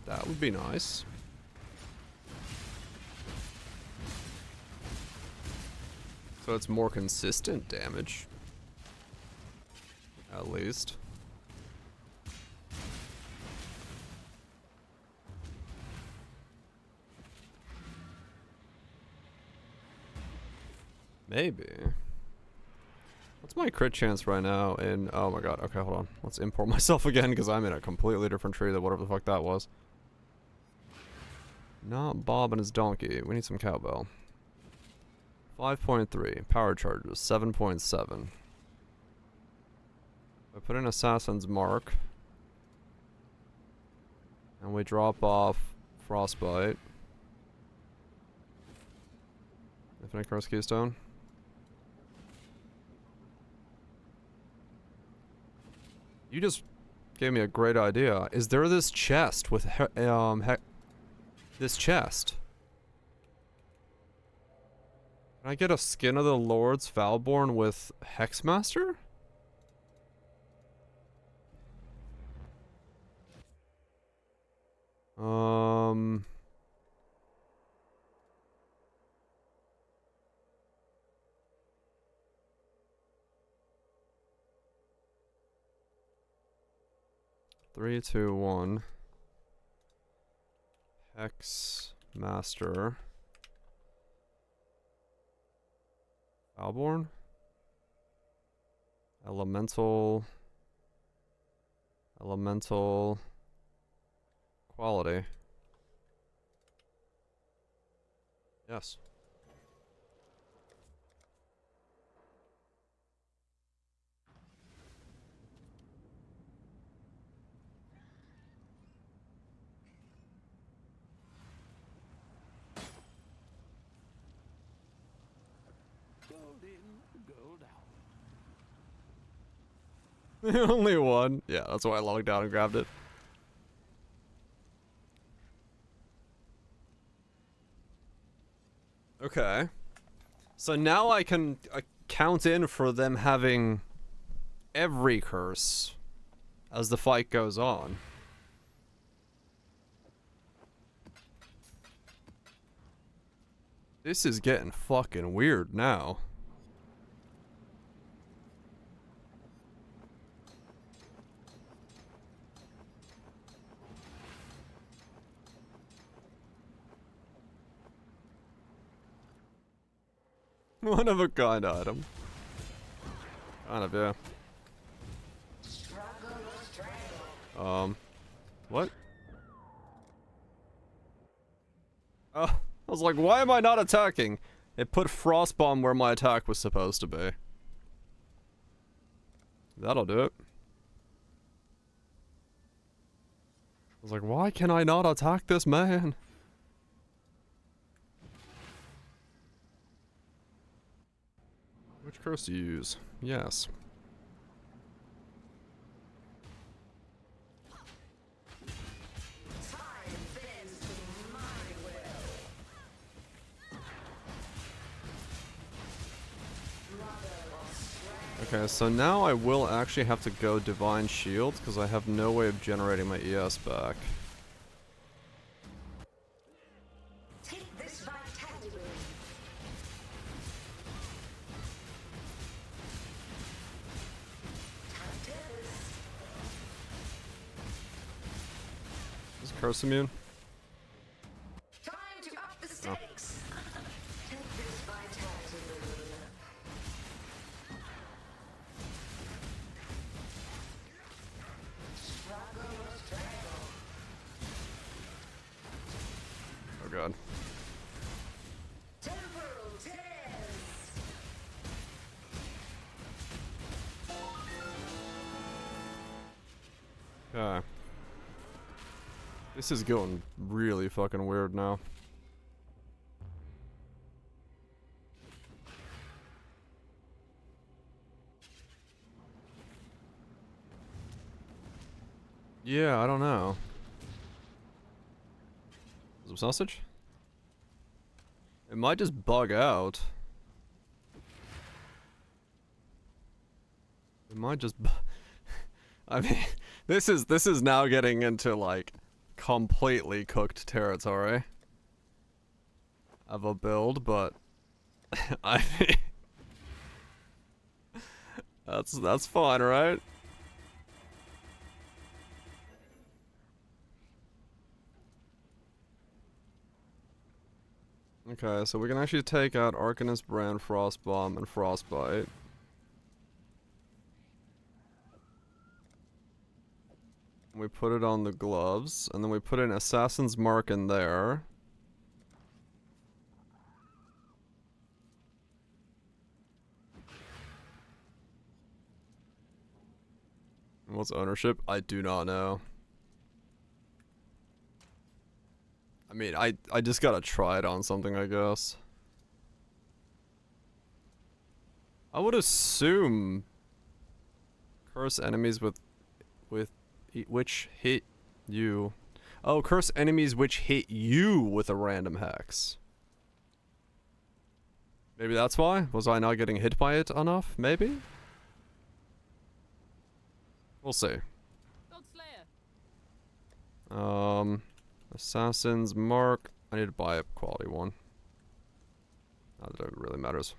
That would be nice. So it's more consistent damage. At least. Maybe. What's my crit chance right now in... Oh my god, okay, hold on. Let's import myself again, because I'm in a completely different tree than whatever the fuck that was. Not Bob and his donkey. We need some cowbell. 5.3. Power charges. 7.7. I put in Assassin's Mark. And we drop off Frostbite. Infinite Curse Keystone. You just gave me a great idea. Is there this chest with this chest? Can I get a Skin of the Lords Valborn with Hexmaster? Three, two, one. Hexmaster. Valborn? Elemental quality. Yes. Gold in, gold out. Only one. Yeah, that's why I logged out and grabbed it. Okay. So now I can count in for them having every curse as the fight goes on. This is getting fucking weird now. One of a kind item. Kind of, yeah. What? Oh, I was like, why am I not attacking? It put Frostbomb where my attack was supposed to be. That'll do it. I was like, why can I not attack this man? Which curse do you use? Yes. Okay, so now I will actually have to go Divine Shield because I have no way of generating my ES back. Take this vitality. Is curse immune? Time to up the stakes. Take this vitality. Oh god. Temporal tears. Okay. This is going really fucking weird now. Yeah, I don't know. Some sausage? It might just bug out. It might just I mean, this is now getting into like completely cooked territory of a build, but I mean that's fine, right? Okay, so we can actually take out Arcanist Brand, Frostbomb, and Frostbite. We put it on the gloves, and then we put an Assassin's Mark in there. And what's ownership? I do not know. I mean, I just gotta try it on something, I guess. I would assume curse enemies with which hit you. Oh, curse enemies which hit you with a random hex. Maybe that's why? Was I not getting hit by it enough? Maybe? We'll see. Assassin's Mark. I need to buy a quality one. Not that it really matters.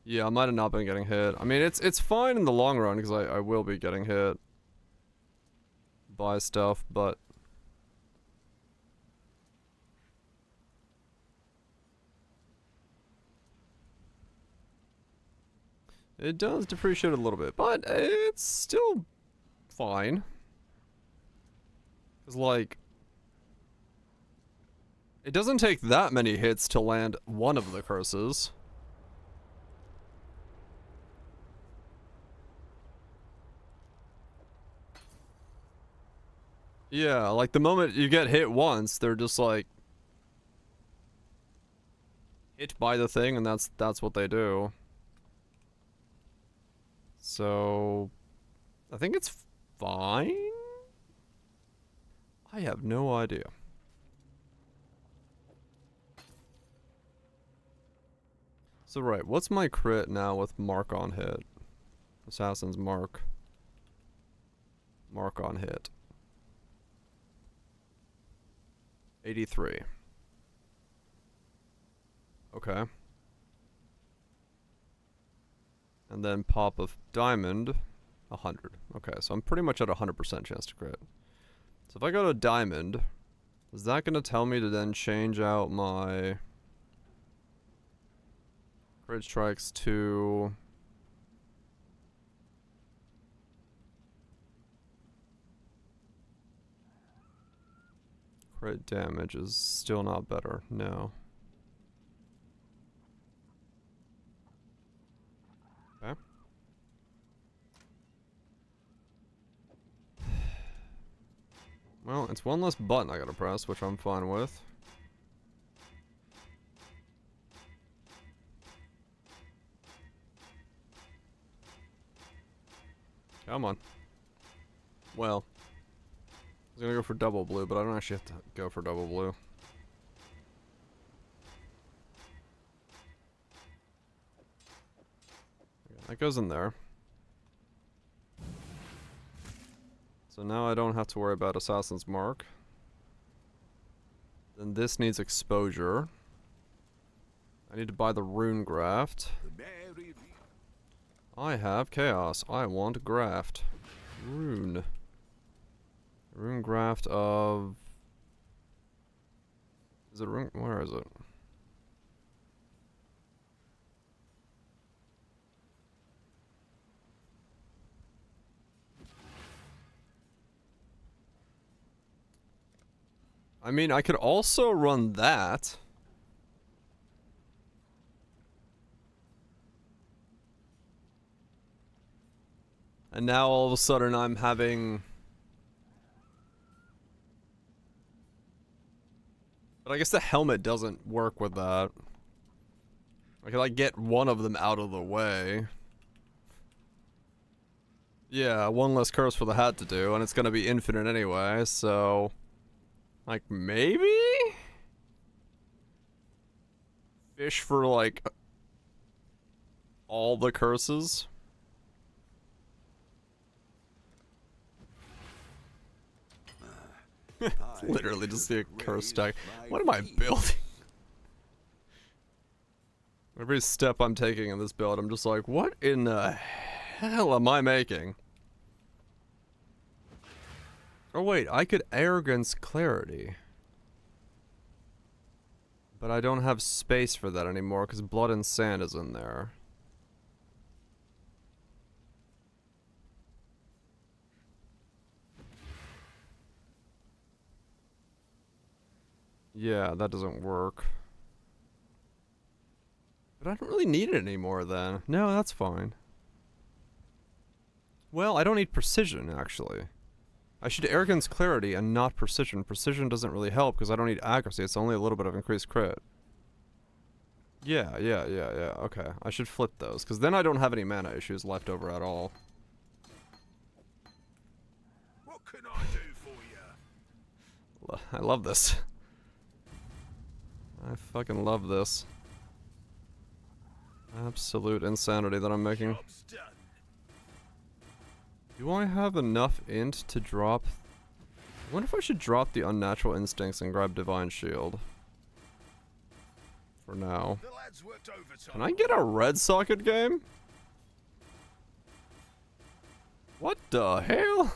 Yeah, I might have not been getting hit. I mean, it's fine in the long run, because I will be getting hit by stuff, but... It does depreciate a little bit, but it's still fine. Because, like... It doesn't take that many hits to land one of the curses. Yeah, like the moment you get hit once, they're just like hit by the thing, and that's what they do. So I think it's fine. I have no idea. So right, what's my crit now with mark on hit? Assassin's Mark. Mark on hit. 83. Okay. And then pop of diamond, 100. Okay, so I'm pretty much at 100% chance to crit. So if I go to diamond, is that going to tell me to then change out my crit strikes to... Crit damage is still not better, no. Okay. Well, it's one less button I gotta press, which I'm fine with. Come on. Well. I was gonna go for double blue, but I don't actually have to go for double blue. Okay, that goes in there. So now I don't have to worry about Assassin's Mark. Then this needs exposure. I need to buy the rune graft. I have chaos. I want graft. Rune. Rune graft of... Is it rune? Where is it? I mean, I could also run that. And now all of a sudden I'm having... But I guess the helmet doesn't work with that. I could like get one of them out of the way. Yeah, one less curse for the hat to do, and it's gonna be infinite anyway, so... Like, maybe? Fish for, like... all the curses? Literally just see a curse stack. What am I building? Every step I'm taking in this build, I'm just like, what in the hell am I making? Oh wait, I could Arrogance Clarity. But I don't have space for that anymore, because Blood and Sand is in there. Yeah, that doesn't work. But I don't really need it anymore then. No, that's fine. Well, I don't need precision, actually. I should Arrogance Clarity and not Precision. Precision doesn't really help because I don't need accuracy. It's only a little bit of increased crit. Yeah. Okay, I should flip those because then I don't have any mana issues left over at all. What can I do for you? I love this. I fucking love this. Absolute insanity that I'm making. Do I have enough int to drop? I wonder if I should drop the Unnatural Instincts and grab Divine Shield. For now. Can I get a red socket game? What the hell?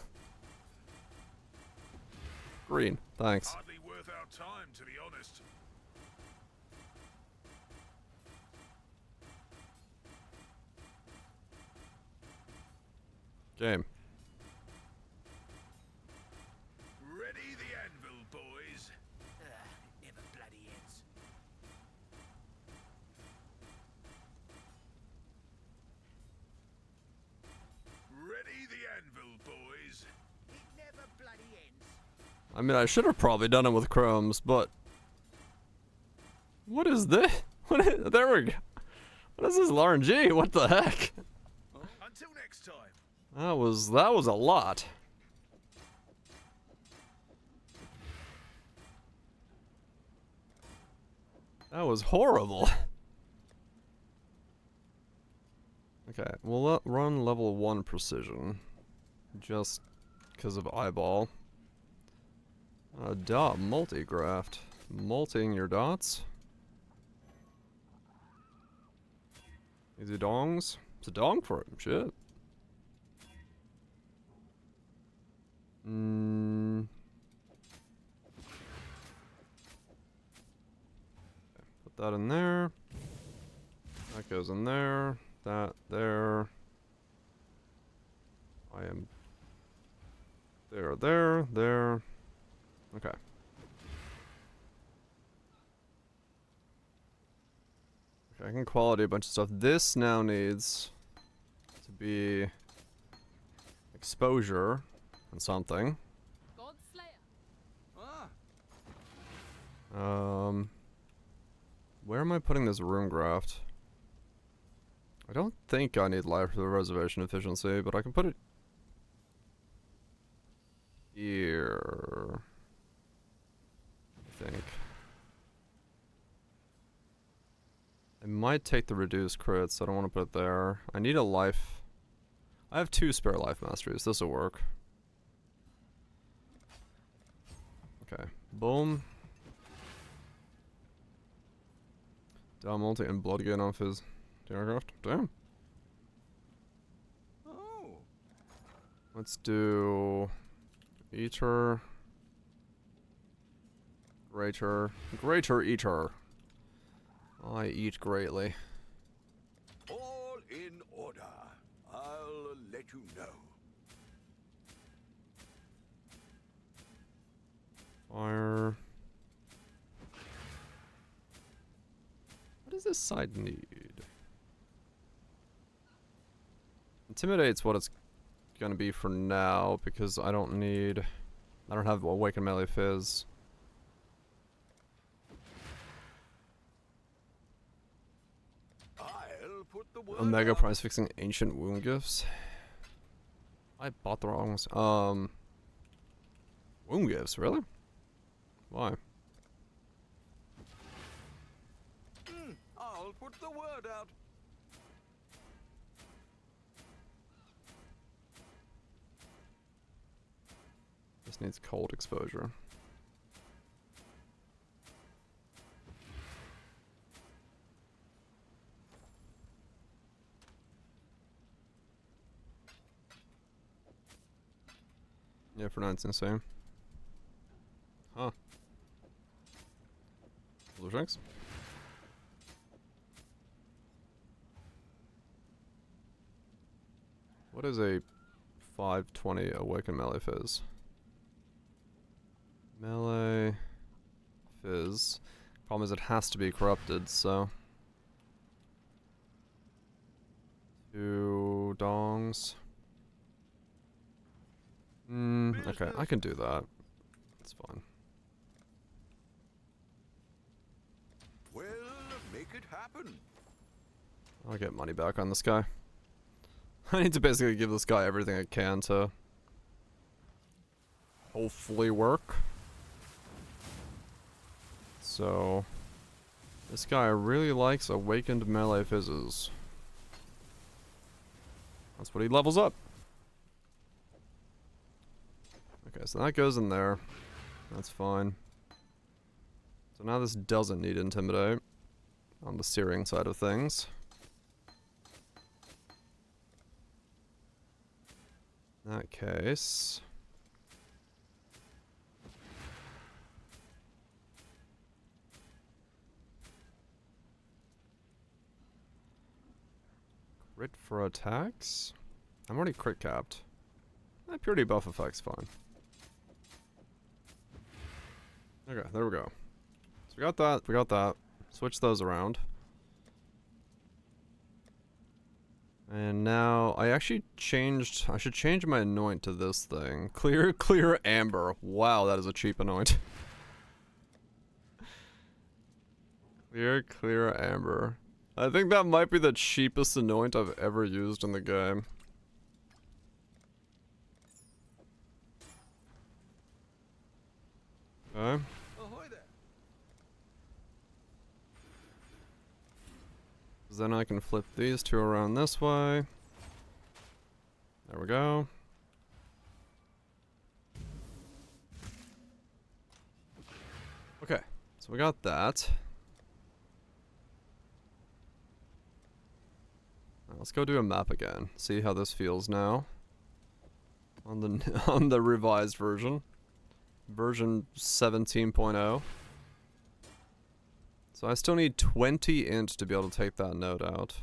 Green, thanks. Hardly worth our time, to be honest. Game. Ready the anvil, boys. Never bloody ends. Ready the anvil, boys. It never bloody ends. I mean, I should have probably done it with chromes, but... What is this? There we go. What is this RNG? What the heck? Until next time. That was a lot. That was horrible. Okay, we'll run level 1 precision. Just because of eyeball. Dot multi-graft. Multing your dots. Easy dongs. It's a dong for him, shit. Put that in there. That goes in there. That there. I am there. Okay. Okay, I can quality a bunch of stuff. This now needs to be exposure and something. Where am I putting this rune graft? I don't think I need life for the reservation efficiency, but I can put it here. I think. I might take the reduced crits. I don't want to put it there. I need a life. I have 2 spare life masteries. This will work. Okay. Boom. Down multi and blood again off his aircraft. Damn. Oh. Let's do Eater. Greater Eater. I eat greatly. All in order. I'll let you know. Fire. What does this side need? Intimidate's what it's gonna be for now, because I don't have Awaken Melee Fizz. I'll put the word Omega out. price fixing ancient wound gifts. I bought the wrong ones. Wound gifts, really? Why? I'll put the word out. This needs cold exposure. Yeah, for now it's insane. Huh. Blue drinks? What is a 520 Awaken Melee Fizz? Melee Fizz. Problem is it has to be corrupted, so 2 dongs. Okay, I can do that. It's fine. Well, make it happen. I'll get money back on this guy. I need to basically give this guy everything I can to hopefully work. So This guy really likes awakened melee fizzes. That's what he levels up. Okay, so that goes in there. That's fine. So now this doesn't need Intimidate on the searing side of things. In that case... Crit for attacks? I'm already crit capped. Purity buff effect's fine. Okay, there we go. So we got that, we got that. Switch those around. And now, I actually changed, I should change my anoint to this thing. Clear amber. Wow, that is a cheap anoint. Clear amber. I think that might be the cheapest anoint I've ever used in the game. Okay. Ahoy there. Then I can flip these two around this way. There we go. Okay, so we got that. Now let's go do a map again. See how this feels now. On the on the revised version. Version 17.0. So I still need 20 int to be able to take that node out.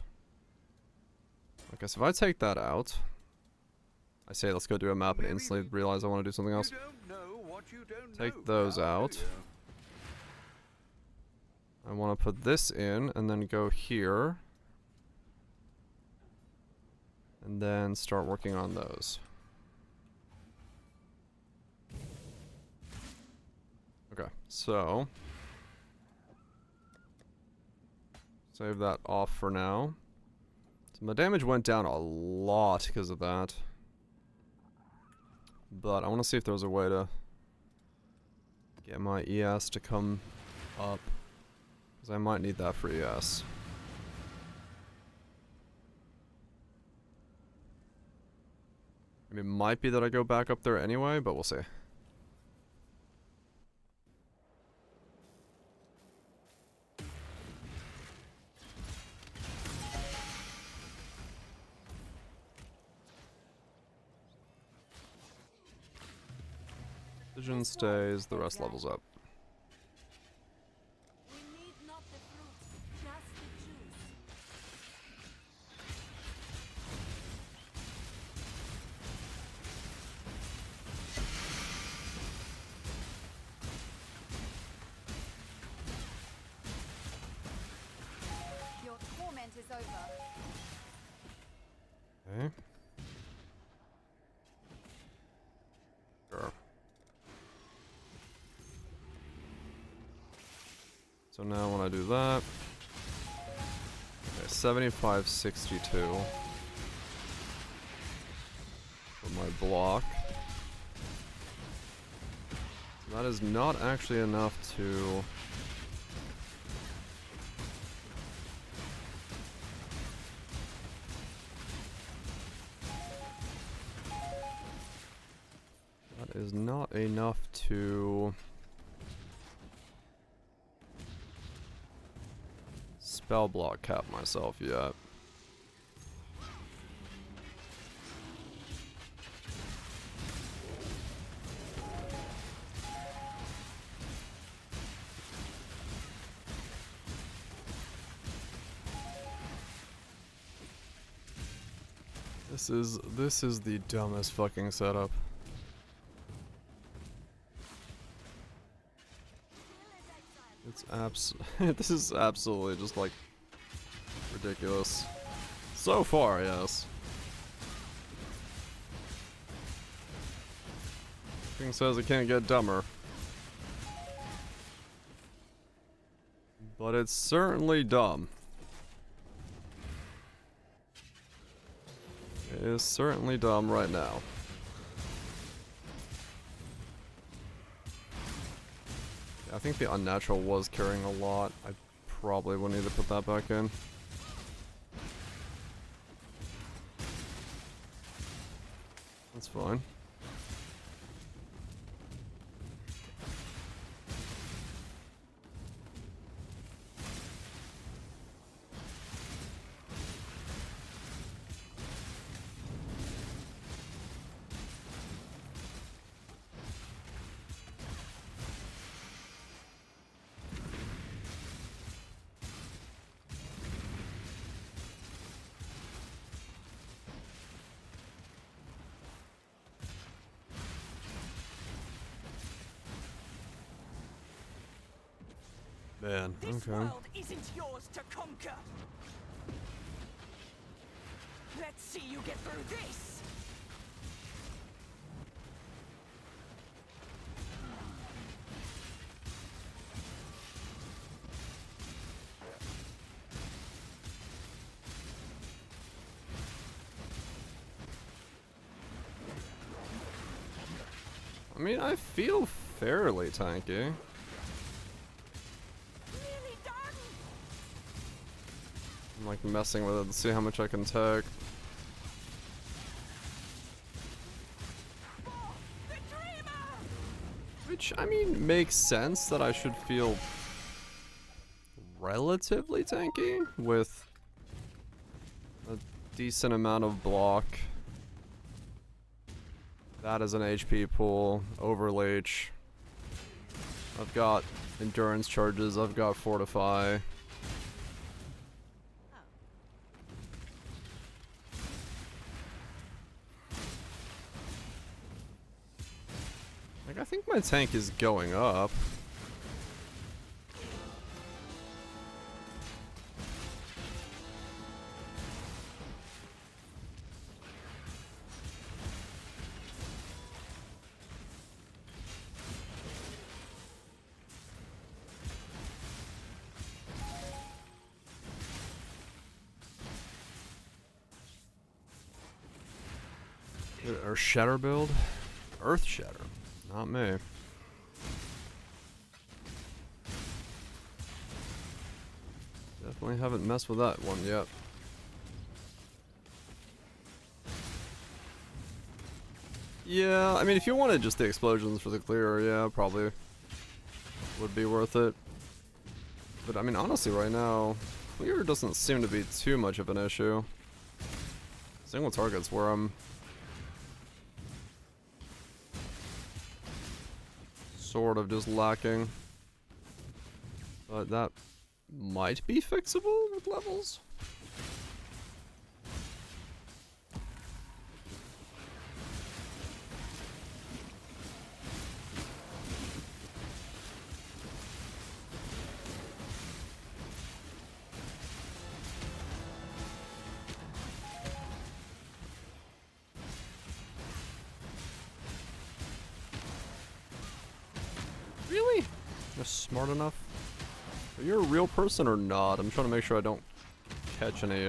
Okay, so if I take that out, I say let's go do a map and instantly realize I want to do something else. Take those out. I want to put this in and then go here. And then start working on those. Okay, so save that off for now. So my damage went down a lot because of that. But I want to see if there's a way to get my ES to come up. Because I might need that for ES. I mean, it might be that I go back up there anyway, but we'll see. Vision stays, the rest levels up. We need not the fruit, just the juice. Your torment is over. Okay. Sure. So now when I do that, okay, 7562 for my block. So that is not actually enough to is not enough to spell block cap myself yet. This is the dumbest fucking setup. It's this is absolutely just like ridiculous. So far, yes. Thing says it can't get dumber. But it's certainly dumb. It is certainly dumb right now. I think the unnatural was carrying a lot. I'm probably will need to put that back in. That's fine. Man, This okay. world isn't yours to conquer. Let's see you get through this. I mean, I feel fairly tanky. I'm like messing with it to see how much I can take. Which, I mean, makes sense that I should feel relatively tanky with a decent amount of block. That is an HP pool, overleech. I've got endurance charges, I've got fortify. Like, I think my tank is going up. Or shatter build? Earth shatter. Not me. Definitely haven't messed with that one yet. Yeah, I mean, if you wanted just the explosions for the clear, yeah, probably would be worth it. But I mean, honestly, right now, clear doesn't seem to be too much of an issue. Single targets where I'm sort of just lacking. But that might be fixable with levels. Really? You're smart enough? Are you a real person or not? I'm trying to make sure I don't catch any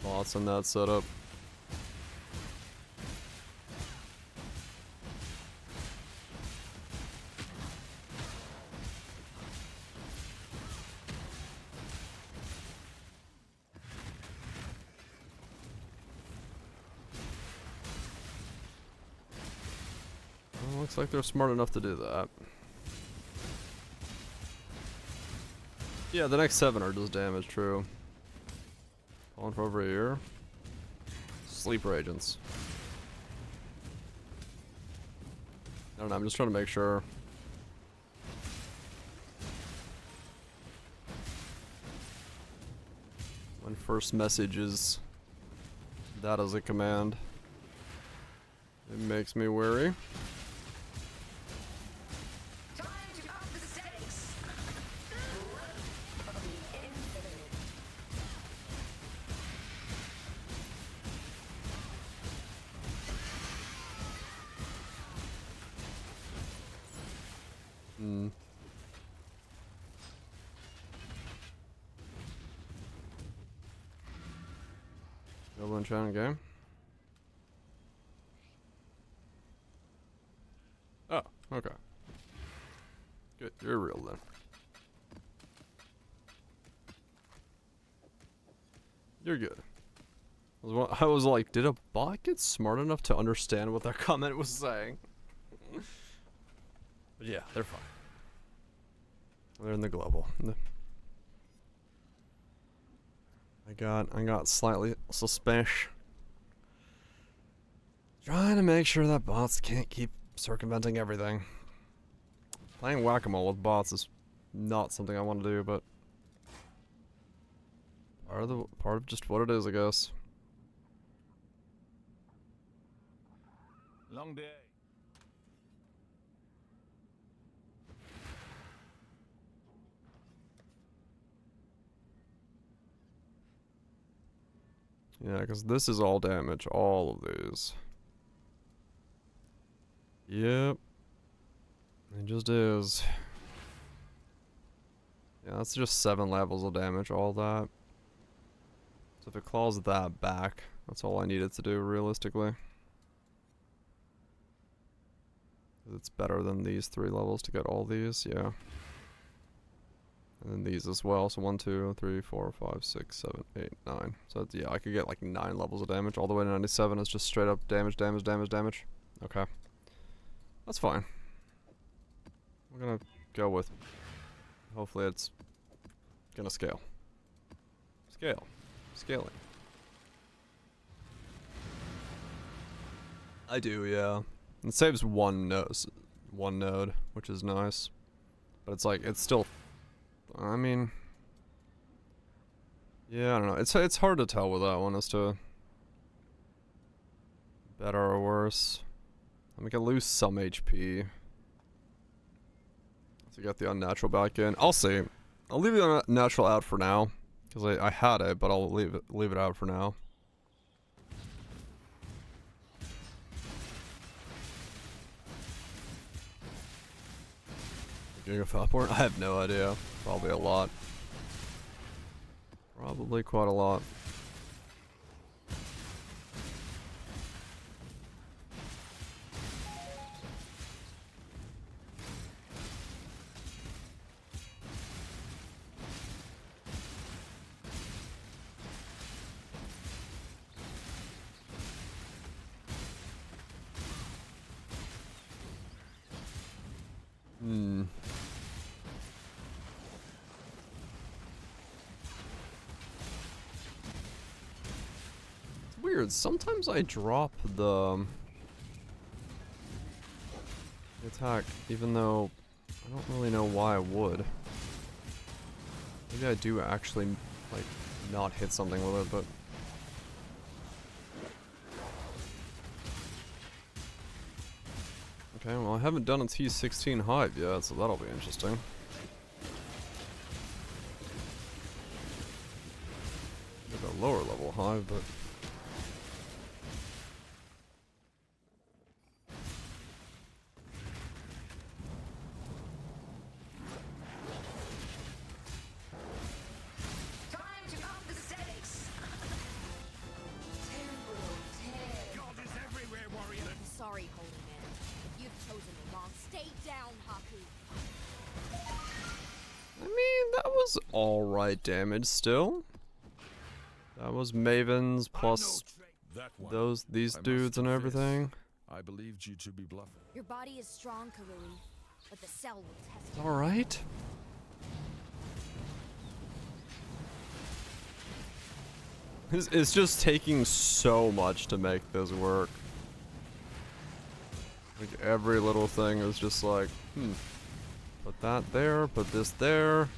bots in that setup. Well, looks like they're smart enough to do that. Yeah, the next 7 are just damage, true. On for over a year. Sleeper agents. I don't know, I'm just trying to make sure. When first message is that as a command, it makes me wary. Double enchant game. Oh, okay. Good, you're real then. You're good. I was like, did a bot get smart enough to understand what that comment was saying? But yeah, they're fine. They're in the global. I got slightly suspicious. Trying to make sure that bots can't keep circumventing everything. Playing whack-a-mole with bots is not something I want to do, but part of just what it is, I guess. Long day. Yeah, because this is all damage, all of these. Yep. It just is. Yeah, that's just 7 levels of damage, all that. So if it claws that back, that's all I needed to do, realistically. It's better than these 3 levels to get all these, yeah. And then these as well, so 1, 2, 3, 4, 5, 6, 7, 8, 9. So it's, yeah, I could get like 9 levels of damage. All the way to 97 is just straight up damage, damage, damage, damage. Okay. That's fine. We're gonna go with, hopefully it's gonna scale. Scaling. I do, yeah. It saves one node, which is nice. But it's like, it's still, I mean, yeah, I don't know. It's hard to tell with that one as to better or worse. Let me get lose some HP. To get the unnatural back in. I'll see. I'll leave the unnatural out for now. Because I had it, but I'll leave it out for now. Gigafalporn? I have no idea. Probably a lot. Probably quite a lot. It's weird. Sometimes I drop the attack, even though I don't really know why I would. Maybe I do actually, like, not hit something with it, but... Okay, well I haven't done a T16 hive yet, so that'll be interesting. Get a lower level hive, but... Sorry, holy man. If you've chosen the wrong, stay down, Haku. I mean, that was alright damage still. That was Mavens plus these dudes and everything. I believed you to be bluffing. Your body is strong, Karui, but the cell will test It's alright. It's just taking so much to make this work. Like, every little thing is just like, put that there, put this there.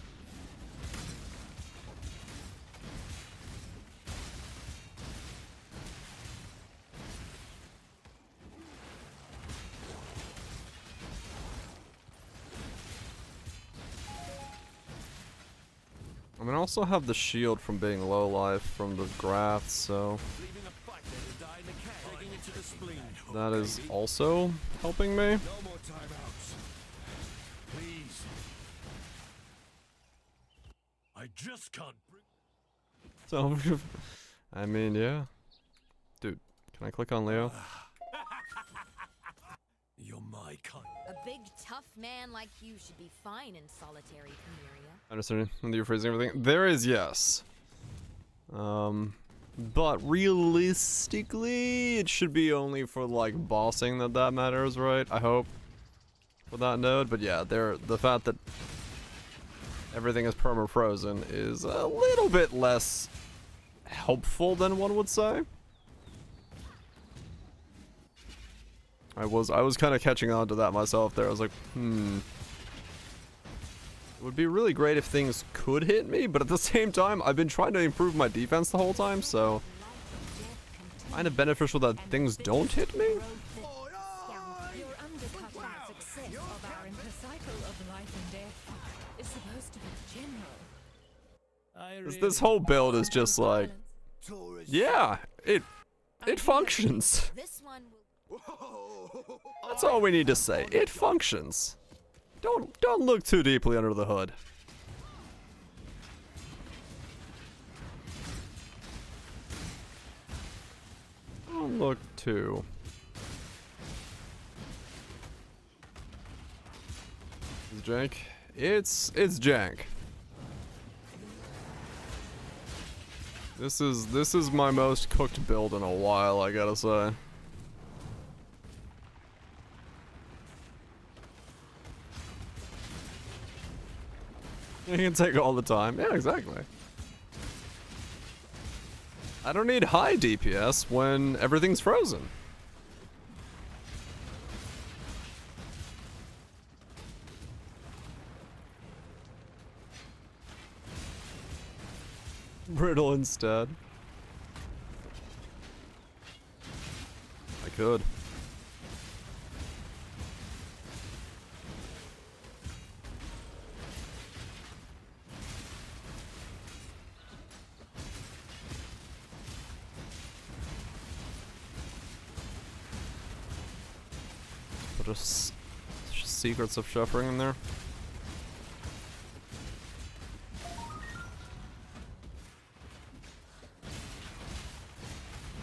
I mean, I also have the shield from being low life from the graft, so that is also helping me. No more timeouts. Please. I just can't bring. So, I mean, yeah. Dude, can I click on Leo? You're my kind. A big, tough man like you should be fine in solitary Cameria. Understanding when you're phrasing everything. There is yes. But realistically, it should be only for like bossing that matters, right? I hope for that node. But yeah, the fact that everything is perma-frozen is a little bit less helpful than one would say. I was kind of catching on to that myself there. I was like, It would be really great if things could hit me, but at the same time, I've been trying to improve my defense the whole time, so kind of beneficial that things don't hit me. Your undercut the success of our cycle of life and death is supposed to be general. This whole build is just like, yeah, it functions. This one will. That's all we need to say. It functions. Don't look too deeply under the hood. Don't look too. Is jank? It's jank. This is my most cooked build in a while, I gotta say. You can take all the time. Yeah, exactly. I don't need high DPS when everything's frozen. Brittle instead. I could. Just secrets of shuffling in there.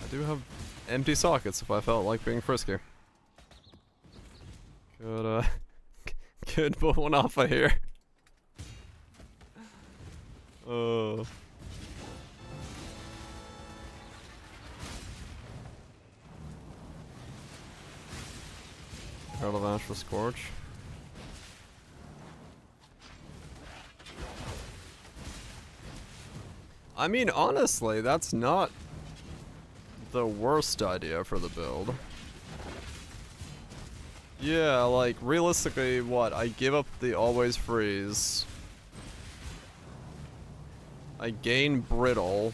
I do have empty sockets if I felt like being frisky. Could put one off of here. Avalanche for Scorch. I mean, honestly, that's not the worst idea for the build. Yeah, like, realistically, what? I give up the always freeze. I gain brittle.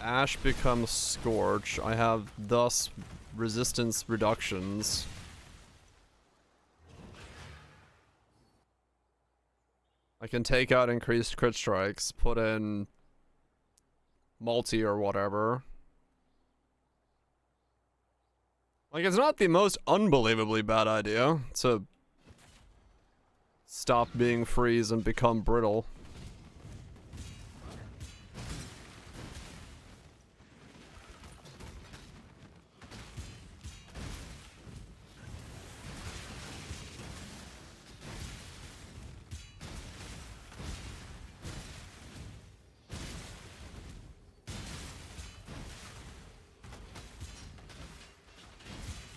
Ash becomes Scorch. I have, thus, resistance reductions. I can take out increased crit strikes, put in multi or whatever. Like, it's not the most unbelievably bad idea to stop being freeze and become brittle.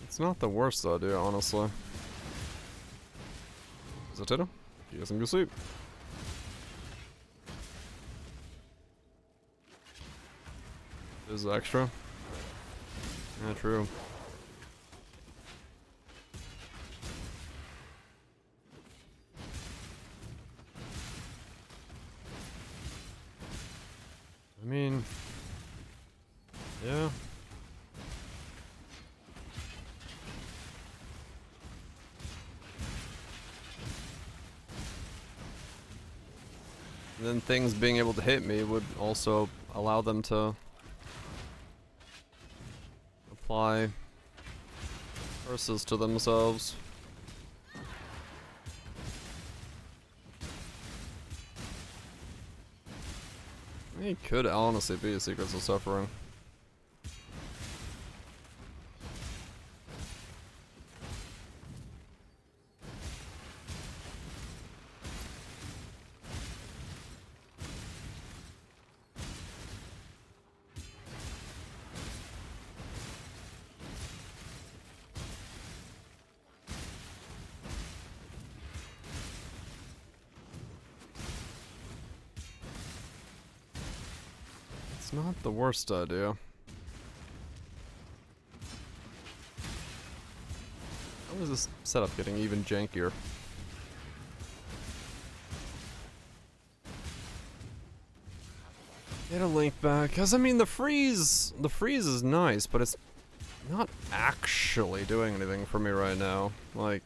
It's not the worst idea, honestly. Is that it? Get some good sleep. This is extra. Yeah, true. I mean, yeah. And then things being able to hit me would also allow them to apply curses to themselves. It could honestly be a Secrets of Suffering. It's not the worst idea. How is this setup getting even jankier? Get a link back, cause I mean the freeze is nice, but it's not actually doing anything for me right now. Like,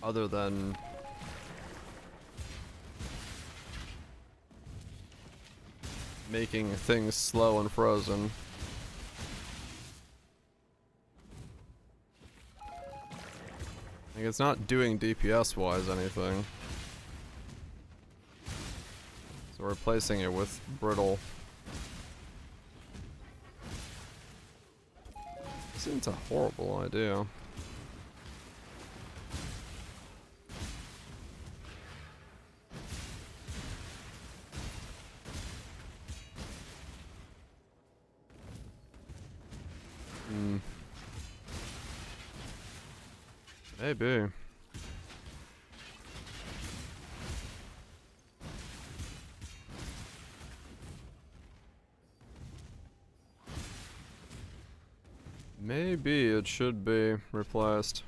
other than making things slow and frozen. Like, it's not doing DPS wise anything. So replacing it with brittle. This isn't a horrible idea. Maybe. Maybe it should be replaced.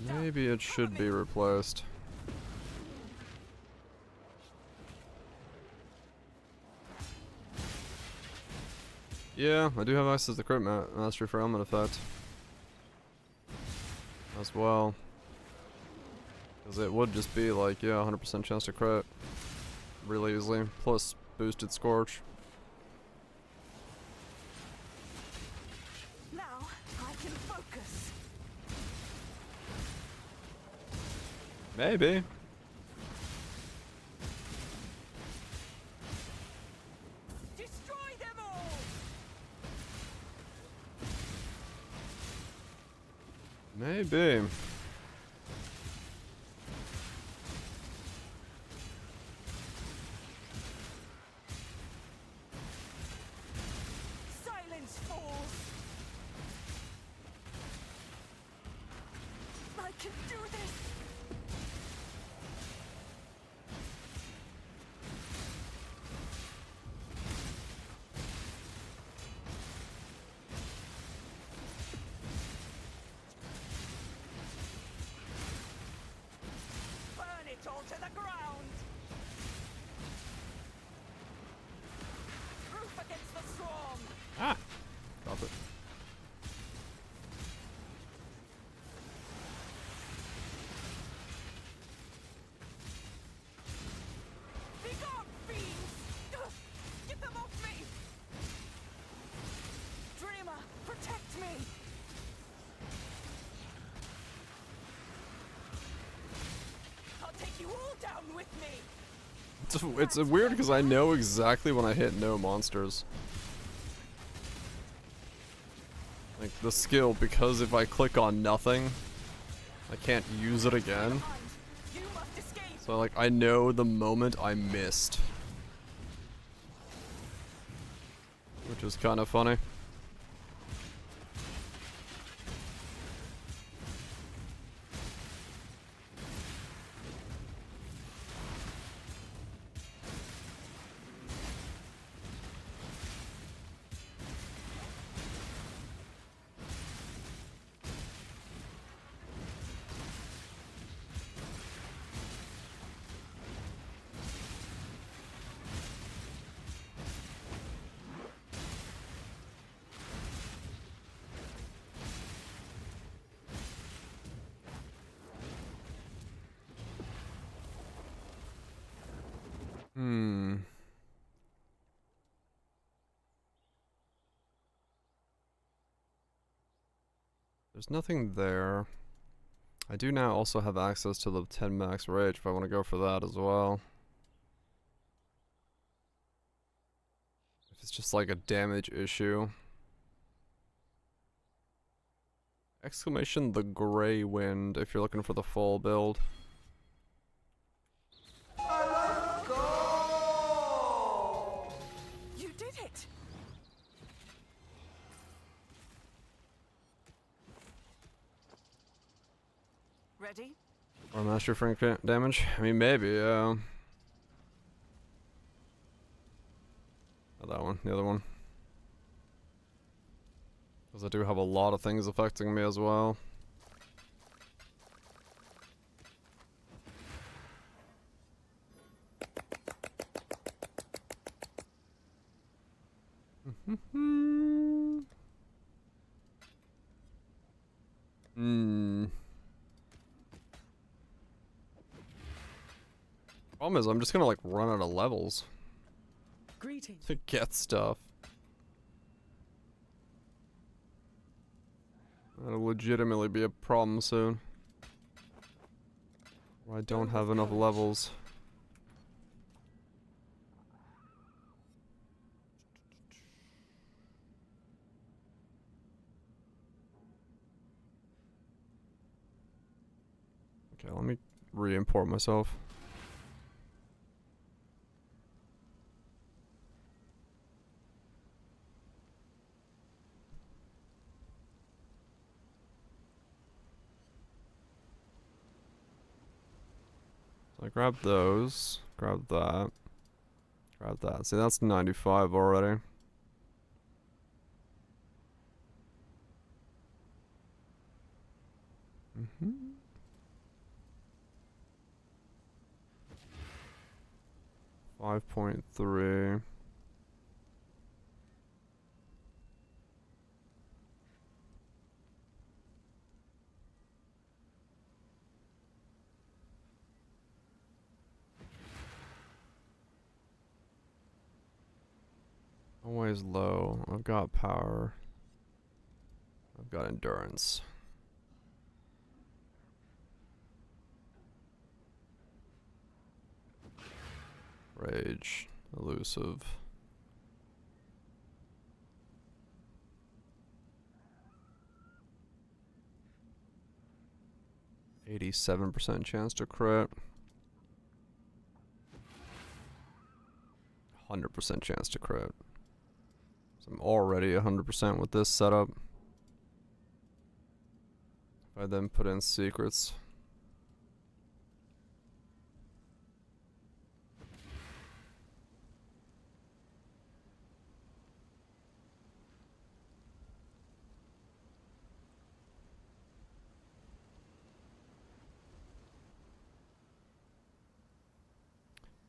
Maybe it should be replaced. Yeah, I do have access to crit mastery for element effect as well. Because it would just be like, yeah, 100% chance to crit really easily, plus boosted scorch. Now I can focus. Maybe. Destroy them all. Maybe. Silence falls. I can do this. Burn it all to the ground. Proof against the storm. Ah! Drop it. Be gone, fiends! Get them off me! Dreamer, protect me! I'll take you all down with me! It's weird because I know exactly when I hit no monsters. Like the skill, because if I click on nothing, I can't use it again. You must escape! So like I know the moment I missed. Which is kind of funny. There's nothing there. I do now also have access to the 10 max rage if I want to go for that as well. If it's just like a damage issue. Exclamation the Grey Wind if you're looking for the full build. You did it! Ready? Or master frank damage? I mean, maybe, yeah. Not that one, the other one. Because I do have a lot of things affecting me as well. Problem is, I'm just gonna like run out of levels. Greetings. To get stuff. That'll legitimately be a problem soon. I don't have enough levels. Okay, let me re-import myself. So I grab those, grab that, grab that. See, that's 95 already. Mm-hmm. 5.3. Always low. I've got power. I've got endurance. Rage. Elusive. %87 chance to crit. 100% chance to crit. So I'm already 100% with this setup. If I then put in secrets.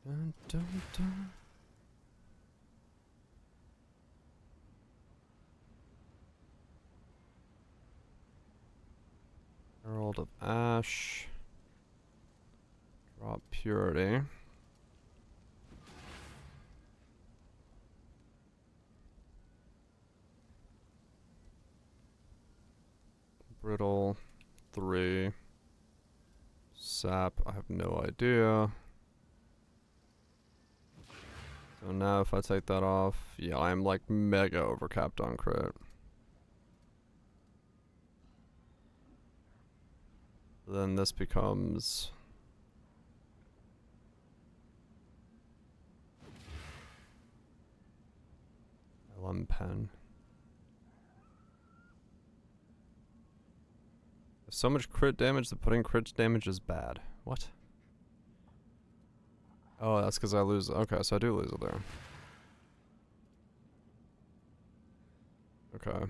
Dun, dun, dun. Herald of Ash. Drop Purity. Brittle. 3. Sap. I have no idea. So now if I take that off, yeah, I'm like mega overcapped on crit. Then this becomes LM pen. There's so much crit damage that putting crit damage is bad. What? Oh, that's because I lose. Okay, so I do lose it there. Okay.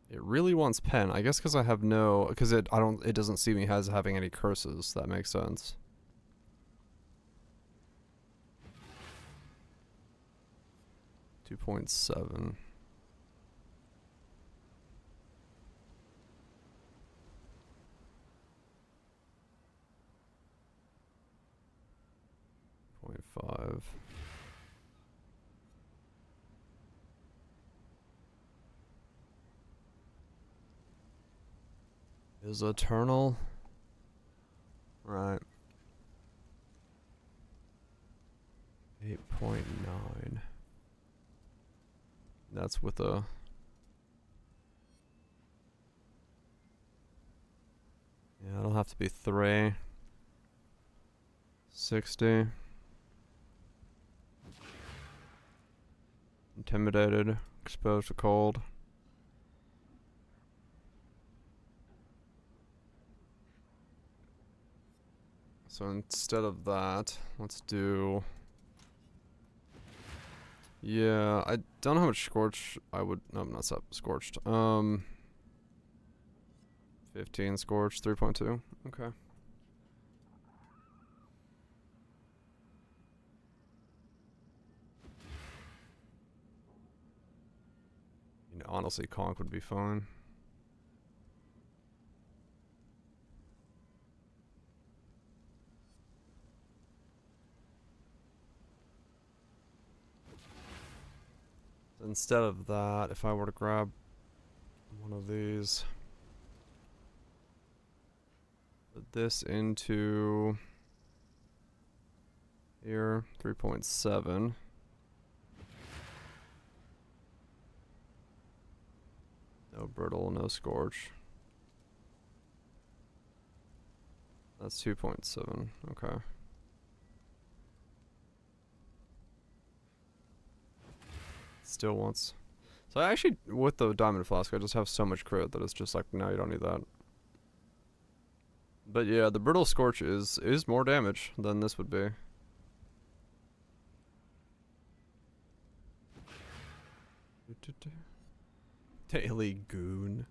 It really wants pen. I guess because I have no, because it doesn't see me as having any curses. That makes sense. .7. .5. Is eternal. Right. 8.9. That's with a... Yeah, it'll have to be 3. 60. Intimidated. Exposed to cold. So instead of that, let's do... Yeah, I don't know how much Scorch I would... No, not Scorched. 15 Scorch, 3.2. Okay. You know, honestly, Conk would be fine. Instead of that, if I were to grab one of these, put this into here, 3.7. No brittle, no scorch. That's 2.7. Okay. Still wants. So I actually, with the diamond flask, I just have so much crit that it's just like, no, you don't need that. But yeah, the brittle scorch is more damage than this would be. Daily goon.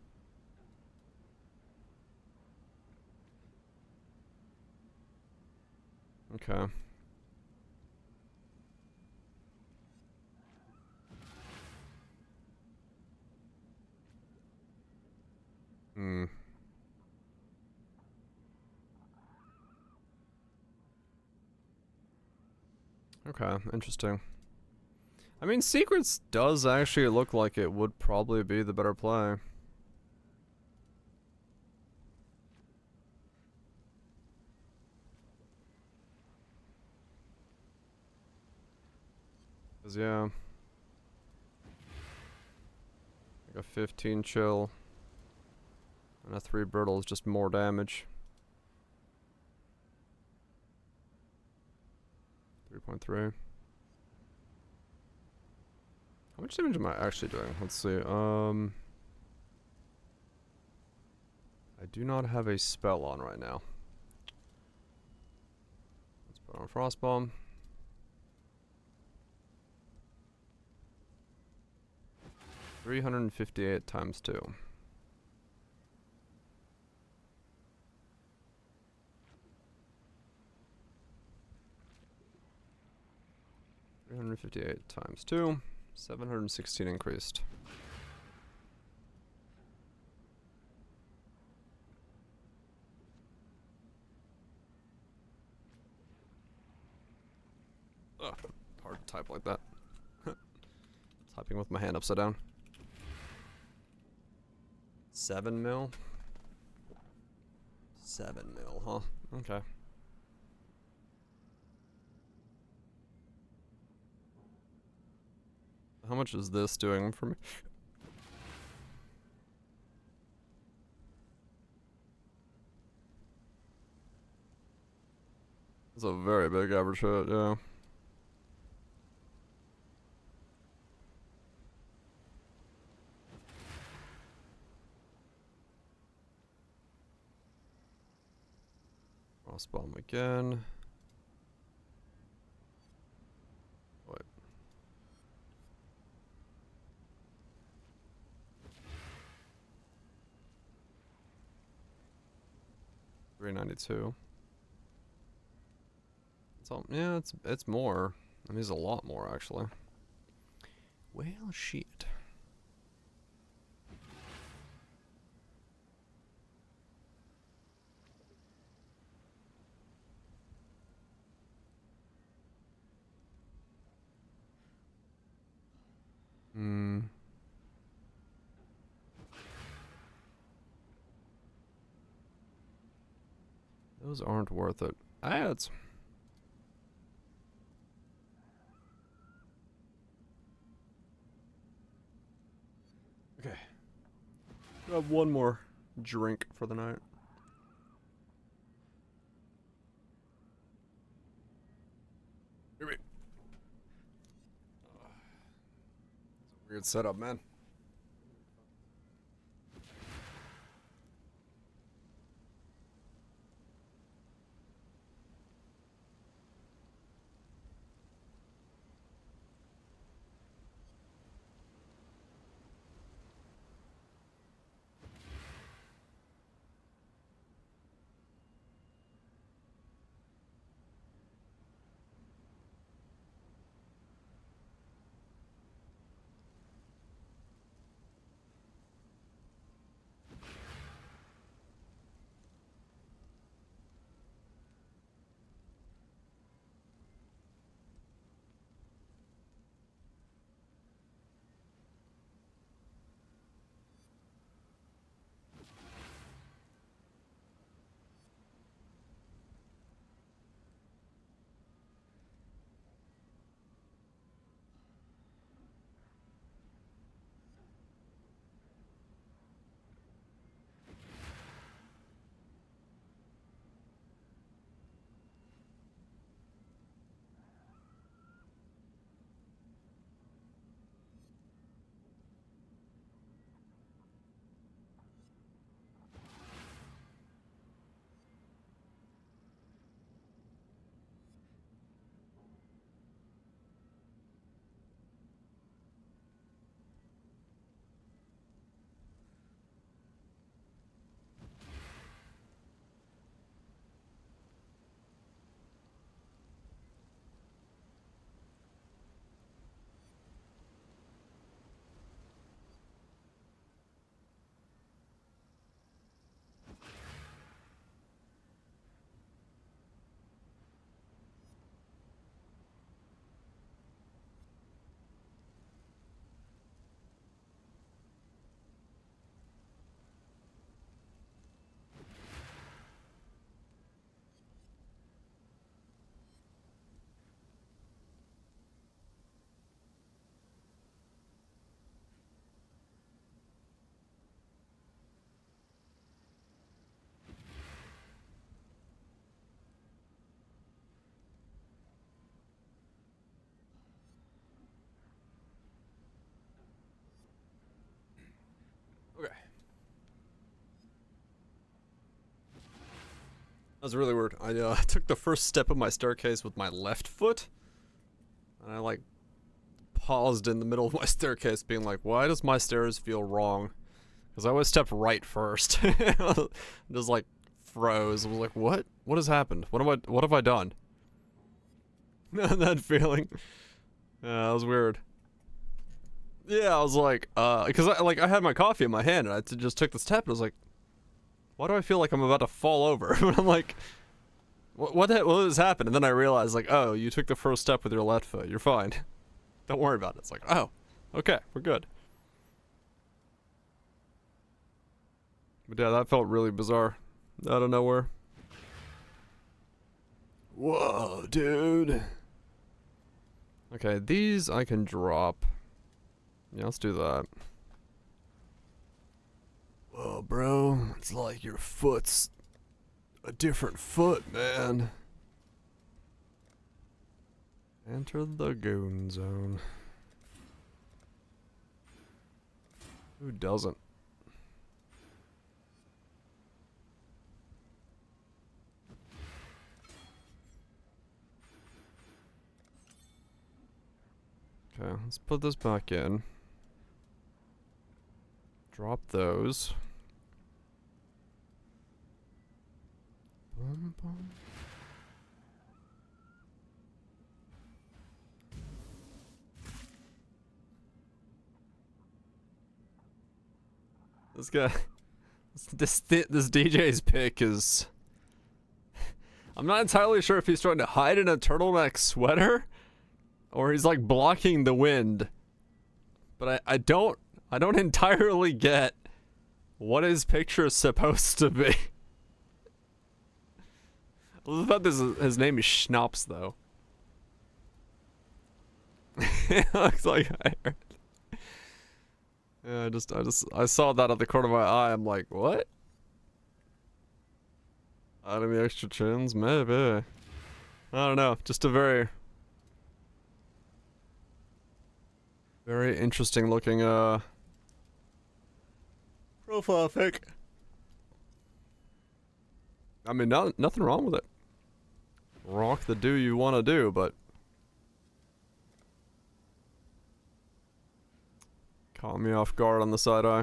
Okay. Hmm. Okay, interesting. I mean, Secrets does actually look like it would probably be the better play. Cause yeah. Like a 15 chill. And a 3 brittle is just more damage. 3.3. How much damage am I actually doing? Let's see. I do not have a spell on right now. Let's put on Frostbomb. $358 times 2. $358 times 2. 716 increased. Ugh, hard to type like that. Typing with my hand upside down. 7 mil? 7 mil, huh? Okay. How much is this doing for me? It's a very big average hit, yeah. Frostbomb again. Wait. $392. So yeah, it's more. I mean, it's a lot more actually. Well, shit. Hmm. Those aren't worth it. Ads. Okay. I have one more drink for the night. Here we. Weird setup, man. was really weird. I took the first step of my staircase with my left foot. And I like paused in the middle of my staircase being like, why does my stairs feel wrong? Because I always stepped right first. Just like froze. I was like, what? What has happened? What have I done? That feeling. Yeah, that was weird. Yeah, I was like, because I had my coffee in my hand and I just took the step and I was like, why do I feel like I'm about to fall over? And I'm like, what has happened? And then I realized, like, oh, you took the first step with your left foot. You're fine. Don't worry about it. It's like, oh, okay, we're good. But yeah, that felt really bizarre. Out of nowhere. Whoa, dude. Okay, these I can drop. Yeah, let's do that. Whoa, bro. It's like your foot's a different foot, man. Enter the goon zone. Who doesn't? Okay, let's put this back in. Drop those. Boom, boom. This guy, this DJ's pick is. I'm not entirely sure if he's trying to hide in a turtleneck sweater, or he's like blocking the wind. But I don't entirely get what his picture is supposed to be. I love about this. His name is Schnapps, though. It looks like I heard. Yeah, I saw that at the corner of my eye. I'm like, what? Enemy extra chins? Maybe. I don't know. Just a very interesting looking, profile pic. I mean, nothing wrong with it. Rock the do you want to do, but caught me off guard on the side eye.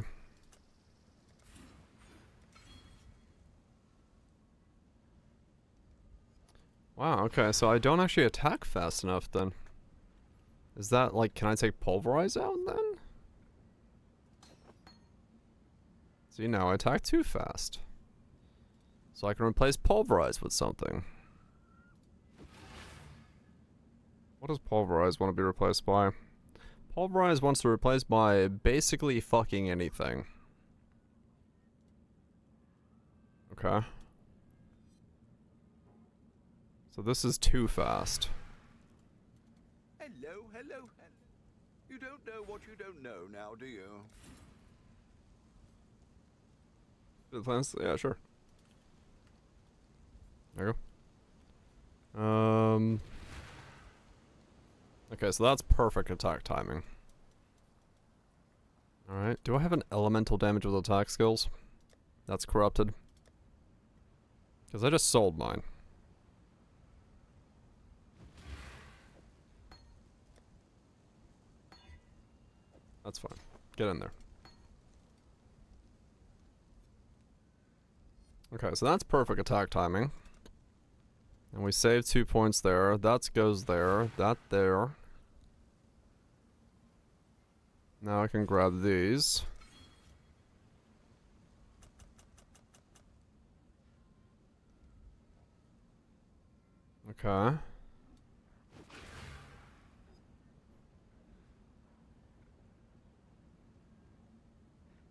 Wow, okay, so I don't actually attack fast enough then. Is that like, can I take Pulverize out then? See, now I attack too fast. So I can replace Pulverize with something. What does Pulverize want to be replaced by? Pulverize wants to replace by basically fucking anything. Okay. So this is too fast. Hello, hello, hello. You don't know what you don't know now, do you? Yeah, sure. There you go. Okay, so that's perfect attack timing. Alright, do I have an elemental damage with attack skills? That's corrupted. Because I just sold mine. That's fine. Get in there. Okay, so that's perfect attack timing. And we save 2 points there. That goes there. That there. Now I can grab these. Okay.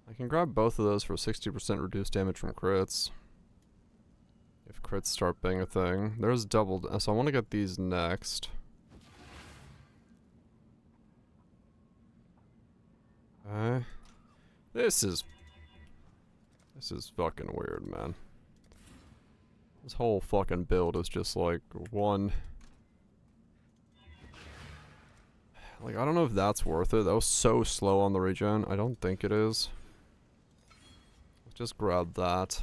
I can grab both of those for 60% reduced damage from crits. If crits start being a thing. There's double, so I want to get these next. Okay. This is fucking weird, man. This whole fucking build is just like one. Like, I don't know if that's worth it. That was so slow on the regen. I don't think it is. Let's just grab that.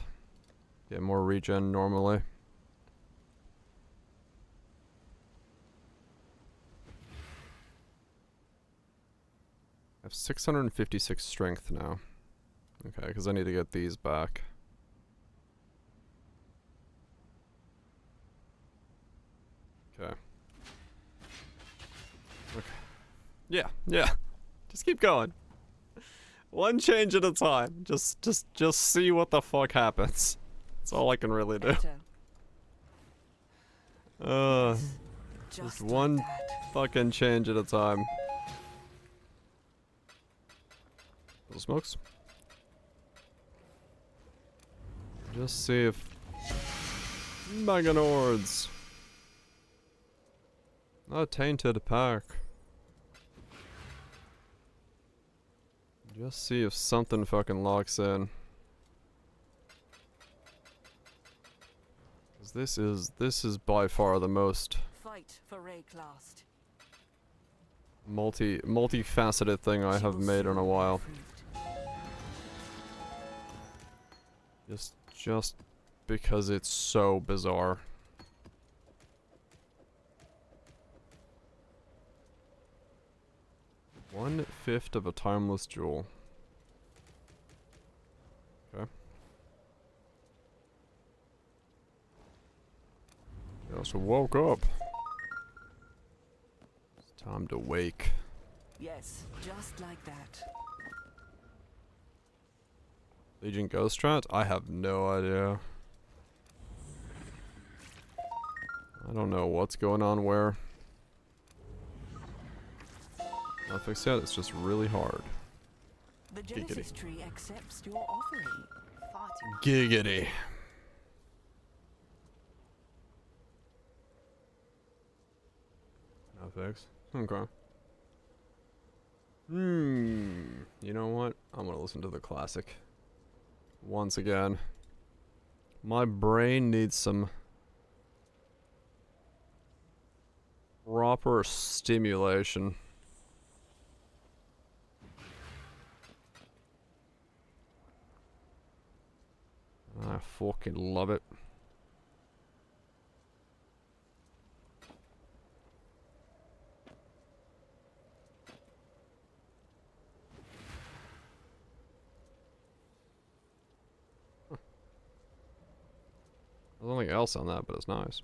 Get more regen normally. have 656 strength now. Okay, because I need to get these back. Okay. Okay. Yeah, yeah. Just keep going. One change at a time. Just see what the fuck happens. That's all I can really do. Just one fucking change at a time. Little smokes. Just see if Meganords. A tainted pack. Just see if something fucking locks in. Cause this is by far the most Fight for Rayclast. multifaceted thing I have made in a while. Just because it's so bizarre. One-fifth of a timeless jewel. Okay. I also woke up. It's time to wake. Yes, just like that. Legion Ghost Strat? I have no idea. I don't know what's going on where. Not fixed yet, it's just really hard. The Genesis tree accepts your offering. Far too Giggity. No fix. Okay. You know what? I'm gonna listen to the classic. Once again. My brain needs some proper stimulation. I fucking love it. There's nothing else on that, but it's nice.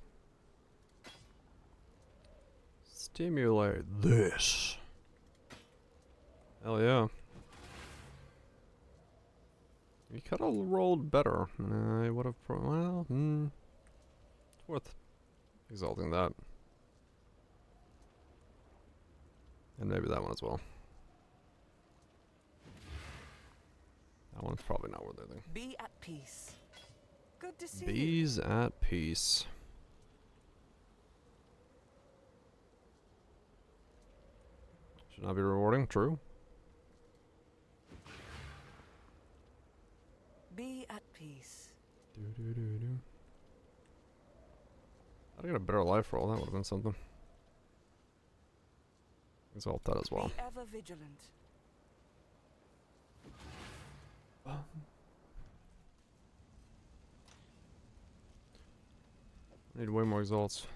Stimulate this. Hell yeah. You could have rolled better. I would have. Well, it's worth exalting that. And maybe that one as well. That one's probably not worth anything. Be at peace. Good to see Bees at peace. Should not be rewarding, true. Be at peace. I'd get a better life roll, that would have been something. Exalt that as well. Be ever vigilant. I need way more exalts.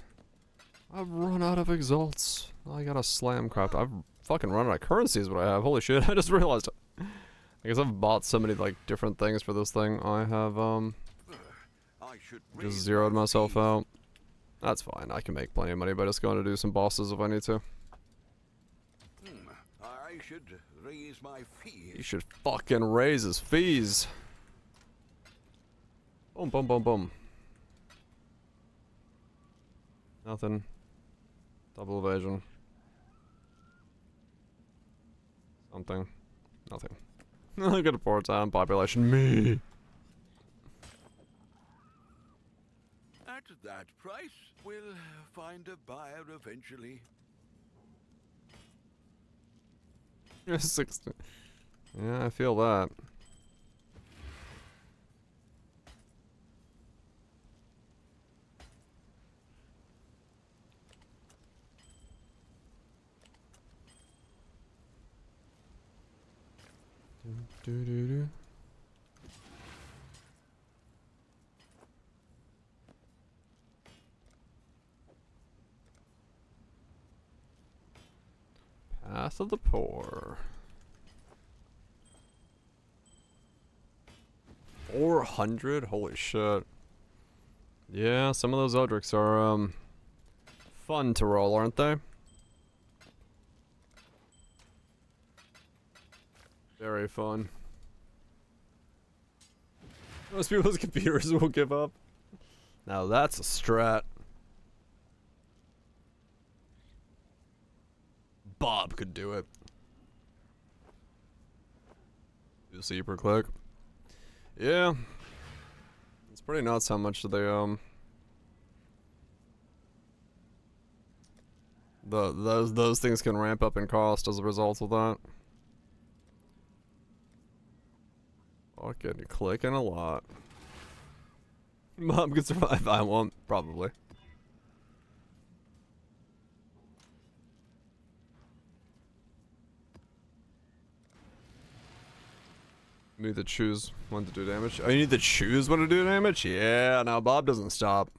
I've run out of exalts. I got a slam craft. I've fucking run out of currency is what I have. Holy shit, I just realized it. I guess I've bought so many like different things for this thing. I have just zeroed myself out. That's fine. I can make plenty of money by just going to do some bosses if I need to. I should raise my fees. He should fucking raise his fees. Boom, boom, boom, boom. Nothing. Double evasion. Something. Nothing. Look at a 4-time population. Me. At that price, we'll find a buyer eventually. 60. Yeah, I feel that. Do. Path of the Poor. 400? Holy shit. Yeah, some of those Eldricks are, fun to roll, aren't they? Very fun. Most people's computers will give up. Now that's a strat. Bob could do it. You see per click. Yeah. It's pretty nuts how much they those things can ramp up in cost as a result of that. Fucking clicking a lot. Mom can survive, I won't, probably. You need to choose when to do damage. Oh, you need to choose when to do damage? Yeah, now Bob doesn't stop.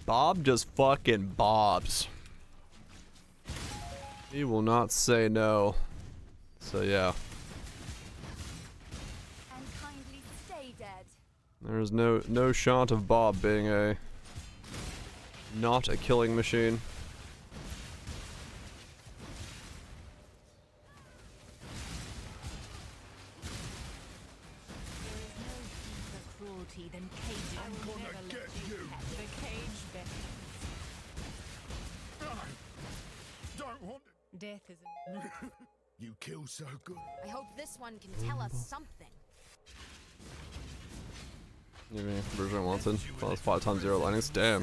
Bob just fucking bobs. He will not say no. So yeah. And kindly stay dead. There's no shot of Bob being not a killing machine. Than cage. I'm gonna get you. The cage beckons. Don't want it. Death is You kill so good. I hope this one can tell us something. You mean version wanted? Plus 5 times 0 lightnings? Damn.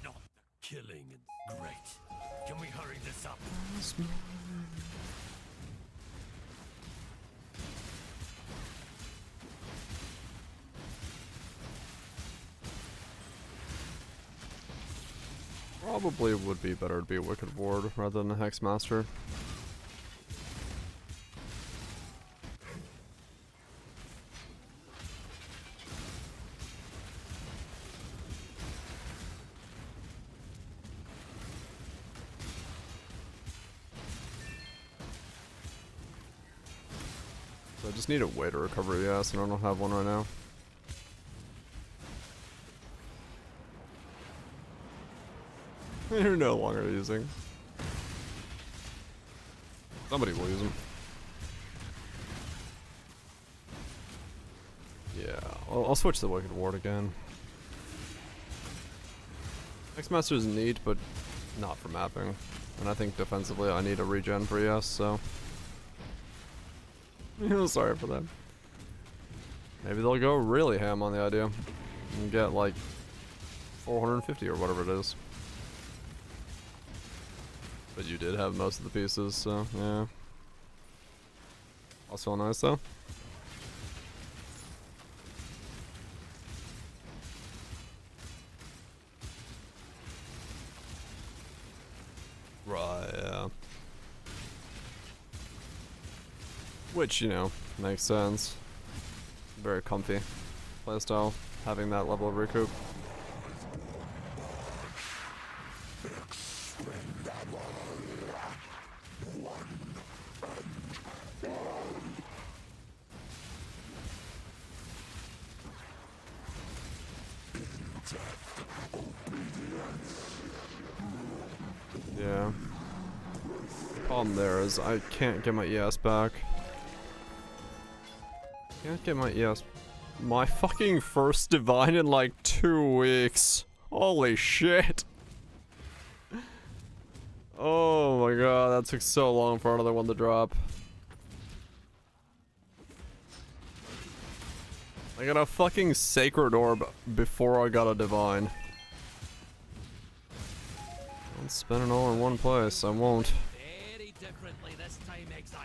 Not the killing. Great. Can we hurry this up? Probably would be better to be a Wicked Ward rather than a Hex Master. So I just need a way to recover ES, and I don't have one right now. You're no longer using. Somebody will use them. Yeah, I'll switch to Wicked Ward again. X-Master is neat, but not for mapping. And I think defensively I need a regen for ES, so... sorry for that. Maybe they'll go really ham on the idea. And get like 450 or whatever it is. But you did have most of the pieces, so yeah. Also nice though. Right, yeah. Which, you know, makes sense. Very comfy playstyle, having that level of recoup. Yeah. The problem there is I can't get my ES back. Can't get my ES. My fucking first divine in like 2 weeks. Holy shit. Oh my god, that took so long for another one to drop. I got a fucking Sacred Orb before I got a divine. Don't spend it all in one place, I won't. Very differently this time, Exile.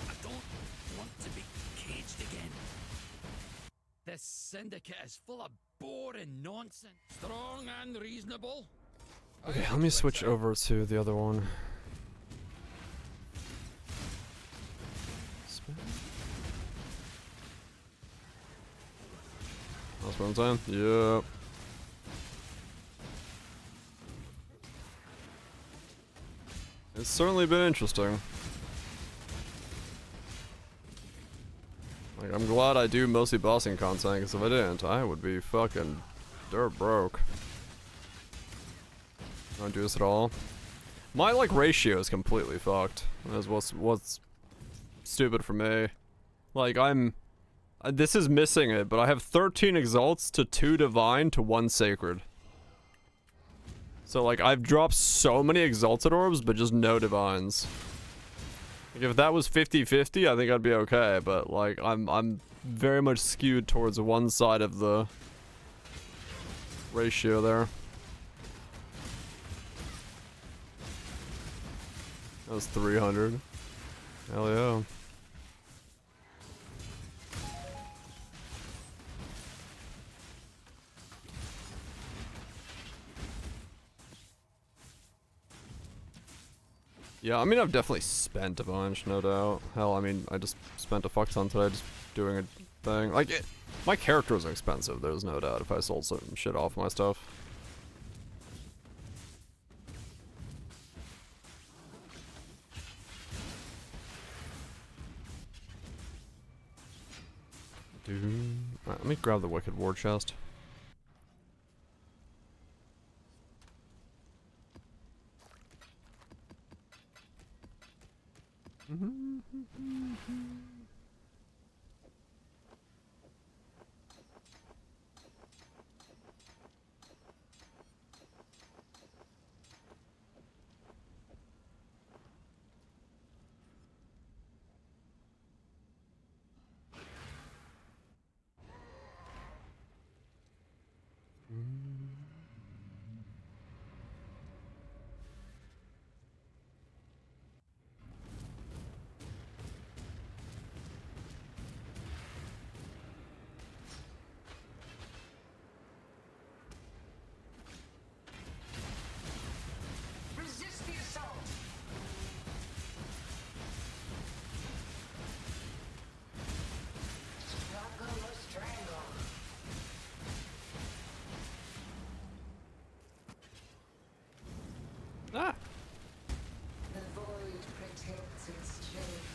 I don't want to be caged again. This syndicate is full of boring nonsense. Strong and reasonable. Okay, let me switch over to the other one. That's what I'm saying? Yep. It's certainly been interesting. I'm glad I do mostly bossing content, because if I didn't, I would be fucking dirt broke. I don't do this at all. My, like, ratio is completely fucked. That's what's stupid for me. Like, this is missing it, but I have 13 exalts to 2 divine to 1 sacred. So, like, I've dropped so many exalted orbs, but just no divines. Like, if that was 50-50, I think I'd be okay, but, like, I'm very much skewed towards one side of the ratio there. That was 300. Hell yeah. Yeah, I mean, I've definitely spent a bunch, no doubt. Hell, I mean, I just spent a fuck ton today just doing a thing. Like, my character is expensive, there's no doubt, if I sold some shit off my stuff. Alright, let me grab the Wicked War chest. Resist the assault. Struggle or strangle. Ah! The void protects its strength.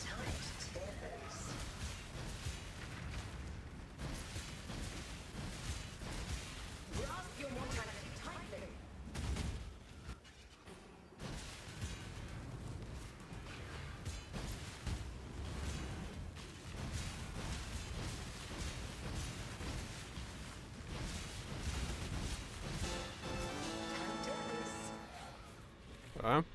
Tight tethers. Grasp your mortality tightly. Okay.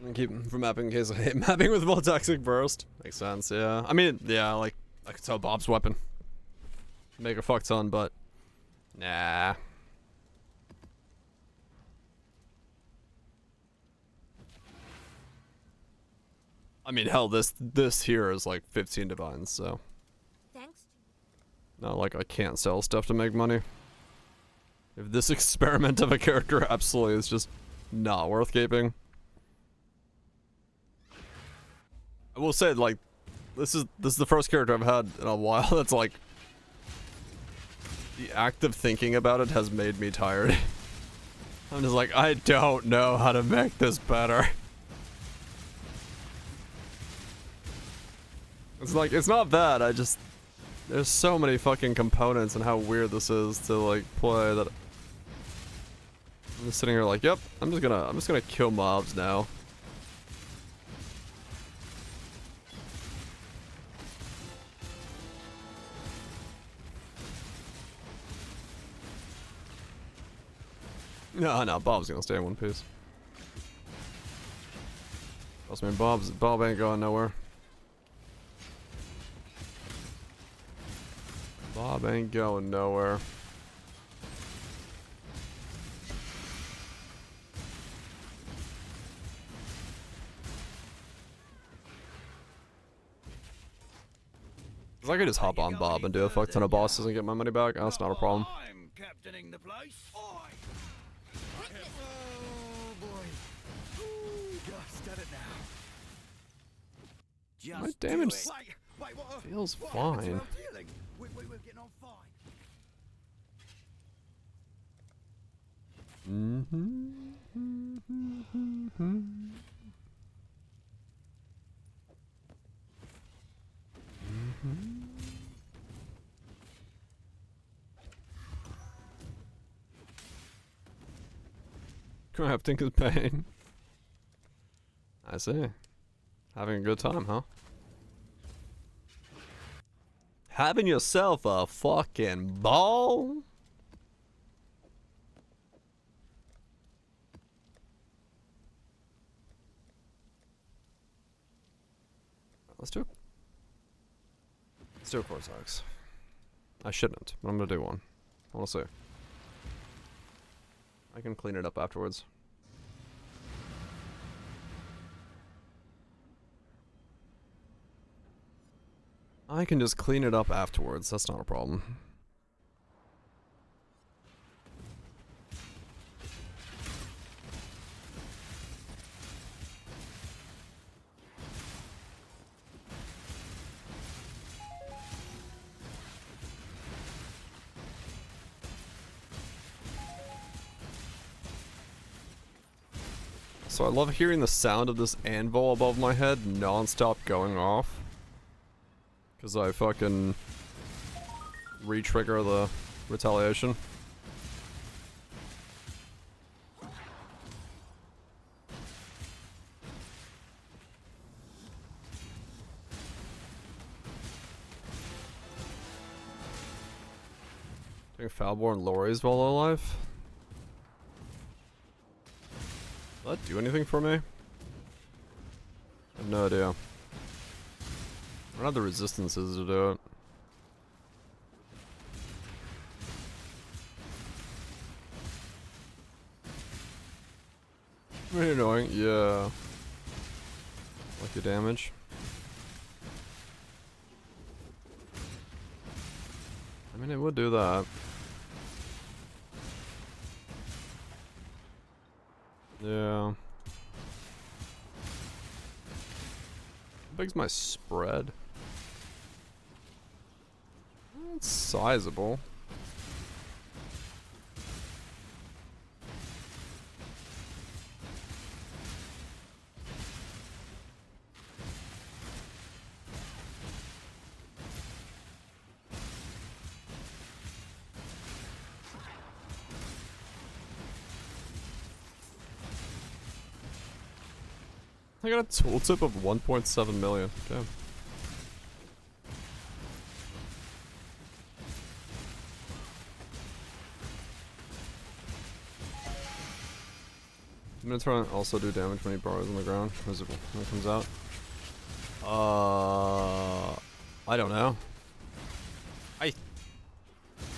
And keep from mapping in case I hate mapping with Voltaxic Burst. Makes sense, yeah. I mean, yeah, like, I could sell Bob's weapon. Make a fuck ton, but... Nah. I mean, hell, this here is like 15 divines, so... Thanks. Not like I can't sell stuff to make money. If this experiment of a character absolutely is just not worth keeping. I will say, like, this is the first character I've had in a while that's like, the act of thinking about it has made me tired. I'm just like, I don't know how to make this better. It's like, it's not bad, I just, there's so many fucking components and how weird this is to like play that I'm just sitting here like, yep, I'm just gonna kill mobs now. No, Bob's gonna stay in one piece. Trust me, Bob ain't going nowhere. Bob ain't going nowhere. Cause I could just hop on Bob and do a fuck ton of bosses and get my money back. That's not a problem. I'm captaining the place. Oh boy. Ooh, just did it now. My Just damage do it. Wait, what, feels what happened to fine. our dealing? We're getting on fine. Crafting is pain. I see. Having a good time, huh? Having yourself a fucking ball? Let's do a Cortex. I shouldn't, but I'm gonna do one. I wanna see. I can clean it up afterwards. I can just clean it up afterwards, that's not a problem. So I love hearing the sound of this anvil above my head non-stop going off. Because I fucking re-trigger the retaliation. Doing Foulborn lorries while alive? Will that do anything for me? I have no idea. I don't have the resistances to do it. Very annoying, yeah. Like the damage. I mean, it would do that. Yeah. How big's my spread? It's sizable. I got a tooltip of 1.7 million. Okay. I'm gonna try and also do damage when he borrows on the ground. Visible when it comes out. I don't know. I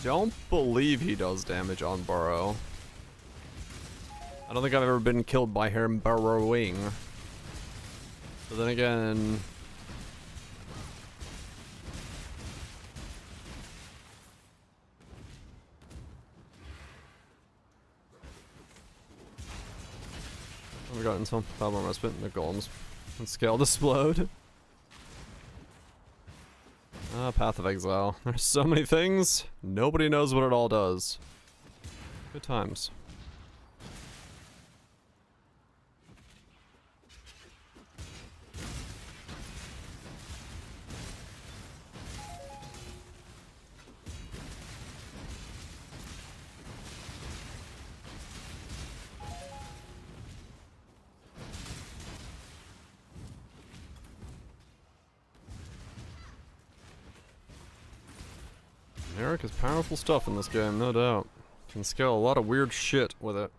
don't believe he does damage on burrow. I don't think I've ever been killed by him burrowing. But then again... I've gotten some power respite and the golems and scale explode. Path of Exile. There's so many things. Nobody knows what it all does. Good times. Eric is powerful stuff in this game, no doubt. Can scale a lot of weird shit with it.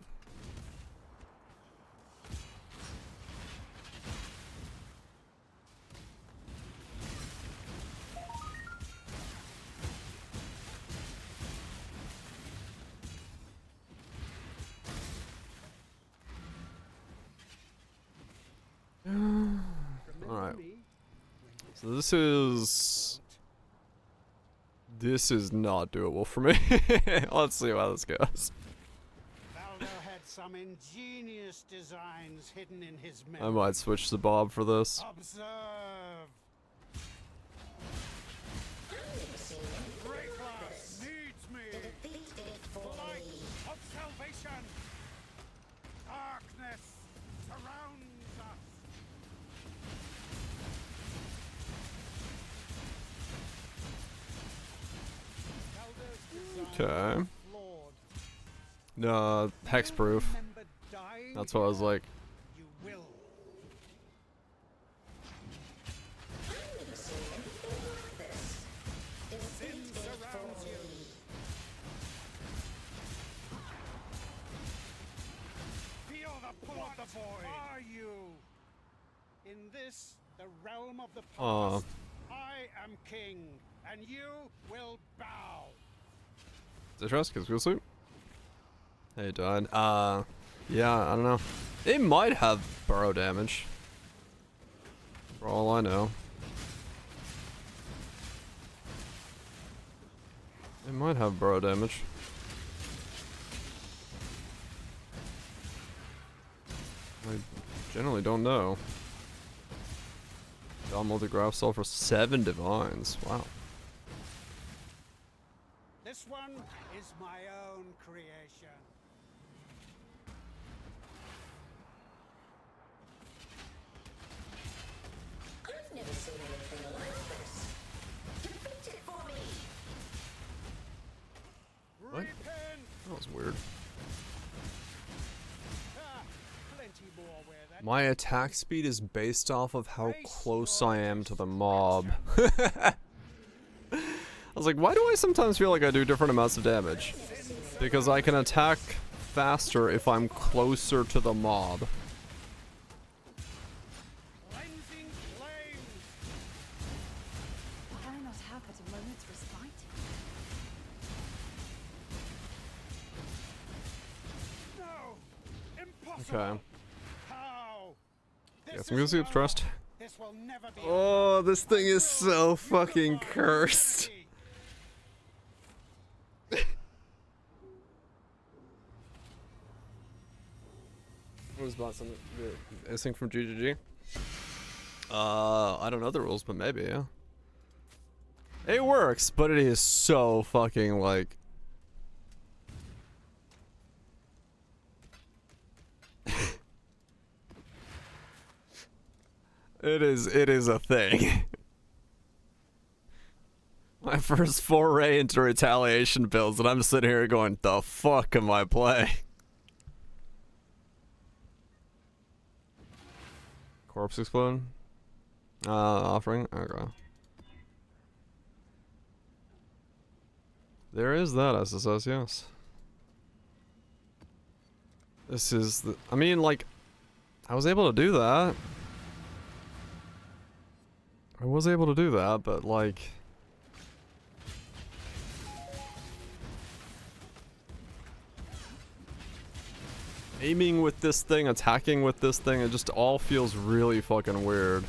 Alright. So this is not doable for me. Let's see how this goes. Valdo had some ingenious designs hidden in his memory. I might switch to Bob for this. Observe. Great class needs me. The light of salvation. Okay. No, hexproof. That's what I was like. You will. Sin surrounds you. Feel the pull of the void. Are you? In this, the realm of the past, I am king, and you will bow. Is it trust? Cause we'll sleep. Hey, died. Yeah, I don't know. It might have burrow damage. For all I know. It might have burrow damage. I generally don't know. Dom multigraph sold for 7 divines. Wow. This one is my own creation. I've never seen anything like this. Defeat it for me. What? That was weird. Plenty more where that. My attack speed is based off of how close I am to the mob. I was like, why do I sometimes feel like I do different amounts of damage? Because I can attack faster if I'm closer to the mob. Cleansing flames. Can I not have but a moment's respite? No, impossible. Okay. How? Yeah, some good sleep trust. This will never be. Oh, this thing is so fucking cursed. Who's bought something? Anything from GGG? I don't know the rules, but maybe, yeah. It works, but it is so fucking like. It is a thing. My first foray into retaliation builds, and I'm sitting here going, the fuck am I playing? Corpse explode? Offering? Okay. There is that SSS, yes. This is the, I mean, like, I was able to do that. I was able to do that, but like... aiming with this thing, attacking with this thing, it just all feels really fucking weird.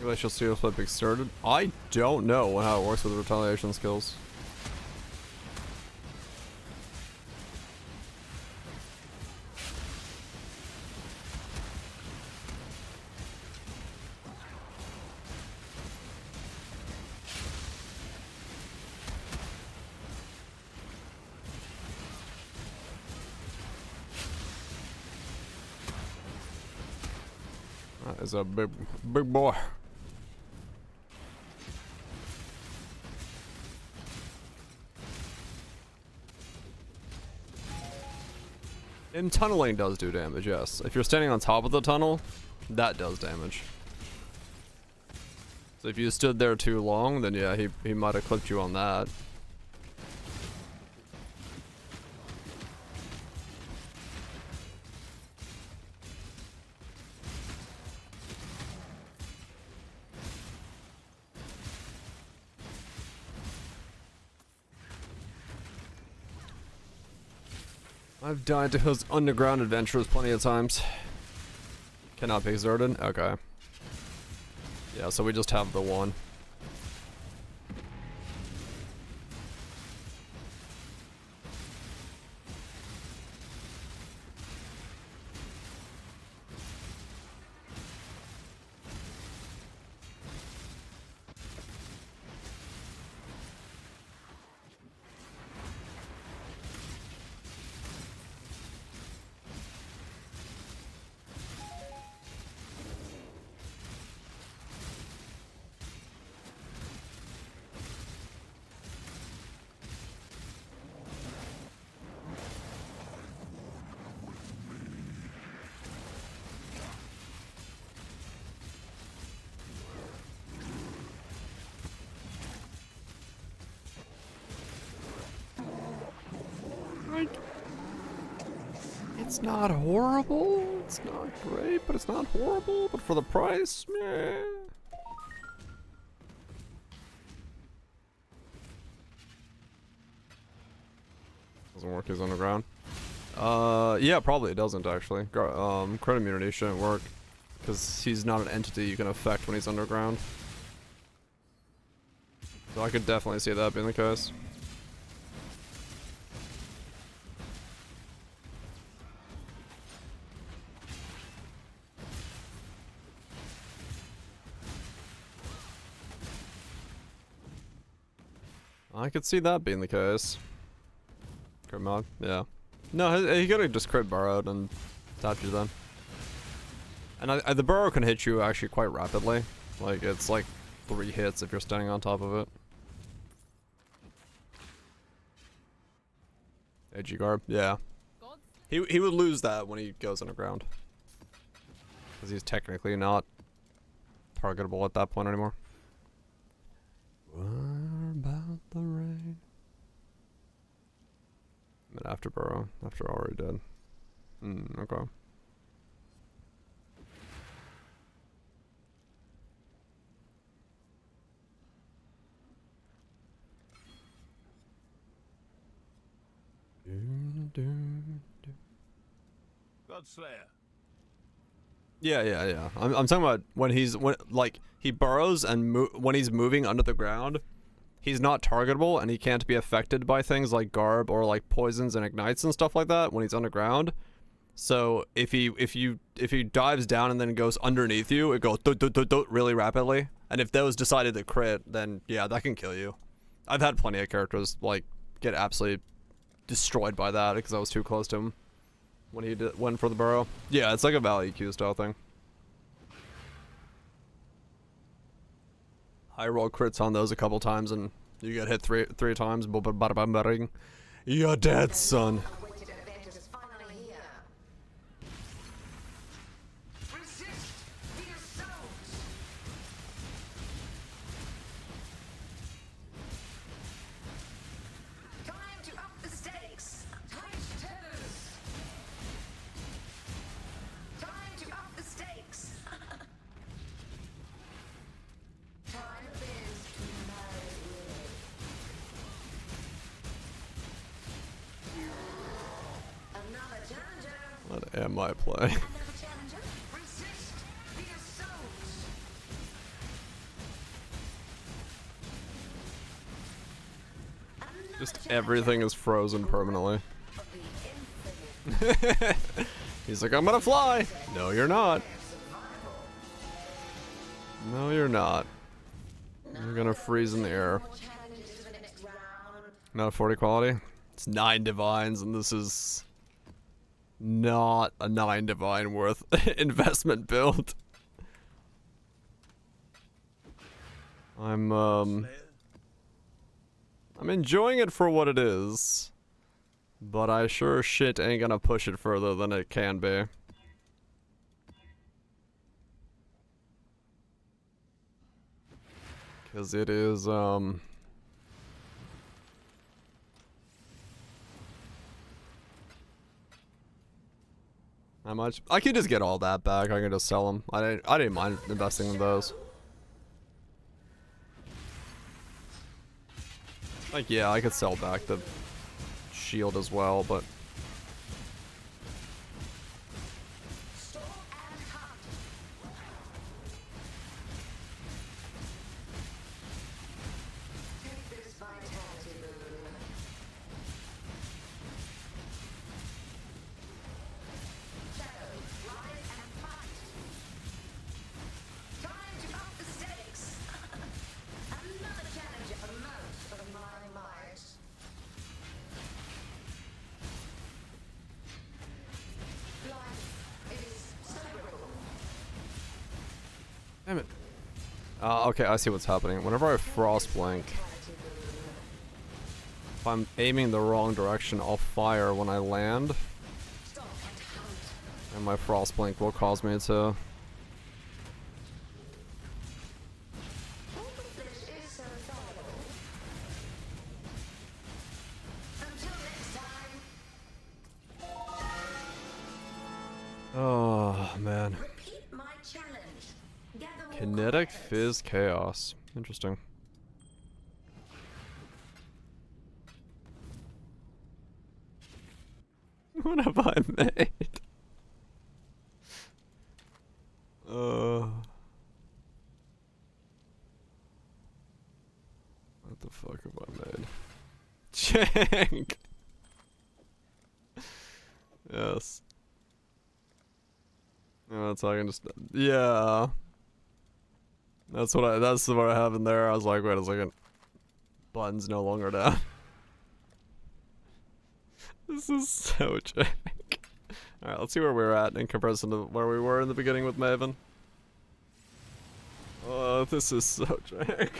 Glacial Steel Flip exerted. I don't know how it works with the retaliation skills. That is a big boy. And tunneling does do damage, yes. If you're standing on top of the tunnel, that does damage. So if you stood there too long, then yeah, he might have clipped you on that. I've died to his underground adventures plenty of times. Cannot be exerted? Okay. Yeah, so we just have the one. It's not horrible, it's not great, but it's not horrible, but for the price, meh. Doesn't work, he's underground. Yeah, probably it doesn't actually. Crit immunity shouldn't work, because he's not an entity you can affect when he's underground. So I could definitely see that being the case. I could see that being the case. Crit mod, yeah. No, he could have just crit burrowed and tapped you then. And the burrow can hit you actually quite rapidly. Like, it's like 3 hits if you're standing on top of it. AG Garb, yeah. He would lose that when he goes underground. Because he's technically not targetable at that point anymore. What about the rain? But after burrow, after already dead. Okay. Godslayer. Yeah. I'm talking about when he burrows and when he's moving under the ground, he's not targetable and he can't be affected by things like Garb or like poisons and ignites and stuff like that when he's underground. So if he dives down and then goes underneath you, it goes really rapidly. And if those decided to crit, then yeah, that can kill you. I've had plenty of characters like get absolutely destroyed by that because I was too close to him when he went for the burrow. Yeah, it's like a Valley EQ style thing. I roll crits on those a couple times and you get hit three times. You're dead, son. What am I playing? Just everything is frozen permanently. He's like, I'm gonna fly! No, you're not. No, you're not. You're gonna freeze in the air. Not a 40 quality? It's 9 divines and this is not a 9 divine worth investment build. I'm enjoying it for what it is, but I sure shit ain't gonna push it further than it can be. Cause it is, how much? I could just get all that back. I can just sell them. I didn't mind investing in those. Like, yeah, I could sell back the shield as well, but Okay, I see what's happening. Whenever I frost blink, if I'm aiming the wrong direction, I'll fire when I land. And my frost blink will cause me to... Oh, man. Kinetic Fizz Chaos. Interesting. What have I made? What the fuck have I made? Jank! Yes. Oh, so I can just... Yeah. That's what I have in there. I was like, wait a second. Button's no longer down. This is so jank. Alright, let's see where we're at in comparison to where we were in the beginning with Maven. Oh, this is so jank.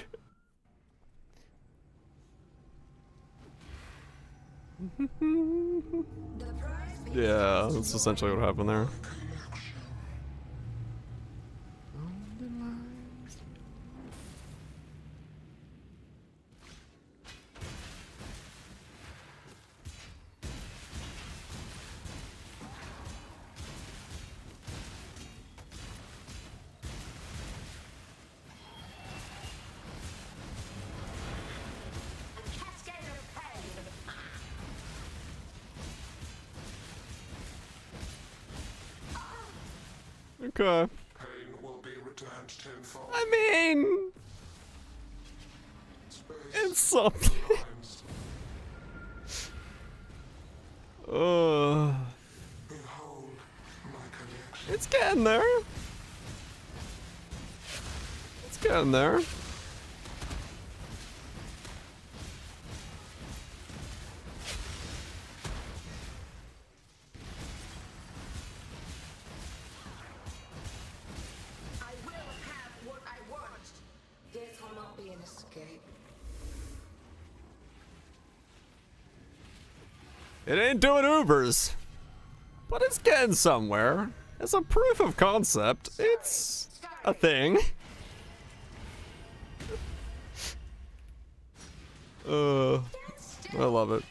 Yeah, that's essentially what happened there. Okay. I mean, it's something. It's getting there. It's getting there. It ain't doing Ubers, but it's getting somewhere. It's a proof of concept. It's a thing. I love it.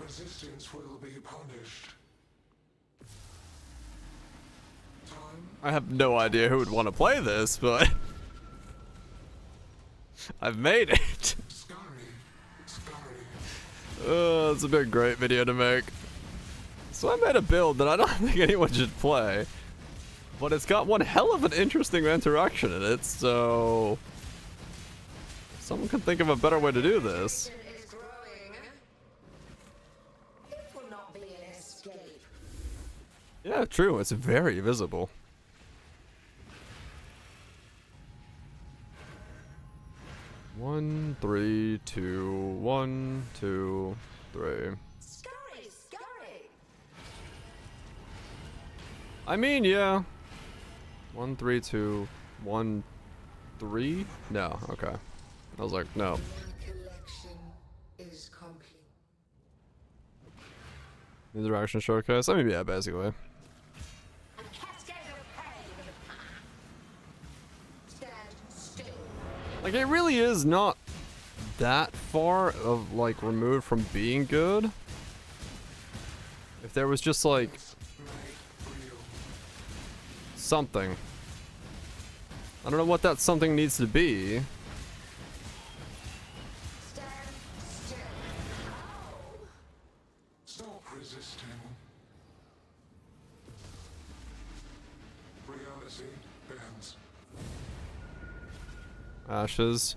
Resistance will be punished. I have no idea who would want to play this, but I've made it. It's a big great video to make. So I made a build that I don't think anyone should play, but it's got one hell of an interesting interaction in it, so someone can think of a better way to do this. Yeah, true. It's very visible. One, 3, 2, 1, 2, 3. I mean, yeah. 1, 3, 2, 1, 3? No, okay. I was like, no. Interaction showcase? I mean, yeah, basically. Like, it really is not that far of, like, removed from being good. If there was just, like, something. I don't know what that something needs to be. Stop resisting. Reality bends. Ashes.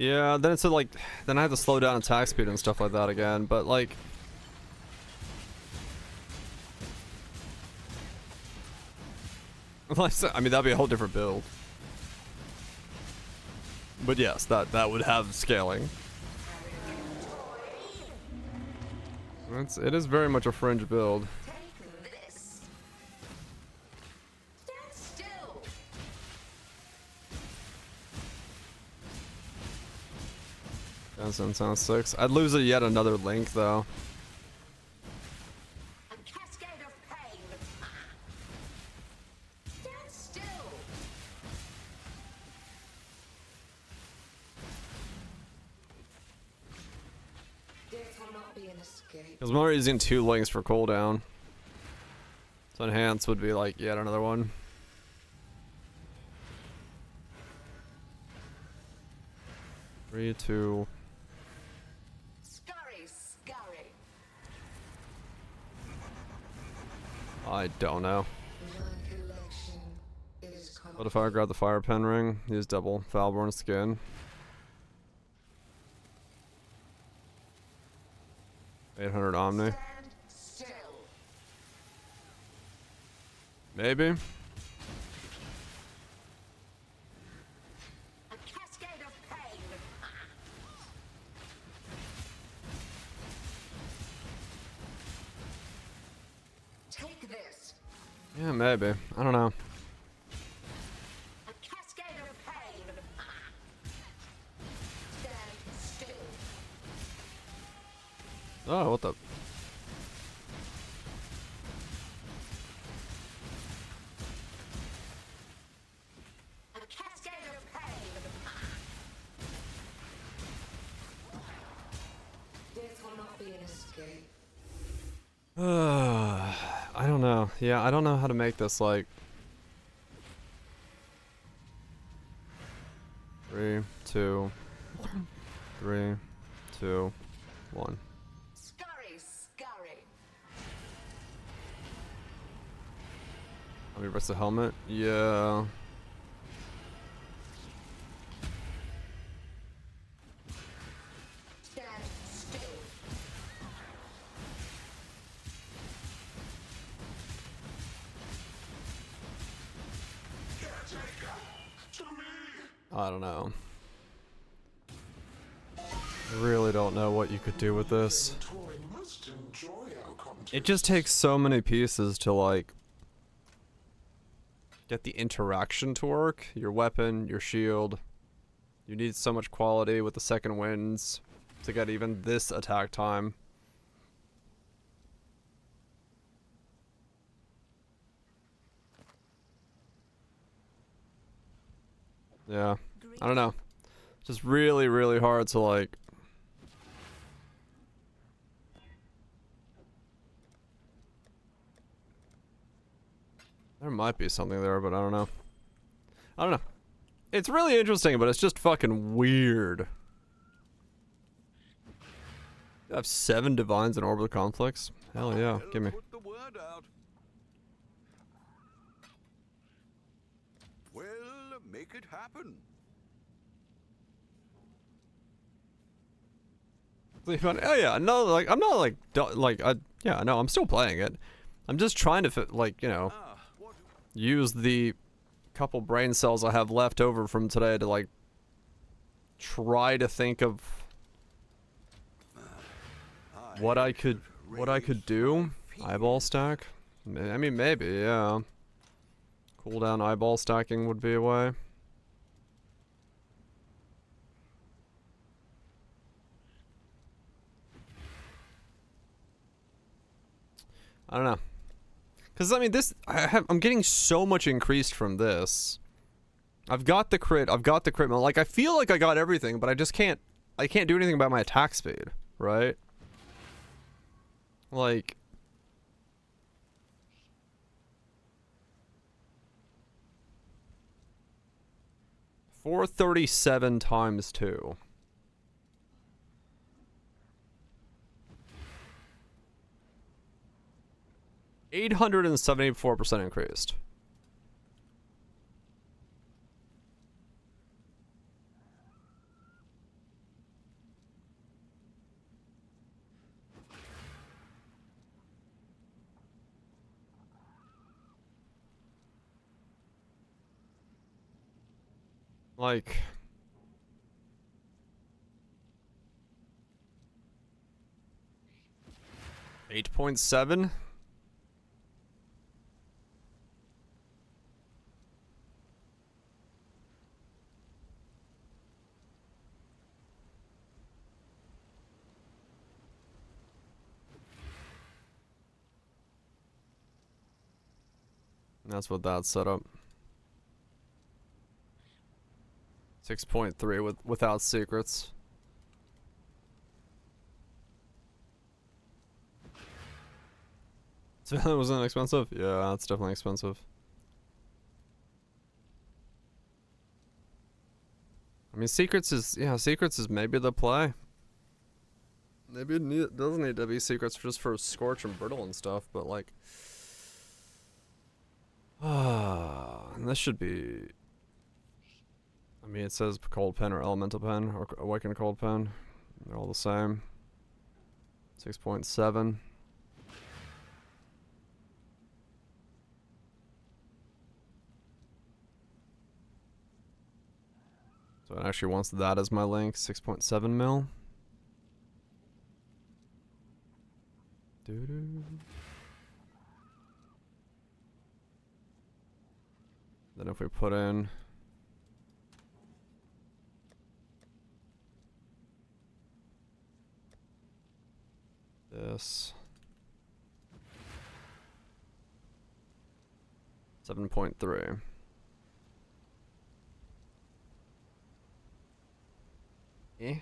Yeah, then it's like, then I have to slow down attack speed and stuff like that again, but like... I mean, that'd be a whole different build. But yes, that would have scaling. It is very much a fringe build. Sounds 6. I'd lose it yet another link though. Because I'm already using 2 links for cooldown. So enhance would be like yet another one. Three, 2. I don't know. What if I grab the fire pen ring? Use double Falborn skin. $800 Omni. Maybe. Yeah, maybe. I don't know. Oh, what the? I don't know. Yeah, I don't know how to make this like 3, 2, 3, 2, 1. Let me press the helmet. Yeah. I don't know. I really don't know what you could do with this. It just takes so many pieces to like get the interaction to work. Your weapon, your shield. You need so much quality with the second winds to get even this attack time. Yeah, I don't know. Just really, really hard to like... There might be something there, but I don't know. I don't know. It's really interesting, but it's just fucking weird. You have 7 divines and orbital conflicts? Hell yeah, give me. Put the word out. Well, make it happen. Oh yeah, no, like I'm not like yeah, no, I'm still playing it. I'm just trying to like, you know, use the couple brain cells I have left over from today to like try to think of what I could do. Eyeball stack? I mean, maybe, yeah. Cooldown eyeball stacking would be a way. I don't know. Cause I mean this I'm getting so much increased from this. I've got the crit like I feel like I got everything, but I just can't do anything about my attack speed, right? Like 437 times 2. $874% increased. Like... $8.7? That's what that's set up. 6.3 without secrets. So that wasn't expensive? Yeah, that's definitely expensive. I mean, secrets is maybe the play. Maybe it doesn't need to be secrets just for Scorch and Brittle and stuff, but like... and this should be... I mean, it says Cold Pen or Elemental Pen or Awakened Cold Pen. They're all the same. 6.7. So it actually wants that as my link. 6.7 mil. Doo-doo. Then if we put in this 7.3. Eh?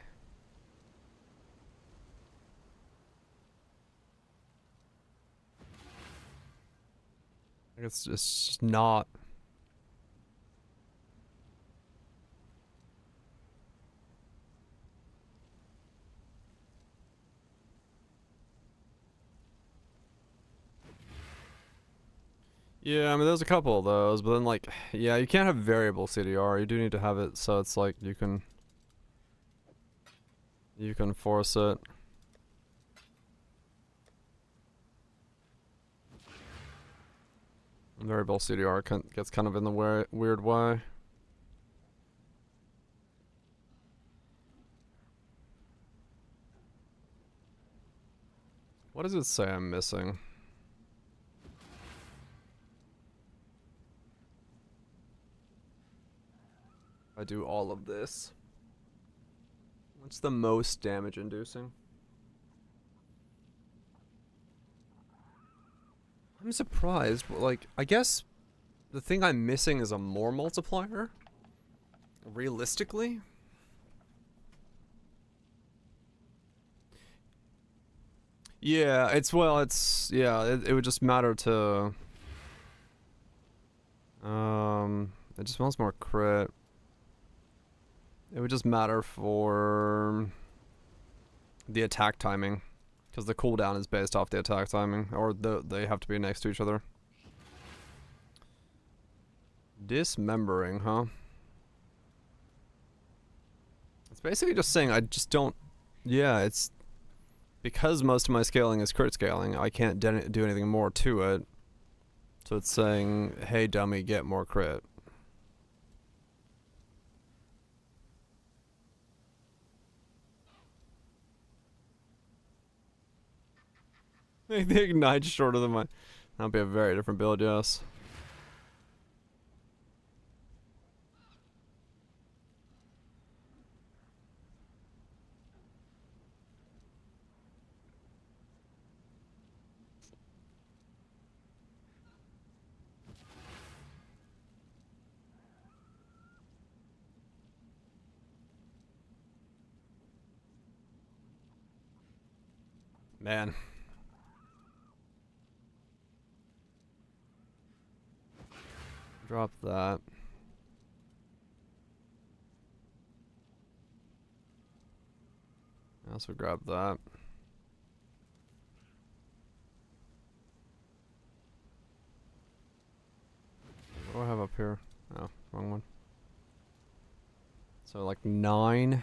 It's just not. Yeah, I mean, there's a couple of those, but then, like, yeah, you can't have variable CDR. You do need to have it so it's like you can force it. Variable CDR gets kind of in the weird way. What does it say I'm missing? I do all of this. What's the most damage inducing? I'm surprised, but like, I guess the thing I'm missing is a more multiplier. Realistically. Yeah, it would just matter to it just wants more crit. It would just matter for the attack timing, because the cooldown is based off the attack timing, or they have to be next to each other. Dismembering, huh? It's basically just saying I just don't... Yeah, it's... Because most of my scaling is crit scaling, I can't do anything more to it. So it's saying, hey dummy, get more crit. Make the ignite shorter than my... That'll be a very different build, yes. Man. Drop that. I also grab that. What do I have up here? Oh, wrong one. So like 9.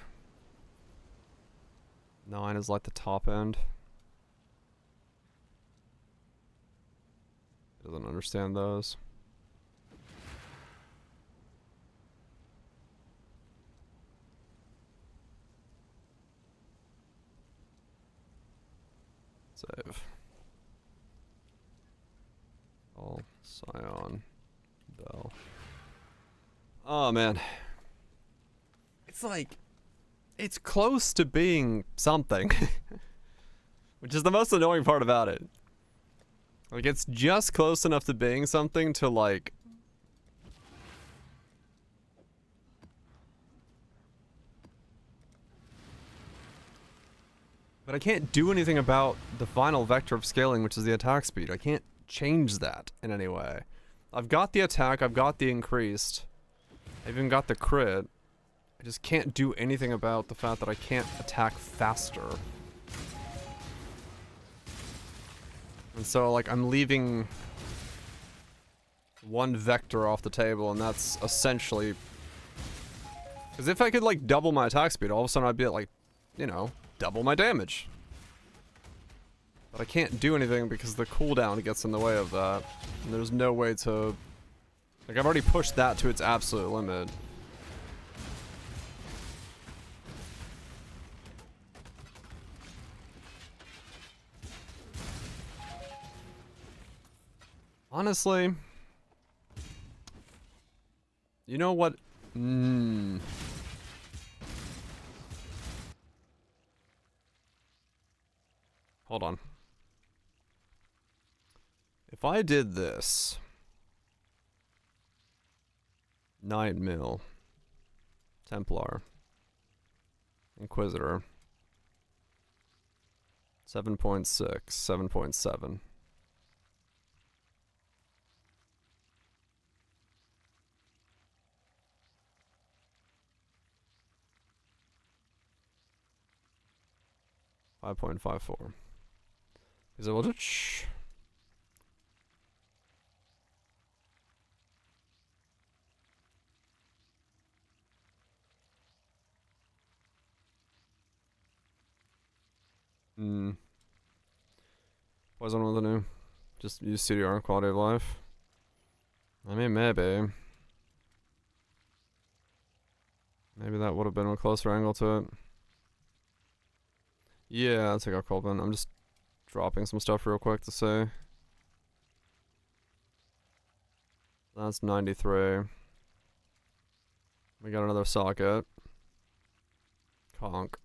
9 is like the top end. Doesn't understand those. Save. All Scion Bell. Oh man. It's like it's close to being something. Which is the most annoying part about it. Like it's just close enough to being something to like but I can't do anything about the final vector of scaling, which is the attack speed. I can't change that in any way. I've got the attack, I've got the increased. I've even got the crit. I just can't do anything about the fact that I can't attack faster. And so, like, I'm leaving one vector off the table, and that's essentially... Because if I could, like, double my attack speed, all of a sudden I'd be at, like, you know, double my damage. But I can't do anything because the cooldown gets in the way of that. And there's no way to... Like, I've already pushed that to its absolute limit. Honestly... You know what? Hold on. If I did this... 9 mil. Templar. Inquisitor. 7.6. 7.7. .54. Is it voltage? Wasn't one of the new. Just use CDR, quality of life. I mean, maybe. Maybe that would have been a closer angle to it. Yeah, I'll take out Colvin. I'm just dropping some stuff real quick to say. That's 93. We got another socket. Conk.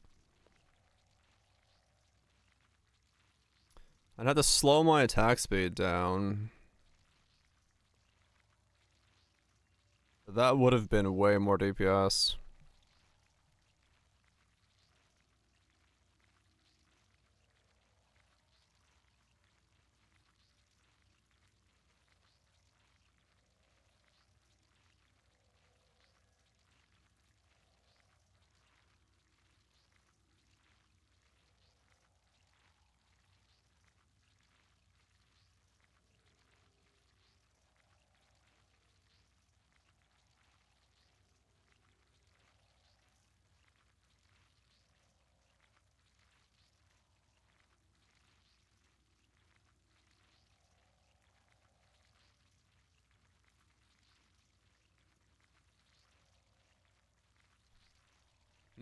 I'd have to slow my attack speed down. That would have been way more DPS.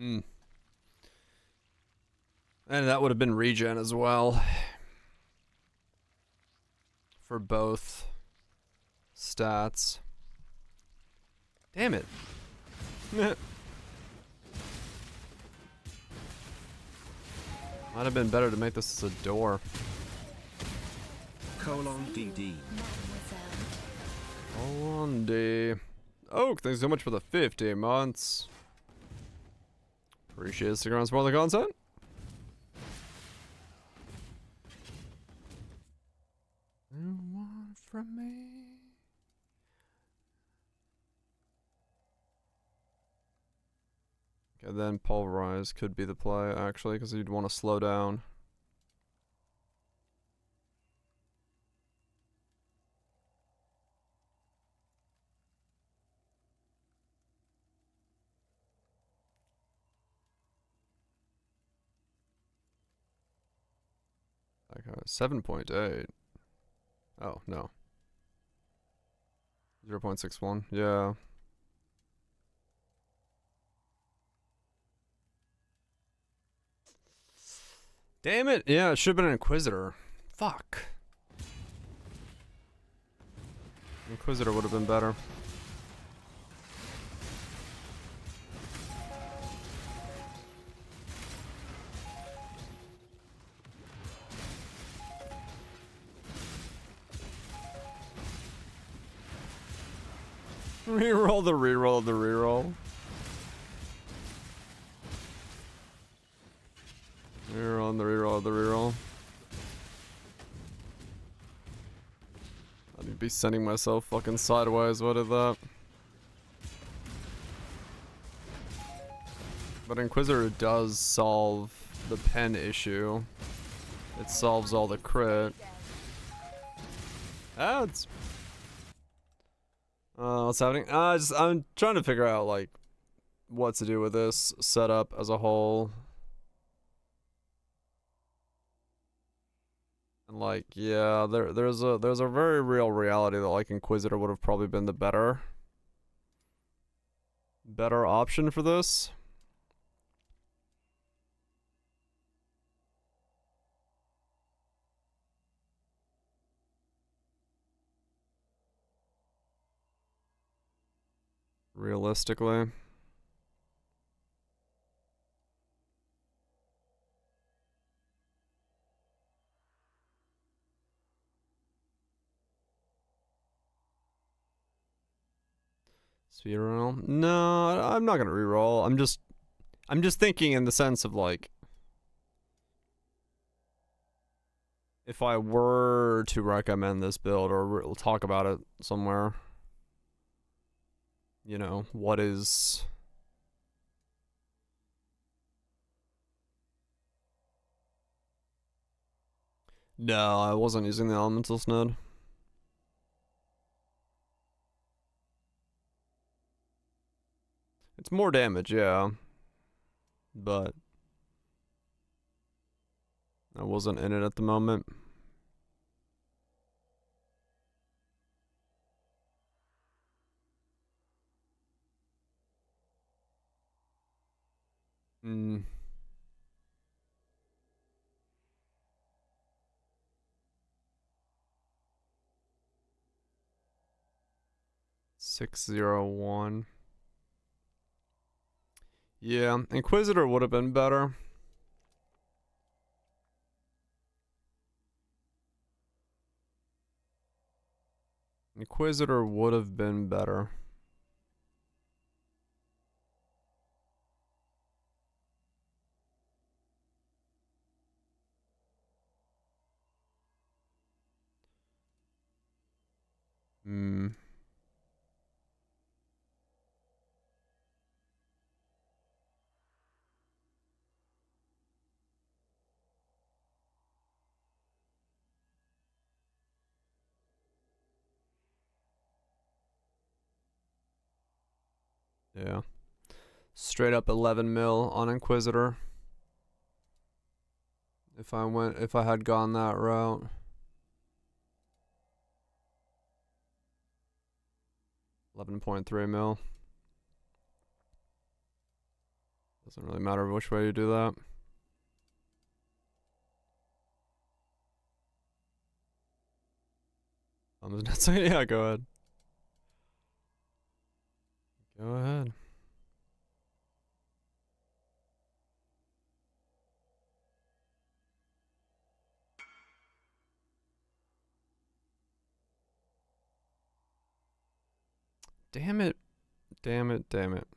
And that would have been regen as well. For both stats. Damn it. Might have been better to make this as a door. :DD. D. Oh, thanks so much for the 50 months. Appreciate sticking around for the content. You want from me? Okay, then pulverize could be the play actually, because you'd want to slow down. Okay, 7.8. Oh, no. 0.61, yeah. Damn it! Yeah, it should have been an Inquisitor. Fuck. Inquisitor would have been better. Reroll the reroll of the reroll. Reroll the reroll of the reroll. I'd be sending myself fucking sideways. What is that? But Inquisitor does solve the pen issue. It solves all the crit. Ah, it's... what's happening? I'm trying to figure out, like, what to do with this setup as a whole. And, like, yeah, there's a very real reality that, like, Inquisitor would have probably been the better option for this. Realistically. Speed roll? No, I'm not gonna reroll. I'm just thinking in the sense of, like, if I were to recommend this build or talk about it somewhere, you know, what is... No, I wasn't using the Elemental Node. It's more damage, yeah. But I wasn't in it at the moment. Hmm. 601. Yeah, Inquisitor would have been better. Inquisitor would have been better. Hmm. Yeah. Straight up 11 mil on Inquisitor. If I had gone that route. $11.3 mil. Doesn't really matter which way you do that. Yeah, go ahead. Go ahead. Damn it. Damn it, damn it.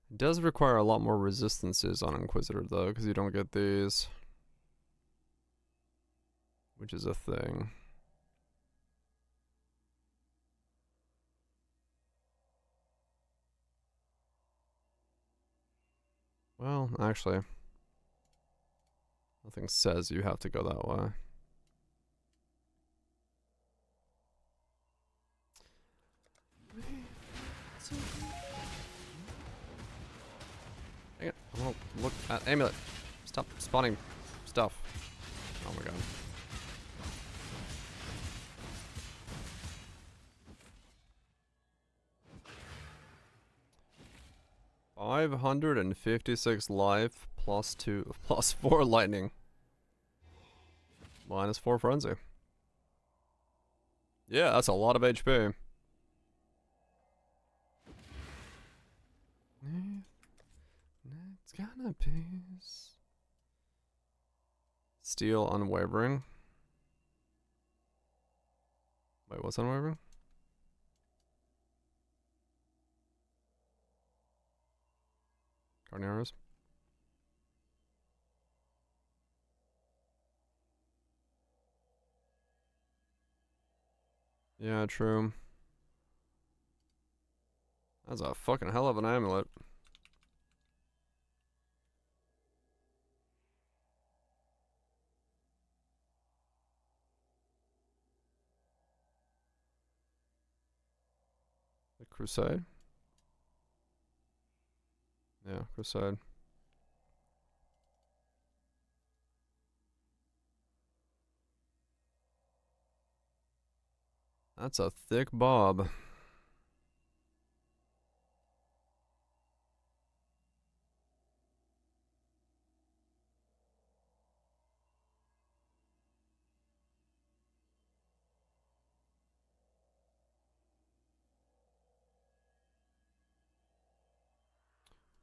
It does require a lot more resistances on Inquisitor though, because you don't get these. Which is a thing. Well, actually, nothing says you have to go that way. Dang it. I won't look at Amulet. Stop spawning stuff. Oh my god. 556 life plus 4 lightning. Minus 4 frenzy. Yeah, that's a lot of HP. It's gonna be Steel unwavering. Wait, what's unwavering? Carnivorous. Yeah, true. That's a fucking hell of an amulet. The Crusade? Yeah, Crusade. That's a thick bob.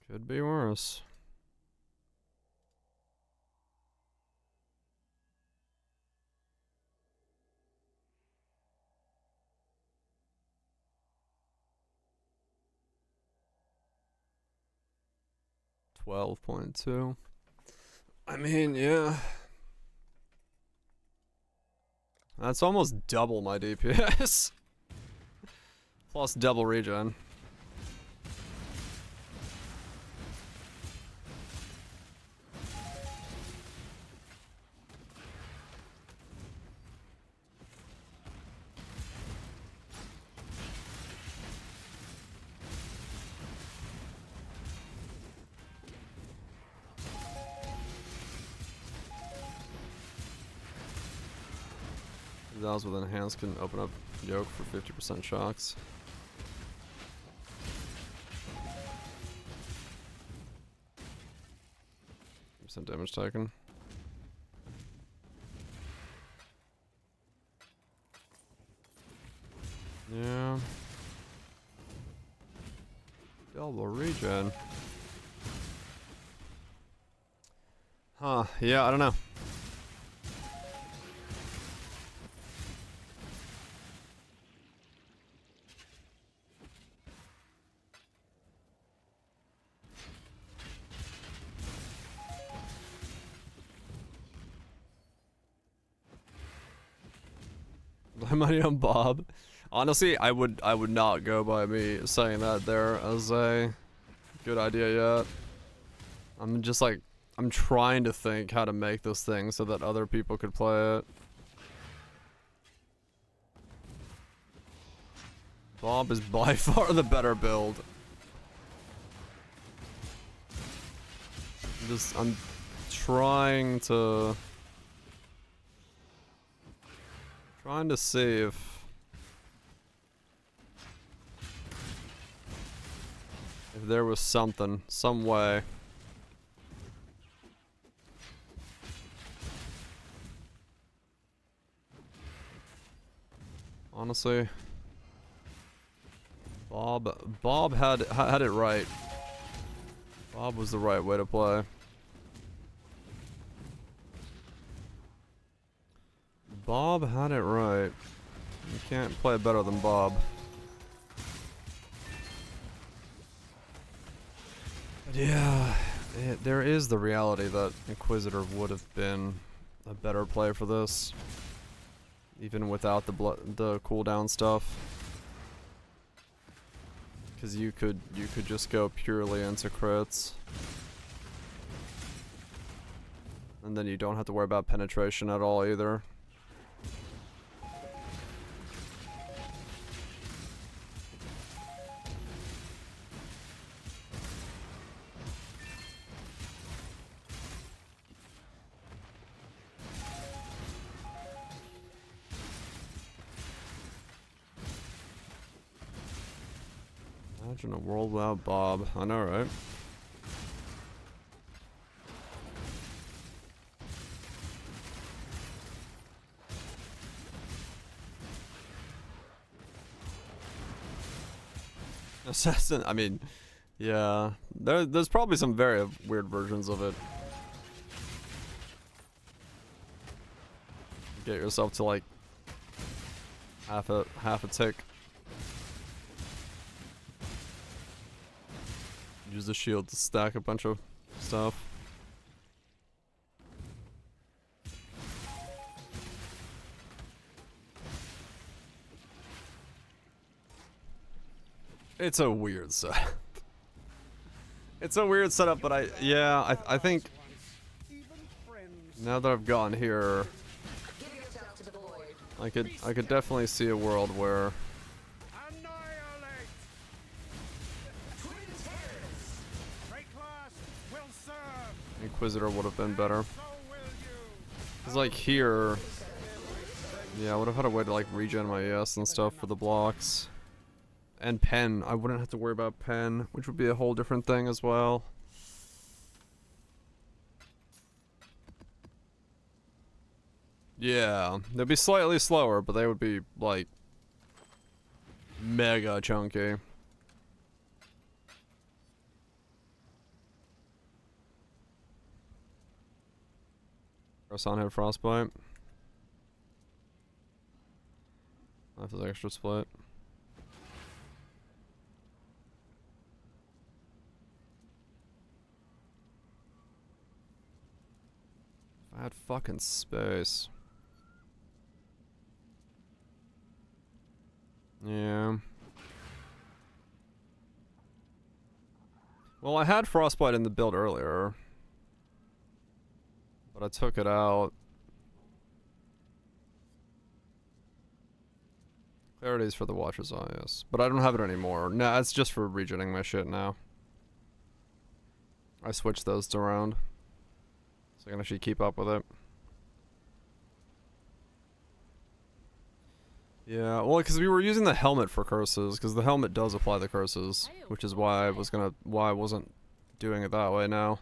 Could be worse. $12.2. I mean, yeah. That's almost double my DPS. Plus double regen. Those with enhanced can open up yoke for 50% shocks. Some damage taken. Yeah. Double regen. Huh, yeah, I don't know. Money on Bob. Honestly, I would not go by me saying that there as a good idea yet. I'm just like, I'm trying to think how to make this thing so that other people could play it. Bob is by far the better build. I'm trying to see if there was something, some way. Honestly, Bob had it right. Bob was the right way to play. Bob had it right. You can't play better than Bob. But yeah, there is the reality that Inquisitor would have been a better play for this, even without the cooldown stuff. Because you could just go purely into crits, and then you don't have to worry about penetration at all either. Imagine a world without Bob. I know, right? Assassin, I mean, yeah. There's probably some very weird versions of it. Get yourself to like half a tick. Use the shield to stack a bunch of stuff. It's a weird setup. It's a weird setup, but I think now that I've gotten here, I could definitely see a world where Inquisitor would have been better. Cause like here, yeah, I would have had a way to like regen my ES and stuff for the blocks. And pen, I wouldn't have to worry about pen, which would be a whole different thing as well. Yeah, they'd be slightly slower, but they would be like mega chunky. Cross-on hit frostbite. That's his extra split. If I had fucking space. Yeah. Well, I had frostbite in the build earlier, but I took it out. Clarity's for the Watcher's Eye, yes. But I don't have it anymore. Nah, it's just for regening my shit now. I switched those around, so I can actually keep up with it. Yeah, well, because we were using the helmet for curses, because the helmet does apply the curses, which is why I wasn't doing it that way now.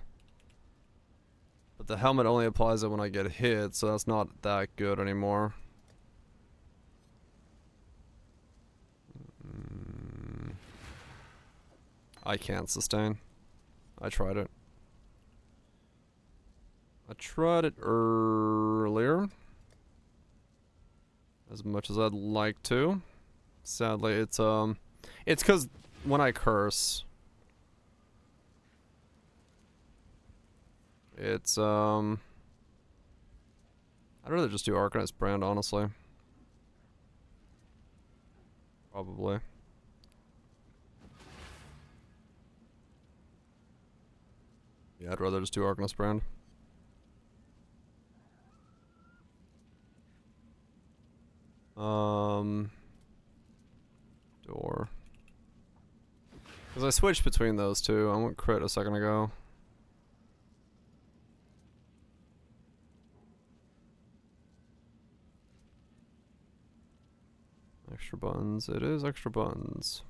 But the helmet only applies it when I get hit, so that's not that good anymore. I can't sustain. I tried it. I tried it earlier. As much as I'd like to. Sadly, it's because when I curse, it's I'd rather just do Arcanist Brand, honestly. Probably. Yeah, I'd rather just do Arcanist Brand. Door. Because I switched between those two. I went crit a second ago. Extra buttons. It is extra buttons.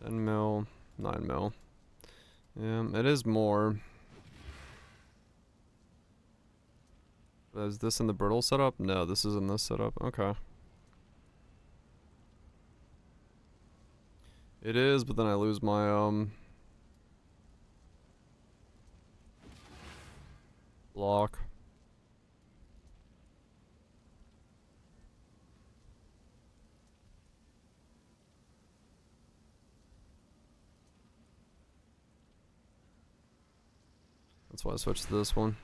$10 mil, 9 mil. Yeah, it is more. Is this in the brittle setup? No, this is in this setup. Okay. It is, but then I lose my block. That's why I switched to this one.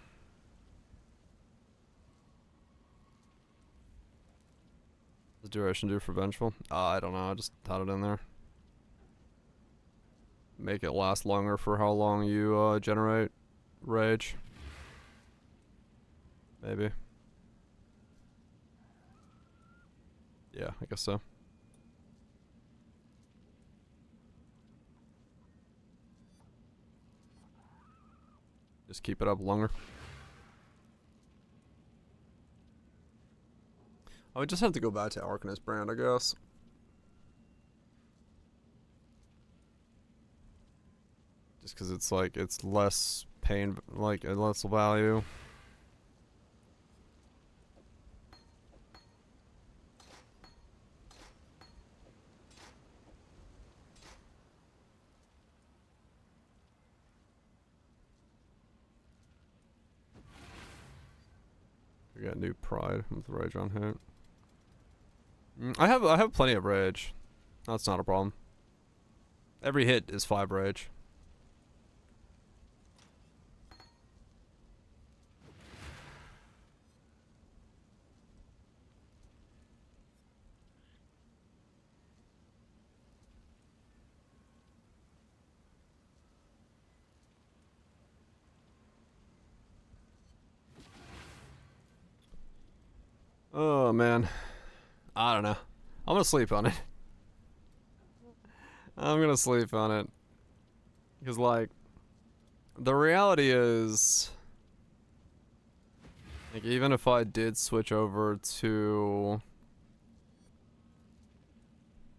What does duration do for Vengeful? I don't know, I just had it in there. Make it last longer for how long you generate rage. Maybe. Yeah, I guess so. Just keep it up longer. I would just have to go back to Arcanist brand, I guess. Just because it's like, it's less pain, like, and less value. We got new pride with rage on hit. I have plenty of rage. That's not a problem. Every hit is 5 rage. Oh man, I don't know. I'm gonna sleep on it. I'm gonna sleep on it. Because, like, the reality is, like, even if I did switch over to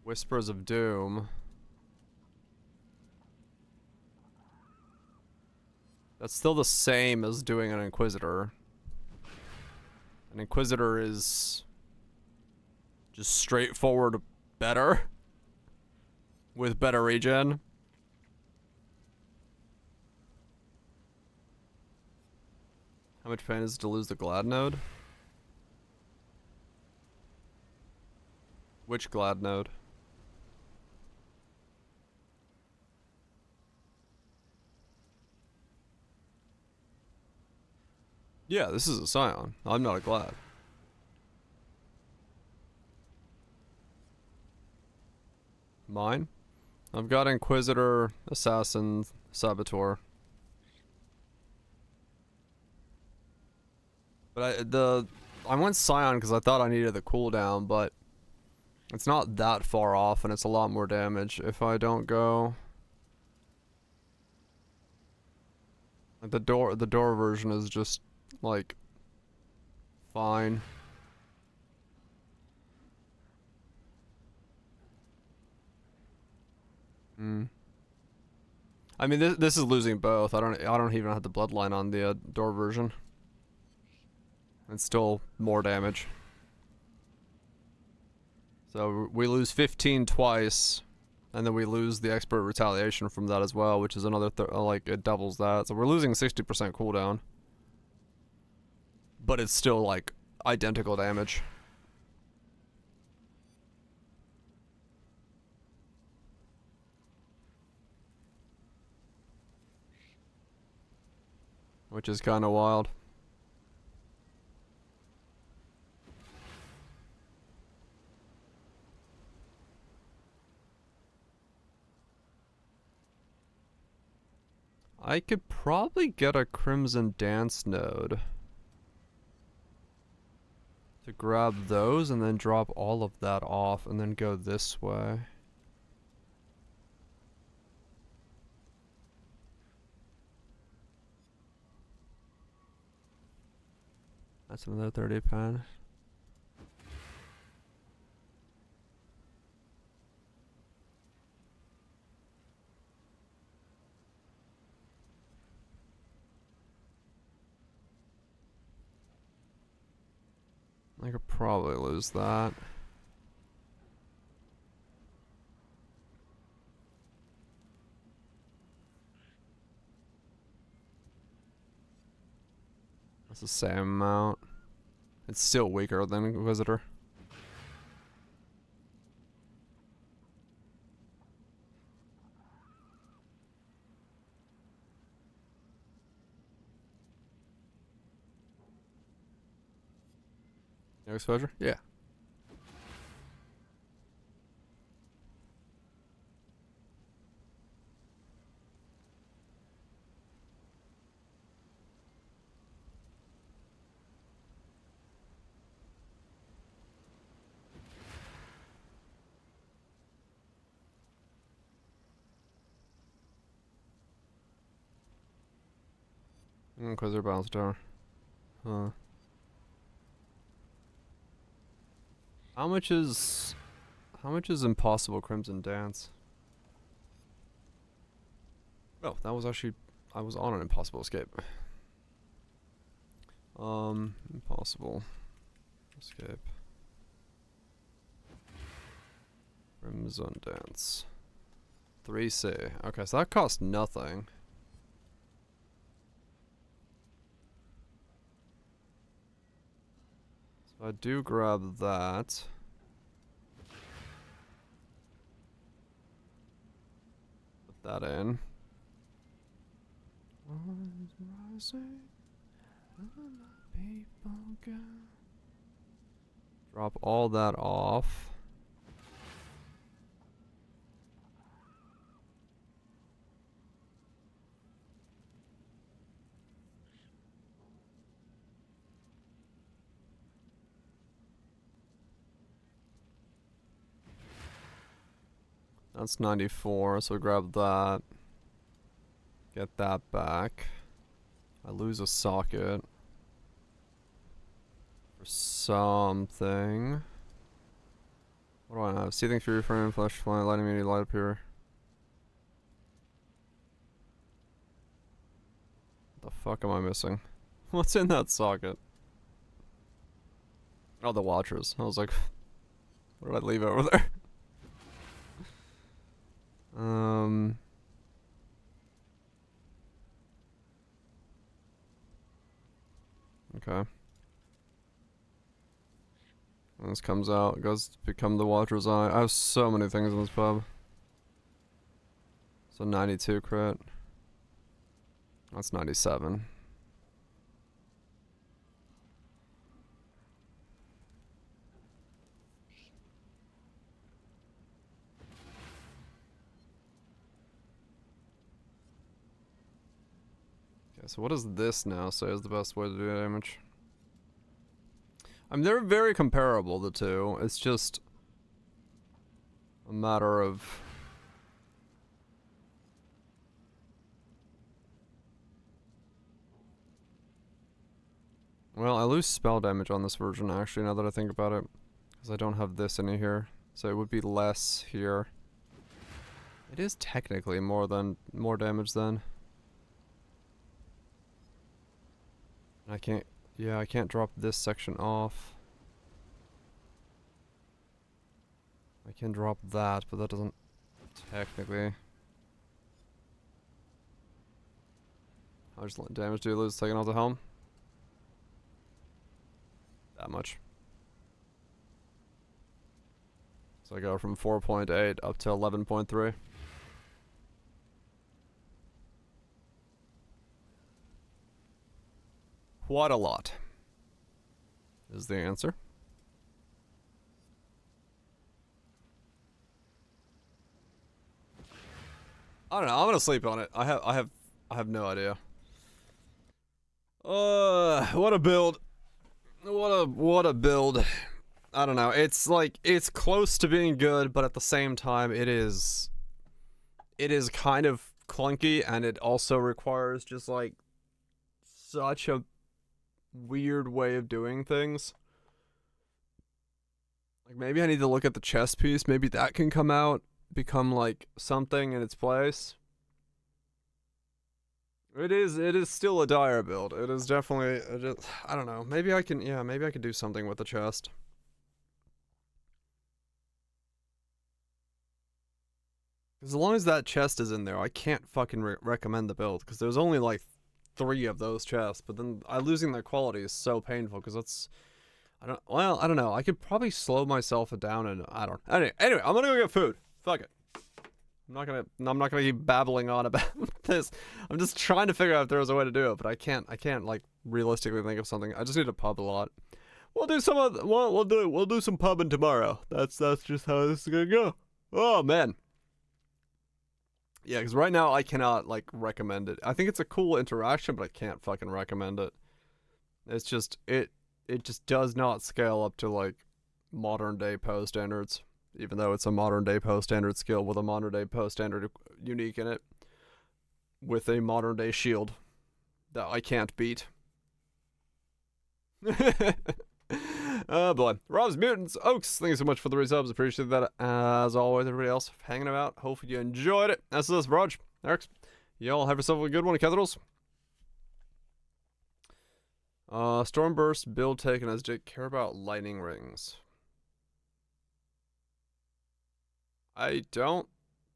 Whispers of Doom, that's still the same as doing an Inquisitor. An Inquisitor is just straightforward better with better regen. How much pain is it to lose the Glad node? Which Glad node? Yeah, this is a Scion. I'm not a Glad. Mine? I've got Inquisitor, Assassin, Saboteur. But I went Scion because I thought I needed the cooldown, but it's not that far off and it's a lot more damage if I don't go. Like the door version is just like fine. I mean, this is losing both. I don't even have the bloodline on the door version. It's still more damage. So we lose 15 twice, and then we lose the expert retaliation from that as well, which is another like it doubles that. So we're losing 60% cooldown, but it's still like identical damage. Which is kind of wild. I could probably get a Crimson Dance node to grab those and then drop all of that off and then go this way. That's another 30 pen. I could probably lose that. That's the same amount. It's still weaker than Inquisitor. No exposure? Yeah. Inquisitor Bounce Tower. Huh. How much is Impossible Crimson Dance? Oh, that was actually, I was on an impossible escape. Impossible escape. Crimson Dance. 3C. Okay, so that cost nothing. So I do grab that. Put that in. Drop all that off. That's 94, so grab that. Get that back. I lose a socket. For something. What do I have? Seething Fury Frame, Flash Flying, Light Immunity, Light Up here. What the fuck am I missing? What's in that socket? Oh, the Watchers. I was like, what did I leave over there? Okay. When this comes out, it goes to become the Watcher's Eye. I have so many things in this pub. So 92 crit. That's 97. Okay, so what does this now say is the best way to do damage? I mean, they're very comparable, the two. It's just a matter of... Well, I lose spell damage on this version, actually, now that I think about it. Because I don't have this in here. So it would be less here. It is technically more damage then. I can't... Yeah, I can't drop this section off. I can drop that, but that doesn't technically... How much damage do you lose taking off the helm? That much. So I go from 4.8 up to 11.3. Quite a lot is the answer. I don't know. I'm gonna sleep on it. I have no idea. What a build. What a build. I don't know. It's like, it's close to being good, but at the same time, it is kind of clunky, and it also requires just like such a weird way of doing things. Like, maybe I need to look at the chess piece. Maybe that can become like something in its place. It is still a dire build. It is definitely, I don't know. Maybe I can do something with the chest. As long as that chest is in there, I can't fucking recommend the build, because there's only like 3 of those chests, but then losing their quality is so painful, because that's, I don't know. I could probably slow myself down, and I don't. Anyway, I'm gonna go get food. Fuck it. I'm not gonna keep babbling on about this. I'm just trying to figure out if there was a way to do it, but I can't like realistically think of something. I just need to pub a lot. We'll do some we'll do some pubbing tomorrow. That's just how this is gonna go. Oh man. Yeah, because right now I cannot like recommend it. I think it's a cool interaction, but I can't fucking recommend it. It's just it just does not scale up to like modern day Poe standards, even though it's a modern day Poe standard skill with a modern day Poe standard unique in it, with a modern day shield. that I can't beat. Oh boy. Rob's Mutants Oaks, thank you so much for the resubs. Appreciate that as always. Everybody else hanging out. Hopefully you enjoyed it. That's this, Broj. Eric. Y'all have yourself a good one, Cathedrals. Stormburst build taken as Jake. Care about lightning rings. I don't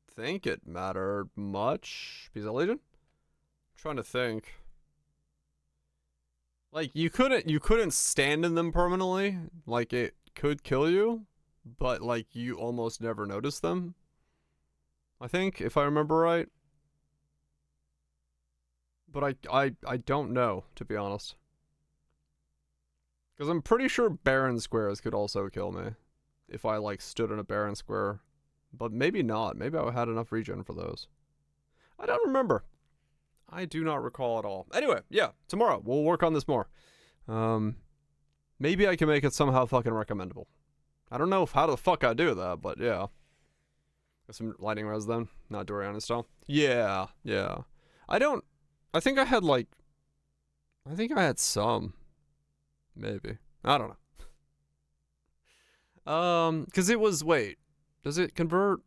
think it mattered much. Piece of Legion? I'm trying to think. Like you couldn't stand in them permanently. Like it could kill you, but like you almost never notice them. I think, if I remember right. But I don't know, to be honest. Because I'm pretty sure Baron squares could also kill me. If I like stood in a Baron square. But maybe not. Maybe I had enough regen for those. I don't remember. I do not recall at all. Anyway, yeah, tomorrow we'll work on this more. Maybe I can make it somehow fucking recommendable. I don't know how the fuck I do that, but yeah. Got some lightning res then, not Dorian style. Yeah, yeah. I think I had like, I think I had some. Maybe. I don't know. Cause it was, wait, does it convert?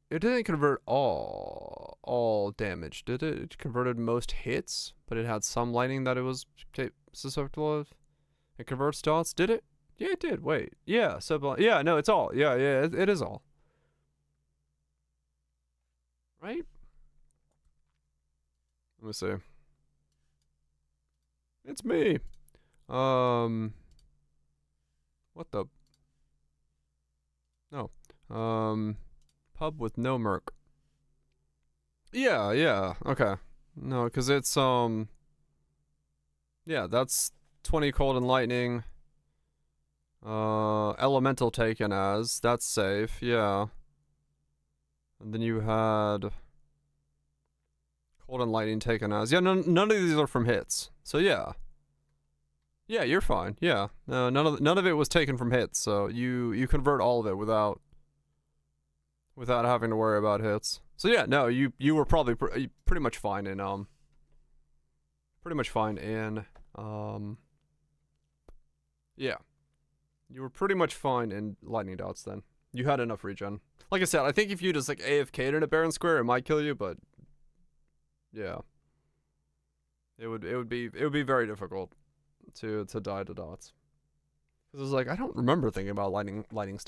It didn't convert all damage, did it? It converted most hits, but it had some lightning that it was susceptible of. It converts dots, did it? Yeah, it did. Wait, yeah, yeah, no, it's all. Yeah, it is all. Right? Let me see. It's me. What the? No. Pub with no merc. Yeah, okay. No, because it's, yeah, that's 20 cold and lightning. Elemental taken as, that's safe, yeah. And then you had cold and lightning taken as. Yeah, none of these are from hits. So yeah. Yeah, you're fine. Yeah. No, none of it was taken from hits, so you convert all of it without having to worry about hits. So yeah, no, you were probably pretty much fine in yeah. You were pretty much fine in lightning dots then. You had enough regen. Like I said, I think if you just like AFK'd in a Baron square, it might kill you, but yeah. It would be very difficult to die to dots. Cuz it was like I don't remember thinking about lightning